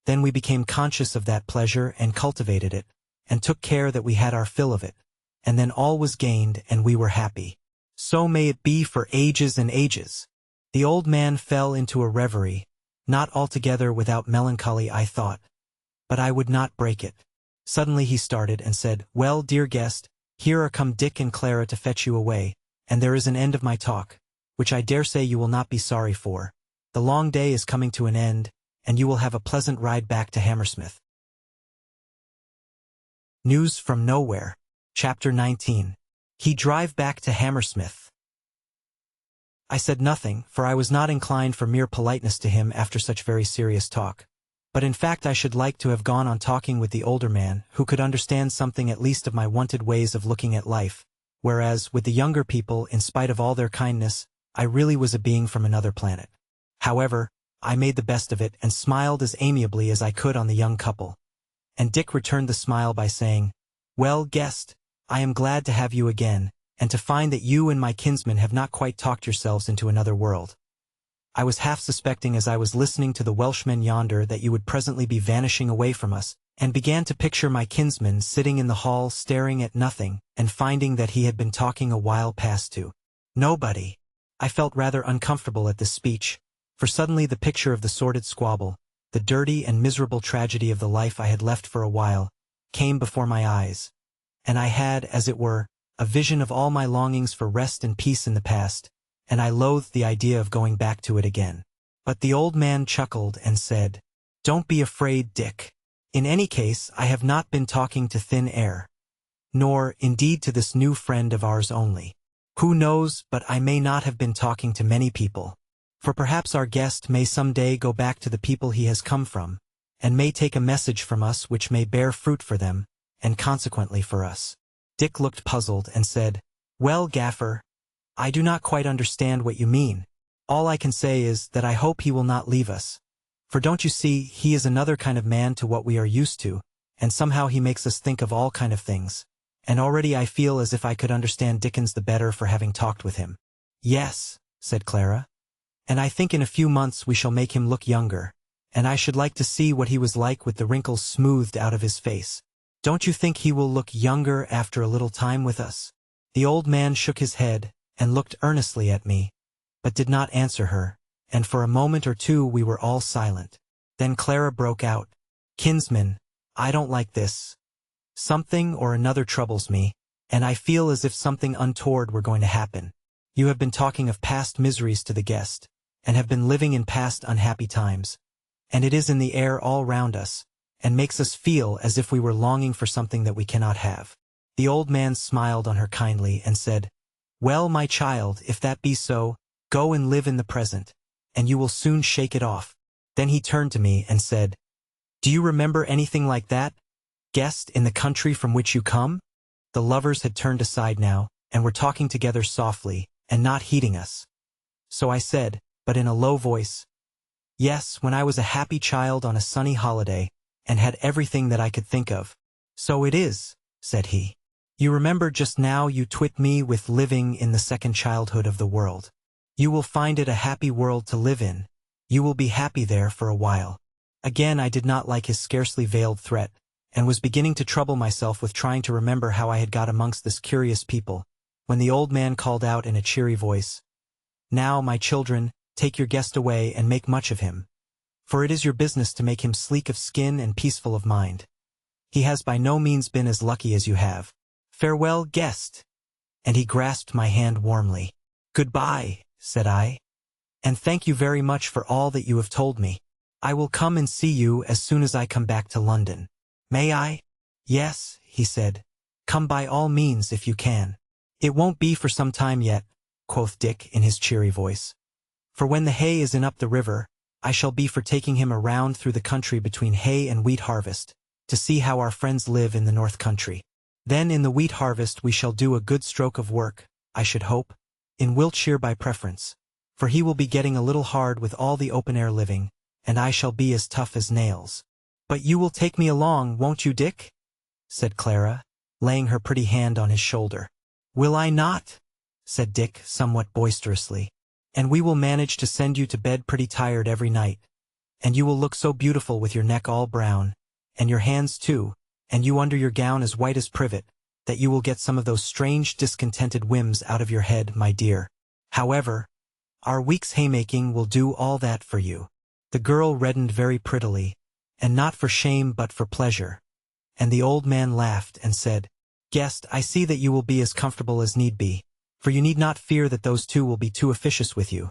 Speaker 1: Then we became conscious of that pleasure and cultivated it, and took care that we had our fill of it, and then all was gained and we were happy. So may it be for ages and ages. The old man fell into a reverie, not altogether without melancholy I thought, but I would not break it. Suddenly he started and said, "Well, dear guest, here are come Dick and Clara to fetch you away, and there is an end of my talk, which I dare say you will not be sorry for. The long day is coming to an end, and you will have a pleasant ride back to Hammersmith." News from Nowhere. Chapter 19. He drive back to Hammersmith. I said nothing, for I was not inclined for mere politeness to him after such very serious talk. But in fact I should like to have gone on talking with the older man, who could understand something at least of my wonted ways of looking at life, whereas, with the younger people, in spite of all their kindness, I really was a being from another planet. However, I made the best of it and smiled as amiably as I could on the young couple. And Dick returned the smile by saying, "Well, guest, I am glad to have you again, and to find that you and my kinsman have not quite talked yourselves into another world. I was half suspecting as I was listening to the Welshmen yonder that you would presently be vanishing away from us, and began to picture my kinsman sitting in the hall staring at nothing, and finding that he had been talking a while past to nobody." I felt rather uncomfortable at this speech, for suddenly the picture of the sordid squabble, the dirty and miserable tragedy of the life I had left for a while, came before my eyes, and I had, as it were, a vision of all my longings for rest and peace in the past, and I loathed the idea of going back to it again. But the old man chuckled and said, "Don't be afraid, Dick. In any case, I have not been talking to thin air. Nor, indeed, to this new friend of ours only. Who knows, but I may not have been talking to many people. For perhaps our guest may some day go back to the people he has come from, and may take a message from us which may bear fruit for them, and consequently for us." Dick looked puzzled and said, "Well, Gaffer, I do not quite understand what you mean. All I can say is that I hope he will not leave us. For don't you see, he is another kind of man to what we are used to, and somehow he makes us think of all kind of things. And already I feel as if I could understand Dickens the better for having talked with him." "Yes," said Clara. "And I think in a few months we shall make him look younger, and I should like to see what he was like with the wrinkles smoothed out of his face. Don't you think he will look younger after a little time with us?" The old man shook his head, and looked earnestly at me, but did not answer her, and for a moment or two we were all silent. Then Clara broke out, "Kinsman, I don't like this. Something or another troubles me, and I feel as if something untoward were going to happen. You have been talking of past miseries to the guest, and have been living in past unhappy times. and it is in the air all round us, and makes us feel as if we were longing for something that we cannot have. The old man smiled on her kindly and said, "Well, my child, if that be so, go and live in the present, and you will soon shake it off." Then he turned to me and said, "Do you remember anything like that, guest, in the country from which you come?" The lovers had turned aside now, and were talking together softly, and not heeding us. So I said, but in a low voice, "Yes, when I was a happy child on a sunny holiday, and had everything that I could think of." "So it is," said he. "You remember just now you twit me with living in the second childhood of the world. You will find it a happy world to live in. You will be happy there for a while." Again I did not like his scarcely veiled threat, and was beginning to trouble myself with trying to remember how I had got amongst this curious people, when the old man called out in a cheery voice, "Now, my children, take your guest away and make much of him, for it is your business to make him sleek of skin and peaceful of mind. He has by no means been as lucky as you have. Farewell, guest." And he grasped my hand warmly. "Goodbye," said I, "and thank you very much for all that you have told me. I will come and see you as soon as I come back to London. May I?" "Yes," he said. "Come by all means if you can." "It won't be for some time yet," quoth Dick in his cheery voice. "For when the hay is in up the river, I shall be for taking him around through the country between hay and wheat harvest, to see how our friends live in the north country. Then in the wheat harvest we shall do a good stroke of work, I should hope, in Wiltshire by preference, for he will be getting a little hard with all the open-air living, and I shall be as tough as nails." "But you will take me along, won't you, Dick?" said Clara, laying her pretty hand on his shoulder. "Will I not?" said Dick somewhat boisterously. "And we will manage to send you to bed pretty tired every night, and you will look so beautiful with your neck all brown, and your hands too, and you under your gown as white as privet, that you will get some of those strange discontented whims out of your head, my dear. However, our week's haymaking will do all that for you." The girl reddened very prettily, and not for shame but for pleasure, and the old man laughed and said, "Guest, I see that you will be as comfortable as need be, for you need not fear that those two will be too officious with you.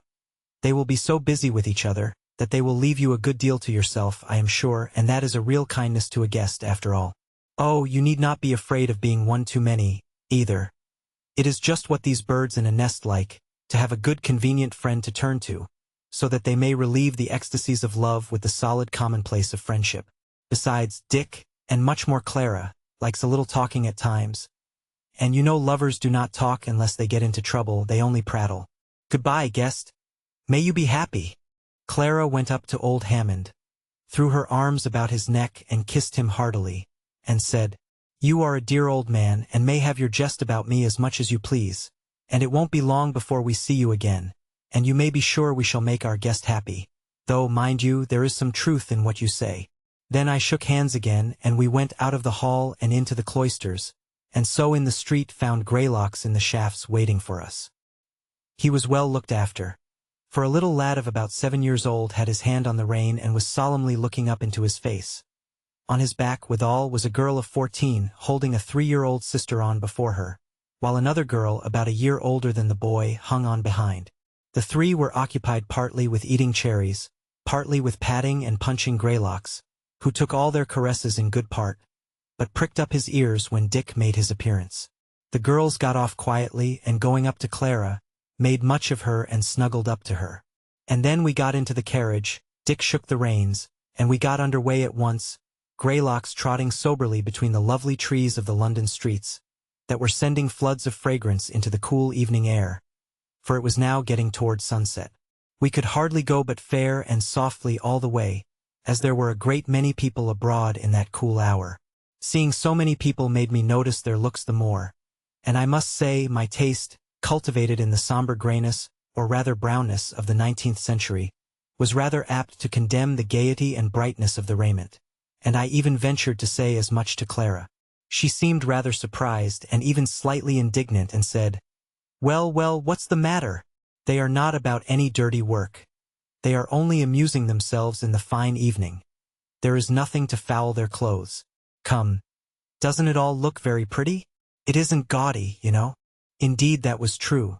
Speaker 1: They will be so busy with each other, that they will leave you a good deal to yourself, I am sure, and that is a real kindness to a guest, after all. Oh, you need not be afraid of being one too many, either. It is just what these birds in a nest like, to have a good convenient friend to turn to, so that they may relieve the ecstasies of love with the solid commonplace of friendship. Besides, Dick, and much more Clara, likes a little talking at times. And you know lovers do not talk unless they get into trouble, they only prattle. Goodbye, guest. May you be happy." Clara went up to old Hammond, threw her arms about his neck and kissed him heartily, and said, "You are a dear old man and may have your jest about me as much as you please, and it won't be long before we see you again, and you may be sure we shall make our guest happy, though, mind you, there is some truth in what you say." Then I shook hands again, and we went out of the hall and into the cloisters, and so in the street found Greylocks in the shafts waiting for us. He was well looked after, for a little lad of about 7 years old had his hand on the rein and was solemnly looking up into his face. On his back, withal, was a girl of 14, holding a 3-year-old sister on before her, while another girl, about a year older than the boy, hung on behind. The three were occupied partly with eating cherries, partly with patting and punching Greylocks, who took all their caresses in good part, but pricked up his ears when Dick made his appearance. The girls got off quietly, and going up to Clara, made much of her and snuggled up to her. And then we got into the carriage, Dick shook the reins, and we got under way at once, Greylocks trotting soberly between the lovely trees of the London streets, that were sending floods of fragrance into the cool evening air, for it was now getting toward sunset. We could hardly go but fair and softly all the way, as there were a great many people abroad in that cool hour. Seeing so many people made me notice their looks the more, and I must say my taste, cultivated in the somber grayness, or rather brownness, of the 19th century, was rather apt to condemn the gaiety and brightness of the raiment, and I even ventured to say as much to Clara. She seemed rather surprised and even slightly indignant and said, "Well, well, what's the matter? They are not about any dirty work. They are only amusing themselves in the fine evening. There is nothing to foul their clothes. Come, doesn't it all look very pretty? It isn't gaudy, you know." Indeed, that was true,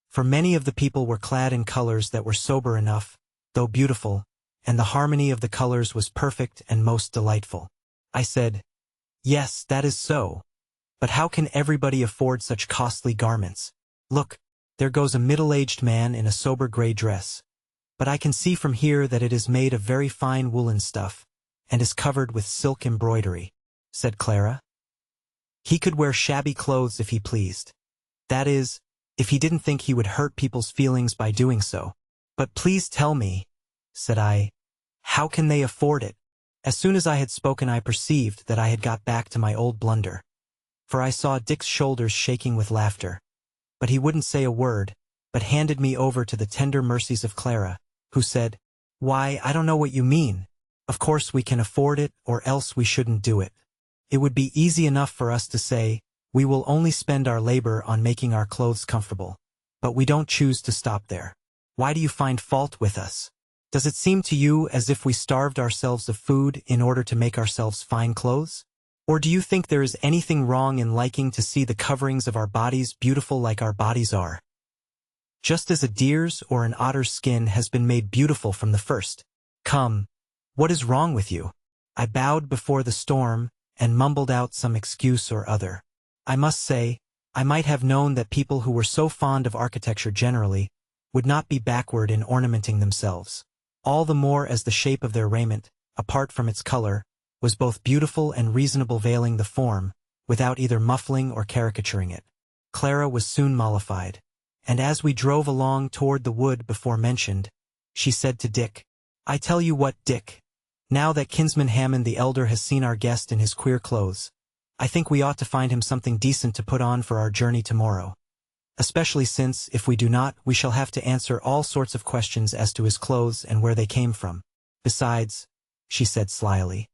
Speaker 1: for many of the people were clad in colors that were sober enough, though beautiful, and the harmony of the colors was perfect and most delightful. I said, "Yes, that is so. But how can everybody afford such costly garments? Look, there goes a middle-aged man in a sober gray dress. But I can see from here that it is made of very fine woolen stuff, and is covered with silk embroidery," said Clara. "He could wear shabby clothes if he pleased. That is, if he didn't think he would hurt people's feelings by doing so. But please tell me," said I, "how can they afford it?" As soon as I had spoken, I perceived that I had got back to my old blunder, for I saw Dick's shoulders shaking with laughter. But he wouldn't say a word, but handed me over to the tender mercies of Clara, who said, "Why, I don't know what you mean. Of course we can afford it, or else we shouldn't do it. It would be easy enough for us to say, we will only spend our labor on making our clothes comfortable. But we don't choose to stop there. Why do you find fault with us? Does it seem to you as if we starved ourselves of food in order to make ourselves fine clothes? Or do you think there is anything wrong in liking to see the coverings of our bodies beautiful like our bodies are? Just as a deer's or an otter's skin has been made beautiful from the first. Come, what is wrong with you?" I bowed before the storm and mumbled out some excuse or other. I must say, I might have known that people who were so fond of architecture generally would not be backward in ornamenting themselves, all the more as the shape of their raiment, apart from its color, was both beautiful and reasonable, veiling the form, without either muffling or caricaturing it. Clara was soon mollified, and as we drove along toward the wood before mentioned, she said to Dick, "I tell you what, Dick, now that Kinsman Hammond the elder has seen our guest in his queer clothes, I think we ought to find him something decent to put on for our journey tomorrow. Especially since, if we do not, we shall have to answer all sorts of questions as to his clothes and where they came from. Besides," she said slyly,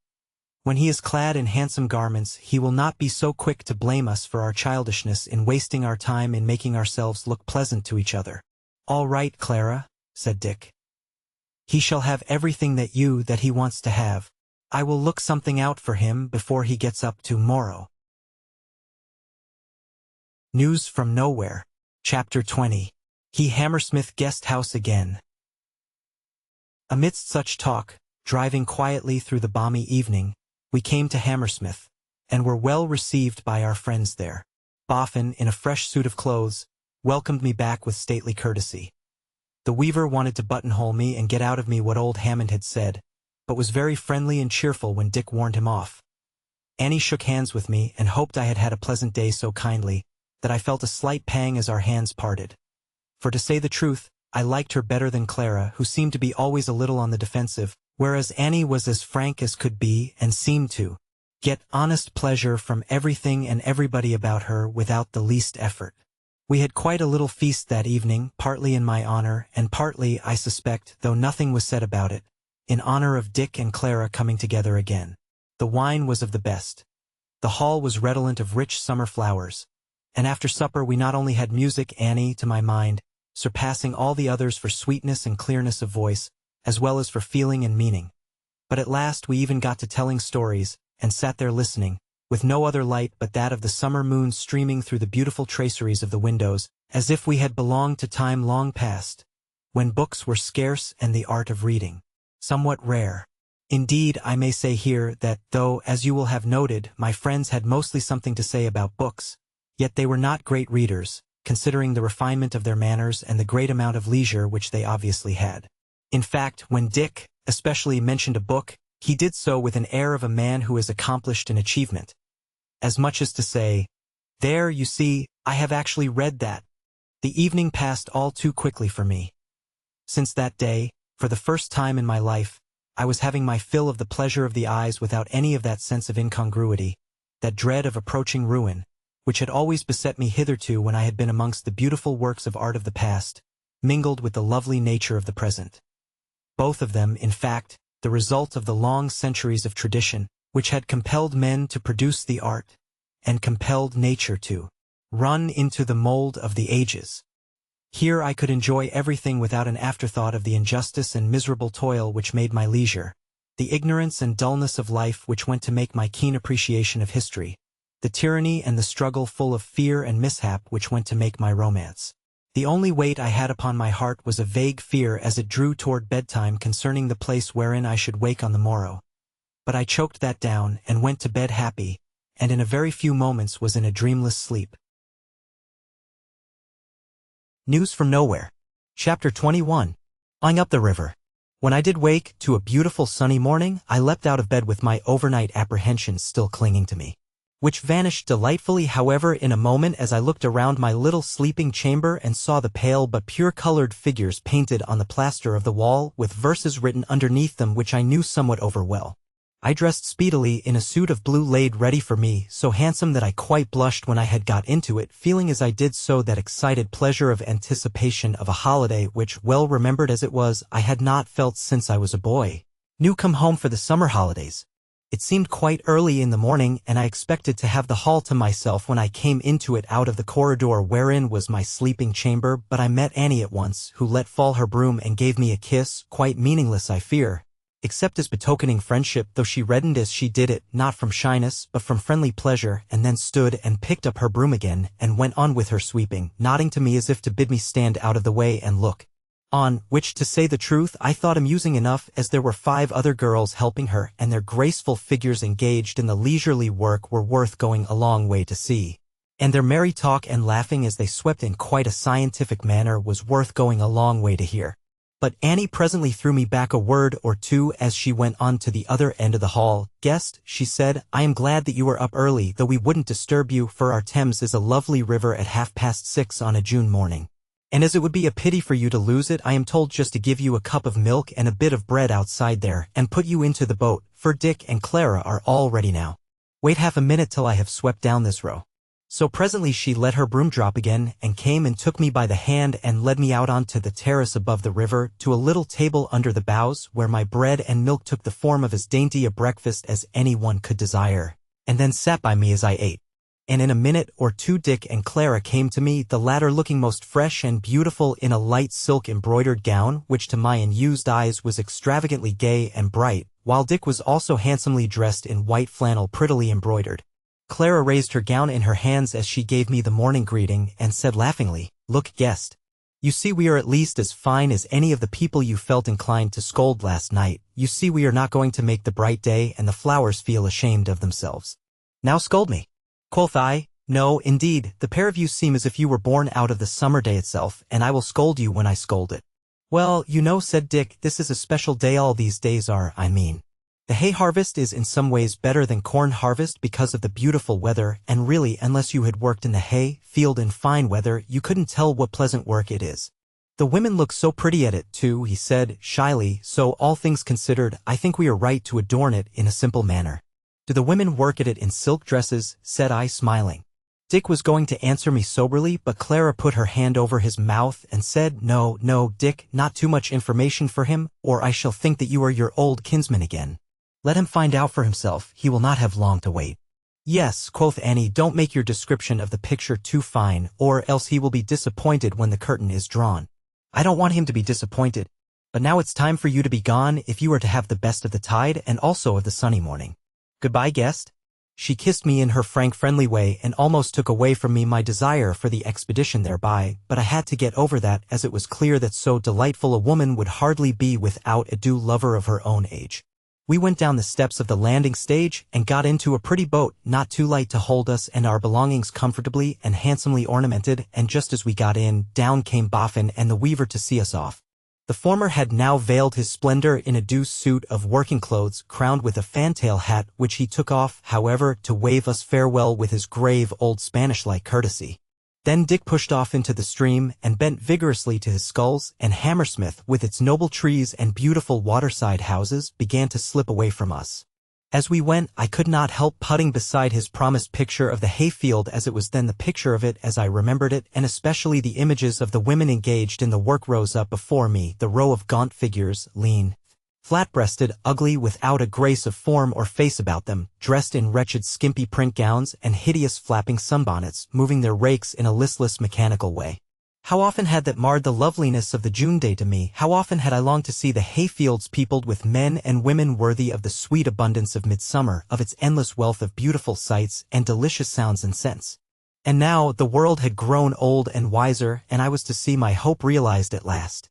Speaker 1: "when he is clad in handsome garments, he will not be so quick to blame us for our childishness in wasting our time in making ourselves look pleasant to each other." "All right, Clara," said Dick. "He shall have everything that he wants to have. I will look something out for him before he gets up tomorrow." News from Nowhere. Chapter 20. He Hammersmith Guest House Again. Amidst such talk, driving quietly through the balmy evening, we came to Hammersmith, and were well received by our friends there. Boffin, in a fresh suit of clothes, welcomed me back with stately courtesy. The weaver wanted to buttonhole me and get out of me what old Hammond had said, but was very friendly and cheerful when Dick warned him off. Annie shook hands with me and hoped I had had a pleasant day so kindly that I felt a slight pang as our hands parted. For to say the truth, I liked her better than Clara, who seemed to be always a little on the defensive, whereas Annie was as frank as could be and seemed to get honest pleasure from everything and everybody about her without the least effort. We had quite a little feast that evening, partly in my honor, and partly, I suspect, though nothing was said about it, in honor of Dick and Clara coming together again. The wine was of the best. The hall was redolent of rich summer flowers, and after supper we not only had music, Annie, to my mind, surpassing all the others for sweetness and clearness of voice, as well as for feeling and meaning, but at last we even got to telling stories, and sat there listening, with no other light but that of the summer moon streaming through the beautiful traceries of the windows, as if we had belonged to time long past, when books were scarce and the art of reading somewhat rare. Indeed, I may say here that, though, as you will have noted, my friends had mostly something to say about books, yet they were not great readers, considering the refinement of their manners and the great amount of leisure which they obviously had. In fact, when Dick, especially, mentioned a book, he did so with an air of a man who has accomplished an achievement, as much as to say, "There, you see, I have actually read that." The evening passed all too quickly for me. Since that day, for the first time in my life, I was having my fill of the pleasure of the eyes without any of that sense of incongruity, that dread of approaching ruin, which had always beset me hitherto when I had been amongst the beautiful works of art of the past, mingled with the lovely nature of the present. Both of them, in fact, the result of the long centuries of tradition, which had compelled men to produce the art, and compelled nature to run into the mold of the ages. Here I could enjoy everything without an afterthought of the injustice and miserable toil which made my leisure, the ignorance and dullness of life which went to make my keen appreciation of history, the tyranny and the struggle full of fear and mishap which went to make my romance. The only weight I had upon my heart was a vague fear as it drew toward bedtime concerning the place wherein I should wake on the morrow. But I choked that down and went to bed happy, and in a very few moments was in a dreamless sleep. News from nowhere. Chapter 21. Going up the river. When I did wake to a beautiful sunny morning, I leapt out of bed with my overnight apprehensions still clinging to me, which vanished delightfully however in a moment as I looked around my little sleeping chamber and saw the pale but pure-colored figures painted on the plaster of the wall with verses written underneath them which I knew somewhat over well. I dressed speedily in a suit of blue laid ready for me, so handsome that I quite blushed when I had got into it, feeling as I did so that excited pleasure of anticipation of a holiday which, well remembered as it was, I had not felt since I was a boy. New come home for the summer holidays. It seemed quite early in the morning, and I expected to have the hall to myself when I came into it out of the corridor wherein was my sleeping chamber, but I met Annie at once, who let fall her broom and gave me a kiss, quite meaningless I fear, except as betokening friendship, though she reddened as she did it, not from shyness, but from friendly pleasure, and then stood and picked up her broom again, and went on with her sweeping, nodding to me as if to bid me stand out of the way and look on, which, to say the truth, I thought amusing enough, as there were 5 other girls helping her, and their graceful figures engaged in the leisurely work were worth going a long way to see. And their merry talk and laughing as they swept in quite a scientific manner was worth going a long way to hear. But Annie presently threw me back a word or two as she went on to the other end of the hall. "Guest," she said, "I am glad that you were up early, though we wouldn't disturb you, for our Thames is a lovely river at 6:30 on a June morning. And as it would be a pity for you to lose it, I am told just to give you a cup of milk and a bit of bread outside there, and put you into the boat, for Dick and Clara are all ready now. Wait half a minute till I have swept down this row." So presently she let her broom drop again, and came and took me by the hand and led me out onto the terrace above the river, to a little table under the boughs, where my bread and milk took the form of as dainty a breakfast as any one could desire, and then sat by me as I ate. And in a minute or two Dick and Clara came to me, the latter looking most fresh and beautiful in a light silk embroidered gown, which to my unused eyes was extravagantly gay and bright, while Dick was also handsomely dressed in white flannel prettily embroidered. Clara raised her gown in her hands as she gave me the morning greeting, and said laughingly, "Look, guest. You see we are at least as fine as any of the people you felt inclined to scold last night. You see we are not going to make the bright day and the flowers feel ashamed of themselves. Now scold me." Quoth I, "No, indeed, the pair of you seem as if you were born out of the summer day itself, and I will scold you when I scold it." "Well, you know," said Dick, "this is a special day. All these days are, I mean. The hay harvest is in some ways better than corn harvest because of the beautiful weather, and really, unless you had worked in the hay field in fine weather, you couldn't tell what pleasant work it is. The women look so pretty at it, too," he said, shyly, "so all things considered, I think we are right to adorn it in a simple manner." "Do the women work at it in silk dresses?" said I, smiling. Dick was going to answer me soberly, but Clara put her hand over his mouth and said, "No, no, Dick, not too much information for him, or I shall think that you are your old kinsman again. Let him find out for himself, he will not have long to wait." "Yes," quoth Annie, "don't make your description of the picture too fine, or else he will be disappointed when the curtain is drawn." "I don't want him to be disappointed. But now it's time for you to be gone if you are to have the best of the tide and also of the sunny morning. Goodbye, guest." She kissed me in her frank friendly way and almost took away from me my desire for the expedition thereby, but I had to get over that, as it was clear that so delightful a woman would hardly be without a due lover of her own age. We went down the steps of the landing stage and got into a pretty boat, not too light to hold us and our belongings comfortably and handsomely ornamented, and just as we got in, down came Boffin and the weaver to see us off. The former had now veiled his splendor in a douce suit of working clothes, crowned with a fantail hat, which he took off, however, to wave us farewell with his grave old Spanish-like courtesy. Then Dick pushed off into the stream and bent vigorously to his sculls, and Hammersmith, with its noble trees and beautiful waterside houses, began to slip away from us. As we went, I could not help putting beside his promised picture of the hayfield, as it was then the picture of it as I remembered it, and especially the images of the women engaged in the work rose up before me, the row of gaunt figures, lean, flat-breasted, ugly, without a grace of form or face about them, dressed in wretched skimpy print gowns and hideous flapping sunbonnets, moving their rakes in a listless mechanical way. How often had that marred the loveliness of the June day to me? How often had I longed to see the hayfields peopled with men and women worthy of the sweet abundance of midsummer, of its endless wealth of beautiful sights and delicious sounds and scents. And now the world had grown old and wiser, and I was to see my hope realized at last.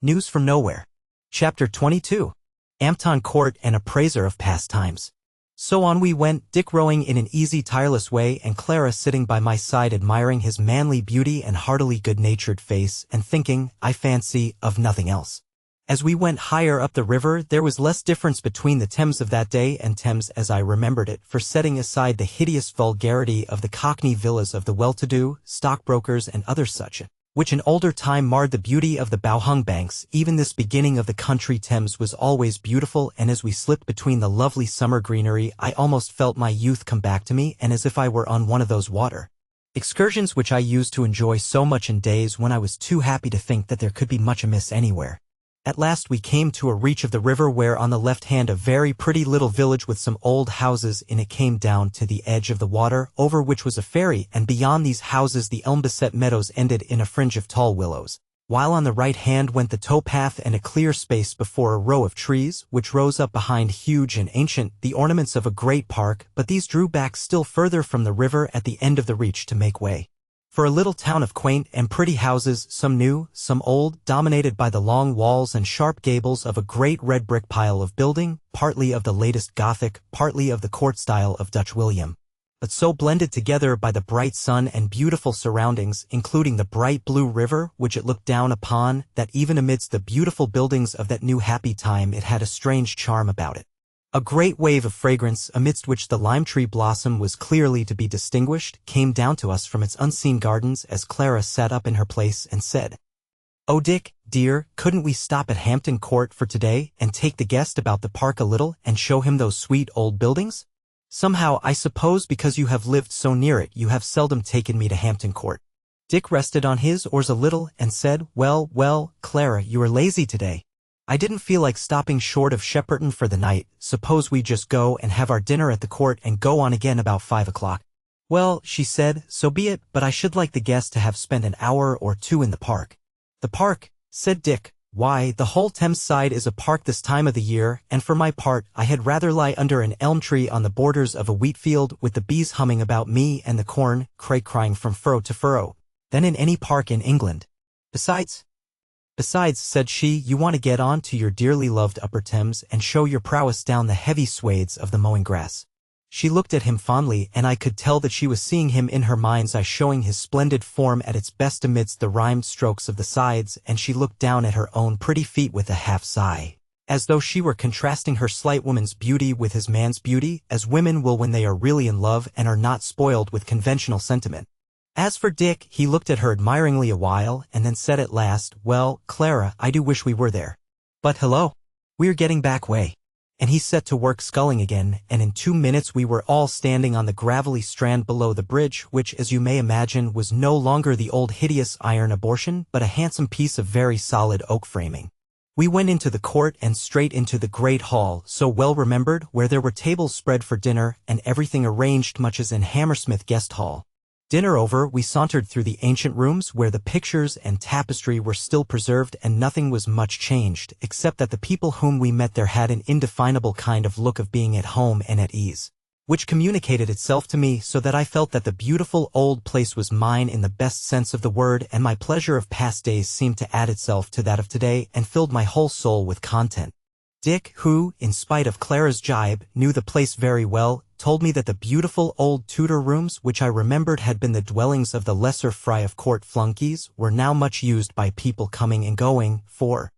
Speaker 1: News from Nowhere. Chapter 22. Ampton Court, an appraiser of past times. So on we went, Dick rowing in an easy, tireless way, and Clara sitting by my side admiring his manly beauty and heartily good-natured face, and thinking, I fancy, of nothing else. As we went higher up the river, there was less difference between the Thames of that day and Thames as I remembered it, for setting aside the hideous vulgarity of the Cockney villas of the well-to-do, stockbrokers and other such, which in older time marred the beauty of the bow-hung banks, even this beginning of the country Thames was always beautiful, and as we slipped between the lovely summer greenery, I almost felt my youth come back to me, and as if I were on one of those water excursions which I used to enjoy so much in days when I was too happy to think that there could be much amiss anywhere. At last we came to a reach of the river where on the left hand a very pretty little village with some old houses in it came down to the edge of the water, over which was a ferry, and beyond these houses the elm-beset meadows ended in a fringe of tall willows, while on the right hand went the towpath and a clear space before a row of trees, which rose up behind huge and ancient, the ornaments of a great park, but these drew back still further from the river at the end of the reach to make way for a little town of quaint and pretty houses, some new, some old, dominated by the long walls and sharp gables of a great red brick pile of building, partly of the latest Gothic, partly of the court style of Dutch William, but so blended together by the bright sun and beautiful surroundings, including the bright blue river which it looked down upon, that even amidst the beautiful buildings of that new happy time it had a strange charm about it. A great wave of fragrance, amidst which the lime tree blossom was clearly to be distinguished, came down to us from its unseen gardens as Clara sat up in her place and said, "Oh, Dick, dear, couldn't we stop at Hampton Court for today and take the guest about the park a little and show him those sweet old buildings? Somehow, I suppose because you have lived so near it, you have seldom taken me to Hampton Court." Dick rested on his oars a little and said, Well, Clara, you are lazy today. I didn't feel like stopping short of Shepperton for the night. Suppose we just go and have our dinner at the court and go on again about 5 o'clock. Well, she said, so be it, but I should like the guest to have spent an hour or two in the park. The park, said Dick. Why, the whole Thames side is a park this time of the year, and for my part, I had rather lie under an elm tree on the borders of a wheat field with the bees humming about me and the corn crying from furrow to furrow, than in any park in England. Besides, said she, you want to get on to your dearly loved Upper Thames and show your prowess down the heavy swathes of the mowing grass. She looked at him fondly, and I could tell that she was seeing him in her mind's eye, showing his splendid form at its best amidst the rhymed strokes of the sides, and she looked down at her own pretty feet with a half-sigh, as though she were contrasting her slight woman's beauty with his man's beauty, as women will when they are really in love and are not spoiled with conventional sentiment. As for Dick, he looked at her admiringly a while, and then said at last, Well, Clara, I do wish we were there. But hello, we're getting back way. And he set to work sculling again, and in 2 minutes we were all standing on the gravelly strand below the bridge, which, as you may imagine, was no longer the old hideous iron abortion, but a handsome piece of very solid oak framing. We went into the court and straight into the great hall, so well remembered, where there were tables spread for dinner, and everything arranged much as in Hammersmith Guest Hall. Dinner over, we sauntered through the ancient rooms where the pictures and tapestry were still preserved, and nothing was much changed, except that the people whom we met there had an indefinable kind of look of being at home and at ease, which communicated itself to me, so that I felt that the beautiful old place was mine in the best sense of the word, and my pleasure of past days seemed to add itself to that of today and filled my whole soul with content. Dick, who, in spite of Clara's jibe, knew the place very well, told me that the beautiful old Tudor rooms, which I remembered had been the dwellings of the lesser fry of court flunkies, were now much used by people coming and going, for,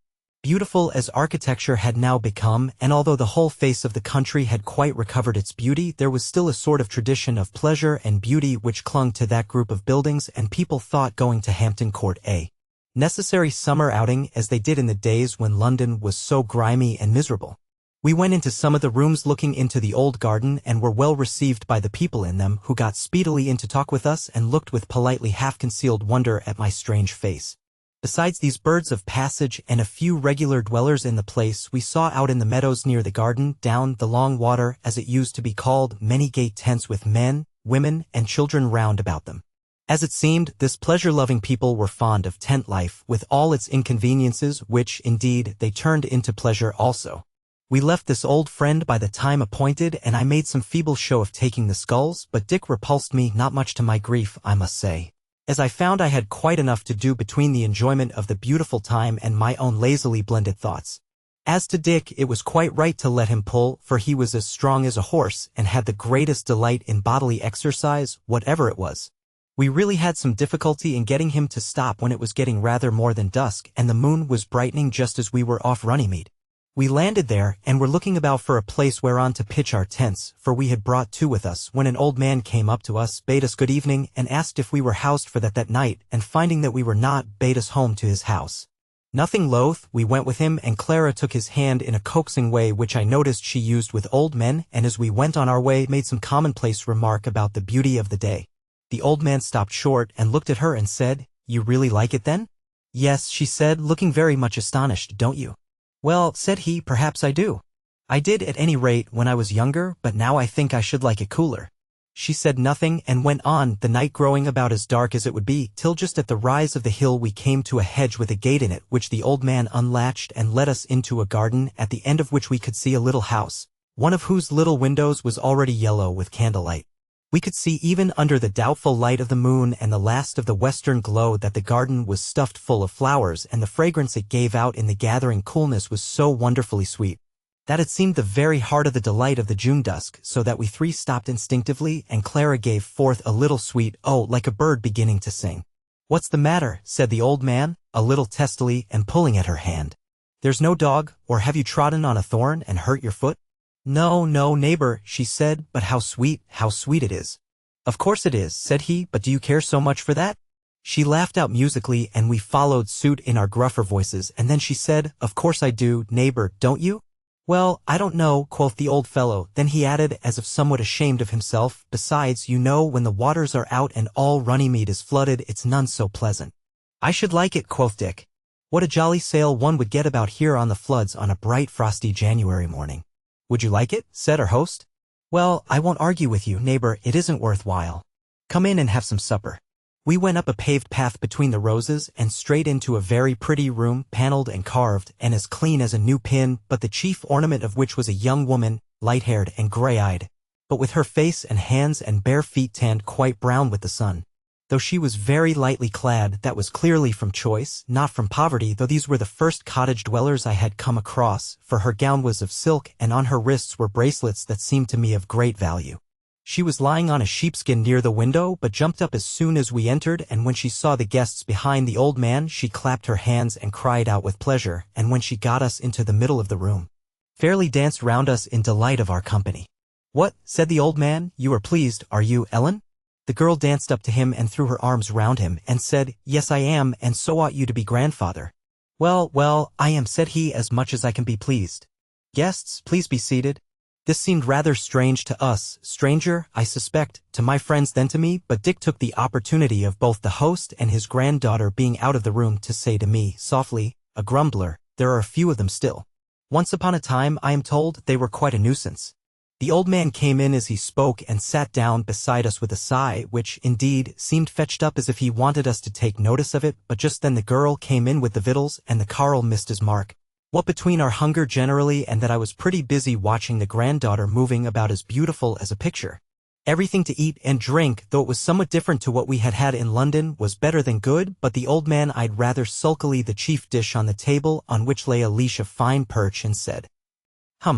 Speaker 1: beautiful as architecture had now become, and although the whole face of the country had quite recovered its beauty, there was still a sort of tradition of pleasure and beauty which clung to that group of buildings, and people thought going to Hampton Court a necessary summer outing, as they did in the days when London was so grimy and miserable. We went into some of the rooms looking into the old garden, and were well received by the people in them, who got speedily in to talk with us and looked with politely half-concealed wonder at my strange face. Besides these birds of passage and a few regular dwellers in the place, we saw out in the meadows near the garden, down the long water, as it used to be called, many gay tents with men, women, and children round about them. As it seemed, this pleasure-loving people were fond of tent life, with all its inconveniences, which, indeed, they turned into pleasure also. We left this old friend by the time appointed, and I made some feeble show of taking the sculls, but Dick repulsed me, not much to my grief, I must say, as I found I had quite enough to do between the enjoyment of the beautiful time and my own lazily blended thoughts. As to Dick, it was quite right to let him pull, for he was as strong as a horse and had the greatest delight in bodily exercise, whatever it was. We really had some difficulty in getting him to stop when it was getting rather more than dusk and the moon was brightening just as we were off Runnymede. We landed there and were looking about for a place whereon to pitch our tents, for we had brought two with us, when an old man came up to us, bade us good evening, and asked if we were housed for that night, and finding that we were not, bade us home to his house. Nothing loath, we went with him, and Clara took his hand in a coaxing way which I noticed she used with old men, and as we went on our way made some commonplace remark about the beauty of the day. The old man stopped short and looked at her and said, "You really like it then?" "Yes," she said, looking very much astonished, "don't you?" "Well," said he, "perhaps I do. I did at any rate when I was younger, but now I think I should like it cooler." She said nothing and went on, the night growing about as dark as it would be, till just at the rise of the hill we came to a hedge with a gate in it, which the old man unlatched and led us into a garden, at the end of which we could see a little house, one of whose little windows was already yellow with candlelight. We could see even under the doubtful light of the moon and the last of the western glow that the garden was stuffed full of flowers, and the fragrance it gave out in the gathering coolness was so wonderfully sweet that it seemed the very heart of the delight of the June dusk, so that we three stopped instinctively, and Clara gave forth a little sweet "oh," like a bird beginning to sing. "What's the matter?" said the old man, a little testily, and pulling at her hand. "There's no dog, or have you trodden on a thorn and hurt your foot?" "No, no, neighbor," she said, "but how sweet it is." "Of course it is," said he, "but do you care so much for that?" She laughed out musically, and we followed suit in our gruffer voices, and then she said, "Of course I do, neighbor, don't you?" "Well, I don't know," quoth the old fellow, then he added, as if somewhat ashamed of himself, "besides, you know, when the waters are out and all Runnymede is flooded, it's none so pleasant." "I should like it," quoth Dick. "What a jolly sail one would get about here on the floods on a bright frosty January morning." "Would you like it?" said our host. "Well, I won't argue with you, neighbor, it isn't worthwhile. Come in and have some supper." We went up a paved path between the roses and straight into a very pretty room, paneled and carved, and as clean as a new pin, but the chief ornament of which was a young woman, light-haired and gray-eyed, but with her face and hands and bare feet tanned quite brown with the sun. Though she was very lightly clad, that was clearly from choice, not from poverty, though these were the first cottage dwellers I had come across, for her gown was of silk, and on her wrists were bracelets that seemed to me of great value. She was lying on a sheepskin near the window, but jumped up as soon as we entered, and when she saw the guests behind the old man, she clapped her hands and cried out with pleasure, and when she got us into the middle of the room, fairly danced round us in delight of our company. "What," said the old man, "you are pleased, are you, Ellen?" The girl danced up to him and threw her arms round him, and said, "Yes, I am, and so ought you to be, grandfather." "Well, well, I am," said he, "as much as I can be pleased. Guests, please be seated." This seemed rather strange to us, stranger, I suspect, to my friends than to me, but Dick took the opportunity of both the host and his granddaughter being out of the room to say to me, softly, "A grumbler, there are a few of them still. Once upon a time, I am told, they were quite a nuisance." The old man came in as he spoke and sat down beside us with a sigh, which, indeed, seemed fetched up as if he wanted us to take notice of it, but just then the girl came in with the victuals, and the Carl missed his mark. What between our hunger generally and that I was pretty busy watching the granddaughter moving about as beautiful as a picture. Everything to eat and drink, though it was somewhat different to what we had had in London, was better than good, but the old man eyed rather sulkily the chief dish on the table, on which lay a leash of fine perch, and said,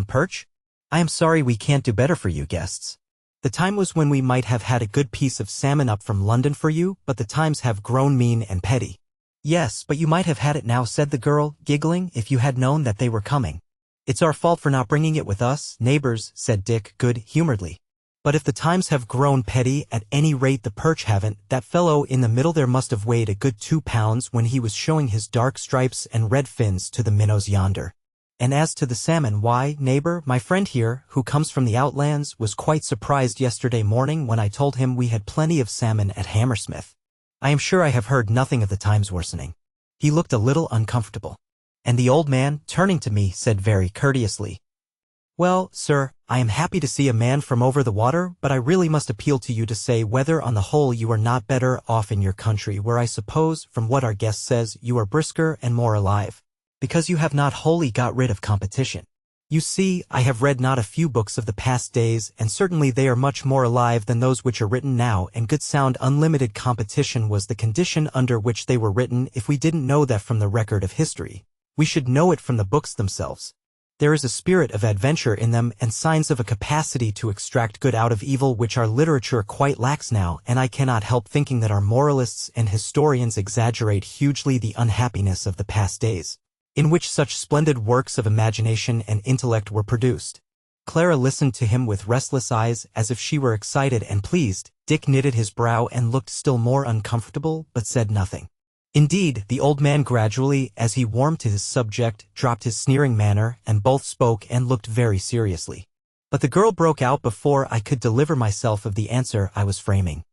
Speaker 1: Perch? I am sorry we can't do better for you guests. The time was when we might have had a good piece of salmon up from London for you, but the times have grown mean and petty." "Yes, but you might have had it now," said the girl, giggling, "if you had known that they were coming." "It's our fault for not bringing it with us, neighbors," said Dick, good-humoredly. "But if the times have grown petty, at any rate the perch haven't. That fellow in the middle there must have weighed a good 2 pounds when he was showing his dark stripes and red fins to the minnows yonder. And as to the salmon, why, neighbor, my friend here, who comes from the outlands, was quite surprised yesterday morning when I told him we had plenty of salmon at Hammersmith. I am sure I have heard nothing of the times worsening." He looked a little uncomfortable. And the old man, turning to me, said very courteously, "Well, sir, I am happy to see a man from over the water, but I really must appeal to you to say whether on the whole you are not better off in your country, where I suppose, from what our guest says, you are brisker and more alive, because you have not wholly got rid of competition." You see, I have read not a few books of the past days, and certainly they are much more alive than those which are written now, and good sound unlimited competition was the condition under which they were written. If we didn't know that from the record of history, we should know it from the books themselves. There is a spirit of adventure in them and signs of a capacity to extract good out of evil which our literature quite lacks now, and I cannot help thinking that our moralists and historians exaggerate hugely the unhappiness of the past days, in which such splendid works of imagination and intellect were produced. Clara listened to him with restless eyes, as if she were excited and pleased. Dick knitted his brow and looked still more uncomfortable, but said nothing. Indeed, the old man gradually, as he warmed to his subject, dropped his sneering manner, and both spoke and looked very seriously. But the girl broke out before I could deliver myself of the answer I was framing.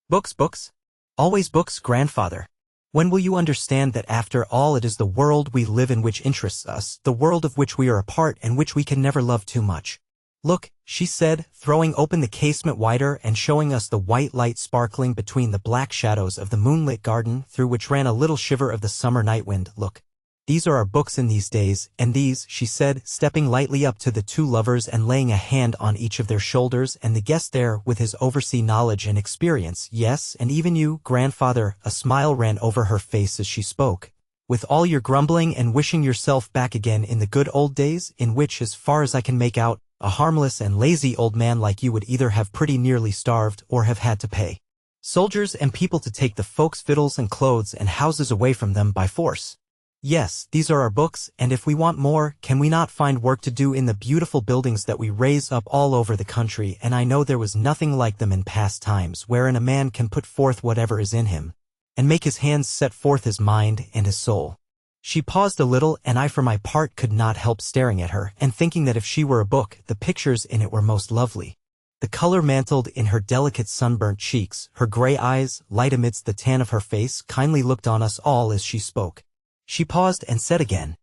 Speaker 1: Books, books? Always books, grandfather. When will you understand that after all it is the world we live in which interests us, the world of which we are a part and which we can never love too much? Look, she said, throwing open the casement wider and showing us the white light sparkling between the black shadows of the moonlit garden through which ran a little shiver of the summer night wind. Look, these are our books in these days, and these, she said, stepping lightly up to the two lovers and laying a hand on each of their shoulders, and the guest there with his oversea knowledge and experience, yes, and even you, grandfather, a smile ran over her face as she spoke, with all your grumbling and wishing yourself back again in the good old days, in which, as far as I can make out, a harmless and lazy old man like you would either have pretty nearly starved or have had to pay soldiers and people to take the folks' victuals and clothes and houses away from them by force. Yes, these are our books, and if we want more, can we not find work to do in the beautiful buildings that we raise up all over the country? And I know there was nothing like them in past times, wherein a man can put forth whatever is in him, and make his hands set forth his mind and his soul. She paused a little, and I for my part could not help staring at her, and thinking that if she were a book, the pictures in it were most lovely. The color mantled in her delicate sunburnt cheeks, her gray eyes, light amidst the tan of her face, kindly looked on us all as she spoke. She paused and said again,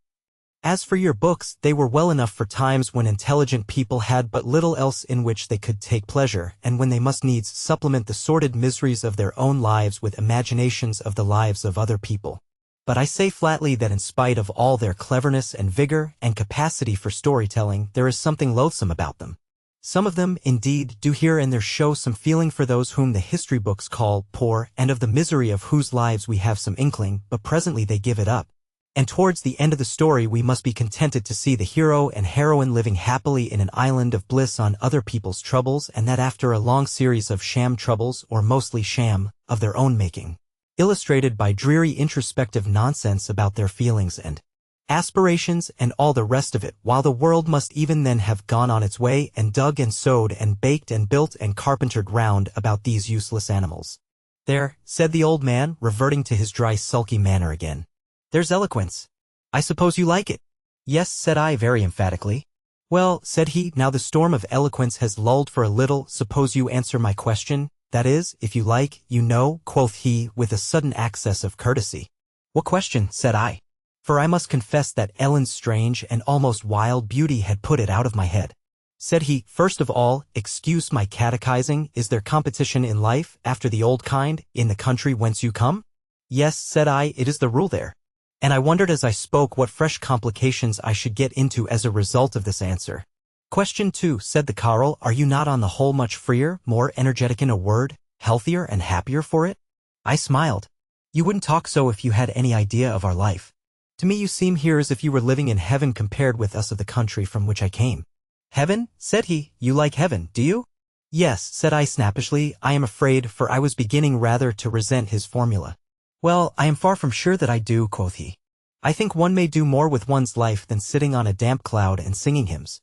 Speaker 1: "As for your books, they were well enough for times when intelligent people had but little else in which they could take pleasure, and when they must needs supplement the sordid miseries of their own lives with imaginations of the lives of other people. But I say flatly that in spite of all their cleverness and vigor and capacity for storytelling, there is something loathsome about them. Some of them, indeed, do here and there show some feeling for those whom the history books call poor, and of the misery of whose lives we have some inkling, but presently they give it up. And towards the end of the story we must be contented to see the hero and heroine living happily in an island of bliss on other people's troubles, and that after a long series of sham troubles, or mostly sham, of their own making, illustrated by dreary introspective nonsense about their feelings and aspirations and all the rest of it, while the world must even then have gone on its way and dug and sowed and baked and built and carpentered round about these useless animals." "There," said the old man, reverting to his dry sulky manner again. "There's eloquence. I suppose you like it?" "Yes," said I very emphatically. "Well," said he, "now the storm of eloquence has lulled for a little, suppose you answer my question? That is, if you like, you know," quoth he, with a sudden access of courtesy. "What question?" said I. For I must confess that Ellen's strange and almost wild beauty had put it out of my head. Said he, "First of all, excuse my catechizing, is there competition in life, after the old kind, in the country whence you come?" "Yes," said I, "it is the rule there." And I wondered as I spoke what fresh complications I should get into as a result of this answer. "Question 2, said the Carl, "are you not on the whole much freer, more energetic in a word, healthier and happier for it?" I smiled. "You wouldn't talk so if you had any idea of our life. To me you seem here as if you were living in heaven compared with us of the country from which I came." "Heaven?" said he. "You like heaven, do you?" "Yes," said I snappishly, I am afraid, for I was beginning rather to resent his formula. "Well, I am far from sure that I do," quoth he. "I think one may do more with one's life than sitting on a damp cloud and singing hymns."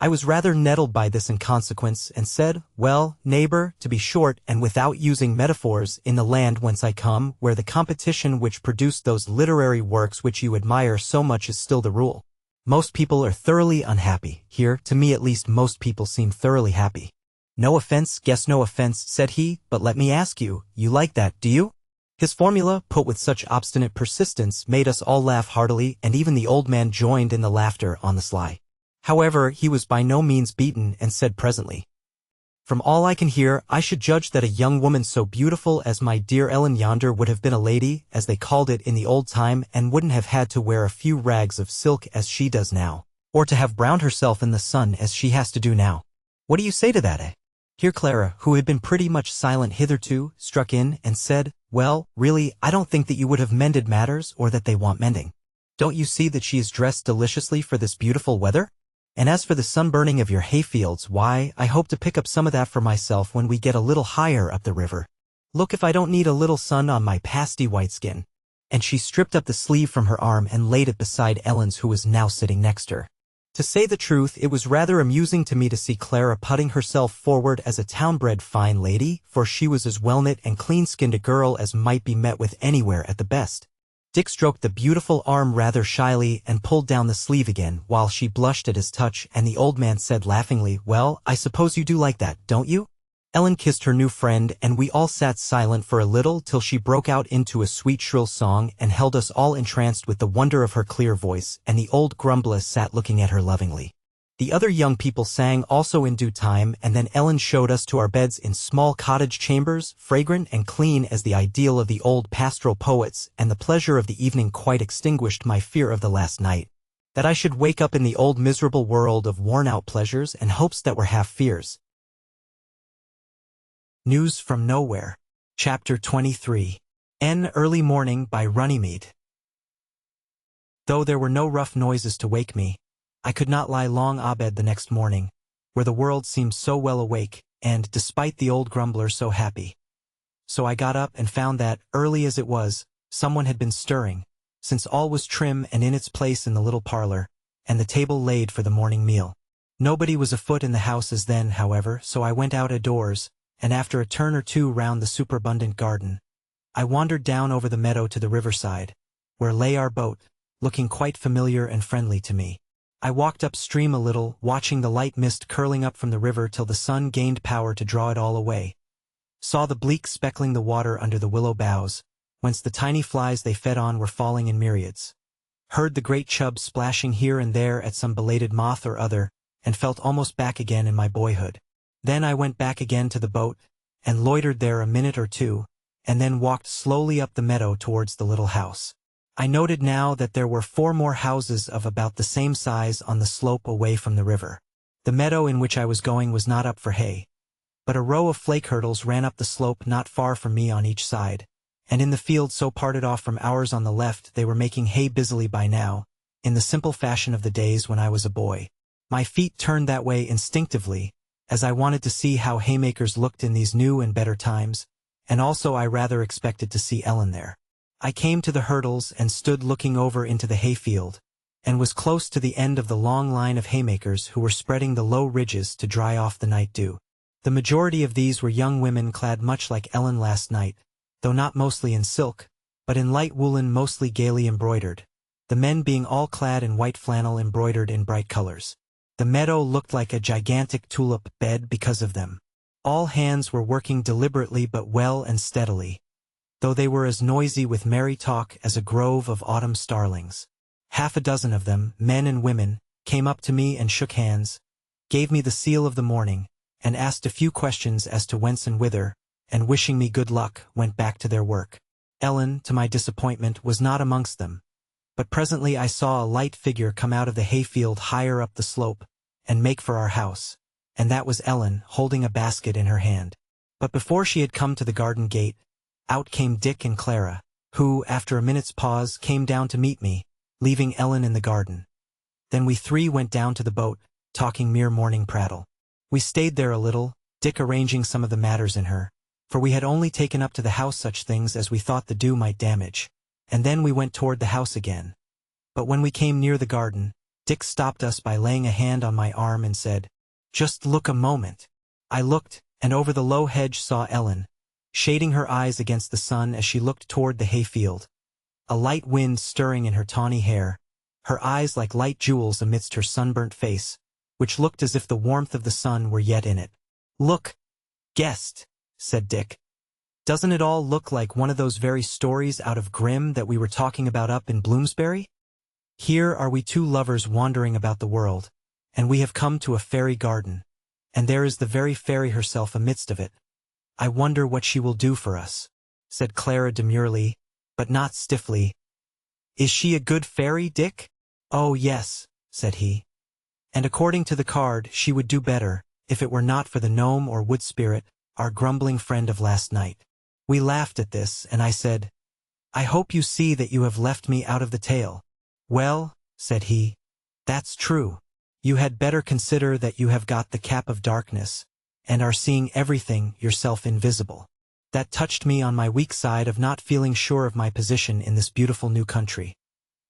Speaker 1: I was rather nettled by this in consequence, and said, "Well, neighbor, to be short, and without using metaphors, in the land whence I come, where the competition which produced those literary works which you admire so much is still the rule, most people are thoroughly unhappy. Here, to me at least, most people seem thoroughly happy." "No offense, guess no offense," said he, "but let me ask you, you like that, do you?" His formula, put with such obstinate persistence, made us all laugh heartily, and even the old man joined in the laughter on the sly. However, he was by no means beaten, and said presently, "From all I can hear, I should judge that a young woman so beautiful as my dear Ellen yonder would have been a lady, as they called it in the old time, and wouldn't have had to wear a few rags of silk as she does now." or to have browned herself in the sun as she has to do now. What do you say to that, eh? Here Clara, who had been pretty much silent hitherto, struck in and said, well, really, I don't think that you would have mended matters or that they want mending. Don't you see that she is dressed deliciously for this beautiful weather? And as for the sunburning of your hayfields, why, I hope to pick up some of that for myself when we get a little higher up the river. Look if I don't need a little sun on my pasty white skin. And she stripped up the sleeve from her arm and laid it beside Ellen's, who was now sitting next her. To say the truth, it was rather amusing to me to see Clara putting herself forward as a town-bred fine lady, for she was as well-knit and clean-skinned a girl as might be met with anywhere at the best. Dick stroked the beautiful arm rather shyly and pulled down the sleeve again, while she blushed at his touch, and the old man said laughingly, well, I suppose you do like that, don't you? Ellen kissed her new friend, and we all sat silent for a little till she broke out into a sweet shrill song and held us all entranced with the wonder of her clear voice, and the old grumbler sat looking at her lovingly. The other young people sang also in due time, and then Ellen showed us to our beds in small cottage chambers, fragrant and clean as the ideal of the old pastoral poets, and the pleasure of the evening quite extinguished my fear of the last night, that I should wake up in the old miserable world of worn-out pleasures and hopes that were half fears. News from Nowhere. Chapter 23. N Early Morning by Runnymede. Though there were no rough noises to wake me, I could not lie long abed the next morning, where the world seemed so well awake, and, despite the old grumbler, so happy. So I got up and found that, early as it was, someone had been stirring, since all was trim and in its place in the little parlor, and the table laid for the morning meal. Nobody was afoot in the house as then, however, so I went out a-doors, and after a turn or two round the superabundant garden, I wandered down over the meadow to the riverside, where lay our boat, looking quite familiar and friendly to me. I walked upstream a little, watching the light mist curling up from the river till the sun gained power to draw it all away, saw the bleak speckling the water under the willow boughs, whence the tiny flies they fed on were falling in myriads, heard the great chub splashing here and there at some belated moth or other, and felt almost back again in my boyhood. Then I went back again to the boat, and loitered there a minute or two, and then walked slowly up the meadow towards the little house. I noted now that there were 4 more houses of about the same size on the slope away from the river. The meadow in which I was going was not up for hay, but a row of flake hurdles ran up the slope not far from me on each side, and in the field so parted off from ours on the left they were making hay busily by now, in the simple fashion of the days when I was a boy. My feet turned that way instinctively, as I wanted to see how haymakers looked in these new and better times, and also I rather expected to see Ellen there. I came to the hurdles and stood looking over into the hayfield, and was close to the end of the long line of haymakers who were spreading the low ridges to dry off the night dew. The majority of these were young women clad much like Ellen last night, though not mostly in silk, but in light woolen mostly gaily embroidered, the men being all clad in white flannel embroidered in bright colors. The meadow looked like a gigantic tulip bed because of them. All hands were working deliberately but well and steadily, though they were as noisy with merry talk as a grove of autumn starlings. 6 of them, men and women, came up to me and shook hands, gave me the seal of the morning, and asked a few questions as to whence and whither, and wishing me good luck, went back to their work. Ellen, to my disappointment, was not amongst them, but presently I saw a light figure come out of the hayfield higher up the slope, and make for our house, and that was Ellen, holding a basket in her hand. But before she had come to the garden gate, out came Dick and Clara, who, after a minute's pause, came down to meet me, leaving Ellen in the garden. Then we 3 went down to the boat, talking mere morning prattle. We stayed there a little, Dick arranging some of the matters in her, for we had only taken up to the house such things as we thought the dew might damage, and then we went toward the house again. But when we came near the garden, Dick stopped us by laying a hand on my arm and said, "Just look a moment." I looked, and over the low hedge saw Ellen, shading her eyes against the sun as she looked toward the hayfield, a light wind stirring in her tawny hair, her eyes like light jewels amidst her sunburnt face, which looked as if the warmth of the sun were yet in it. "Look, guest," said Dick. "Doesn't it all look like one of those very stories out of Grimm that we were talking about up in Bloomsbury? Here are we 2 lovers wandering about the world, and we have come to a fairy garden, and there is the very fairy herself amidst of it. I wonder what she will do for us," said Clara demurely, but not stiffly. "Is she a good fairy, Dick?" "Oh, yes," said he. And according to the card, she would do better, if it were not for the gnome or wood spirit, our grumbling friend of last night. We laughed at this, and I said, "I hope you see that you have left me out of the tale." "Well," said he, "that's true. You had better consider that you have got the cap of darkness, and are seeing everything, yourself invisible." That touched me on my weak side of not feeling sure of my position in this beautiful new country.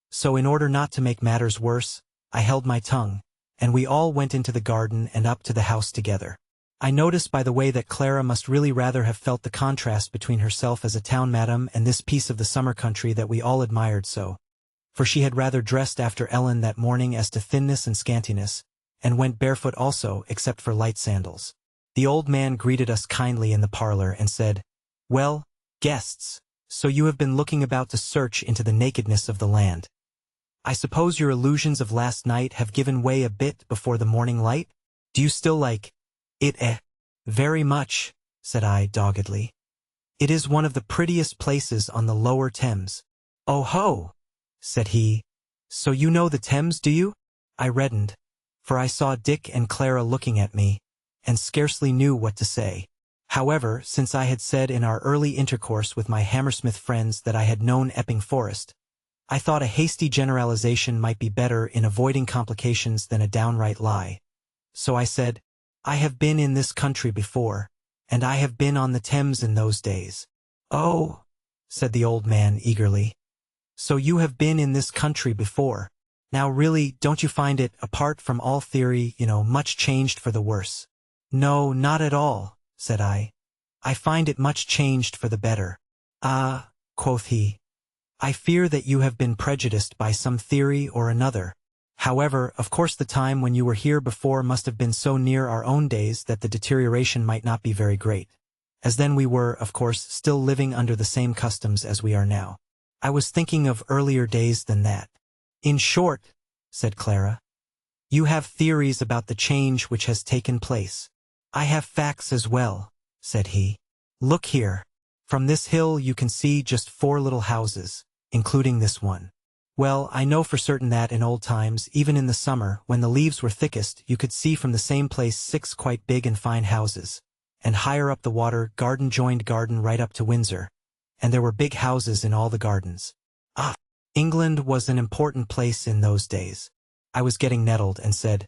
Speaker 1: So in order not to make matters worse, I held my tongue, and we all went into the garden and up to the house together. I noticed by the way that Clara must really rather have felt the contrast between herself as a town madam and this piece of the summer country that we all admired so, for she had rather dressed after Ellen that morning as to thinness and scantiness, and went barefoot also, except for light sandals. The old man greeted us kindly in the parlor and said, "Well, guests, so you have been looking about to search into the nakedness of the land. I suppose your illusions of last night have given way a bit before the morning light? Do you still like it? Very much," said I doggedly. "It is one of the prettiest places on the lower Thames." "Oh ho," said he, "so you know the Thames, do you?" I reddened, for I saw Dick and Clara looking at me, and scarcely knew what to say. However, since I had said in our early intercourse with my Hammersmith friends that I had known Epping Forest, I thought a hasty generalization might be better in avoiding complications than a downright lie. So I said, "I have been in this country before, and I have been on the Thames in those days." "Oh," said the old man eagerly. "So you have been in this country before. Now really, don't you find it, apart from all theory, much changed for the worse?" "No, not at all," said I. "I find it much changed for the better." "Ah," quoth he, "I fear that you have been prejudiced by some theory or another. However, of course the time when you were here before must have been so near our own days that the deterioration might not be very great, as then we were, of course, still living under the same customs as we are now. I was thinking of earlier days than that." "In short," said Clara, "you have theories about the change which has taken place." "I have facts as well," said he. "Look here. From this hill you can see just 4 little houses, including this one. Well, I know for certain that in old times, even in the summer, when the leaves were thickest, you could see from the same place 6 quite big and fine houses, and higher up the water, garden joined garden right up to Windsor, and there were big houses in all the gardens. Ah, England was an important place in those days. I was getting nettled and said,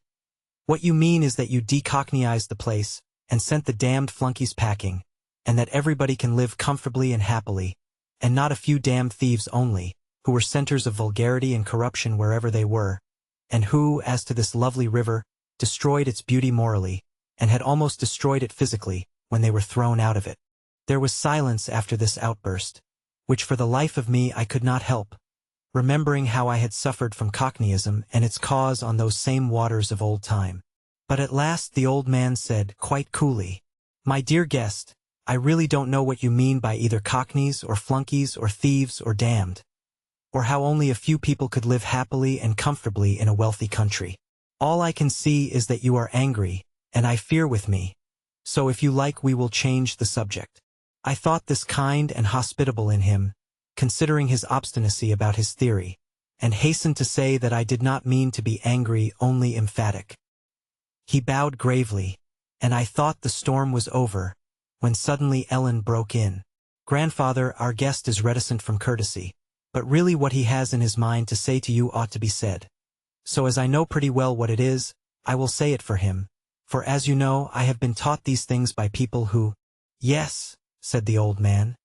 Speaker 1: "What you mean is that you decockneyized the place, and sent the damned flunkies packing, and that everybody can live comfortably and happily, and not a few damned thieves only, who were centers of vulgarity and corruption wherever they were, and who, as to this lovely river, destroyed its beauty morally, and had almost destroyed it physically, when they were thrown out of it." There was silence after this outburst, which for the life of me I could not help, remembering how I had suffered from cockneyism and its cause on those same waters of old time. But at last the old man said, quite coolly, "My dear guest, I really don't know what you mean by either cockneys or flunkies or thieves or damned, or how only a few people could live happily and comfortably in a wealthy country. All I can see is that you are angry, and I fear with me, so if you like we will change the subject." I thought this kind and hospitable in him, considering his obstinacy about his theory, and hastened to say that I did not mean to be angry, only emphatic. He bowed gravely, and I thought the storm was over, when suddenly Ellen broke in. "Grandfather, our guest is reticent from courtesy, but really what he has in his mind to say to you ought to be said. So as I know pretty well what it is, I will say it for him, for as you know, I have been taught these things by people who—" "Yes," said the old man,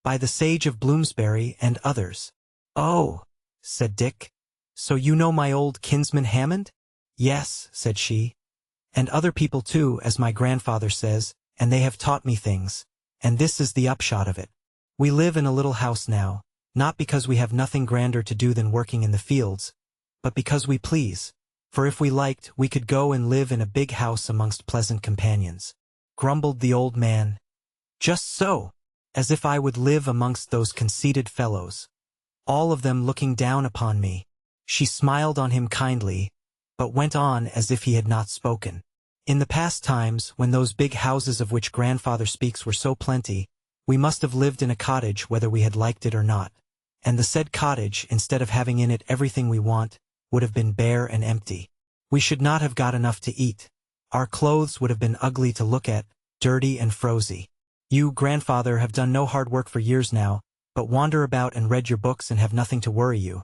Speaker 1: "by the sage of Bloomsbury and others." "Oh," said Dick, "so you know my old kinsman Hammond?" "Yes," said she, "and other people too, as my grandfather says, and they have taught me things, and this is the upshot of it. We live in a little house now, not because we have nothing grander to do than working in the fields, but because we please, for if we liked, we could go and live in a big house amongst pleasant companions." Grumbled the old man, "Just so, as if I would live amongst those conceited fellows, all of them looking down upon me." She smiled on him kindly, but went on as if he had not spoken. "In the past times, when those big houses of which grandfather speaks were so plenty, we must have lived in a cottage whether we had liked it or not, and the said cottage, instead of having in it everything we want, would have been bare and empty. We should not have got enough to eat. Our clothes would have been ugly to look at, dirty and frozy. You, grandfather, have done no hard work for years now, but wander about and read your books and have nothing to worry you.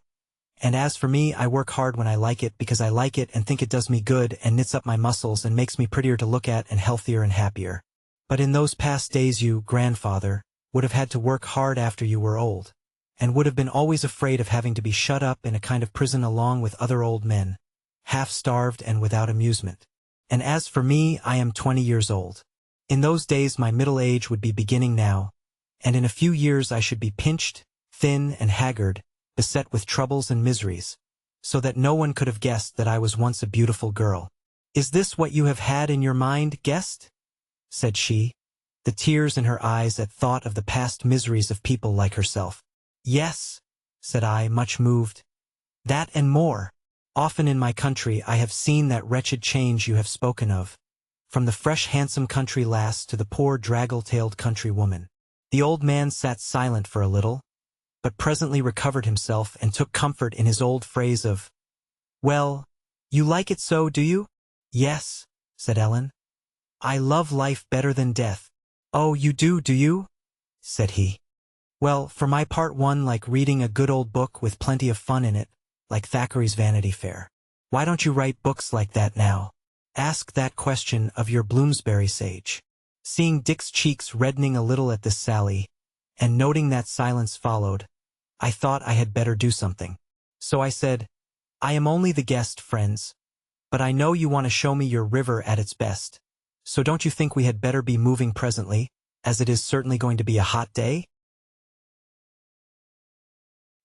Speaker 1: And as for me, I work hard when I like it because I like it and think it does me good and knits up my muscles and makes me prettier to look at and healthier and happier. But in those past days you, grandfather, would have had to work hard after you were old, and would have been always afraid of having to be shut up in a kind of prison along with other old men, half-starved and without amusement. And as for me, I am 20 years old. In those days my middle age would be beginning now, and in a few years I should be pinched, thin and haggard, beset with troubles and miseries, so that no one could have guessed that I was once a beautiful girl. Is this what you have had in your mind, guest? Said she, the tears in her eyes at thought of the past miseries of people like herself. Yes, said I, much moved. That and more. Often in my country I have seen that wretched change you have spoken of, from the fresh handsome country lass to the poor draggle-tailed country woman. The old man sat silent for a little, but presently recovered himself and took comfort in his old phrase of, "Well, you like it so, do you?" "Yes," said Ellen. "I love life better than death." "Oh, you do you?" said he. "Well, for my part one like reading a good old book with plenty of fun in it, like Thackeray's Vanity Fair. Why don't you write books like that now? Ask that question of your Bloomsbury sage." Seeing Dick's cheeks reddening a little at this sally, and noting that silence followed, I thought I had better do something. So I said, "I am only the guest, friends, but I know you want to show me your river at its best. So don't you think we had better be moving presently, as it is certainly going to be a hot day?"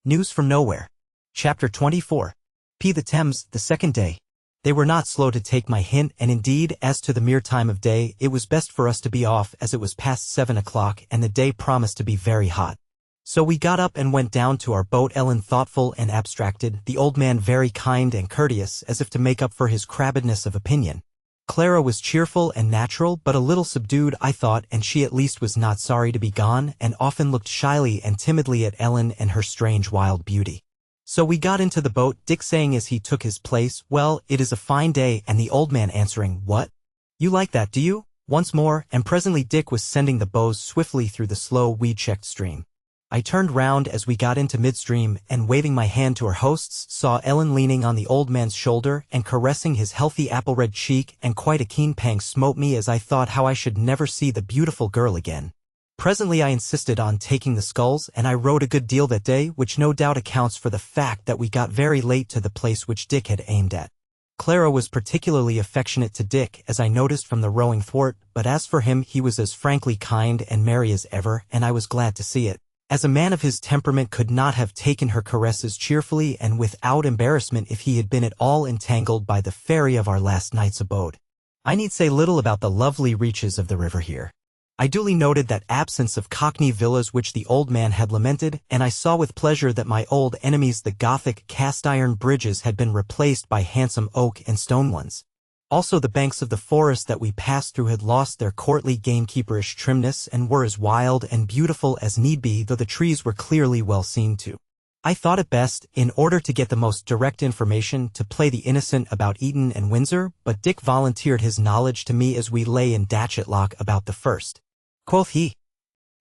Speaker 1: News from Nowhere. Chapter 24. P. the Thames, the second day. They were not slow to take my hint, and indeed, as to the mere time of day, it was best for us to be off, as it was past 7 o'clock, and the day promised to be very hot. So we got up and went down to our boat, Ellen thoughtful and abstracted, the old man very kind and courteous, as if to make up for his crabbedness of opinion. Clara was cheerful and natural, but a little subdued, I thought, and she at least was not sorry to be gone, and often looked shyly and timidly at Ellen and her strange wild beauty. So we got into the boat, Dick saying as he took his place, "Well, it is a fine day," and the old man answering, "What? You like that, do you?" once more, and presently Dick was sending the bows swiftly through the slow, weed-checked stream. I turned round as we got into midstream, and waving my hand to our hosts, saw Ellen leaning on the old man's shoulder and caressing his healthy apple-red cheek, and quite a keen pang smote me as I thought how I should never see the beautiful girl again. Presently I insisted on taking the sculls, and I rowed a good deal that day, which no doubt accounts for the fact that we got very late to the place which Dick had aimed at. Clara was particularly affectionate to Dick, as I noticed from the rowing thwart, but as for him he was as frankly kind and merry as ever, and I was glad to see it, as a man of his temperament could not have taken her caresses cheerfully and without embarrassment if he had been at all entangled by the ferry of our last night's abode. I need say little about the lovely reaches of the river here. I duly noted that absence of Cockney villas which the old man had lamented, and I saw with pleasure that my old enemies the Gothic cast-iron bridges had been replaced by handsome oak and stone ones. Also the banks of the forest that we passed through had lost their courtly gamekeeperish trimness and were as wild and beautiful as need be, though the trees were clearly well seen to. I thought it best, in order to get the most direct information, to play the innocent about Eton and Windsor, but Dick volunteered his knowledge to me as we lay in Datchet about the first. Quoth he,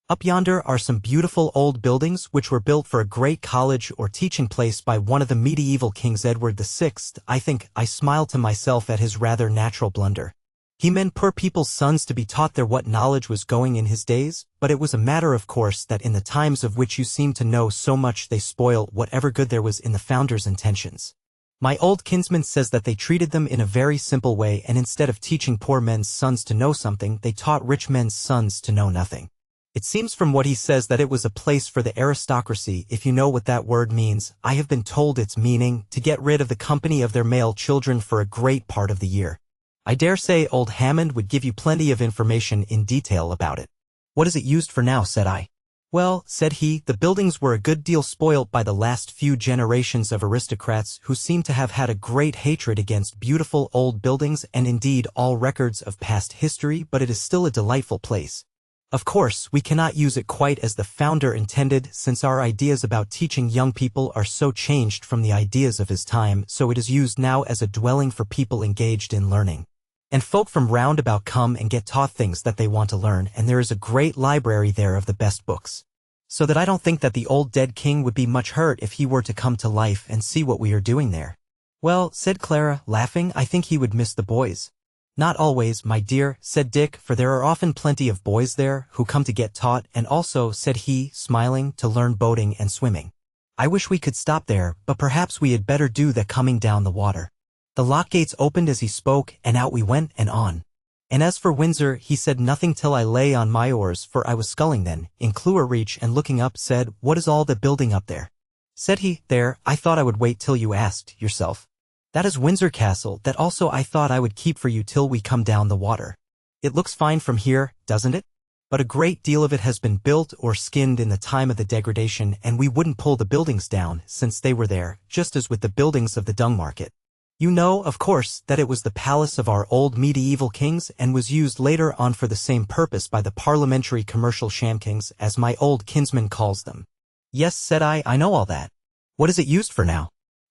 Speaker 1: "Up yonder are some beautiful old buildings which were built for a great college or teaching place by one of the medieval kings, Edward VI, I think." I smiled to myself at his rather natural blunder. He meant poor people's sons to be taught there what knowledge was going in his days, but it was a matter of course that in the times of which you seem to know so much they spoil whatever good there was in the founder's intentions. My old kinsman says that they treated them in a very simple way, and instead of teaching poor men's sons to know something, they taught rich men's sons to know nothing. It seems from what he says that it was a place for the aristocracy, if you know what that word means. I have been told its meaning, to get rid of the company of their male children for a great part of the year. I dare say old Hammond would give you plenty of information in detail about it. "What is it used for now?" said I. "Well," said he, "the buildings were a good deal spoilt by the last few generations of aristocrats who seem to have had a great hatred against beautiful old buildings and indeed all records of past history, but it is still a delightful place. Of course, we cannot use it quite as the founder intended, since our ideas about teaching young people are so changed from the ideas of his time, so it is used now as a dwelling for people engaged in learning. And folk from round about come and get taught things that they want to learn, and there is a great library there of the best books. So that I don't think that the old dead king would be much hurt if he were to come to life and see what we are doing there. Well, said Clara, laughing, I think he would miss the boys. Not always, my dear, said Dick, for there are often plenty of boys there who come to get taught, and also, said he, smiling, to learn boating and swimming. I wish we could stop there, but perhaps we had better do that coming down the water. The lock gates opened as he spoke, and out we went and on. And as for Windsor, he said nothing till I lay on my oars, for I was sculling then, in clear reach, and looking up, said, What is all the building up there? Said he, There, I thought I would wait till you asked yourself. That is Windsor Castle, that also I thought I would keep for you till we come down the water. It looks fine from here, doesn't it? But a great deal of it has been built or skinned in the time of the degradation, and we wouldn't pull the buildings down, since they were there, just as with the buildings of the Dung Market. You know, of course, that it was the palace of our old medieval kings and was used later on for the same purpose by the parliamentary commercial shamkings, as my old kinsman calls them. Yes, said I know all that. What is it used for now?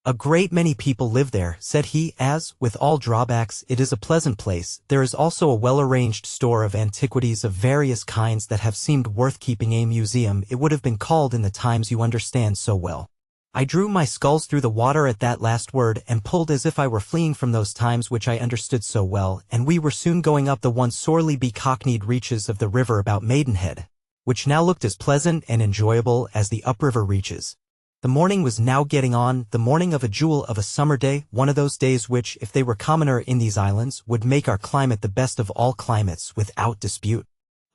Speaker 1: A great many people live there, said he, as, with all drawbacks, it is a pleasant place. There is also a well-arranged store of antiquities of various kinds that have seemed worth keeping. A museum it would have been called in the times you understand so well. I drew my sculls through the water at that last word and pulled as if I were fleeing from those times which I understood so well, and we were soon going up the once sorely becockneyed reaches of the river about Maidenhead, which now looked as pleasant and enjoyable as the upriver reaches. The morning was now getting on, the morning of a jewel of a summer day, one of those days which, if they were commoner in these islands, would make our climate the best of all climates without dispute.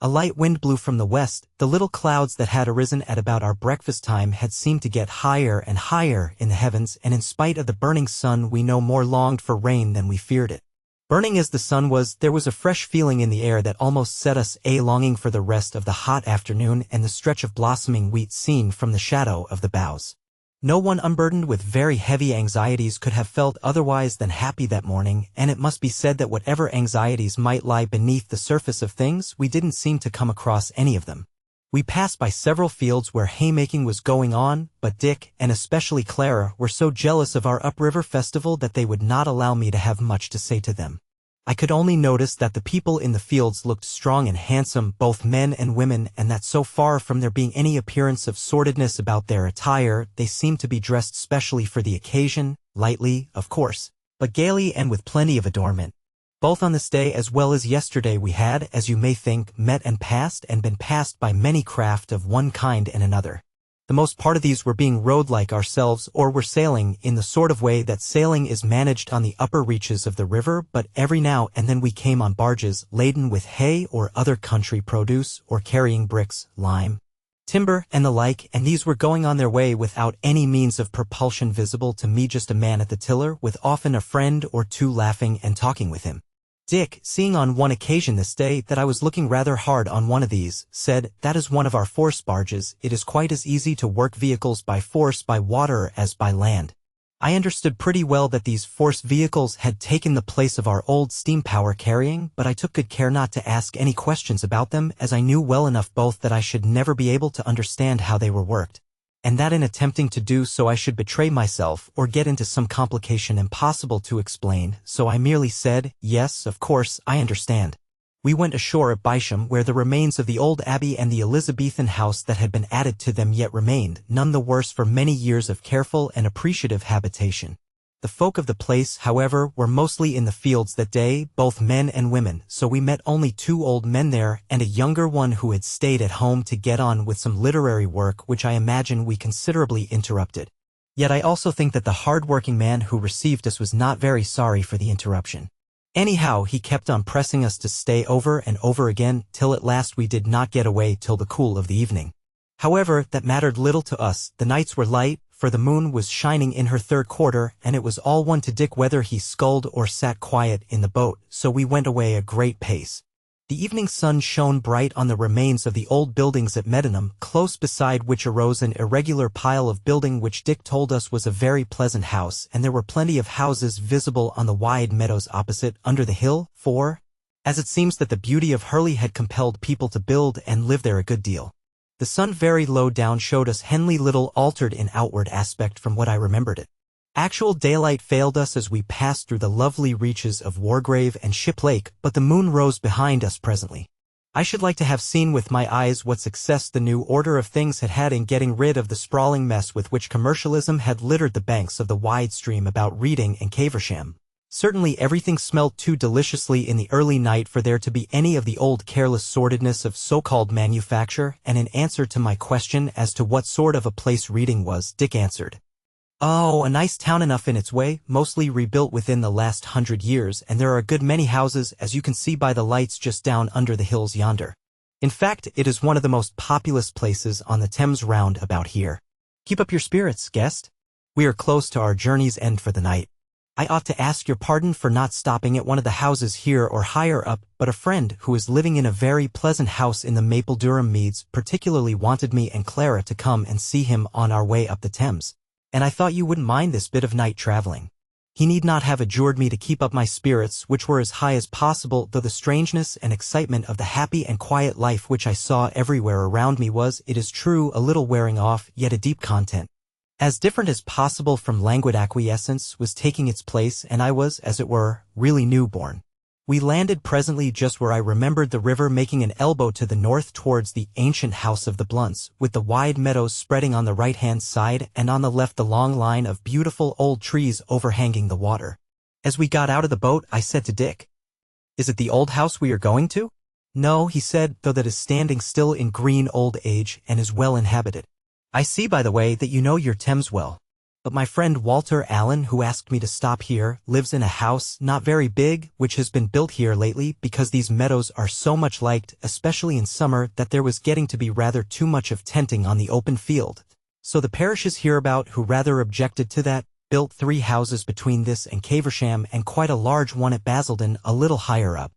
Speaker 1: A light wind blew from the west, the little clouds that had arisen at about our breakfast time had seemed to get higher and higher in the heavens, and in spite of the burning sun we no more longed for rain than we feared it. Burning as the sun was, there was a fresh feeling in the air that almost set us longing for the rest of the hot afternoon and the stretch of blossoming wheat seen from the shadow of the boughs. No one unburdened with very heavy anxieties could have felt otherwise than happy that morning, and it must be said that whatever anxieties might lie beneath the surface of things, we didn't seem to come across any of them. We passed by several fields where haymaking was going on, but Dick, and especially Clara, were so jealous of our upriver festival that they would not allow me to have much to say to them. I could only notice that the people in the fields looked strong and handsome, both men and women, and that so far from there being any appearance of sordidness about their attire, they seemed to be dressed specially for the occasion, lightly, of course, but gaily and with plenty of adornment. Both on this day as well as yesterday we had, as you may think, met and been passed by many craft of one kind and another. The most part of these were being rowed like ourselves, or were sailing in the sort of way that sailing is managed on the upper reaches of the river, but every now and then we came on barges laden with hay or other country produce, or carrying bricks, lime, timber, and the like, and these were going on their way without any means of propulsion visible to me, just a man at the tiller, with often a friend or two laughing and talking with him. Dick, seeing on one occasion this day that I was looking rather hard on one of these, said, That is one of our force barges. It is quite as easy to work vehicles by force by water as by land. I understood pretty well that these force vehicles had taken the place of our old steam power carrying, but I took good care not to ask any questions about them, as I knew well enough both that I should never be able to understand how they were worked, and that in attempting to do so I should betray myself or get into some complication impossible to explain, so I merely said, Yes, of course, I understand. We went ashore at Bysham, where the remains of the old abbey and the Elizabethan house that had been added to them yet remained, none the worse for many years of careful and appreciative habitation. The folk of the place, however, were mostly in the fields that day, both men and women, so we met only 2 old men there, and a younger one who had stayed at home to get on with some literary work which I imagine we considerably interrupted. Yet I also think that the hard-working man who received us was not very sorry for the interruption. Anyhow, he kept on pressing us to stay over and over again, till at last we did not get away till the cool of the evening. However, that mattered little to us. The nights were light, for the moon was shining in her 3rd quarter, and it was all one to Dick whether he sculled or sat quiet in the boat, so we went away a great pace. The evening sun shone bright on the remains of the old buildings at Meddenham, close beside which arose an irregular pile of building which Dick told us was a very pleasant house, and there were plenty of houses visible on the wide meadows opposite, under the hill, for as it seems that the beauty of Hurley had compelled people to build and live there a good deal. The sun very low down showed us Henley little altered in outward aspect from what I remembered it. Actual daylight failed us as we passed through the lovely reaches of Wargrave and Ship Lake, but the moon rose behind us presently. I should like to have seen with my eyes what success the new order of things had had in getting rid of the sprawling mess with which commercialism had littered the banks of the wide stream about Reading and Caversham. Certainly everything smelt too deliciously in the early night for there to be any of the old careless sordidness of so-called manufacture, and in answer to my question as to what sort of a place Reading was, Dick answered, "Oh, a nice town enough in its way, mostly rebuilt within the last 100 years, and there are a good many houses, as you can see by the lights just down under the hills yonder. In fact, it is one of the most populous places on the Thames round about here. Keep up your spirits, guest. We are close to our journey's end for the night. I ought to ask your pardon for not stopping at one of the houses here or higher up, but a friend who is living in a very pleasant house in the Maple Durham Meads particularly wanted me and Clara to come and see him on our way up the Thames. And I thought you wouldn't mind this bit of night traveling. He need not have adjured me to keep up my spirits, which were as high as possible, though the strangeness and excitement of the happy and quiet life which I saw everywhere around me was, it is true, a little wearing off, yet a deep content, as different as possible from languid acquiescence, was taking its place, and I was, as it were, really newborn. We landed presently just where I remembered the river making an elbow to the north towards the ancient house of the Blunts, with the wide meadows spreading on the right-hand side, and on the left the long line of beautiful old trees overhanging the water. As we got out of the boat, I said to Dick, "Is it the old house we are going to?" "No," he said, "though that is standing still in green old age, and is well inhabited. I see, by the way, that you know your Thames well. But my friend Walter Allen, who asked me to stop here, lives in a house, not very big, which has been built here lately because these meadows are so much liked, especially in summer, that there was getting to be rather too much of tenting on the open field. So the parishes hereabout, who rather objected to that, built 3 houses between this and Caversham, and quite a large one at Basildon a little higher up.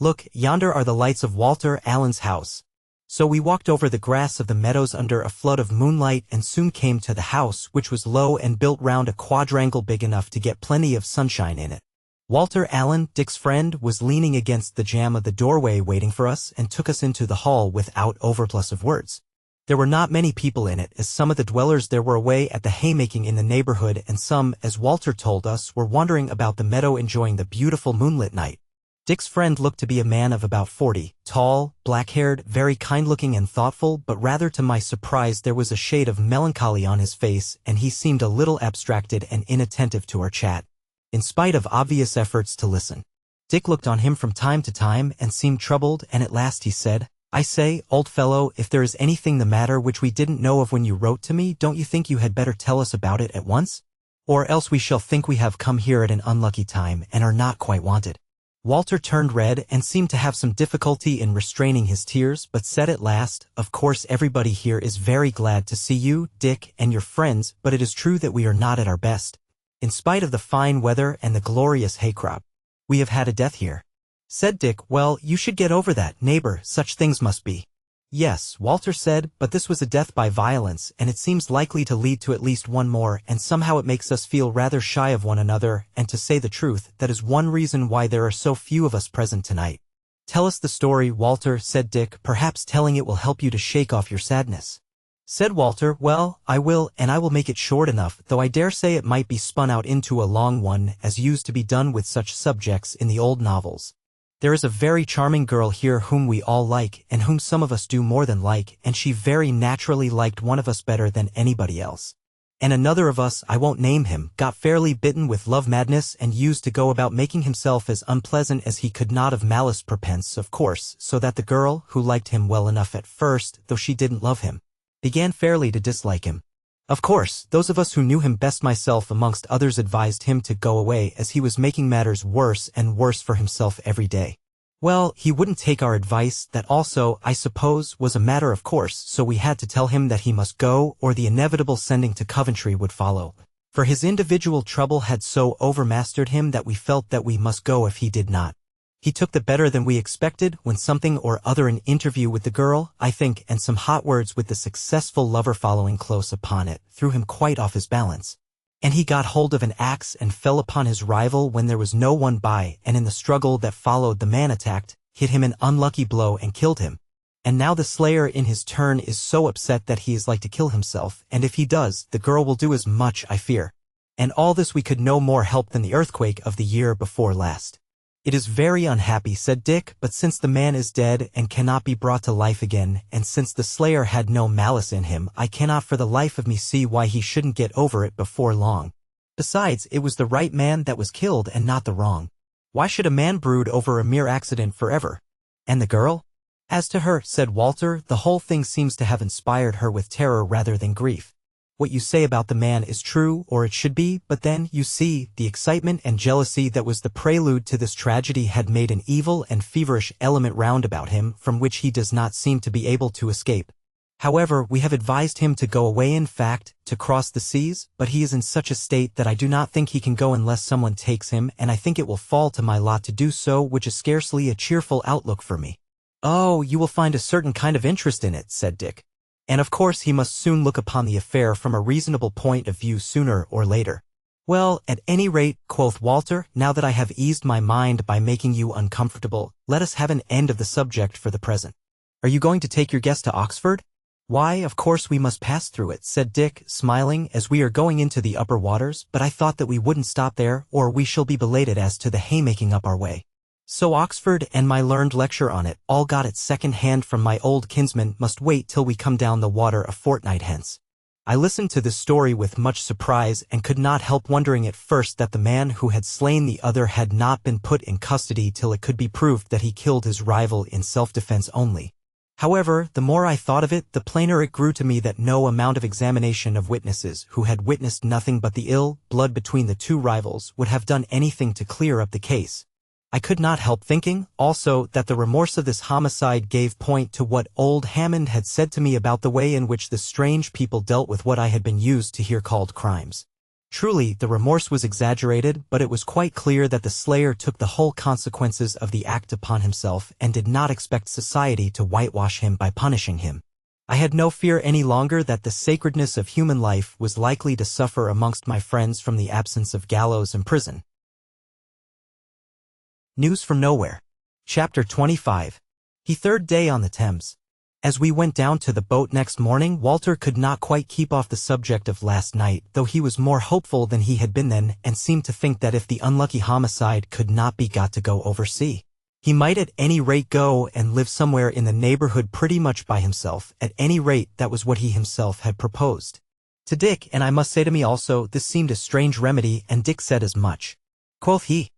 Speaker 1: Look, yonder are the lights of Walter Allen's house." So we walked over the grass of the meadows under a flood of moonlight and soon came to the house, which was low and built round a quadrangle big enough to get plenty of sunshine in it. Walter Allen, Dick's friend, was leaning against the jamb of the doorway waiting for us and took us into the hall without overplus of words. There were not many people in it, as some of the dwellers there were away at the haymaking in the neighborhood, and some, as Walter told us, were wandering about the meadow enjoying the beautiful moonlit night. Dick's friend looked to be a man of about 40, tall, black-haired, very kind-looking and thoughtful, but rather to my surprise there was a shade of melancholy on his face, and he seemed a little abstracted and inattentive to our chat, in spite of obvious efforts to listen. Dick looked on him from time to time and seemed troubled, and at last he said, "I say, old fellow, if there is anything the matter which we didn't know of when you wrote to me, don't you think you had better tell us about it at once? Or else we shall think we have come here at an unlucky time and are not quite wanted." Walter turned red and seemed to have some difficulty in restraining his tears, but said at last, "Of course everybody here is very glad to see you, Dick, and your friends, but it is true that we are not at our best. In spite of the fine weather and the glorious hay crop, we have had a death here." Said Dick, "Well, you should get over that, neighbor, such things must be." "Yes," Walter said, "but this was a death by violence, and it seems likely to lead to at least one more, and somehow it makes us feel rather shy of one another, and to say the truth, that is one reason why there are so few of us present tonight." "Tell us the story, Walter," said Dick, "perhaps telling it will help you to shake off your sadness." Said Walter, "Well, I will, and I will make it short enough, though I dare say it might be spun out into a long one, as used to be done with such subjects in the old novels. There is a very charming girl here whom we all like, and whom some of us do more than like, and she very naturally liked one of us better than anybody else. And another of us, I won't name him, got fairly bitten with love madness and used to go about making himself as unpleasant as he could, not of malice prepense, of course, so that the girl, who liked him well enough at first, though she didn't love him, began fairly to dislike him. Of course, those of us who knew him best, myself amongst others, advised him to go away, as he was making matters worse and worse for himself every day. Well, he wouldn't take our advice. That also, I suppose, was a matter of course, so we had to tell him that he must go, or the inevitable sending to Coventry would follow. For his individual trouble had so overmastered him that we felt that we must go if he did not. He took the better than we expected, when something or other, an interview with the girl, I think, and some hot words with the successful lover following close upon it, threw him quite off his balance. And he got hold of an axe and fell upon his rival when there was no one by, and in the struggle that followed the man attacked, hit him an unlucky blow and killed him. And now the slayer in his turn is so upset that he is like to kill himself, and if he does, the girl will do as much, I fear. And all this we could no more help than the earthquake of the year before last. It is very unhappy, said Dick, but since the man is dead and cannot be brought to life again, and since the slayer had no malice in him, I cannot for the life of me see why he shouldn't get over it before long. Besides, it was the right man that was killed and not the wrong. Why should a man brood over a mere accident forever? And the girl? As to her, said Walter, the whole thing seems to have inspired her with terror rather than grief. What you say about the man is true, or it should be, but then, you see, the excitement and jealousy that was the prelude to this tragedy had made an evil and feverish element round about him from which he does not seem to be able to escape. However, we have advised him to go away, in fact, to cross the seas, but he is in such a state that I do not think he can go unless someone takes him, and I think it will fall to my lot to do so, which is scarcely a cheerful outlook for me. Oh, you will find a certain kind of interest in it, said Dick. And of course he must soon look upon the affair from a reasonable point of view sooner or later. Well, at any rate, quoth Walter, now that I have eased my mind by making you uncomfortable, let us have an end of the subject for the present. Are you going to take your guest to Oxford? Why, of course we must pass through it, said Dick, smiling, as we are going into the upper waters, but I thought that we wouldn't stop there, or we shall be belated as to the haymaking up our way. So Oxford and my learned lecture on it, all got at second hand from my old kinsman, must wait till we come down the water a fortnight hence. I listened to this story with much surprise and could not help wondering at first that the man who had slain the other had not been put in custody till it could be proved that he killed his rival in self-defense only. However, the more I thought of it, the plainer it grew to me that no amount of examination of witnesses who had witnessed nothing but the ill blood between the two rivals would have done anything to clear up the case. I could not help thinking, also, that the remorse of this homicide gave point to what old Hammond had said to me about the way in which the strange people dealt with what I had been used to hear called crimes. Truly, the remorse was exaggerated, but it was quite clear that the slayer took the whole consequences of the act upon himself and did not expect society to whitewash him by punishing him. I had no fear any longer that the sacredness of human life was likely to suffer amongst my friends from the absence of gallows and prison. News from Nowhere. Chapter 25. The third day on the Thames. As we went down to the boat next morning, Walter could not quite keep off the subject of last night, though he was more hopeful than he had been then, and seemed to think that if the unlucky homicide could not be got to go oversea, he might at any rate go and live somewhere in the neighborhood pretty much by himself. At any rate, that was what he himself had proposed to Dick, and I must say to me also, this seemed a strange remedy, and Dick said as much. Quoth he,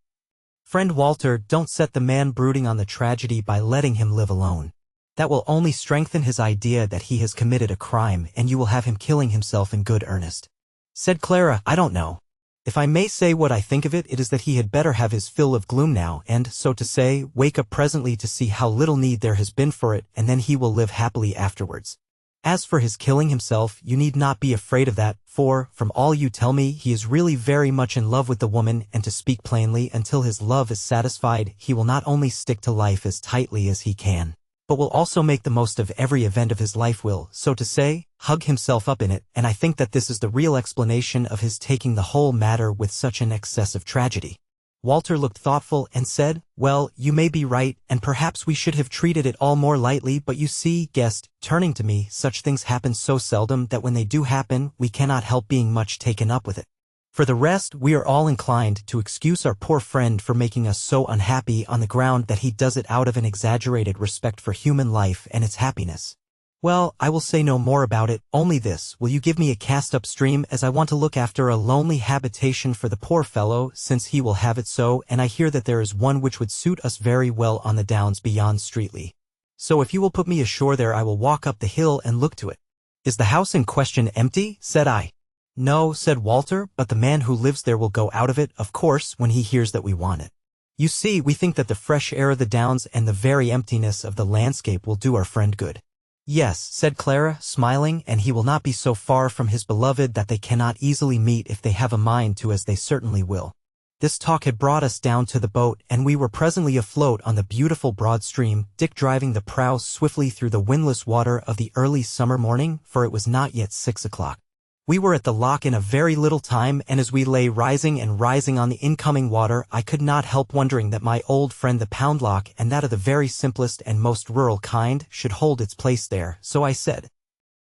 Speaker 1: "Friend Walter, don't set the man brooding on the tragedy by letting him live alone. That will only strengthen his idea that he has committed a crime, and you will have him killing himself in good earnest." Said Clara, "I don't know. If I may say what I think of it, it is that he had better have his fill of gloom now, and, so to say, wake up presently to see how little need there has been for it, and then he will live happily afterwards. As for his killing himself, you need not be afraid of that, for, from all you tell me, he is really very much in love with the woman, and to speak plainly, until his love is satisfied, he will not only stick to life as tightly as he can, but will also make the most of every event of his life, will, so to say, hug himself up in it, and I think that this is the real explanation of his taking the whole matter with such an excess of tragedy." Walter looked thoughtful and said, "Well, you may be right, and perhaps we should have treated it all more lightly, but you see, guest," turning to me, "such things happen so seldom that when they do happen, we cannot help being much taken up with it. For the rest, we are all inclined to excuse our poor friend for making us so unhappy on the ground that he does it out of an exaggerated respect for human life and its happiness. Well, I will say no more about it, only this, will you give me a cast upstream, as I want to look after a lonely habitation for the poor fellow, since he will have it so, and I hear that there is one which would suit us very well on the downs beyond Streatley. So if you will put me ashore there, I will walk up the hill and look to it." "Is the house in question empty?" said I. "No," said Walter, "but the man who lives there will go out of it, of course, when he hears that we want it. You see, we think that the fresh air of the downs and the very emptiness of the landscape will do our friend good." "Yes," said Clara, smiling, "and he will not be so far from his beloved that they cannot easily meet if they have a mind to, as they certainly will." This talk had brought us down to the boat, and we were presently afloat on the beautiful broad stream, Dick driving the prow swiftly through the windless water of the early summer morning, for it was not yet 6 o'clock. We were at the lock in a very little time, and as we lay rising and rising on the incoming water, I could not help wondering that my old friend the pound lock, and that of the very simplest and most rural kind, should hold its place there. So I said,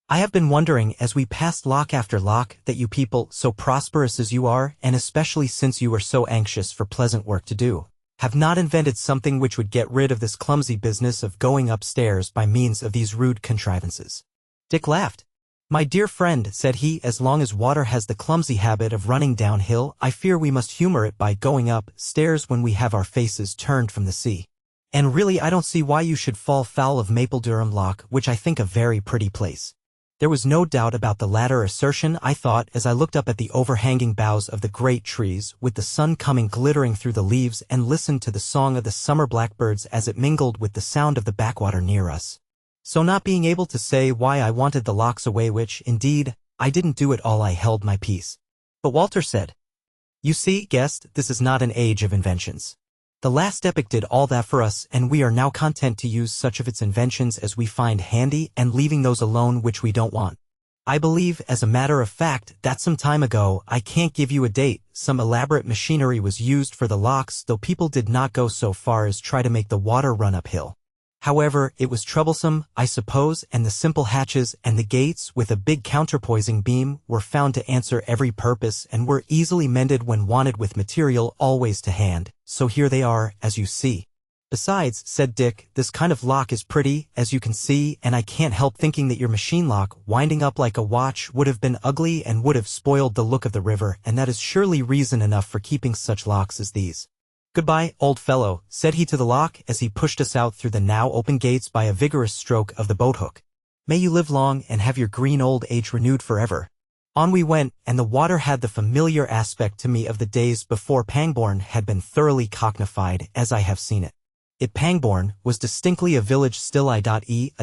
Speaker 1: I have been wondering, as we passed lock after lock, that you people, so prosperous as you are, and especially since you are so anxious for pleasant work to do, have not invented something which would get rid of this clumsy business of going upstairs by means of these rude contrivances. Dick laughed. My dear friend, said he, as long as water has the clumsy habit of running downhill, I fear we must humor it by going up stairs when we have our faces turned from the sea. And really I don't see why you should fall foul of Mapledurham Lock, which I think a very pretty place. There was no doubt about the latter assertion, I thought, as I looked up at the overhanging boughs of the great trees, with the sun coming glittering through the leaves, and listened to the song of the summer blackbirds as it mingled with the sound of the backwater near us. So not being able to say why I wanted the locks away, which, indeed, I didn't do at all, I held my peace. But Walter said, You see, guest, this is not an age of inventions. The last epoch did all that for us, and we are now content to use such of its inventions as we find handy, and leaving those alone which we don't want. I believe, as a matter of fact, that some time ago, I can't give you a date, some elaborate machinery was used for the locks, though people did not go so far as try to make the water run uphill. However, it was troublesome, I suppose, and the simple hatches and the gates with a big counterpoising beam were found to answer every purpose and were easily mended when wanted with material always to hand, so here they are, as you see. Besides, said Dick, this kind of lock is pretty, as you can see, and I can't help thinking that your machine lock, winding up like a watch, would have been ugly and would have spoiled the look of the river, and that is surely reason enough for keeping such locks as these. Goodbye, old fellow, said he to the lock as he pushed us out through the now open gates by a vigorous stroke of the boat-hook. May you live long and have your green old age renewed forever. On we went, and the water had the familiar aspect to me of the days before Pangbourne had been thoroughly cocknified as I have seen it. Pangbourne was distinctly a village still, a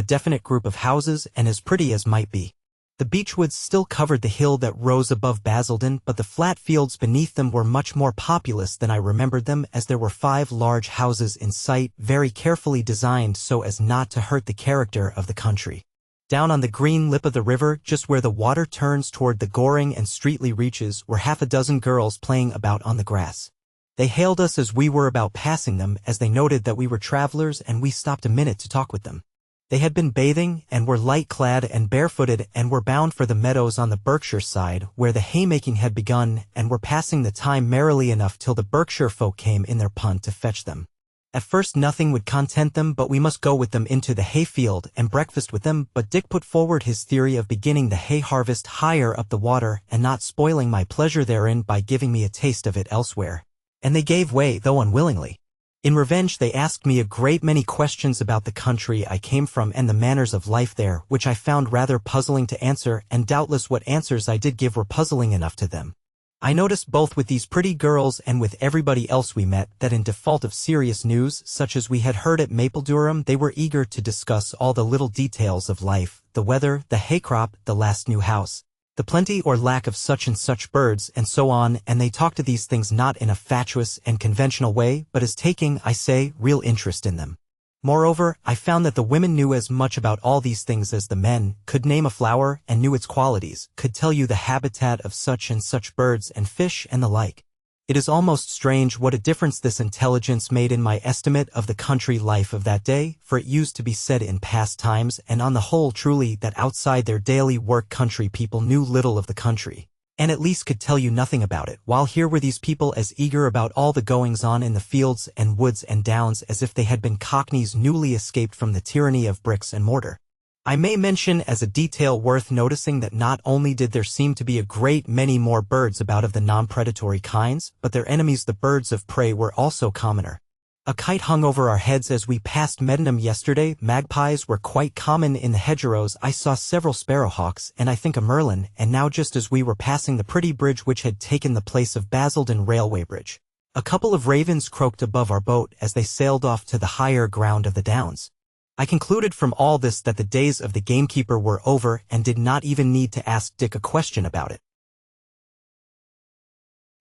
Speaker 1: definite group of houses and as pretty as might be. The beechwoods still covered the hill that rose above Basildon, but the flat fields beneath them were much more populous than I remembered them, as there were 5 large houses in sight, very carefully designed so as not to hurt the character of the country. Down on the green lip of the river, just where the water turns toward the Goring and Streatley reaches, were half a dozen girls playing about on the grass. They hailed us as we were about passing them, as they noted that we were travelers, and we stopped a minute to talk with them. They had been bathing, and were light-clad and barefooted, and were bound for the meadows on the Berkshire side, where the haymaking had begun, and were passing the time merrily enough till the Berkshire folk came in their punt to fetch them. At first nothing would content them, but we must go with them into the hayfield and breakfast with them, but Dick put forward his theory of beginning the hay harvest higher up the water, and not spoiling my pleasure therein by giving me a taste of it elsewhere. And they gave way, though unwillingly. In revenge they asked me a great many questions about the country I came from and the manners of life there, which I found rather puzzling to answer, and doubtless what answers I did give were puzzling enough to them. I noticed both with these pretty girls and with everybody else we met that in default of serious news, such as we had heard at Mapledurham, they were eager to discuss all the little details of life, the weather, the haycrop, the last new house, the plenty or lack of such and such birds, and so on, and they talked of these things not in a fatuous and conventional way, but as taking, I say, real interest in them. Moreover, I found that the women knew as much about all these things as the men, could name a flower and knew its qualities, could tell you the habitat of such and such birds and fish and the like. It is almost strange what a difference this intelligence made in my estimate of the country life of that day, for it used to be said in past times, and on the whole truly, that outside their daily work country people knew little of the country, and at least could tell you nothing about it, while here were these people as eager about all the goings-on in the fields and woods and downs as if they had been cockneys newly escaped from the tyranny of bricks and mortar. I may mention as a detail worth noticing that not only did there seem to be a great many more birds about of the non-predatory kinds, but their enemies the birds of prey were also commoner. A kite hung over our heads as we passed Meddenham yesterday, magpies were quite common in the hedgerows, I saw several sparrowhawks, and I think a merlin, and now just as we were passing the pretty bridge which had taken the place of Basildon Railway Bridge, a couple of ravens croaked above our boat as they sailed off to the higher ground of the downs. I concluded from all this that the days of the gamekeeper were over and did not even need to ask Dick a question about it.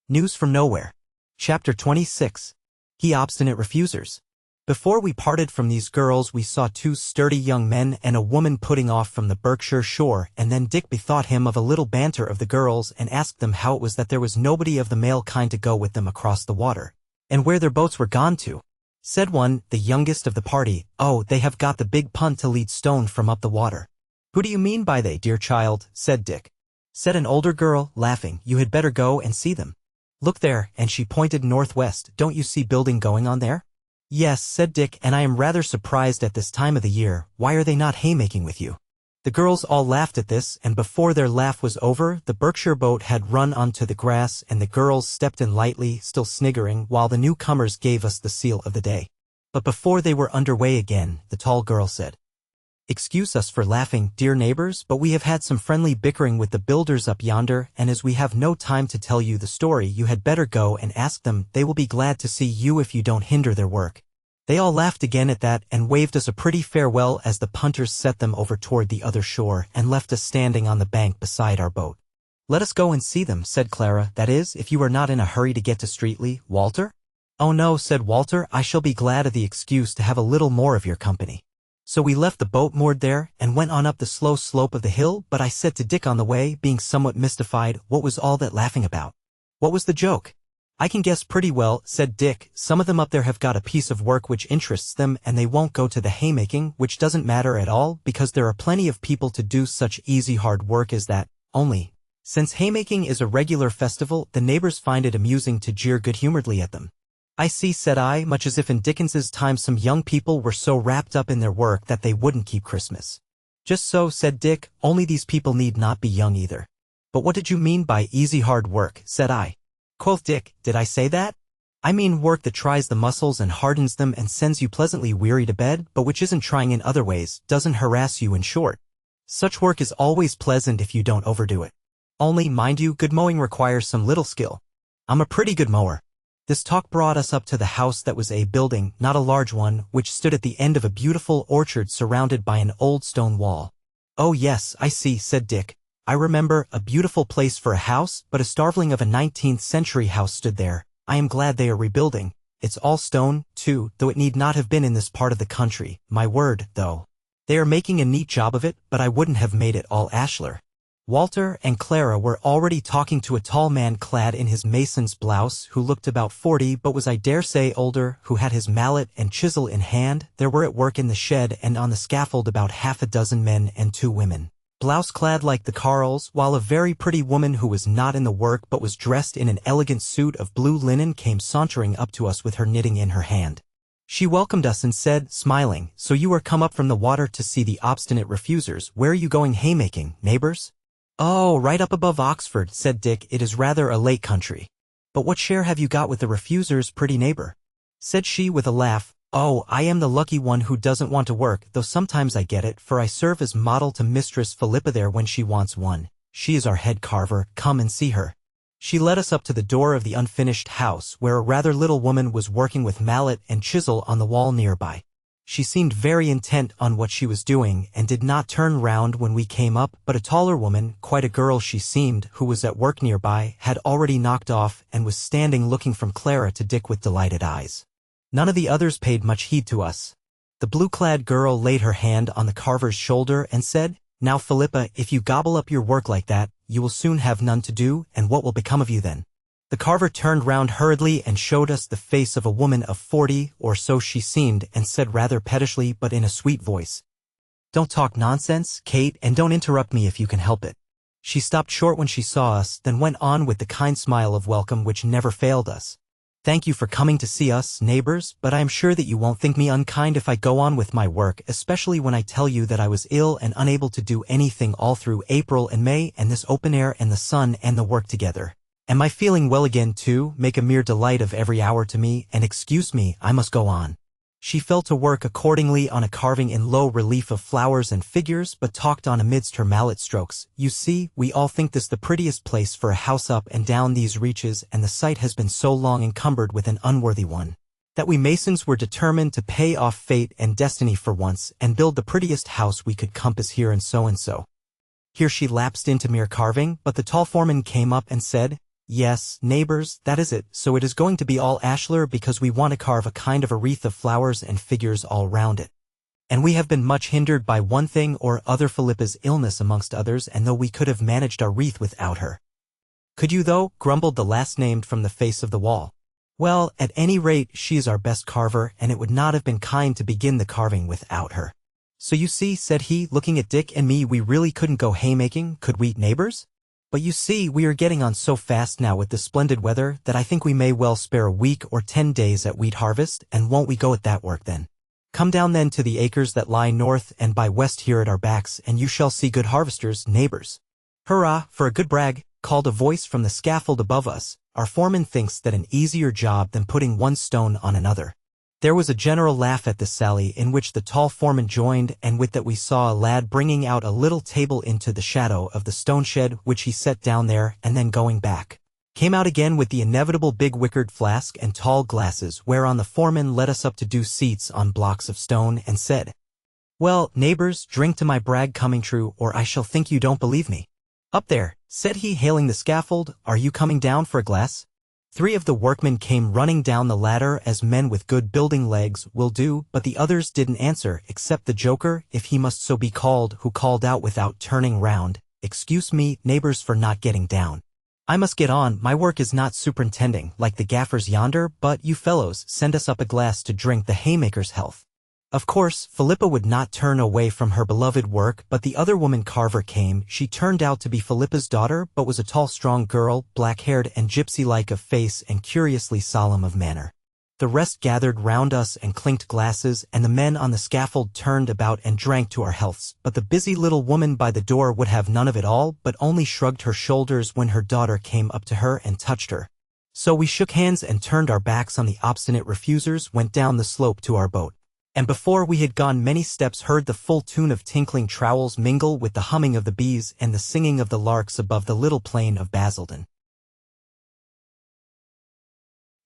Speaker 1: News from Nowhere. Chapter 26. He Obstinate Refusers. Before we parted from these girls we saw 2 sturdy young men and a woman putting off from the Berkshire shore, and then Dick bethought him of a little banter of the girls and asked them how it was that there was nobody of the male kind to go with them across the water, and where their boats were gone to. Said one, the youngest of the party, "Oh, they have got the big punt to lead stone from up the water." "Who do you mean by they, dear child?" said Dick. Said an older girl, laughing, "You had better go and see them. Look there," and she pointed northwest. "Don't you see building going on there?" "Yes," said Dick, "and I am rather surprised at this time of the year. Why are they not haymaking with you?" The girls all laughed at this, and before their laugh was over, the Berkshire boat had run onto the grass and the girls stepped in lightly, still sniggering, while the newcomers gave us the seal of the day. But before they were underway again, the tall girl said, "Excuse us for laughing, dear neighbors, but we have had some friendly bickering with the builders up yonder, and as we have no time to tell you the story, you had better go and ask them. They will be glad to see you if you don't hinder their work." They all laughed again at that and waved us a pretty farewell as the punters set them over toward the other shore and left us standing on the bank beside our boat. "Let us go and see them," said Clara, "that is, if you are not in a hurry to get to Streatley, Walter?" "Oh no," said Walter, "I shall be glad of the excuse to have a little more of your company." So we left the boat moored there and went on up the slow slope of the hill, but I said to Dick on the way, being somewhat mystified, "What was all that laughing about? What was the joke?" "I can guess pretty well," said Dick. "Some of them up there have got a piece of work which interests them, and they won't go to the haymaking, which doesn't matter at all, because there are plenty of people to do such easy hard work as that. Only, since haymaking is a regular festival, the neighbors find it amusing to jeer good-humoredly at them." "I see," said I, much as if in Dickens's time some young people were so wrapped up in their work that they wouldn't keep Christmas. "Just so," said Dick, "only these people need not be young either." "But what did you mean by easy hard work?" said I. Quoth Dick, "Did I say that? I mean work that tries the muscles and hardens them and sends you pleasantly weary to bed, but which isn't trying in other ways, doesn't harass you, in short. Such work is always pleasant if you don't overdo it. Only, mind you, good mowing requires some little skill. I'm a pretty good mower." This talk brought us up to the house that was a building, not a large one, which stood at the end of a beautiful orchard surrounded by an old stone wall. "Oh yes, I see," said Dick. "I remember, a beautiful place for a house, but a starveling of a 19th century house stood there. I am glad they are rebuilding. It's all stone, too, though it need not have been in this part of the country. My word, though. They are making a neat job of it, but I wouldn't have made it all ashlar." Walter and Clara were already talking to a tall man clad in his mason's blouse who looked about 40 but was I dare say older, who had his mallet and chisel in hand. There were at work in the shed and on the scaffold about half a dozen men and 2 women, blouse-clad like the Carls, while a very pretty woman who was not in the work but was dressed in an elegant suit of blue linen came sauntering up to us with her knitting in her hand. She welcomed us and said, smiling, "So you are come up from the water to see the obstinate refusers. Where are you going haymaking, neighbors?" "Oh, right up above Oxford," said Dick. "It is rather a lake country." "But what share have you got with the refusers, pretty neighbor?" said she with a laugh. "Oh, I am the lucky one who doesn't want to work, though sometimes I get it, for I serve as model to Mistress Philippa there when she wants one. She is our head carver. Come and see her." She led us up to the door of the unfinished house, where a rather little woman was working with mallet and chisel on the wall nearby. She seemed very intent on what she was doing and did not turn round when we came up, but a taller woman, quite a girl she seemed, who was at work nearby, had already knocked off and was standing looking from Clara to Dick with delighted eyes. None of the others paid much heed to us. The blue-clad girl laid her hand on the carver's shoulder and said, "Now, Philippa, if you gobble up your work like that, you will soon have none to do, and what will become of you then?" The carver turned round hurriedly and showed us the face of a woman of 40, or so she seemed, and said rather pettishly but in a sweet voice, "Don't talk nonsense, Kate, and don't interrupt me if you can help it." She stopped short when she saw us, then went on with the kind smile of welcome which never failed us. "Thank you for coming to see us, neighbors, but I am sure that you won't think me unkind if I go on with my work, especially when I tell you that I was ill and unable to do anything all through April and May, and this open air and the sun and the work together. Am I feeling well again too? Make a mere delight of every hour to me, and excuse me, I must go on." She fell to work accordingly on a carving in low relief of flowers and figures, but talked on amidst her mallet strokes. "You see, we all think this the prettiest place for a house up and down these reaches, and the site has been so long encumbered with an unworthy one, that we masons were determined to pay off fate and destiny for once, and build the prettiest house we could compass here and so and so." Here she lapsed into mere carving, but the tall foreman came up and said, Yes, neighbors, that is it, so it is going to be all ashlar because we want to carve a kind of a wreath of flowers and figures all round it. And we have been much hindered by one thing or other, Philippa's illness amongst others, and though we could have managed our wreath without her. Could you though? Grumbled the last named from the face of the wall. Well, at any rate, she is our best carver, and it would not have been kind to begin the carving without her. So you see, said he, looking at Dick and me, we really couldn't go haymaking, could we, neighbors? But you see, we are getting on so fast now with the splendid weather that I think we may well spare a week or 10 days at wheat harvest, and won't we go at that work then? Come down then to the acres that lie north and by west here at our backs, and you shall see good harvesters, neighbors. Hurrah, for a good brag, called a voice from the scaffold above us. Our foreman thinks that an easier job than putting one stone on another. There was a general laugh at this sally, in which the tall foreman joined, and with that we saw a lad bringing out a little table into the shadow of the stone shed, which he set down there, and then going back, came out again with the inevitable big wickered flask and tall glasses, whereon the foreman led us up to 2 seats on blocks of stone, and said, "Well, neighbors, drink to my brag coming true, or I shall think you don't believe me. Up there," said he, hailing the scaffold, "are you coming down for a glass?" 3 of the workmen came running down the ladder as men with good building legs will do, but the others didn't answer, except the joker, if he must so be called, who called out without turning round, "Excuse me, neighbors, for not getting down. I must get on, my work is not superintending, like the gaffers yonder, but you fellows, send us up a glass to drink the haymaker's health." Of course, Philippa would not turn away from her beloved work, but the other woman carver came. She turned out to be Philippa's daughter, but was a tall, strong girl, black-haired and gypsy-like of face and curiously solemn of manner. The rest gathered round us and clinked glasses, and the men on the scaffold turned about and drank to our healths, but the busy little woman by the door would have none of it all, but only shrugged her shoulders when her daughter came up to her and touched her. So we shook hands and turned our backs on the obstinate refusers, went down the slope to our boat. And before we had gone many steps heard the full tune of tinkling trowels mingle with the humming of the bees and the singing of the larks above the little plain of Basildon.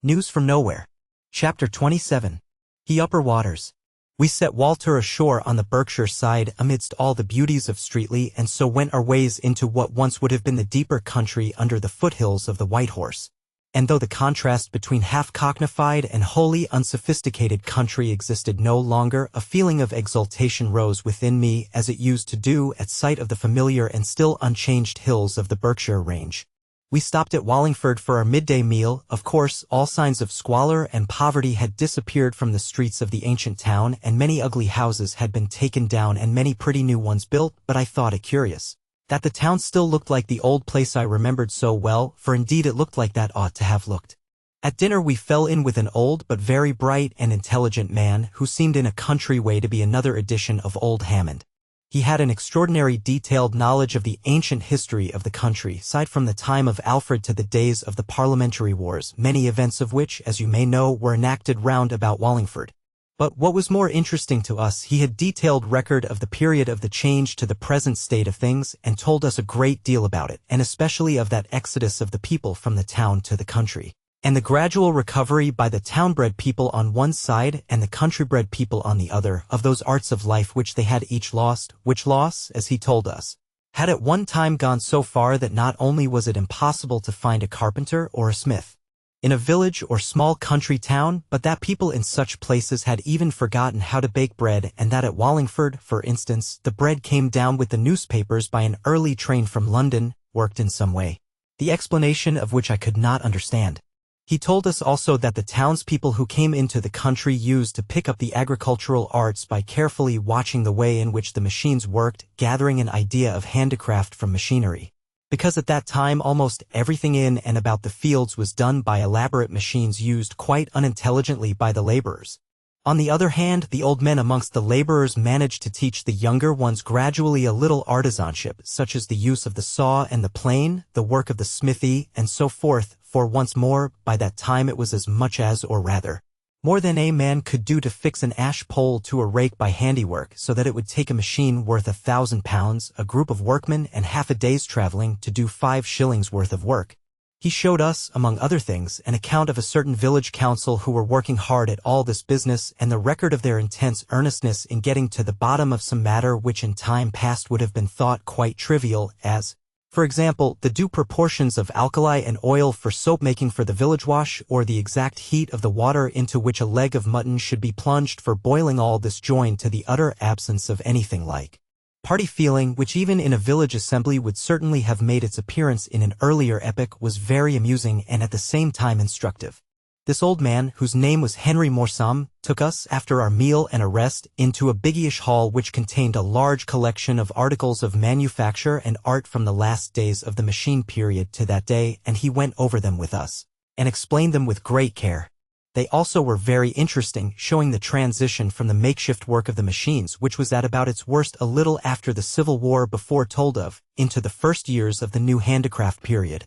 Speaker 1: News from Nowhere. Chapter 27. The Upper Waters. We set Walter ashore on the Berkshire side amidst all the beauties of Streatley, and so went our ways into what once would have been the deeper country under the foothills of the White Horse. And though the contrast between half-cocknified and wholly unsophisticated country existed no longer, a feeling of exultation rose within me as it used to do at sight of the familiar and still unchanged hills of the Berkshire range. We stopped at Wallingford for our midday meal. Of course, all signs of squalor and poverty had disappeared from the streets of the ancient town, and many ugly houses had been taken down and many pretty new ones built, but I thought it curious that the town still looked like the old place I remembered so well, for indeed it looked like that ought to have looked. At dinner we fell in with an old but very bright and intelligent man who seemed in a country way to be another edition of old Hammond. He had an extraordinary detailed knowledge of the ancient history of the country, side from the time of Alfred to the days of the parliamentary wars, many events of which, as you may know, were enacted round about Wallingford. But what was more interesting to us, he had detailed record of the period of the change to the present state of things, and told us a great deal about it, and especially of that exodus of the people from the town to the country, and the gradual recovery by the town-bred people on one side and the country-bred people on the other of those arts of life which they had each lost, which loss, as he told us, had at one time gone so far that not only was it impossible to find a carpenter or a smith in a village or small country town, but that people in such places had even forgotten how to bake bread, and that at Wallingford, for instance, the bread came down with the newspapers by an early train from London, worked in some way, the explanation of which I could not understand. He told us also that the townspeople who came into the country used to pick up the agricultural arts by carefully watching the way in which the machines worked, gathering an idea of handicraft from machinery, because at that time almost everything in and about the fields was done by elaborate machines used quite unintelligently by the laborers. On the other hand, the old men amongst the laborers managed to teach the younger ones gradually a little artisanship, such as the use of the saw and the plane, the work of the smithy, and so forth, for once more, by that time it was as much as, or rather, more than a man could do to fix an ash pole to a rake by handiwork, so that it would take a machine worth £1,000, a group of workmen, and half a day's traveling to do 5 shillings worth of work. He showed us, among other things, an account of a certain village council who were working hard at all this business, and the record of their intense earnestness in getting to the bottom of some matter which in time past would have been thought quite trivial, as, For example, the due proportions of alkali and oil for soap making for the village wash, or the exact heat of the water into which a leg of mutton should be plunged for boiling, all this joined to the utter absence of anything like party feeling, which even in a village assembly would certainly have made its appearance in an earlier epoch, was very amusing and at the same time instructive. This old man, whose name was Henry Morsam, took us, after our meal and a rest, into a biggyish hall which contained a large collection of articles of manufacture and art from the last days of the machine period to that day, and he went over them with us, and explained them with great care. They also were very interesting, showing the transition from the makeshift work of the machines, which was at about its worst a little after the Civil War before told of, into the first years of the new handicraft period.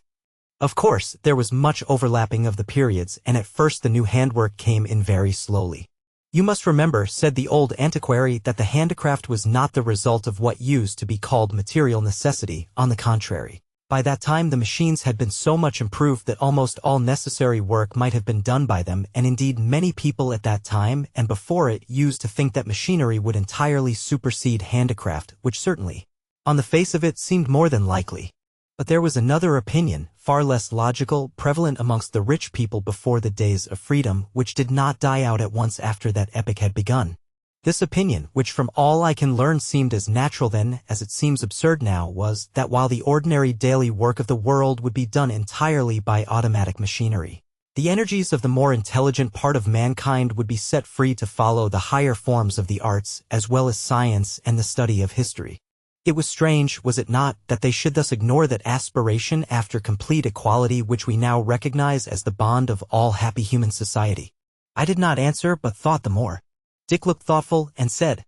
Speaker 1: Of course, there was much overlapping of the periods, and at first the new handwork came in very slowly. You must remember, said the old antiquary, that the handicraft was not the result of what used to be called material necessity. On the contrary, by that time the machines had been so much improved that almost all necessary work might have been done by them, and indeed many people at that time and before it used to think that machinery would entirely supersede handicraft, which certainly, on the face of it, seemed more than likely. But there was another opinion, far less logical, prevalent amongst the rich people before the days of freedom, which did not die out at once after that epoch had begun. This opinion, which from all I can learn seemed as natural then as it seems absurd now, was that while the ordinary daily work of the world would be done entirely by automatic machinery, the energies of the more intelligent part of mankind would be set free to follow the higher forms of the arts, as well as science and the study of history. It was strange, was it not, that they should thus ignore that aspiration after complete equality which we now recognize as the bond of all happy human society. I did not answer, but thought the more. Dick looked thoughtful and said,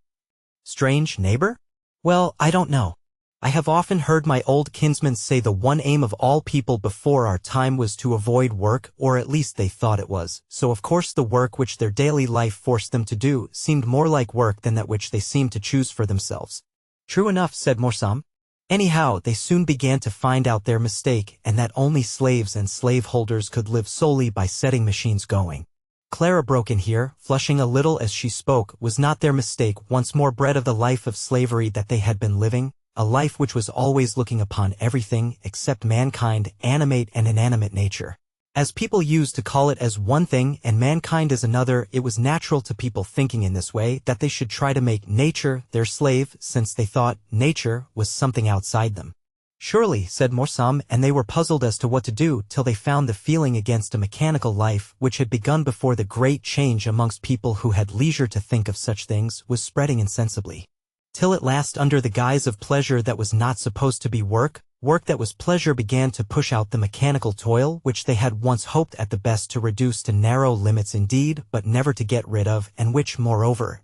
Speaker 1: "Strange, neighbor? Well, I don't know. I have often heard my old kinsmen say the one aim of all people before our time was to avoid work, or at least they thought it was, so of course the work which their daily life forced them to do seemed more like work than that which they seemed to choose for themselves." True enough, said Morsam. Anyhow, they soon began to find out their mistake, and that only slaves and slaveholders could live solely by setting machines going. Clara broke in here, flushing a little as she spoke. Was not their mistake once more bred of the life of slavery that they had been living, a life which was always looking upon everything, except mankind, animate and inanimate nature, as people used to call it, as one thing and mankind as another? It was natural to people thinking in this way that they should try to make nature their slave, since they thought nature was something outside them. Surely, said Morsam, and they were puzzled as to what to do till they found the feeling against a mechanical life, which had begun before the great change amongst people who had leisure to think of such things, was spreading insensibly, till at last, under the guise of pleasure that was not supposed to be work, work that was pleasure began to push out the mechanical toil which they had once hoped at the best to reduce to narrow limits indeed, but never to get rid of, and which, moreover,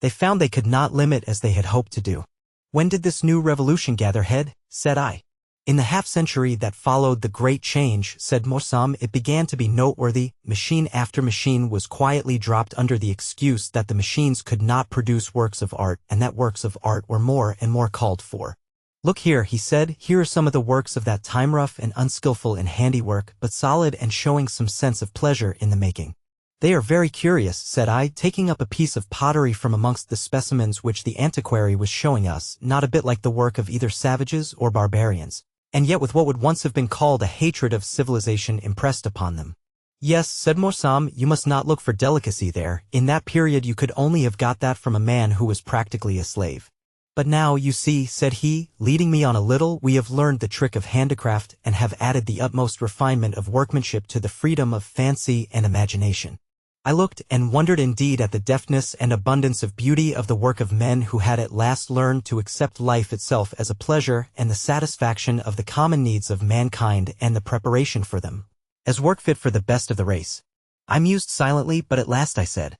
Speaker 1: they found they could not limit as they had hoped to do. When did this new revolution gather head? Said I. In the half-century that followed the great change, said Morsam, it began to be noteworthy. Machine after machine was quietly dropped under the excuse that the machines could not produce works of art, and that works of art were more and more called for. Look here, he said, here are some of the works of that time, rough and unskillful in handiwork, but solid and showing some sense of pleasure in the making. They are very curious, said I, taking up a piece of pottery from amongst the specimens which the antiquary was showing us, not a bit like the work of either savages or barbarians, and yet with what would once have been called a hatred of civilization impressed upon them. Yes, said Morsam, you must not look for delicacy there. In that period you could only have got that from a man who was practically a slave. But now, you see, said he, leading me on a little, we have learned the trick of handicraft and have added the utmost refinement of workmanship to the freedom of fancy and imagination. I looked and wondered indeed at the deftness and abundance of beauty of the work of men who had at last learned to accept life itself as a pleasure and the satisfaction of the common needs of mankind and the preparation for them, as work fit for the best of the race. I mused silently, but at last I said,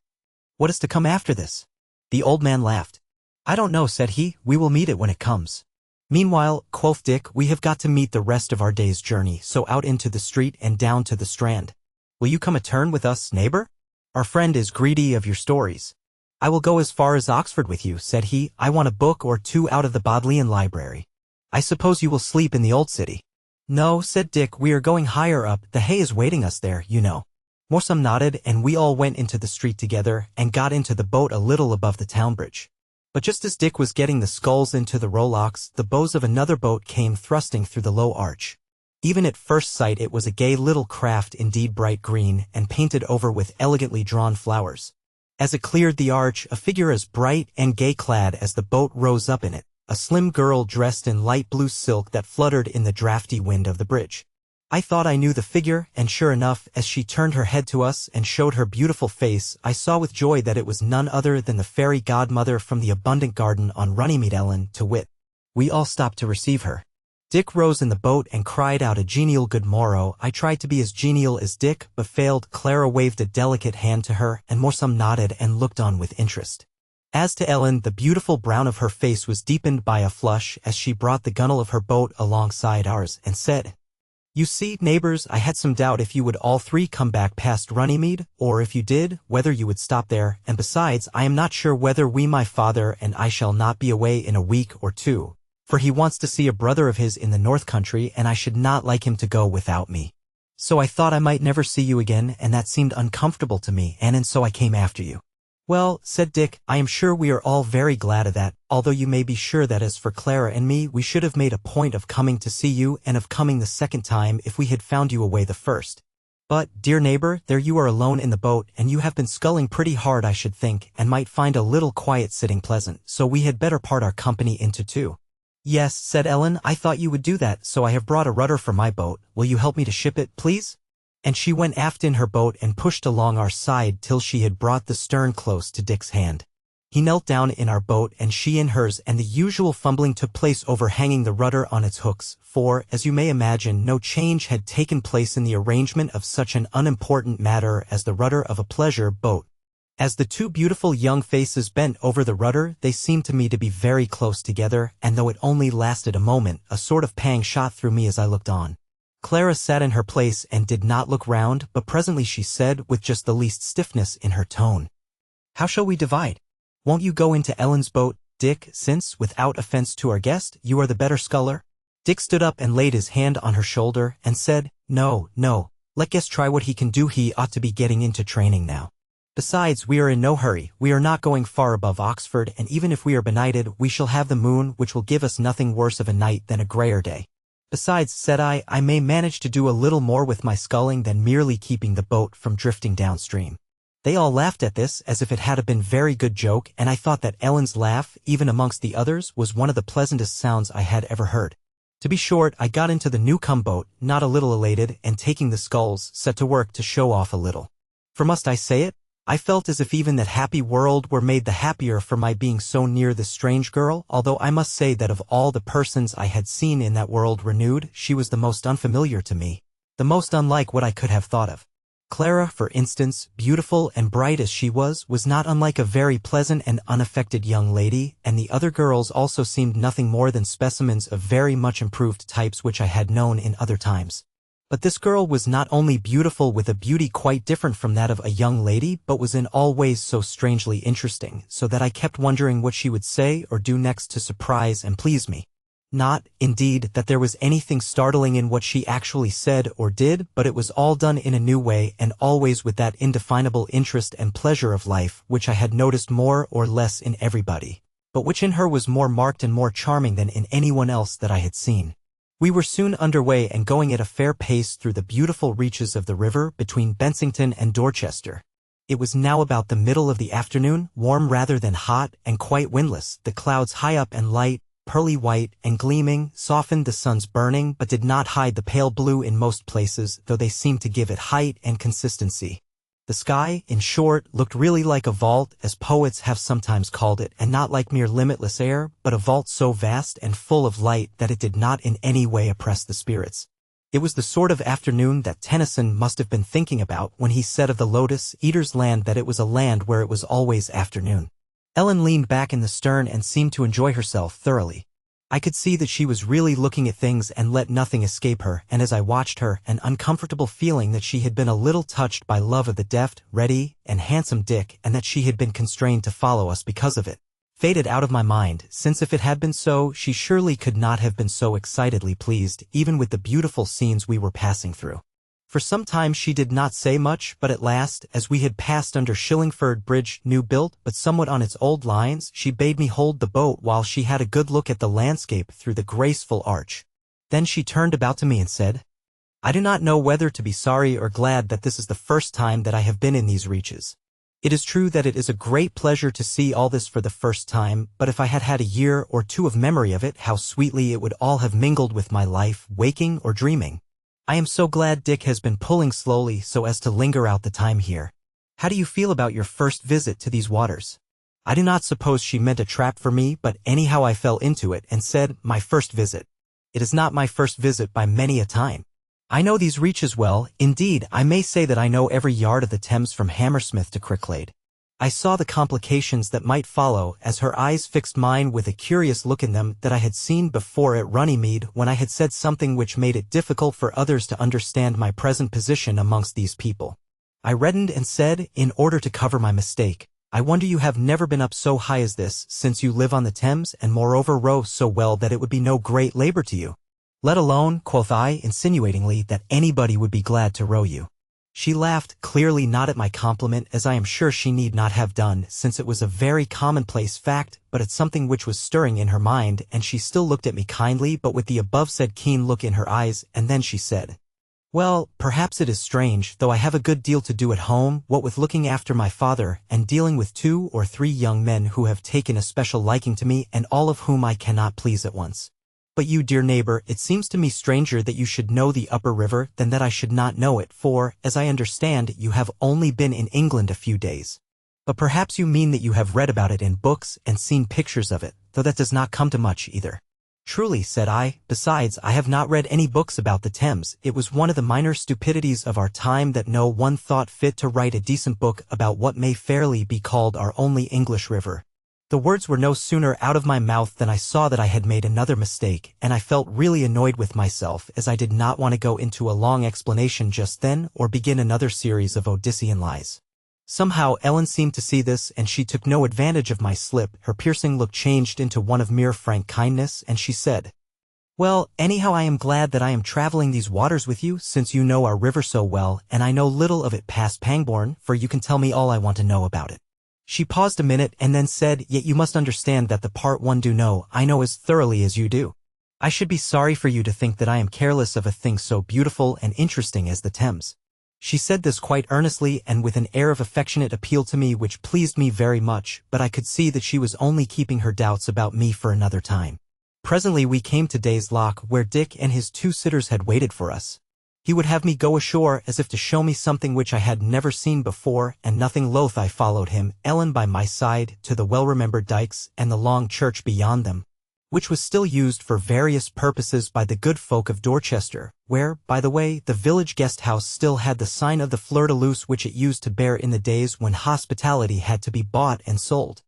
Speaker 1: "What is to come after this?" The old man laughed. "I don't know," said he, "we will meet it when it comes. Meanwhile," quoth Dick, "we have got to meet the rest of our day's journey, so out into the street and down to the Strand. Will you come a turn with us, neighbor? Our friend is greedy of your stories." "I will go as far as Oxford with you," said he. "I want a book or two out of the Bodleian Library. I suppose you will sleep in the old city." "No," said Dick, "we are going higher up. The hay is waiting us there, you know." Morsam nodded, and we all went into the street together and got into the boat a little above the town bridge. But just as Dick was getting the sculls into the rowlocks, the bows of another boat came thrusting through the low arch. Even at first sight it was a gay little craft, indeed bright green, and painted over with elegantly drawn flowers. As it cleared the arch, a figure as bright and gay-clad as the boat rose up in it, a slim girl dressed in light blue silk that fluttered in the drafty wind of the bridge. I thought I knew the figure, and sure enough, as she turned her head to us and showed her beautiful face, I saw with joy that it was none other than the fairy godmother from the abundant garden on Runnymede Ellen, to wit. We all stopped to receive her. Dick rose in the boat and cried out a genial good morrow. I tried to be as genial as Dick, but failed. Clara waved a delicate hand to her, and Morsum nodded and looked on with interest. As to Ellen, the beautiful brown of her face was deepened by a flush as she brought the gunwale of her boat alongside ours and said, "You see, neighbors, I had some doubt if you would all three come back past Runnymede, or if you did, whether you would stop there, and besides, I am not sure whether my father and I shall not be away in a week or two, for he wants to see a brother of his in the North Country, and I should not like him to go without me. So I thought I might never see you again, and that seemed uncomfortable to me, and so I came after you." "Well," said Dick, "I am sure we are all very glad of that, although you may be sure that as for Clara and me, we should have made a point of coming to see you and of coming the second time if we had found you away the first. But, dear neighbor, there you are alone in the boat, and you have been sculling pretty hard I should think, and might find a little quiet sitting pleasant, so we had better part our company into two." "Yes," said Ellen, "I thought you would do that, so I have brought a rudder for my boat. Will you help me to ship it, please?" And she went aft in her boat and pushed along our side till she had brought the stern close to Dick's hand. He knelt down in our boat and she in hers, and the usual fumbling took place overhanging the rudder on its hooks, for, as you may imagine, no change had taken place in the arrangement of such an unimportant matter as the rudder of a pleasure boat. As the two beautiful young faces bent over the rudder, they seemed to me to be very close together, and though it only lasted a moment, a sort of pang shot through me as I looked on. Clara sat in her place and did not look round, but presently she said, with just the least stiffness in her tone, "How shall we divide? Won't you go into Ellen's boat, Dick, since, without offense to our guest, you are the better sculler?" Dick stood up and laid his hand on her shoulder and said, No, let Guest try what he can do. He ought to be getting into training now. Besides, we are in no hurry, we are not going far above Oxford, and even if we are benighted, we shall have the moon, which will give us nothing worse of a night than a grayer day. Besides, said I may manage to do a little more with my sculling than merely keeping the boat from drifting downstream. They all laughed at this as if it had been a very good joke, and I thought that Ellen's laugh, even amongst the others, was one of the pleasantest sounds I had ever heard. To be short, I got into the new-come boat, not a little elated, and taking the sculls, set to work to show off a little. For must I say it? I felt as if even that happy world were made the happier for my being so near this strange girl, although I must say that of all the persons I had seen in that world renewed, she was the most unfamiliar to me, the most unlike what I could have thought of. Clara, for instance, beautiful and bright as she was not unlike a very pleasant and unaffected young lady, and the other girls also seemed nothing more than specimens of very much improved types which I had known in other times. But this girl was not only beautiful with a beauty quite different from that of a young lady, but was in all ways so strangely interesting, so that I kept wondering what she would say or do next to surprise and please me. Not, indeed, that there was anything startling in what she actually said or did, but it was all done in a new way and always with that indefinable interest and pleasure of life which I had noticed more or less in everybody, but which in her was more marked and more charming than in anyone else that I had seen. We were soon under way and going at a fair pace through the beautiful reaches of the river between Bensington and Dorchester. It was now about the middle of the afternoon, warm rather than hot, and quite windless, the clouds high up and light, pearly white and gleaming, softened the sun's burning but did not hide the pale blue in most places, though they seemed to give it height and consistency. The sky, in short, looked really like a vault, as poets have sometimes called it, and not like mere limitless air, but a vault so vast and full of light that it did not in any way oppress the spirits. It was the sort of afternoon that Tennyson must have been thinking about when he said of the Lotus Eater's Land that it was a land where it was always afternoon. Ellen leaned back in the stern and seemed to enjoy herself thoroughly. I could see that she was really looking at things and let nothing escape her, and as I watched her, an uncomfortable feeling that she had been a little touched by love of the deft, ready, and handsome Dick, and that she had been constrained to follow us because of it, faded out of my mind, since if it had been so, she surely could not have been so excitedly pleased, even with the beautiful scenes we were passing through. For some time she did not say much, but at last, as we had passed under Shillingford Bridge, new built, but somewhat on its old lines, she bade me hold the boat while she had a good look at the landscape through the graceful arch. Then she turned about to me and said, "I do not know whether to be sorry or glad that this is the first time that I have been in these reaches. It is true that it is a great pleasure to see all this for the first time, but if I had had a year or two of memory of it, how sweetly it would all have mingled with my life, waking or dreaming. I am so glad Dick has been pulling slowly so as to linger out the time here. How do you feel about your first visit to these waters?" I do not suppose she meant a trap for me, but anyhow I fell into it and said, "My first visit. It is not my first visit by many a time. I know these reaches well, indeed I may say that I know every yard of the Thames from Hammersmith to Cricklade." I saw the complications that might follow as her eyes fixed mine with a curious look in them that I had seen before at Runnymede when I had said something which made it difficult for others to understand my present position amongst these people. I reddened and said, in order to cover my mistake, "I wonder you have never been up so high as this, since you live on the Thames and moreover row so well that it would be no great labor to you. Let alone," quoth I insinuatingly, "that anybody would be glad to row you." She laughed, clearly not at my compliment, as I am sure she need not have done, since it was a very commonplace fact, but at something which was stirring in her mind, and she still looked at me kindly but with the above-said keen look in her eyes, and then she said, "Well, perhaps it is strange, though I have a good deal to do at home, what with looking after my father, and dealing with 2 or 3 young men who have taken a special liking to me, and all of whom I cannot please at once. But you, dear neighbor, it seems to me stranger that you should know the upper river than that I should not know it, for, as I understand, you have only been in England a few days. But perhaps you mean that you have read about it in books and seen pictures of it, though that does not come to much either." "Truly," said I, "besides, I have not read any books about the Thames. It was one of the minor stupidities of our time that no one thought fit to write a decent book about what may fairly be called our only English river." The words were no sooner out of my mouth than I saw that I had made another mistake, and I felt really annoyed with myself, as I did not want to go into a long explanation just then or begin another series of Odyssean lies. Somehow Ellen seemed to see this, and she took no advantage of my slip. Her piercing look changed into one of mere frank kindness, and she said, "Well, anyhow I am glad that I am traveling these waters with you, since you know our river so well, and I know little of it past Pangbourne, for you can tell me all I want to know about it." She paused a minute and then said, "Yet you must understand that the part one do know, I know as thoroughly as you do. I should be sorry for you to think that I am careless of a thing so beautiful and interesting as the Thames." She said this quite earnestly and with an air of affectionate appeal to me which pleased me very much, but I could see that she was only keeping her doubts about me for another time. Presently we came to Day's Lock, where Dick and his 2 sitters had waited for us. He would have me go ashore as if to show me something which I had never seen before, and nothing loath I followed him, Ellen by my side, to the well-remembered dikes and the long church beyond them, which was still used for various purposes by the good folk of Dorchester, where, by the way, the village guest-house still had the sign of the fleur-de-luce which it used to bear in the days when hospitality had to be bought and sold.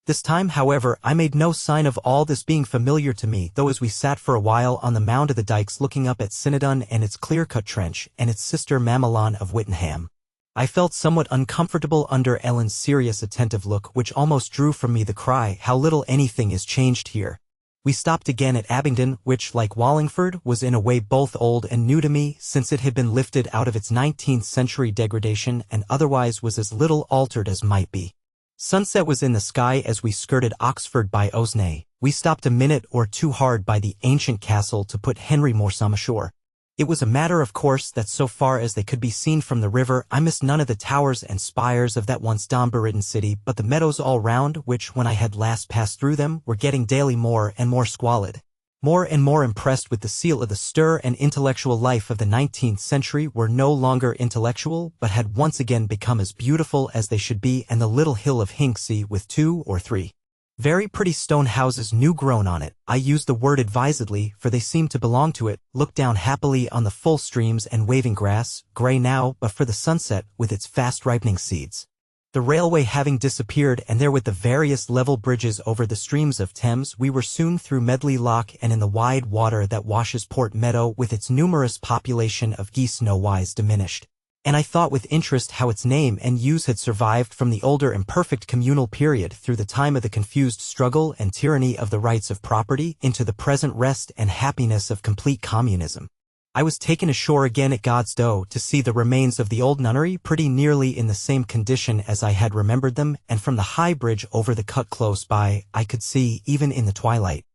Speaker 1: This time, however, I made no sign of all this being familiar to me, though as we sat for a while on the mound of the dikes looking up at Cinedon and its clear-cut trench and its sister Mamelon of Whittenham, I felt somewhat uncomfortable under Ellen's serious attentive look, which almost drew from me the cry, "How little anything is changed here." We stopped again at Abingdon, which, like Wallingford, was in a way both old and new to me, since it had been lifted out of its 19th century degradation and otherwise was as little altered as might be. Sunset was in the sky as we skirted Oxford by Osney. We stopped a minute or 2 hard by the ancient castle to put Henry Morsum ashore. It was a matter of course that so far as they could be seen from the river, I missed none of the towers and spires of that once dawn-beridden city, but the meadows all round, which, when I had last passed through them, were getting daily more and more squalid. More and more impressed with the seal of the stir and intellectual life of the 19th century, were no longer intellectual, but had once again become as beautiful as they should be, and the little hill of Hinksey, with 2 or 3 very pretty stone houses new grown on it, I use the word advisedly, for they seemed to belong to it, looked down happily on the full streams and waving grass, grey now but for the sunset, with its fast-ripening seeds. The railway having disappeared, and therewith the various level bridges over the streams of Thames, we were soon through Medley Lock and in the wide water that washes Port Meadow, with its numerous population of geese nowise diminished. And I thought with interest how its name and use had survived from the older imperfect communal period through the time of the confused struggle and tyranny of the rights of property into the present rest and happiness of complete communism. I was taken ashore again at God's Doe to see the remains of the old nunnery pretty nearly in the same condition as I had remembered them, and from the high bridge over the cut close by, I could see, even in the twilight,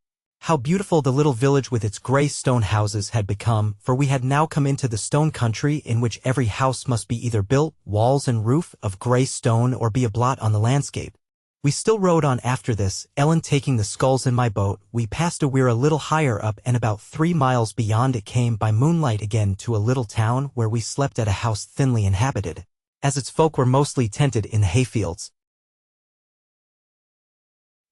Speaker 1: how beautiful the little village with its gray stone houses had become, for we had now come into the stone country in which every house must be either built, walls and roof, of gray stone or be a blot on the landscape. We still rowed on after this, Ellen taking the sculls in my boat. We passed a weir a little higher up, and about 3 miles beyond it came by moonlight again to a little town where we slept at a house thinly inhabited, as its folk were mostly tented in the hayfields.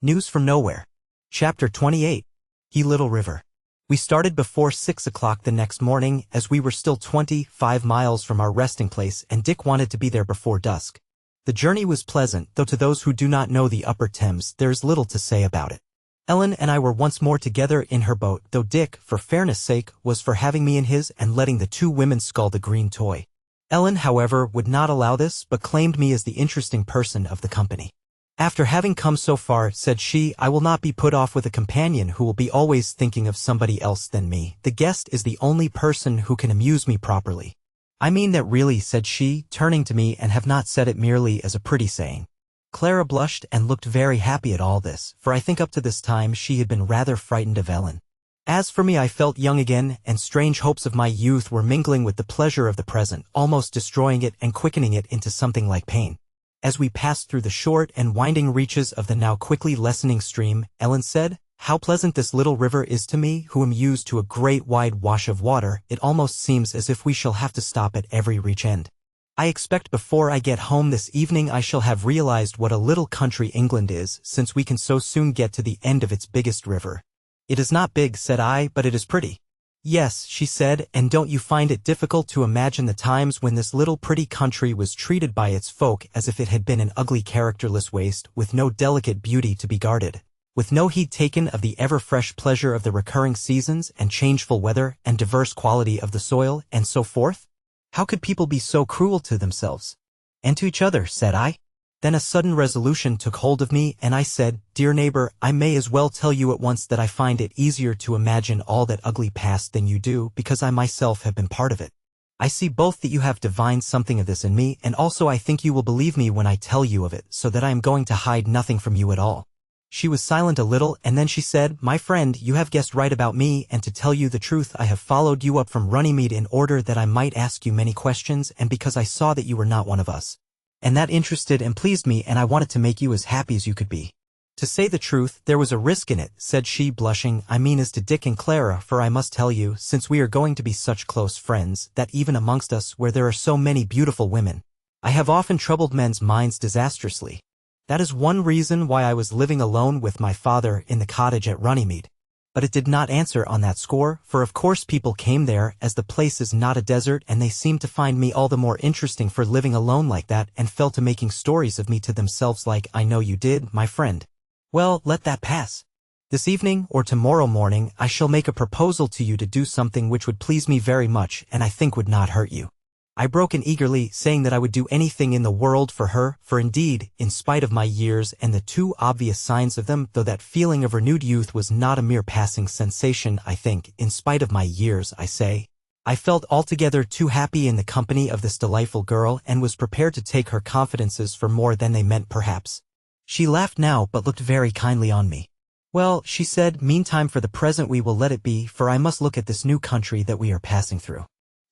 Speaker 1: News from Nowhere. Chapter 28. He Little River. We started before 6 o'clock the next morning, as we were still 25 miles from our resting place and Dick wanted to be there before dusk. The journey was pleasant, though to those who do not know the Upper Thames there is little to say about it. Ellen and I were once more together in her boat, though Dick, for fairness' sake, was for having me in his and letting the 2 women scull the green toy. Ellen, however, would not allow this, but claimed me as the interesting person of the company. After having come so far, said she, I will not be put off with a companion who will be always thinking of somebody else than me. The guest is the only person who can amuse me properly. I mean that really, said she, turning to me, and have not said it merely as a pretty saying. Clara blushed and looked very happy at all this, for I think up to this time she had been rather frightened of Ellen. As for me, I felt young again, and strange hopes of my youth were mingling with the pleasure of the present, almost destroying it and quickening it into something like pain. As we passed through the short and winding reaches of the now quickly lessening stream, Ellen said, How pleasant this little river is to me, who am used to a great wide wash of water. It almost seems as if we shall have to stop at every reach end. I expect before I get home this evening I shall have realized what a little country England is, since we can so soon get to the end of its biggest river. It is not big, said I, but it is pretty. Yes, she said, and don't you find it difficult to imagine the times when this little pretty country was treated by its folk as if it had been an ugly characterless waste, with no delicate beauty to be guarded, with no heed taken of the ever-fresh pleasure of the recurring seasons and changeful weather and diverse quality of the soil, and so forth? How could people be so cruel to themselves? And to each other, said I. Then a sudden resolution took hold of me, and I said, Dear neighbor, I may as well tell you at once that I find it easier to imagine all that ugly past than you do, because I myself have been part of it. I see both that you have divined something of this in me, and also I think you will believe me when I tell you of it, so that I am going to hide nothing from you at all. She was silent a little, and then she said, My friend, you have guessed right about me, and to tell you the truth, I have followed you up from Runnymede in order that I might ask you many questions, and because I saw that you were not one of us. And that interested and pleased me, and I wanted to make you as happy as you could be. To say the truth, there was a risk in it, said she, blushing. I mean as to Dick and Clara, for I must tell you, since we are going to be such close friends, that even amongst us where there are so many beautiful women, I have often troubled men's minds disastrously. That is one reason why I was living alone with my father in the cottage at Runnymede. But it did not answer on that score, for of course people came there, as the place is not a desert, and they seemed to find me all the more interesting for living alone like that, and fell to making stories of me to themselves like, I know you did, my friend. Well, let that pass. This evening, or tomorrow morning, I shall make a proposal to you to do something which would please me very much, and I think would not hurt you. I broke in eagerly, saying that I would do anything in the world for her, for indeed, in spite of my years and the too obvious signs of them, though that feeling of renewed youth was not a mere passing sensation, I think, in spite of my years, I say, I felt altogether too happy in the company of this delightful girl, and was prepared to take her confidences for more than they meant perhaps. She laughed now, but looked very kindly on me. Well, she said, meantime for the present we will let it be, for I must look at this new country that we are passing through.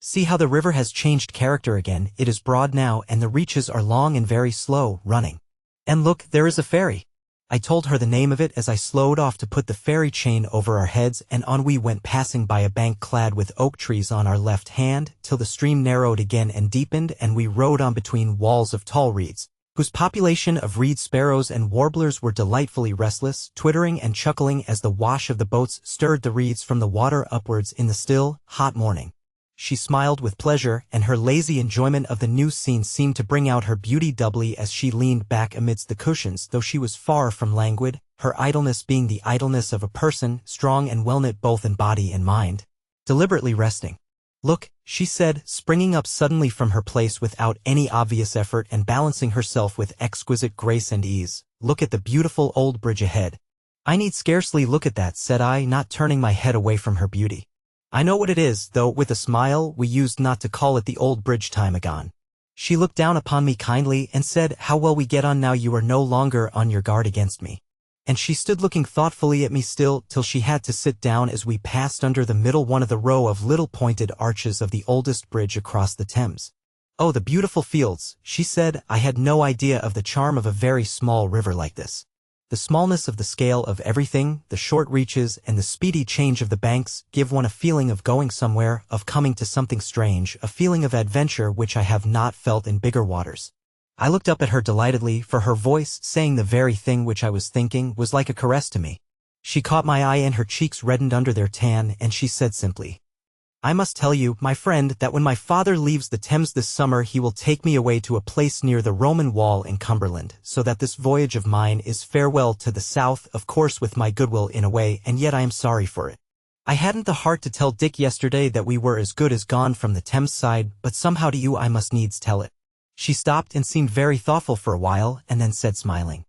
Speaker 1: See how the river has changed character again. It is broad now, and the reaches are long and very slow running. And look, there is a ferry. I told her the name of it as I slowed off to put the ferry chain over our heads, and on we went, passing by a bank clad with oak trees on our left hand, till the stream narrowed again and deepened, and we rode on between walls of tall reeds, whose population of reed sparrows and warblers were delightfully restless, twittering and chuckling as the wash of the boats stirred the reeds from the water upwards in the still, hot morning. She smiled with pleasure, and her lazy enjoyment of the new scene seemed to bring out her beauty doubly as she leaned back amidst the cushions, though she was far from languid, her idleness being the idleness of a person, strong and well-knit both in body and mind, deliberately resting. Look, she said, springing up suddenly from her place without any obvious effort and balancing herself with exquisite grace and ease, look at the beautiful old bridge ahead. I need scarcely look at that, said I, not turning my head away from her beauty. I know what it is, though with a smile we used not to call it the old bridge time agone. She looked down upon me kindly and said, "How well we get on now you are no longer on your guard against me." And she stood looking thoughtfully at me still till she had to sit down as we passed under the middle one of the row of little pointed arches of the oldest bridge across the Thames. "Oh, the beautiful fields," she said. "I had no idea of the charm of a very small river like this. The smallness of the scale of everything, the short reaches, and the speedy change of the banks give one a feeling of going somewhere, of coming to something strange, a feeling of adventure which I have not felt in bigger waters." I looked up at her delightedly, for her voice, saying the very thing which I was thinking, was like a caress to me. She caught my eye and her cheeks reddened under their tan, and she said simply, "I must tell you, my friend, that when my father leaves the Thames this summer he will take me away to a place near the Roman wall in Cumberland, so that this voyage of mine is farewell to the south, of course with my goodwill in a way, and yet I am sorry for it. I hadn't the heart to tell Dick yesterday that we were as good as gone from the Thames side, but somehow to you I must needs tell it." She stopped and seemed very thoughtful for a while, and then said smiling,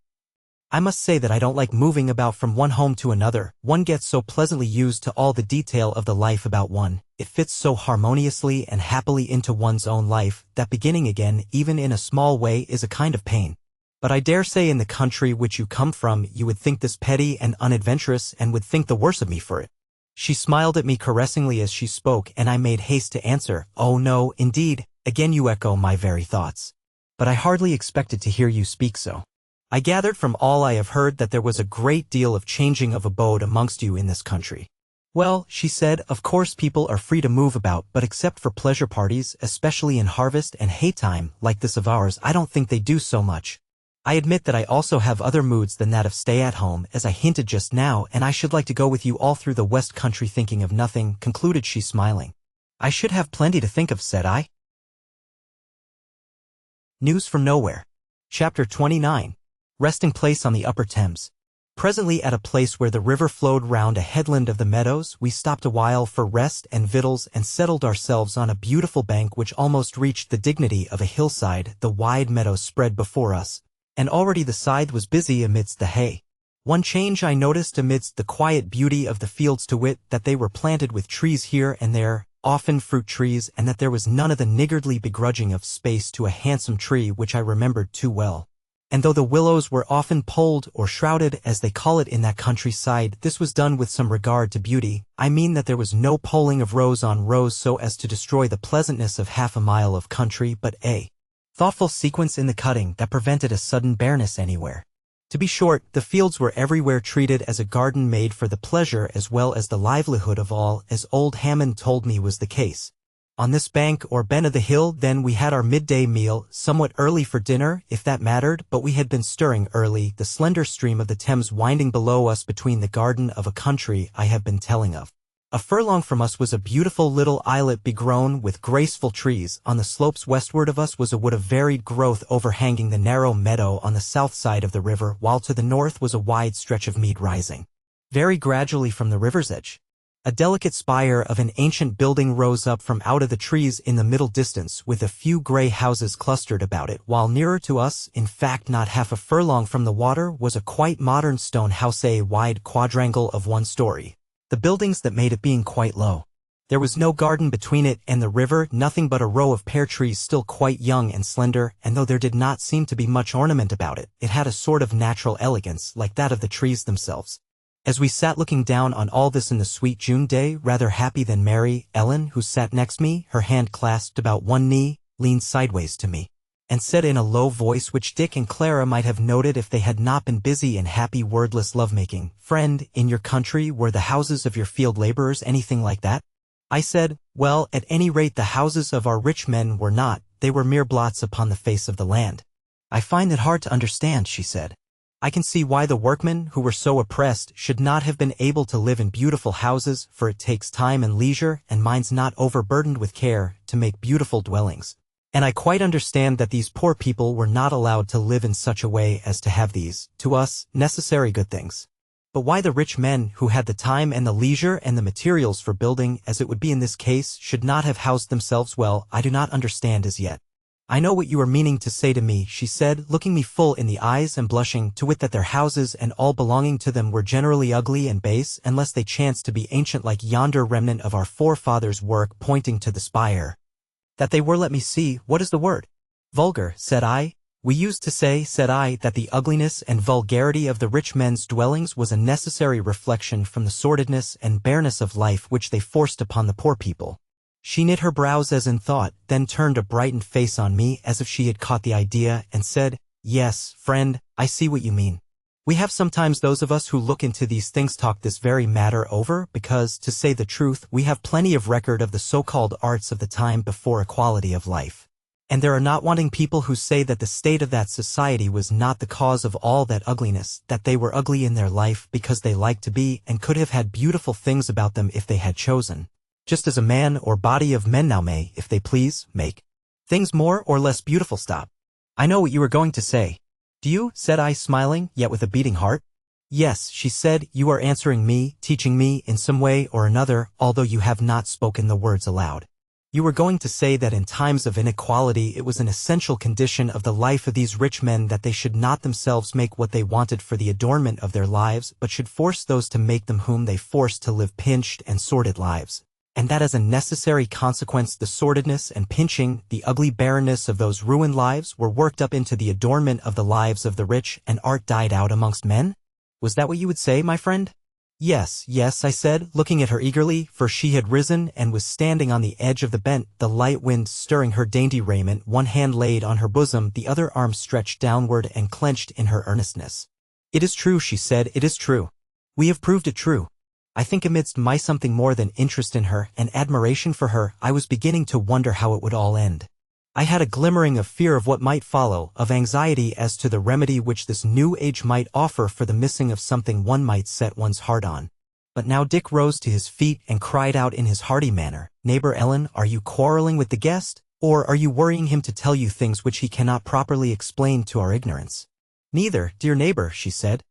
Speaker 1: "I must say that I don't like moving about from one home to another. One gets so pleasantly used to all the detail of the life about one. It fits so harmoniously and happily into one's own life, that beginning again, even in a small way, is a kind of pain. But I dare say in the country which you come from you would think this petty and unadventurous and would think the worse of me for it." She smiled at me caressingly as she spoke, and I made haste to answer, "Oh no, indeed. Again you echo my very thoughts. But I hardly expected to hear you speak so. I gathered from all I have heard that there was a great deal of changing of abode amongst you in this country." "Well," she said, "of course people are free to move about, but except for pleasure parties, especially in harvest and hay-time, like this of ours, I don't think they do so much. I admit that I also have other moods than that of stay at home, as I hinted just now, and I should like to go with you all through the West Country thinking of nothing," concluded she smiling. "I should have plenty to think of," said I. News from Nowhere. Chapter 29. Resting place on the Upper Thames. Presently at a place where the river flowed round a headland of the meadows, we stopped a while for rest and victuals and settled ourselves on a beautiful bank which almost reached the dignity of a hillside. The wide meadows spread before us, and already the scythe was busy amidst the hay. One change I noticed amidst the quiet beauty of the fields, to wit, that they were planted with trees here and there, often fruit trees, and that there was none of the niggardly begrudging of space to a handsome tree which I remembered too well. And though the willows were often poled or shrouded, as they call it in that countryside, this was done with some regard to beauty. I mean that there was no poling of rows on rows so as to destroy the pleasantness of half a mile of country, but a thoughtful sequence in the cutting that prevented a sudden bareness anywhere. To be short, the fields were everywhere treated as a garden made for the pleasure as well as the livelihood of all, as old Hammond told me was the case. On this bank or bend of the hill then we had our midday meal, somewhat early for dinner, if that mattered, but we had been stirring early, the slender stream of the Thames winding below us between the garden of a country I have been telling of. A furlong from us was a beautiful little islet begrown with graceful trees. On the slopes westward of us was a wood of varied growth overhanging the narrow meadow on the south side of the river, while to the north was a wide stretch of mead rising very gradually from the river's edge. A delicate spire of an ancient building rose up from out of the trees in the middle distance, with a few grey houses clustered about it, while nearer to us, in fact not half a furlong from the water, was a quite modern stone house, a wide quadrangle of 1 story. The buildings that made it being quite low. There was no garden between it and the river, nothing but a row of pear trees still quite young and slender, and though there did not seem to be much ornament about it, it had a sort of natural elegance, like that of the trees themselves. As we sat looking down on all this in the sweet June day, rather happy than merry, Ellen, who sat next me, her hand clasped about one knee, leaned sideways to me, and said in a low voice which Dick and Clara might have noted if they had not been busy in happy wordless lovemaking, "Friend, in your country were the houses of your field laborers anything like that?" I said, "Well, at any rate the houses of our rich men were not, they were mere blots upon the face of the land." "I find it hard to understand," she said. "I can see why the workmen, who were so oppressed, should not have been able to live in beautiful houses, for it takes time and leisure, and minds not overburdened with care, to make beautiful dwellings. And I quite understand that these poor people were not allowed to live in such a way as to have these, to us, necessary good things. But why the rich men, who had the time and the leisure and the materials for building, as it would be in this case, should not have housed themselves well, I do not understand as yet. I know what you are meaning to say to me, she said, looking me full in the eyes and blushing, to wit that their houses and all belonging to them were generally ugly and base, unless they chanced to be ancient like yonder remnant of our forefathers' work, pointing to the spire. That they were, let me see, what is the word? Vulgar, said I. We used to say, said I, that the ugliness and vulgarity of the rich men's dwellings was a necessary reflection from the sordidness and bareness of life which they forced upon the poor people. She knit her brows as in thought, then turned a brightened face on me as if she had caught the idea, and said, Yes, friend, I see what you mean. We have sometimes those of us who look into these things talk this very matter over, because, to say the truth, we have plenty of record of the so-called arts of the time before equality of life. And there are not wanting people who say that the state of that society was not the cause of all that ugliness, that they were ugly in their life because they liked to be and could have had beautiful things about them if they had chosen. Just as a man or body of men now may, if they please, make things more or less beautiful. Stop. I know what you are going to say. Do you? Said I, smiling, yet with a beating heart. Yes, she said, you are answering me, teaching me in some way or another, although you have not spoken the words aloud. You were going to say that in times of inequality it was an essential condition of the life of these rich men that they should not themselves make what they wanted for the adornment of their lives, but should force those to make them whom they forced to live pinched and sordid lives. And that as a necessary consequence the sordidness and pinching, the ugly barrenness of those ruined lives were worked up into the adornment of the lives of the rich, and art died out amongst men? Was that what you would say, my friend? Yes, yes, I said, looking at her eagerly, for she had risen and was standing on the edge of the bent, the light wind stirring her dainty raiment, one hand laid on her bosom, the other arm stretched downward and clenched in her earnestness. It is true, she said, it is true. We have proved it true. I think amidst my something more than interest in her and admiration for her, I was beginning to wonder how it would all end. I had a glimmering of fear of what might follow, of anxiety as to the remedy which this new age might offer for the missing of something one might set one's heart on. But now Dick rose to his feet and cried out in his hearty manner, Neighbor Ellen, are you quarreling with the guest, or are you worrying him to tell you things which he cannot properly explain to our ignorance? Neither, dear neighbor, she said.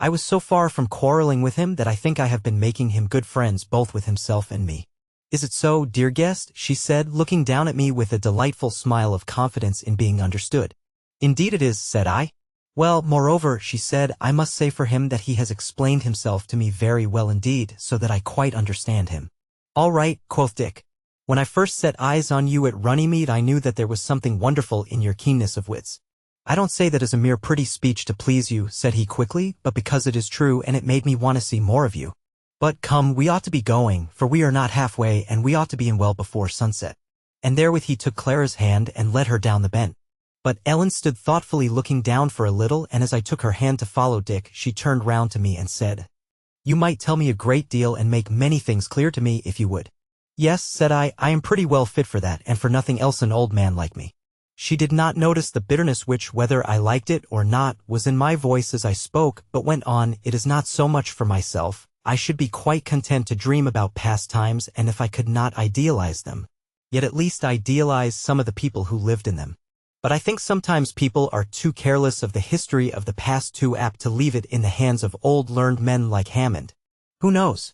Speaker 1: I was so far from quarreling with him that I think I have been making him good friends both with himself and me. Is it so, dear guest? She said, looking down at me with a delightful smile of confidence in being understood. Indeed it is, said I. Well, moreover, she said, I must say for him that he has explained himself to me very well indeed, so that I quite understand him. All right, quoth Dick. When I first set eyes on you at Runnymede I knew that there was something wonderful in your keenness of wits. I don't say that as a mere pretty speech to please you, said he quickly, but because it is true and it made me want to see more of you. But come, we ought to be going, for we are not halfway and we ought to be in well before sunset. And therewith he took Clara's hand and led her down the bent. But Ellen stood thoughtfully looking down for a little, and as I took her hand to follow Dick, she turned round to me and said, You might tell me a great deal and make many things clear to me if you would. Yes, said I am pretty well fit for that and for nothing else an old man like me. She did not notice the bitterness which, whether I liked it or not, was in my voice as I spoke, but went on, It is not so much for myself. I should be quite content to dream about past times, and if I could not idealize them, yet at least idealize some of the people who lived in them. But I think sometimes people are too careless of the history of the past, too apt to leave it in the hands of old learned men like Hammond. Who knows?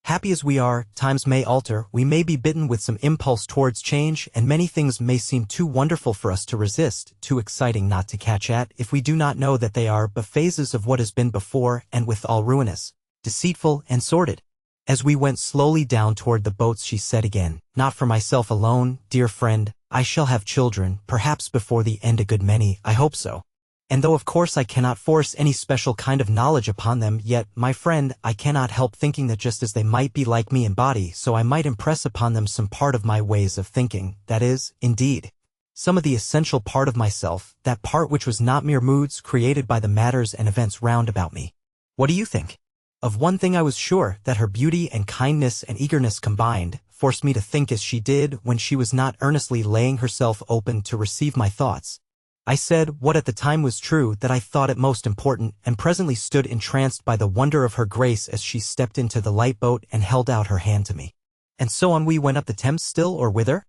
Speaker 1: Happy as we are, times may alter, we may be bitten with some impulse towards change, and many things may seem too wonderful for us to resist, too exciting not to catch at, if we do not know that they are but phases of what has been before, and withal ruinous, deceitful, and sordid. As we went slowly down toward the boats she said again, Not for myself alone, dear friend, I shall have children, perhaps before the end a good many, I hope so. And though of course I cannot force any special kind of knowledge upon them, yet, my friend, I cannot help thinking that just as they might be like me in body, so I might impress upon them some part of my ways of thinking, that is, indeed, some of the essential part of myself, that part which was not mere moods created by the matters and events round about me. What do you think? Of one thing I was sure, that her beauty and kindness and eagerness combined, forced me to think as she did when she was not earnestly laying herself open to receive my thoughts. I said what at the time was true, that I thought it most important, and presently stood entranced by the wonder of her grace as she stepped into the light boat and held out her hand to me. And so on we went up the Thames still, or whither?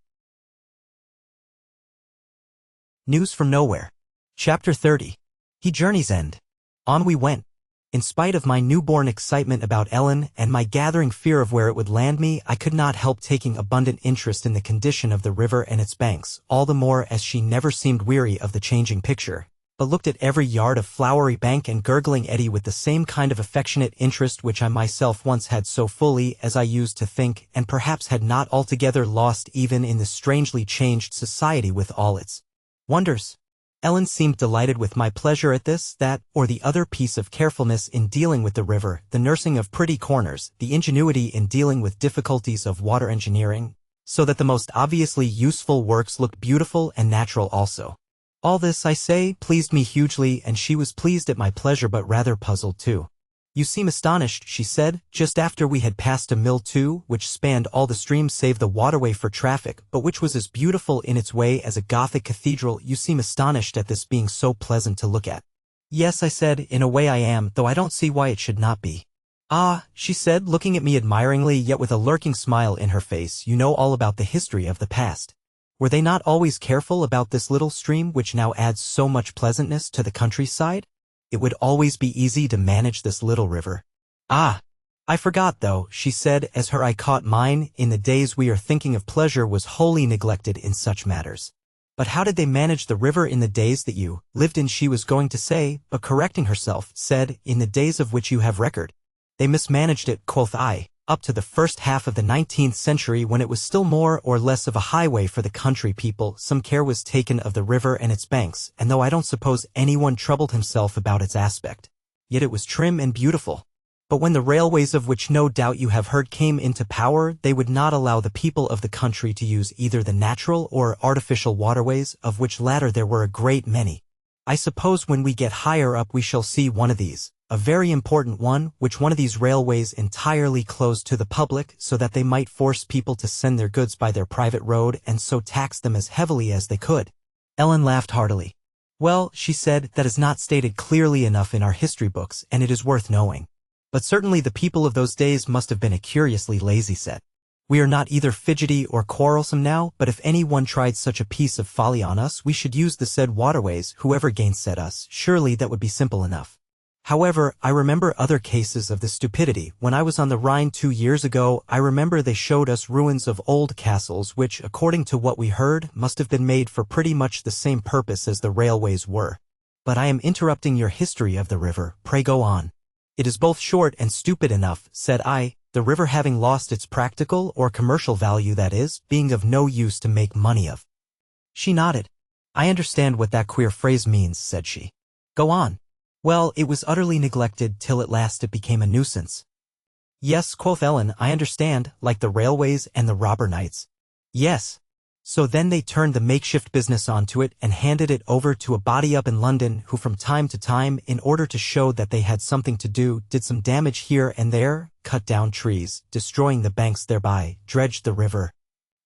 Speaker 1: News from nowhere. Chapter 30. He Journey's End. On we went. In spite of my newborn excitement about Ellen and my gathering fear of where it would land me, I could not help taking abundant interest in the condition of the river and its banks, all the more as she never seemed weary of the changing picture, but looked at every yard of flowery bank and gurgling eddy with the same kind of affectionate interest which I myself once had so fully as I used to think, and perhaps had not altogether lost even in this strangely changed society with all its wonders. Ellen seemed delighted with my pleasure at this, that, or the other piece of carefulness in dealing with the river, the nursing of pretty corners, the ingenuity in dealing with difficulties of water engineering, so that the most obviously useful works looked beautiful and natural also. All this, I say, pleased me hugely, and she was pleased at my pleasure but rather puzzled too. "You seem astonished," she said, just after we had passed a mill too, which spanned all the stream save the waterway for traffic, but which was as beautiful in its way as a Gothic cathedral. "You seem astonished at this being so pleasant to look at." "Yes," I said, "in a way I am, though I don't see why it should not be." "Ah," she said, looking at me admiringly yet with a lurking smile in her face, "you know all about the history of the past. Were they not always careful about this little stream which now adds so much pleasantness to the countryside? It would always be easy to manage this little river." "Ah, I forgot though," she said as her eye caught mine, "in the days we are thinking of pleasure was wholly neglected in such matters." "But how did they manage the river in the days that you lived in?" she was going to say, but correcting herself, said, "in the days of which you have record." "They mismanaged it," quoth I, "up to the first half of the 19th century when it was still more or less of a highway for the country people. Some care was taken of the river and its banks, and though I don't suppose anyone troubled himself about its aspect, yet it was trim and beautiful. But when the railways, of which no doubt you have heard, came into power, they would not allow the people of the country to use either the natural or artificial waterways, of which latter there were a great many. I suppose when we get higher up we shall see one of these, a very important one, which one of these railways entirely closed to the public so that they might force people to send their goods by their private road and so tax them as heavily as they could." Ellen laughed heartily. "Well," she said, "that is not stated clearly enough in our history books, and it is worth knowing. But certainly the people of those days must have been a curiously lazy set. We are not either fidgety or quarrelsome now, but if any one tried such a piece of folly on us, we should use the said waterways, whoever gainsaid us. Surely that would be simple enough. However, I remember other cases of this stupidity. When I was on the Rhine 2 years ago, I remember they showed us ruins of old castles which, according to what we heard, must have been made for pretty much the same purpose as the railways were. But I am interrupting your history of the river. Pray go on." "It is both short and stupid enough," said I, "the river having lost its practical or commercial value, that is, being of no use to make money of." She nodded. "I understand what that queer phrase means," said she. "Go on." "Well, it was utterly neglected till at last it became a nuisance." "Yes," quoth Ellen, "I understand, like the railways and the robber knights." "Yes. So then they turned the makeshift business onto it and handed it over to a body up in London who from time to time, in order to show that they had something to do, did some damage here and there, cut down trees, destroying the banks thereby, dredged the river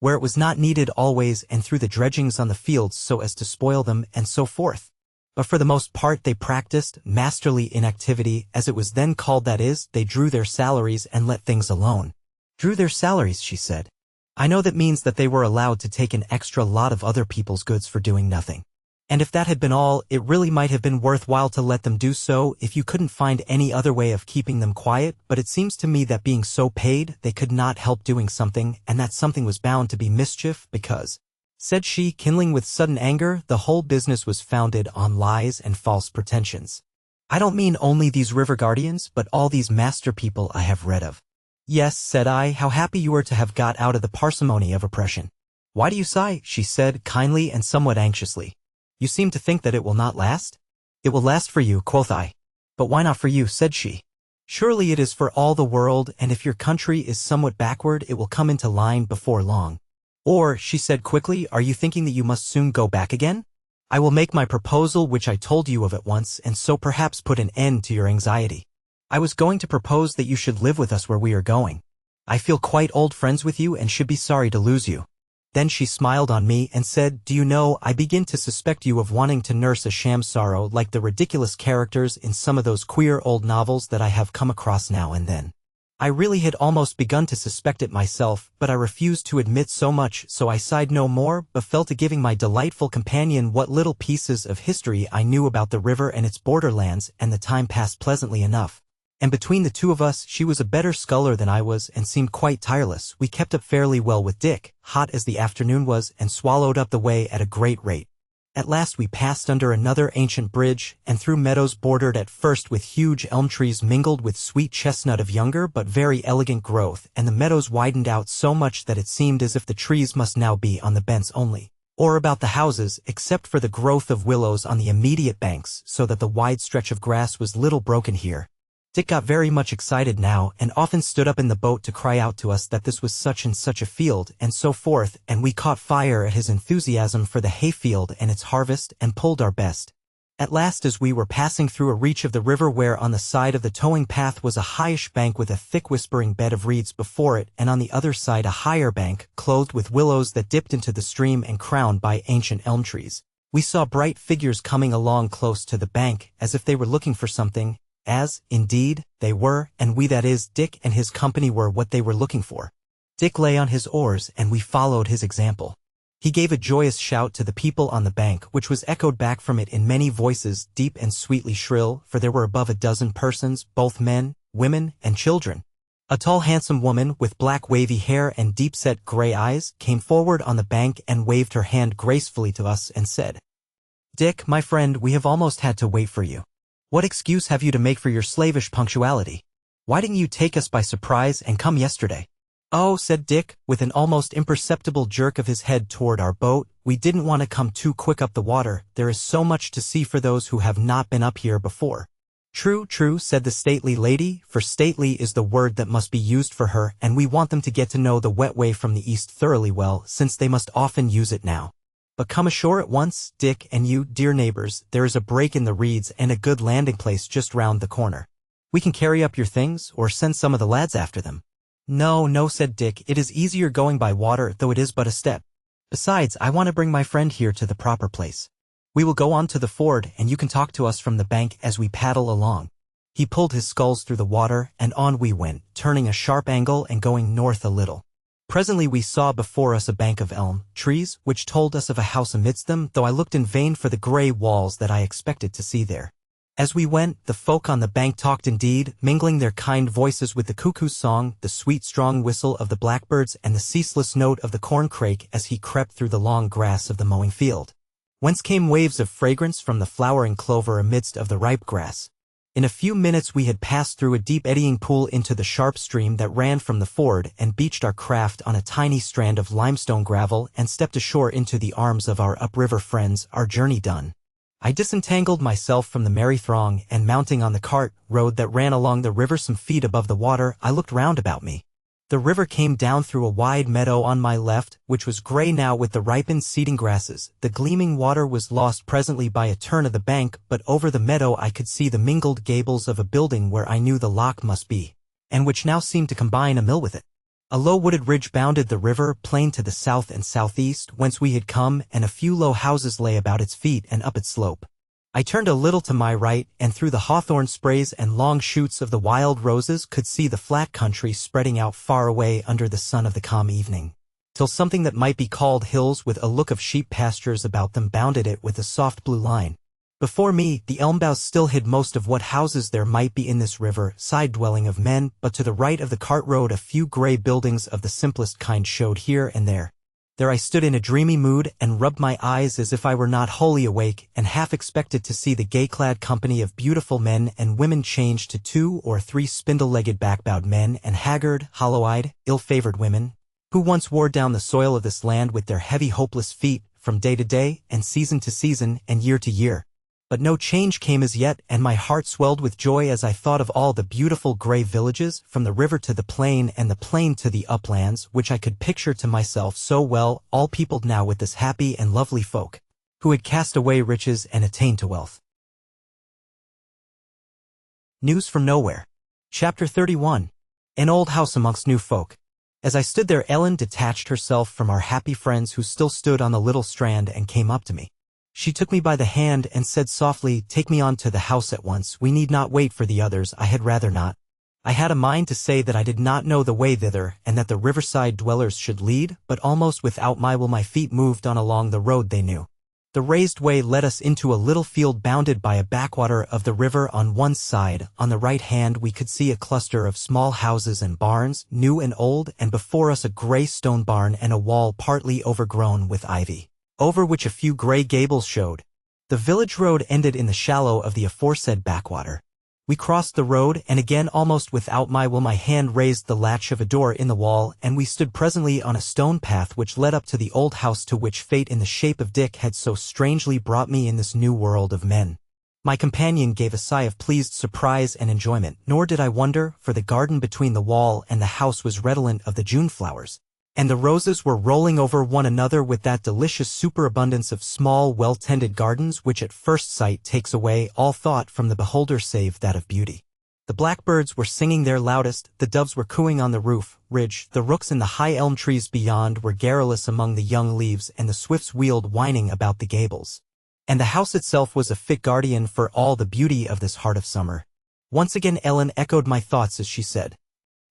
Speaker 1: where it was not needed always, and threw the dredgings on the fields so as to spoil them, and so forth. But for the most part they practiced masterly inactivity, as it was then called, that is, they drew their salaries and let things alone." "Drew their salaries," she said. "I know that means that they were allowed to take an extra lot of other people's goods for doing nothing. And if that had been all, it really might have been worthwhile to let them do so if you couldn't find any other way of keeping them quiet, but it seems to me that being so paid, they could not help doing something, and that something was bound to be mischief, because," said she, kindling with sudden anger, "the whole business was founded on lies and false pretensions. I don't mean only these river guardians, but all these master people I have read of." "Yes," said I, "how happy you are to have got out of the parsimony of oppression." "Why do you sigh?" she said, kindly and somewhat anxiously. "You seem to think that it will not last?" "It will last for you," quoth I. "But why not for you?" said she. "Surely it is for all the world, and if your country is somewhat backward, it will come into line before long." "Or," she said quickly, "are you thinking that you must soon go back again? I will make my proposal which I told you of at once, and so perhaps put an end to your anxiety. I was going to propose that you should live with us where we are going. I feel quite old friends with you and should be sorry to lose you." Then she smiled on me and said, "Do you know, I begin to suspect you of wanting to nurse a sham sorrow like the ridiculous characters in some of those queer old novels that I have come across now and then." I really had almost begun to suspect it myself, but I refused to admit so much, so I sighed no more, but fell to giving my delightful companion what little pieces of history I knew about the river and its borderlands, and the time passed pleasantly enough. And between the two of us, she was a better sculler than I was, and seemed quite tireless. We kept up fairly well with Dick, hot as the afternoon was, and swallowed up the way at a great rate. At last we passed under another ancient bridge, and through meadows bordered at first with huge elm trees mingled with sweet chestnut of younger but very elegant growth, and the meadows widened out so much that it seemed as if the trees must now be on the bents only, or about the houses, except for the growth of willows on the immediate banks, so that the wide stretch of grass was little broken here. Dick got very much excited now, and often stood up in the boat to cry out to us that this was such and such a field, and so forth, and we caught fire at his enthusiasm for the hayfield and its harvest, and pulled our best. At last, as we were passing through a reach of the river where on the side of the towing path was a highish bank with a thick whispering bed of reeds before it, and on the other side a higher bank, clothed with willows that dipped into the stream and crowned by ancient elm trees, we saw bright figures coming along close to the bank, as if they were looking for something, as, indeed, they were, and we, that is, Dick and his company, were what they were looking for. Dick lay on his oars, and we followed his example. He gave a joyous shout to the people on the bank, which was echoed back from it in many voices, deep and sweetly shrill, for there were above a dozen persons, both men, women, and children. A tall handsome woman, with black wavy hair and deep-set gray eyes, came forward on the bank and waved her hand gracefully to us and said, "Dick, my friend, we have almost had to wait for you. What excuse have you to make for your slavish punctuality? Why didn't you take us by surprise and come yesterday?" "Oh," said Dick, with an almost imperceptible jerk of his head toward our boat, "we didn't want to come too quick up the water. There is so much to see for those who have not been up here before." "True, true," said the stately lady, for stately is the word that must be used for her, and we want them to get to know the wet way from the east thoroughly well, since they must often use it now. But come ashore at once, Dick, and you, dear neighbors, there is a break in the reeds and a good landing place just round the corner. We can carry up your things, or send some of the lads after them." "No, no," said Dick, "it is easier going by water, though it is but a step. Besides, I want to bring my friend here to the proper place. We will go on to the ford, and you can talk to us from the bank as we paddle along." He pulled his sculls through the water, and on we went, turning a sharp angle and going north a little. Presently we saw before us a bank of elm trees, which told us of a house amidst them, though I looked in vain for the gray walls that I expected to see there. As we went, the folk on the bank talked indeed, mingling their kind voices with the cuckoo's song, the sweet strong whistle of the blackbirds, and the ceaseless note of the corncrake as he crept through the long grass of the mowing field, whence came waves of fragrance from the flowering clover amidst of the ripe grass. In a few minutes we had passed through a deep eddying pool into the sharp stream that ran from the ford, and beached our craft on a tiny strand of limestone gravel, and stepped ashore into the arms of our upriver friends, our journey done. I disentangled myself from the merry throng, and mounting on the cart road that ran along the river some feet above the water, I looked round about me. The river came down through a wide meadow on my left, which was gray now with the ripened seeding grasses. The gleaming water was lost presently by a turn of the bank, but over the meadow I could see the mingled gables of a building where I knew the loch must be, and which now seemed to combine a mill with it. A low wooded ridge bounded the river plain to the south and southeast, whence we had come, and a few low houses lay about its feet and up its slope. I turned a little to my right, and through the hawthorn sprays and long shoots of the wild roses could see the flat country spreading out far away under the sun of the calm evening, till something that might be called hills with a look of sheep pastures about them bounded it with a soft blue line. Before me, the elm boughs still hid most of what houses there might be in this river, side dwelling of men, but to the right of the cart road a few gray buildings of the simplest kind showed here and there. There I stood in a dreamy mood, and rubbed my eyes as if I were not wholly awake, and half expected to see the gay-clad company of beautiful men and women change to 2 or 3 spindle-legged back-bowed men and haggard, hollow-eyed, ill-favored women, who once wore down the soil of this land with their heavy hopeless feet, from day to day, and season to season, and year to year. But no change came as yet, and my heart swelled with joy as I thought of all the beautiful gray villages, from the river to the plain and the plain to the uplands, which I could picture to myself so well, all peopled now with this happy and lovely folk, who had cast away riches and attained to wealth. News from Nowhere. Chapter 31. An old house amongst new folk. As I stood there, Ellen detached herself from our happy friends who still stood on the little strand and came up to me. She took me by the hand and said softly, "Take me on to the house at once. We need not wait for the others. I had rather not." I had a mind to say that I did not know the way thither and that the riverside dwellers should lead, but almost without my will my feet moved on along the road they knew. The raised way led us into a little field bounded by a backwater of the river on one side. On the right hand we could see a cluster of small houses and barns, new and old, and before us a gray stone barn and a wall partly overgrown with ivy, over which a few gray gables showed. The village road ended in the shallow of the aforesaid backwater. We crossed the road, and again almost without my will my hand raised the latch of a door in the wall, and we stood presently on a stone path which led up to the old house to which fate in the shape of Dick had so strangely brought me in this new world of men. My companion gave a sigh of pleased surprise and enjoyment, nor did I wonder, for the garden between the wall and the house was redolent of the June flowers, and the roses were rolling over one another with that delicious superabundance of small, well-tended gardens which at first sight takes away all thought from the beholder save that of beauty. The blackbirds were singing their loudest, the doves were cooing on the roof ridge, the rooks in the high elm trees beyond were garrulous among the young leaves, and the swifts wheeled whining about the gables. And the house itself was a fit guardian for all the beauty of this heart of summer. Once again Ellen echoed my thoughts as she said,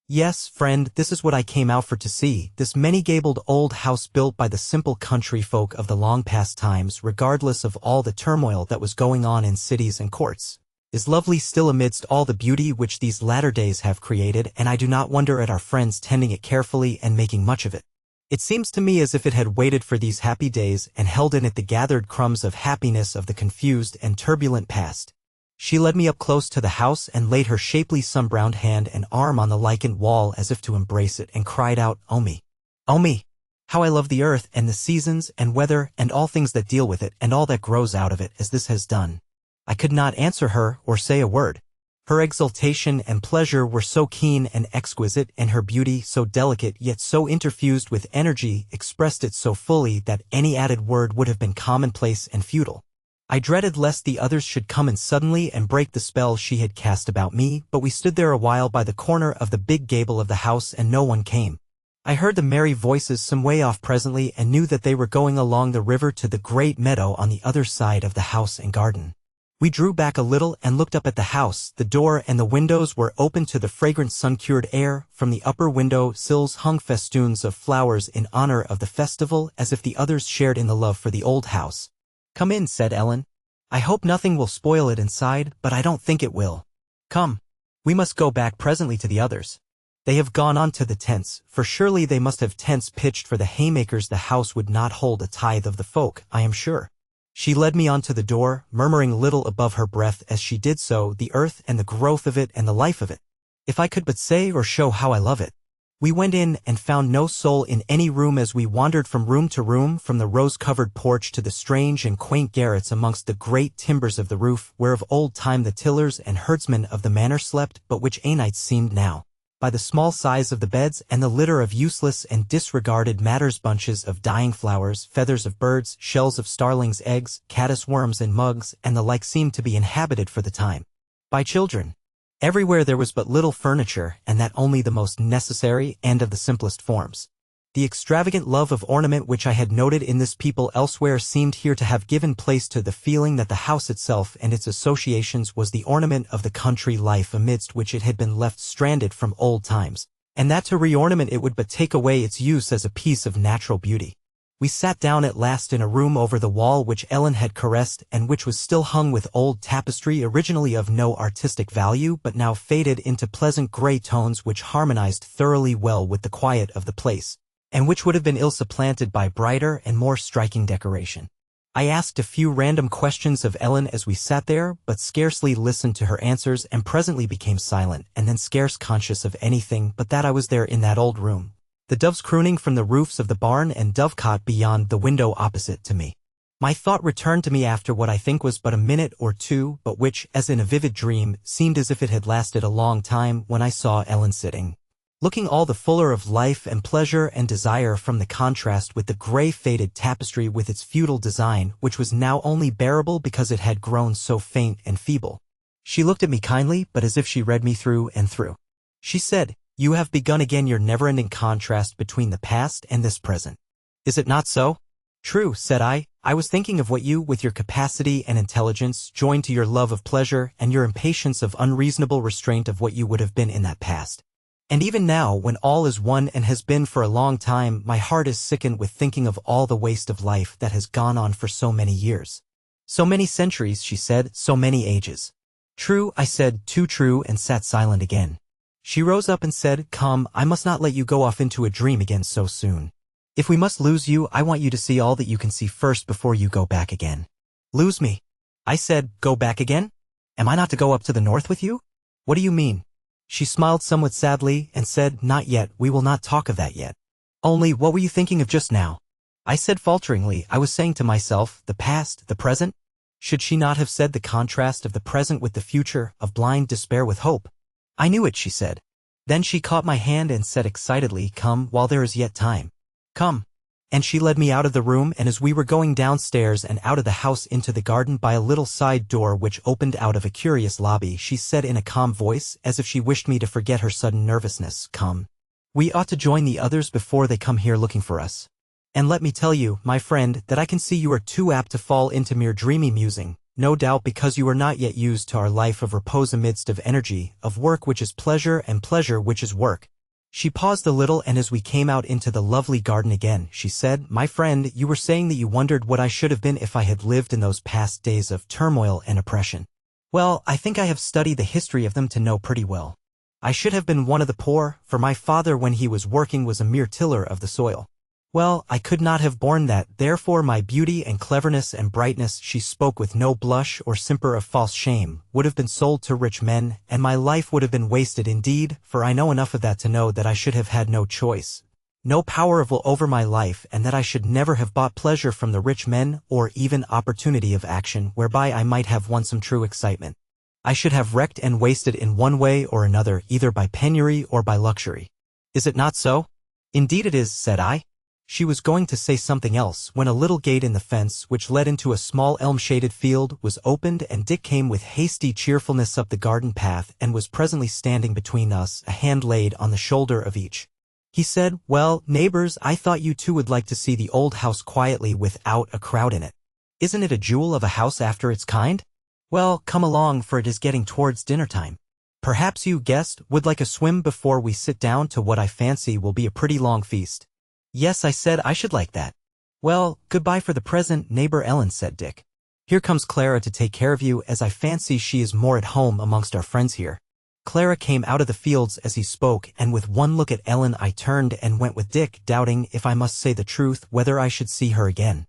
Speaker 1: "Yes, friend, this is what I came out for to see, this many-gabled old house built by the simple country folk of the long-past times, regardless of all the turmoil that was going on in cities and courts, is lovely still amidst all the beauty which these latter days have created, and I do not wonder at our friends tending it carefully and making much of it. It seems to me as if it had waited for these happy days and held in it the gathered crumbs of happiness of the confused and turbulent past." She led me up close to the house and laid her shapely sun-browned hand and arm on the lichened wall as if to embrace it, and cried out, "Oh me! Oh me! How I love the earth and the seasons and weather and all things that deal with it and all that grows out of it as this has done." I could not answer her or say a word. Her exultation and pleasure were so keen and exquisite, and her beauty so delicate yet so interfused with energy expressed it so fully that any added word would have been commonplace and futile. I dreaded lest the others should come in suddenly and break the spell she had cast about me, but we stood there a while by the corner of the big gable of the house and no one came. I heard the merry voices some way off presently and knew that they were going along the river to the great meadow on the other side of the house and garden. We drew back a little and looked up at the house. The door and the windows were open to the fragrant sun-cured air. From the upper window sills hung festoons of flowers in honor of the festival, as if the others shared in the love for the old house. "Come in," said Ellen. "I hope nothing will spoil it inside, but I don't think it will. Come. We must go back presently to the others. They have gone on to the tents, for surely they must have tents pitched for the haymakers. The house would not hold a tithe of the folk, I am sure." She led me on to the door, murmuring a little above her breath as she did so, "The earth and the growth of it and the life of it. If I could but say or show how I love it." We went in and found no soul in any room as we wandered from room to room, from the rose-covered porch to the strange and quaint garrets amongst the great timbers of the roof, where of old time the tillers and herdsmen of the manor slept, but which Aenites seemed now, by the small size of the beds and the litter of useless and disregarded matters, bunches of dying flowers, feathers of birds, shells of starlings' eggs, caddis worms and mugs, and the like, seemed to be inhabited for the time by children. Everywhere there was but little furniture, and that only the most necessary and of the simplest forms. The extravagant love of ornament which I had noted in this people elsewhere seemed here to have given place to the feeling that the house itself and its associations was the ornament of the country life amidst which it had been left stranded from old times, and that to reornament it would but take away its use as a piece of natural beauty. We sat down at last in a room over the wall which Ellen had caressed and which was still hung with old tapestry originally of no artistic value but now faded into pleasant gray tones which harmonized thoroughly well with the quiet of the place, and which would have been ill supplanted by brighter and more striking decoration. I asked a few random questions of Ellen as we sat there, but scarcely listened to her answers, and presently became silent, and then scarce conscious of anything but that I was there in that old room, the doves crooning from the roofs of the barn and dovecot beyond the window opposite to me. My thought returned to me after what I think was but a minute or two, but which, as in a vivid dream, seemed as if it had lasted a long time, when I saw Ellen sitting, looking all the fuller of life and pleasure and desire from the contrast with the gray faded tapestry with its feudal design, which was now only bearable because it had grown so faint and feeble. She looked at me kindly, but as if she read me through and through. She said, "You have begun again your never-ending contrast between the past and this present. Is it not so?" "True," said I. I was thinking of what you, with your capacity and intelligence, joined to your love of pleasure and your impatience of unreasonable restraint of what you would have been in that past. And even now, when all is one and has been for a long time, my heart is sickened with thinking of all the waste of life that has gone on for so many years. So many centuries, she said, so many ages. True, I said, too true, and sat silent again. She rose up and said, Come, I must not let you go off into a dream again so soon. If we must lose you, I want you to see all that you can see first before you go back again. Lose me? I said, go back again? Am I not to go up to the north with you? What do you mean? She smiled somewhat sadly and said, Not yet, we will not talk of that yet. Only, what were you thinking of just now? I said falteringly, I was saying to myself, the past, the present? Should she not have said the contrast of the present with the future, of blind despair with hope? I knew it, she said. Then she caught my hand and said excitedly, Come, while there is yet time. Come. And she led me out of the room, and as we were going downstairs and out of the house into the garden by a little side door which opened out of a curious lobby, she said in a calm voice, as if she wished me to forget her sudden nervousness, Come. We ought to join the others before they come here looking for us. And let me tell you, my friend, that I can see you are too apt to fall into mere dreamy musing, no doubt because you are not yet used to our life of repose amidst of energy, of work which is pleasure and pleasure which is work. She paused a little, and as we came out into the lovely garden again, she said, My friend, you were saying that you wondered what I should have been if I had lived in those past days of turmoil and oppression. Well, I think I have studied the history of them to know pretty well. I should have been one of the poor, for my father when he was working was a mere tiller of the soil. Well, I could not have borne that, therefore my beauty and cleverness and brightness, she spoke with no blush or simper of false shame, would have been sold to rich men, and my life would have been wasted indeed, for I know enough of that to know that I should have had no choice, no power of will over my life, and that I should never have bought pleasure from the rich men, or even opportunity of action whereby I might have won some true excitement. I should have wrecked and wasted in one way or another, either by penury or by luxury. Is it not so? Indeed it is, said I. She was going to say something else when a little gate in the fence which led into a small elm-shaded field was opened, and Dick came with hasty cheerfulness up the garden path and was presently standing between us, a hand laid on the shoulder of each. He said, Well, neighbors, I thought you too would like to see the old house quietly without a crowd in it. Isn't it a jewel of a house after its kind? Well, come along, for it is getting towards dinner time. Perhaps you, guest, would like a swim before we sit down to what I fancy will be a pretty long feast. Yes, I said, I should like that. Well, goodbye for the present, neighbor Ellen, said Dick. Here comes Clara to take care of you, as I fancy she is more at home amongst our friends here. Clara came out of the fields as he spoke, and with one look at Ellen I turned and went with Dick, doubting, if I must say the truth, whether I should see her again.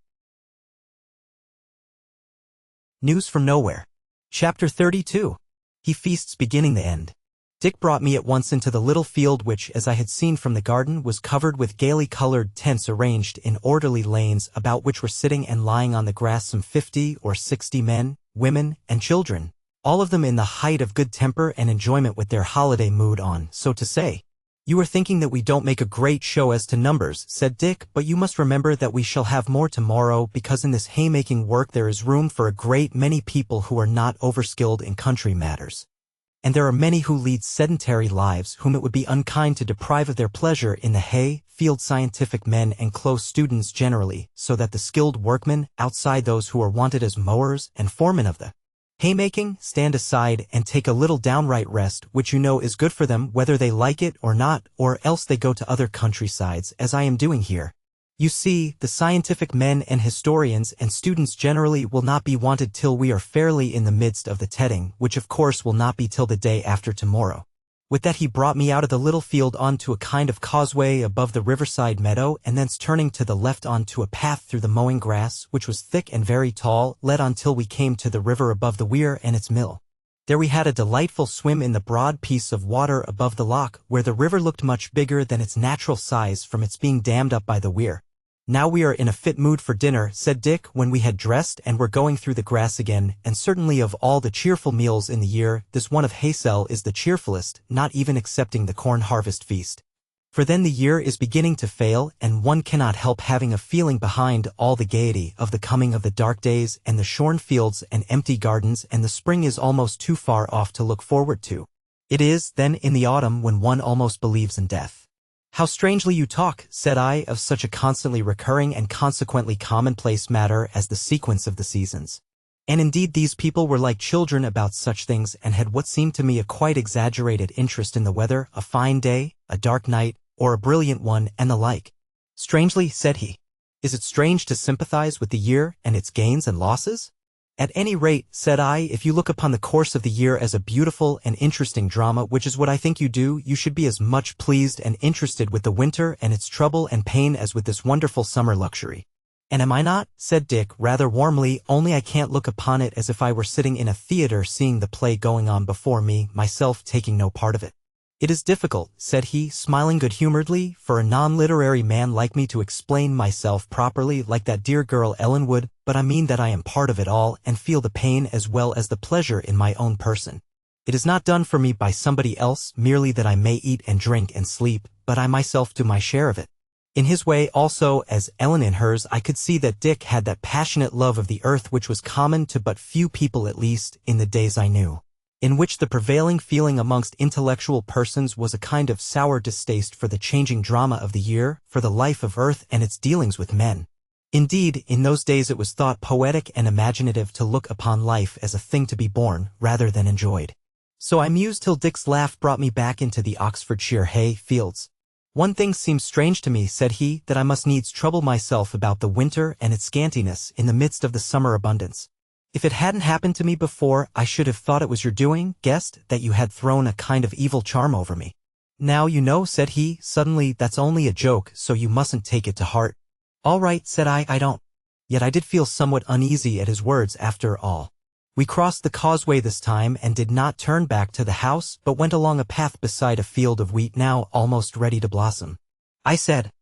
Speaker 1: News from Nowhere. Chapter 32. He feasts beginning the end. Dick brought me at once into the little field which, as I had seen from the garden, was covered with gaily colored tents arranged in orderly lanes, about which were sitting and lying on the grass some 50 or 60 men, women, and children, all of them in the height of good temper and enjoyment with their holiday mood on, so to say. You are thinking that we don't make a great show as to numbers, said Dick, but you must remember that we shall have more tomorrow, because in this haymaking work there is room for a great many people who are not overskilled in country matters. And there are many who lead sedentary lives whom it would be unkind to deprive of their pleasure in the hay, field scientific men and close students generally, so that the skilled workmen, outside those who are wanted as mowers and foremen of the haymaking, stand aside and take a little downright rest, which you know is good for them whether they like it or not, or else they go to other countrysides, as I am doing here. You see, the scientific men and historians and students generally will not be wanted till we are fairly in the midst of the tedding, which of course will not be till the day after tomorrow. With that he brought me out of the little field on to a kind of causeway above the riverside meadow, and thence turning to the left on to a path through the mowing grass, which was thick and very tall, led on till we came to the river above the weir and its mill. There we had a delightful swim in the broad piece of water above the loch, where the river looked much bigger than its natural size from its being dammed up by the weir. Now we are in a fit mood for dinner, said Dick, when we had dressed and were going through the grass again, and certainly of all the cheerful meals in the year, this one of haysel is the cheerfulest, not even excepting the corn harvest feast. For then the year is beginning to fail, and one cannot help having a feeling behind all the gaiety of the coming of the dark days and the shorn fields and empty gardens, and the spring is almost too far off to look forward to. It is, then, in the autumn when one almost believes in death. How strangely you talk, said I, of such a constantly recurring and consequently commonplace matter as the sequence of the seasons. And indeed these people were like children about such things and had what seemed to me a quite exaggerated interest in the weather, a fine day, a dark night, or a brilliant one, and the like. Strangely, said he. Is it strange to sympathize with the year and its gains and losses? At any rate, said I, if you look upon the course of the year as a beautiful and interesting drama, which is what I think you do, you should be as much pleased and interested with the winter and its trouble and pain as with this wonderful summer luxury. And am I not? Said Dick, rather warmly, only I can't look upon it as if I were sitting in a theater seeing the play going on before me, myself taking no part of it. It is difficult, said he, smiling good-humoredly, for a non-literary man like me to explain myself properly like that dear girl Ellen would, but I mean that I am part of it all and feel the pain as well as the pleasure in my own person. It is not done for me by somebody else, merely that I may eat and drink and sleep, but I myself do my share of it. In his way also, as Ellen in hers, I could see that Dick had that passionate love of the earth which was common to but few people, at least, in the days I knew, in which the prevailing feeling amongst intellectual persons was a kind of sour distaste for the changing drama of the year, for the life of earth and its dealings with men. Indeed, in those days it was thought poetic and imaginative to look upon life as a thing to be borne, rather than enjoyed. So I mused till Dick's laugh brought me back into the Oxfordshire hay fields. One thing seems strange to me, said he, that I must needs trouble myself about the winter and its scantiness in the midst of the summer abundance. If it hadn't happened to me before, I should have thought it was your doing, guessed that you had thrown a kind of evil charm over me. Now you know, said he, suddenly, that's only a joke, so you mustn't take it to heart. All right, said I don't. Yet I did feel somewhat uneasy at his words after all. We crossed the causeway this time and did not turn back to the house, but went along a path beside a field of wheat now almost ready to blossom. I said,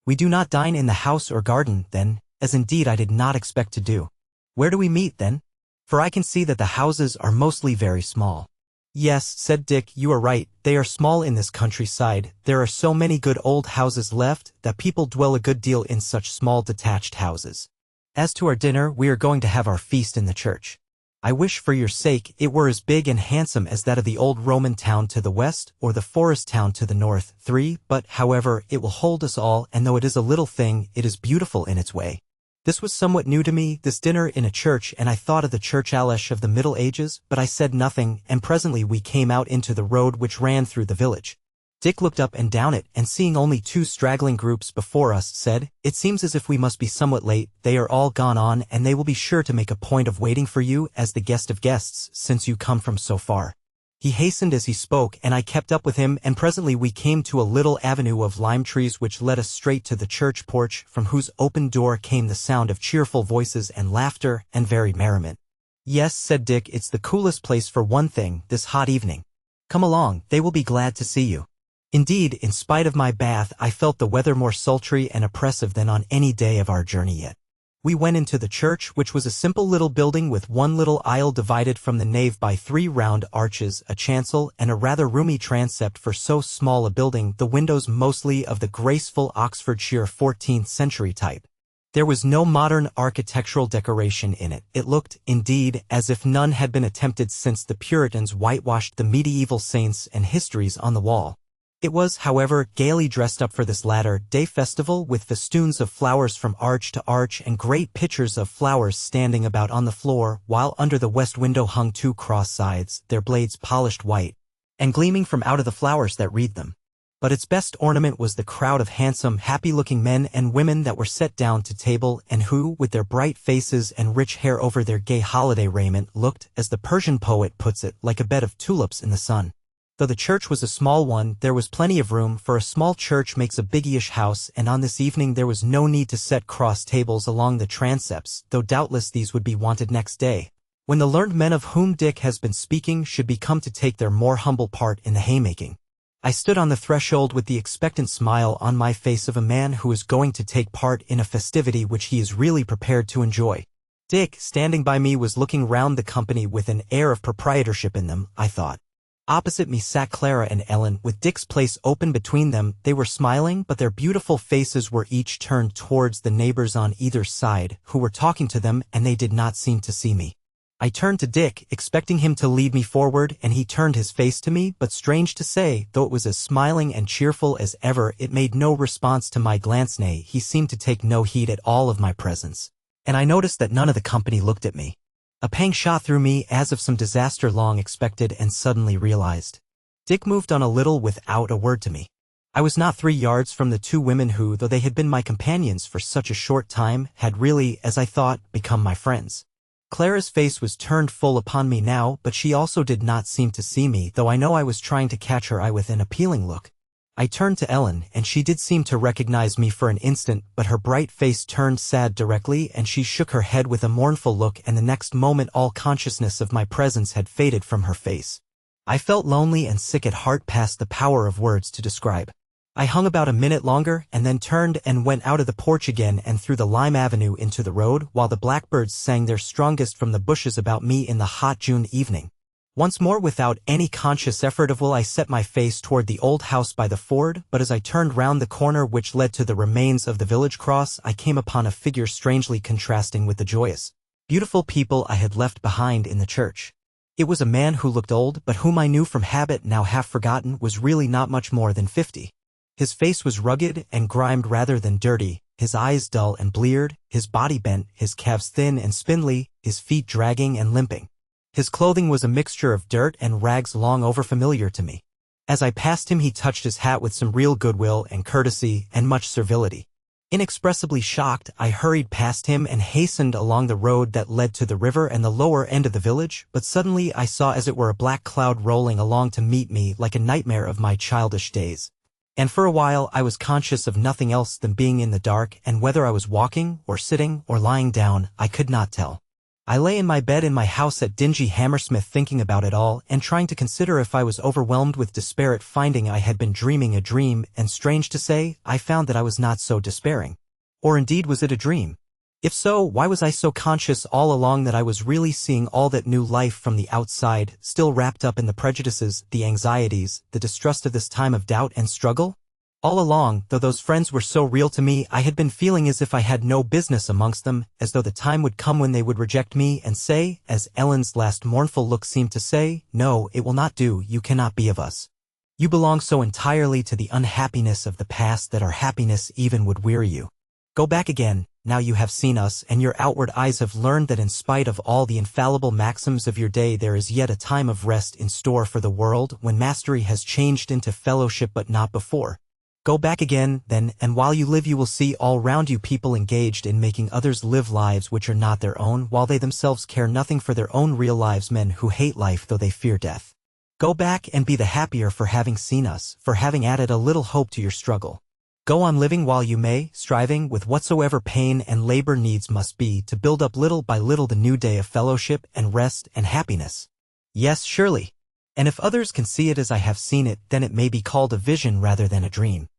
Speaker 1: we do not dine in the house or garden, then, as indeed I did not expect to do. Where do we meet, then? For I can see that the houses are mostly very small. Yes, said Dick, you are right, they are small in this countryside. There are so many good old houses left that people dwell a good deal in such small detached houses. As to our dinner, we are going to have our feast in the church. I wish for your sake it were as big and handsome as that of the old Roman town to the west or the forest town to the north. 3. But, however, it will hold us all, and though it is a little thing, it is beautiful in its way. This was somewhat new to me, this dinner in a church, and I thought of the church-alish of the Middle Ages, but I said nothing, and presently we came out into the road which ran through the village. Dick looked up and down it, and seeing only 2 straggling groups before us, said, it seems as if we must be somewhat late. They are all gone on, and they will be sure to make a point of waiting for you as the guest of guests, since you come from so far. He hastened as he spoke, and I kept up with him, and presently we came to a little avenue of lime trees which led us straight to the church porch, from whose open door came the sound of cheerful voices and laughter and very merriment. Yes, said Dick, it's the coolest place for one thing, this hot evening. Come along, they will be glad to see you. Indeed, in spite of my bath, I felt the weather more sultry and oppressive than on any day of our journey yet. We went into the church, which was a simple little building with one little aisle divided from the nave by 3 round arches, a chancel, and a rather roomy transept for so small a building, the windows mostly of the graceful Oxfordshire 14th century type. There was no modern architectural decoration in it. It looked, indeed, as if none had been attempted since the Puritans whitewashed the medieval saints and histories on the wall. It was, however, gaily dressed up for this latter-day festival, with festoons of flowers from arch to arch and great pitchers of flowers standing about on the floor, while under the west window hung 2 cross scythes, their blades polished white, and gleaming from out of the flowers that wreathed them. But its best ornament was the crowd of handsome, happy-looking men and women that were set down to table, and who, with their bright faces and rich hair over their gay holiday raiment, looked, as the Persian poet puts it, like a bed of tulips in the sun. Though the church was a small one, there was plenty of room, for a small church makes a big-ish house, and on this evening there was no need to set cross tables along the transepts, though doubtless these would be wanted next day, when the learned men of whom Dick has been speaking should be come to take their more humble part in the haymaking. I stood on the threshold with the expectant smile on my face of a man who is going to take part in a festivity which he is really prepared to enjoy. Dick, standing by me, was looking round the company with an air of proprietorship in them, I thought. Opposite me sat Clara and Ellen, with Dick's place open between them. They were smiling, but their beautiful faces were each turned towards the neighbors on either side, who were talking to them, and they did not seem to see me. I turned to Dick, expecting him to lead me forward, and he turned his face to me, but strange to say, though it was as smiling and cheerful as ever, it made no response to my glance. Nay, he seemed to take no heed at all of my presence. And I noticed that none of the company looked at me. A pang shot through me as of some disaster long expected and suddenly realized. Dick moved on a little without a word to me. I was not 3 yards from the two women who, though they had been my companions for such a short time, had really, as I thought, become my friends. Clara's face was turned full upon me now, but she also did not seem to see me, though I know I was trying to catch her eye with an appealing look. I turned to Ellen, and she did seem to recognize me for an instant, but her bright face turned sad directly, and she shook her head with a mournful look, and the next moment all consciousness of my presence had faded from her face. I felt lonely and sick at heart past the power of words to describe. I hung about a minute longer and then turned and went out of the porch again and through the lime avenue into the road, while the blackbirds sang their strongest from the bushes about me in the hot June evening. Once more, without any conscious effort of will, I set my face toward the old house by the ford, but as I turned round the corner which led to the remains of the village cross, I came upon a figure strangely contrasting with the joyous, beautiful people I had left behind in the church. It was a man who looked old, but whom I knew from habit, now half forgotten, was really not much more than 50. His face was rugged and grimed rather than dirty, his eyes dull and bleared, his body bent, his calves thin and spindly, his feet dragging and limping. His clothing was a mixture of dirt and rags long over familiar to me. As I passed him he touched his hat with some real goodwill and courtesy and much servility. Inexpressibly shocked, I hurried past him and hastened along the road that led to the river and the lower end of the village, but suddenly I saw as it were a black cloud rolling along to meet me like a nightmare of my childish days. And for a while I was conscious of nothing else than being in the dark, and whether I was walking, or sitting, or lying down, I could not tell. I lay in my bed in my house at dingy Hammersmith thinking about it all, and trying to consider if I was overwhelmed with despair at finding I had been dreaming a dream, and strange to say, I found that I was not so despairing. Or indeed was it a dream? If so, why was I so conscious all along that I was really seeing all that new life from the outside, still wrapped up in the prejudices, the anxieties, the distrust of this time of doubt and struggle? All along, though those friends were so real to me, I had been feeling as if I had no business amongst them, as though the time would come when they would reject me and say, as Ellen's last mournful look seemed to say, "No, it will not do, you cannot be of us. You belong so entirely to the unhappiness of the past that our happiness even would weary you. Go back again, now you have seen us, and your outward eyes have learned that in spite of all the infallible maxims of your day there is yet a time of rest in store for the world, when mastery has changed into fellowship but not before. Go back again, then, and while you live you will see all round you people engaged in making others live lives which are not their own, while they themselves care nothing for their own real lives, men who hate life though they fear death. Go back and be the happier for having seen us, for having added a little hope to your struggle. Go on living while you may, striving with whatsoever pain and labor needs must be to build up little by little the new day of fellowship and rest and happiness. Yes, surely. And if others can see it as I have seen it, then it may be called a vision rather than a dream.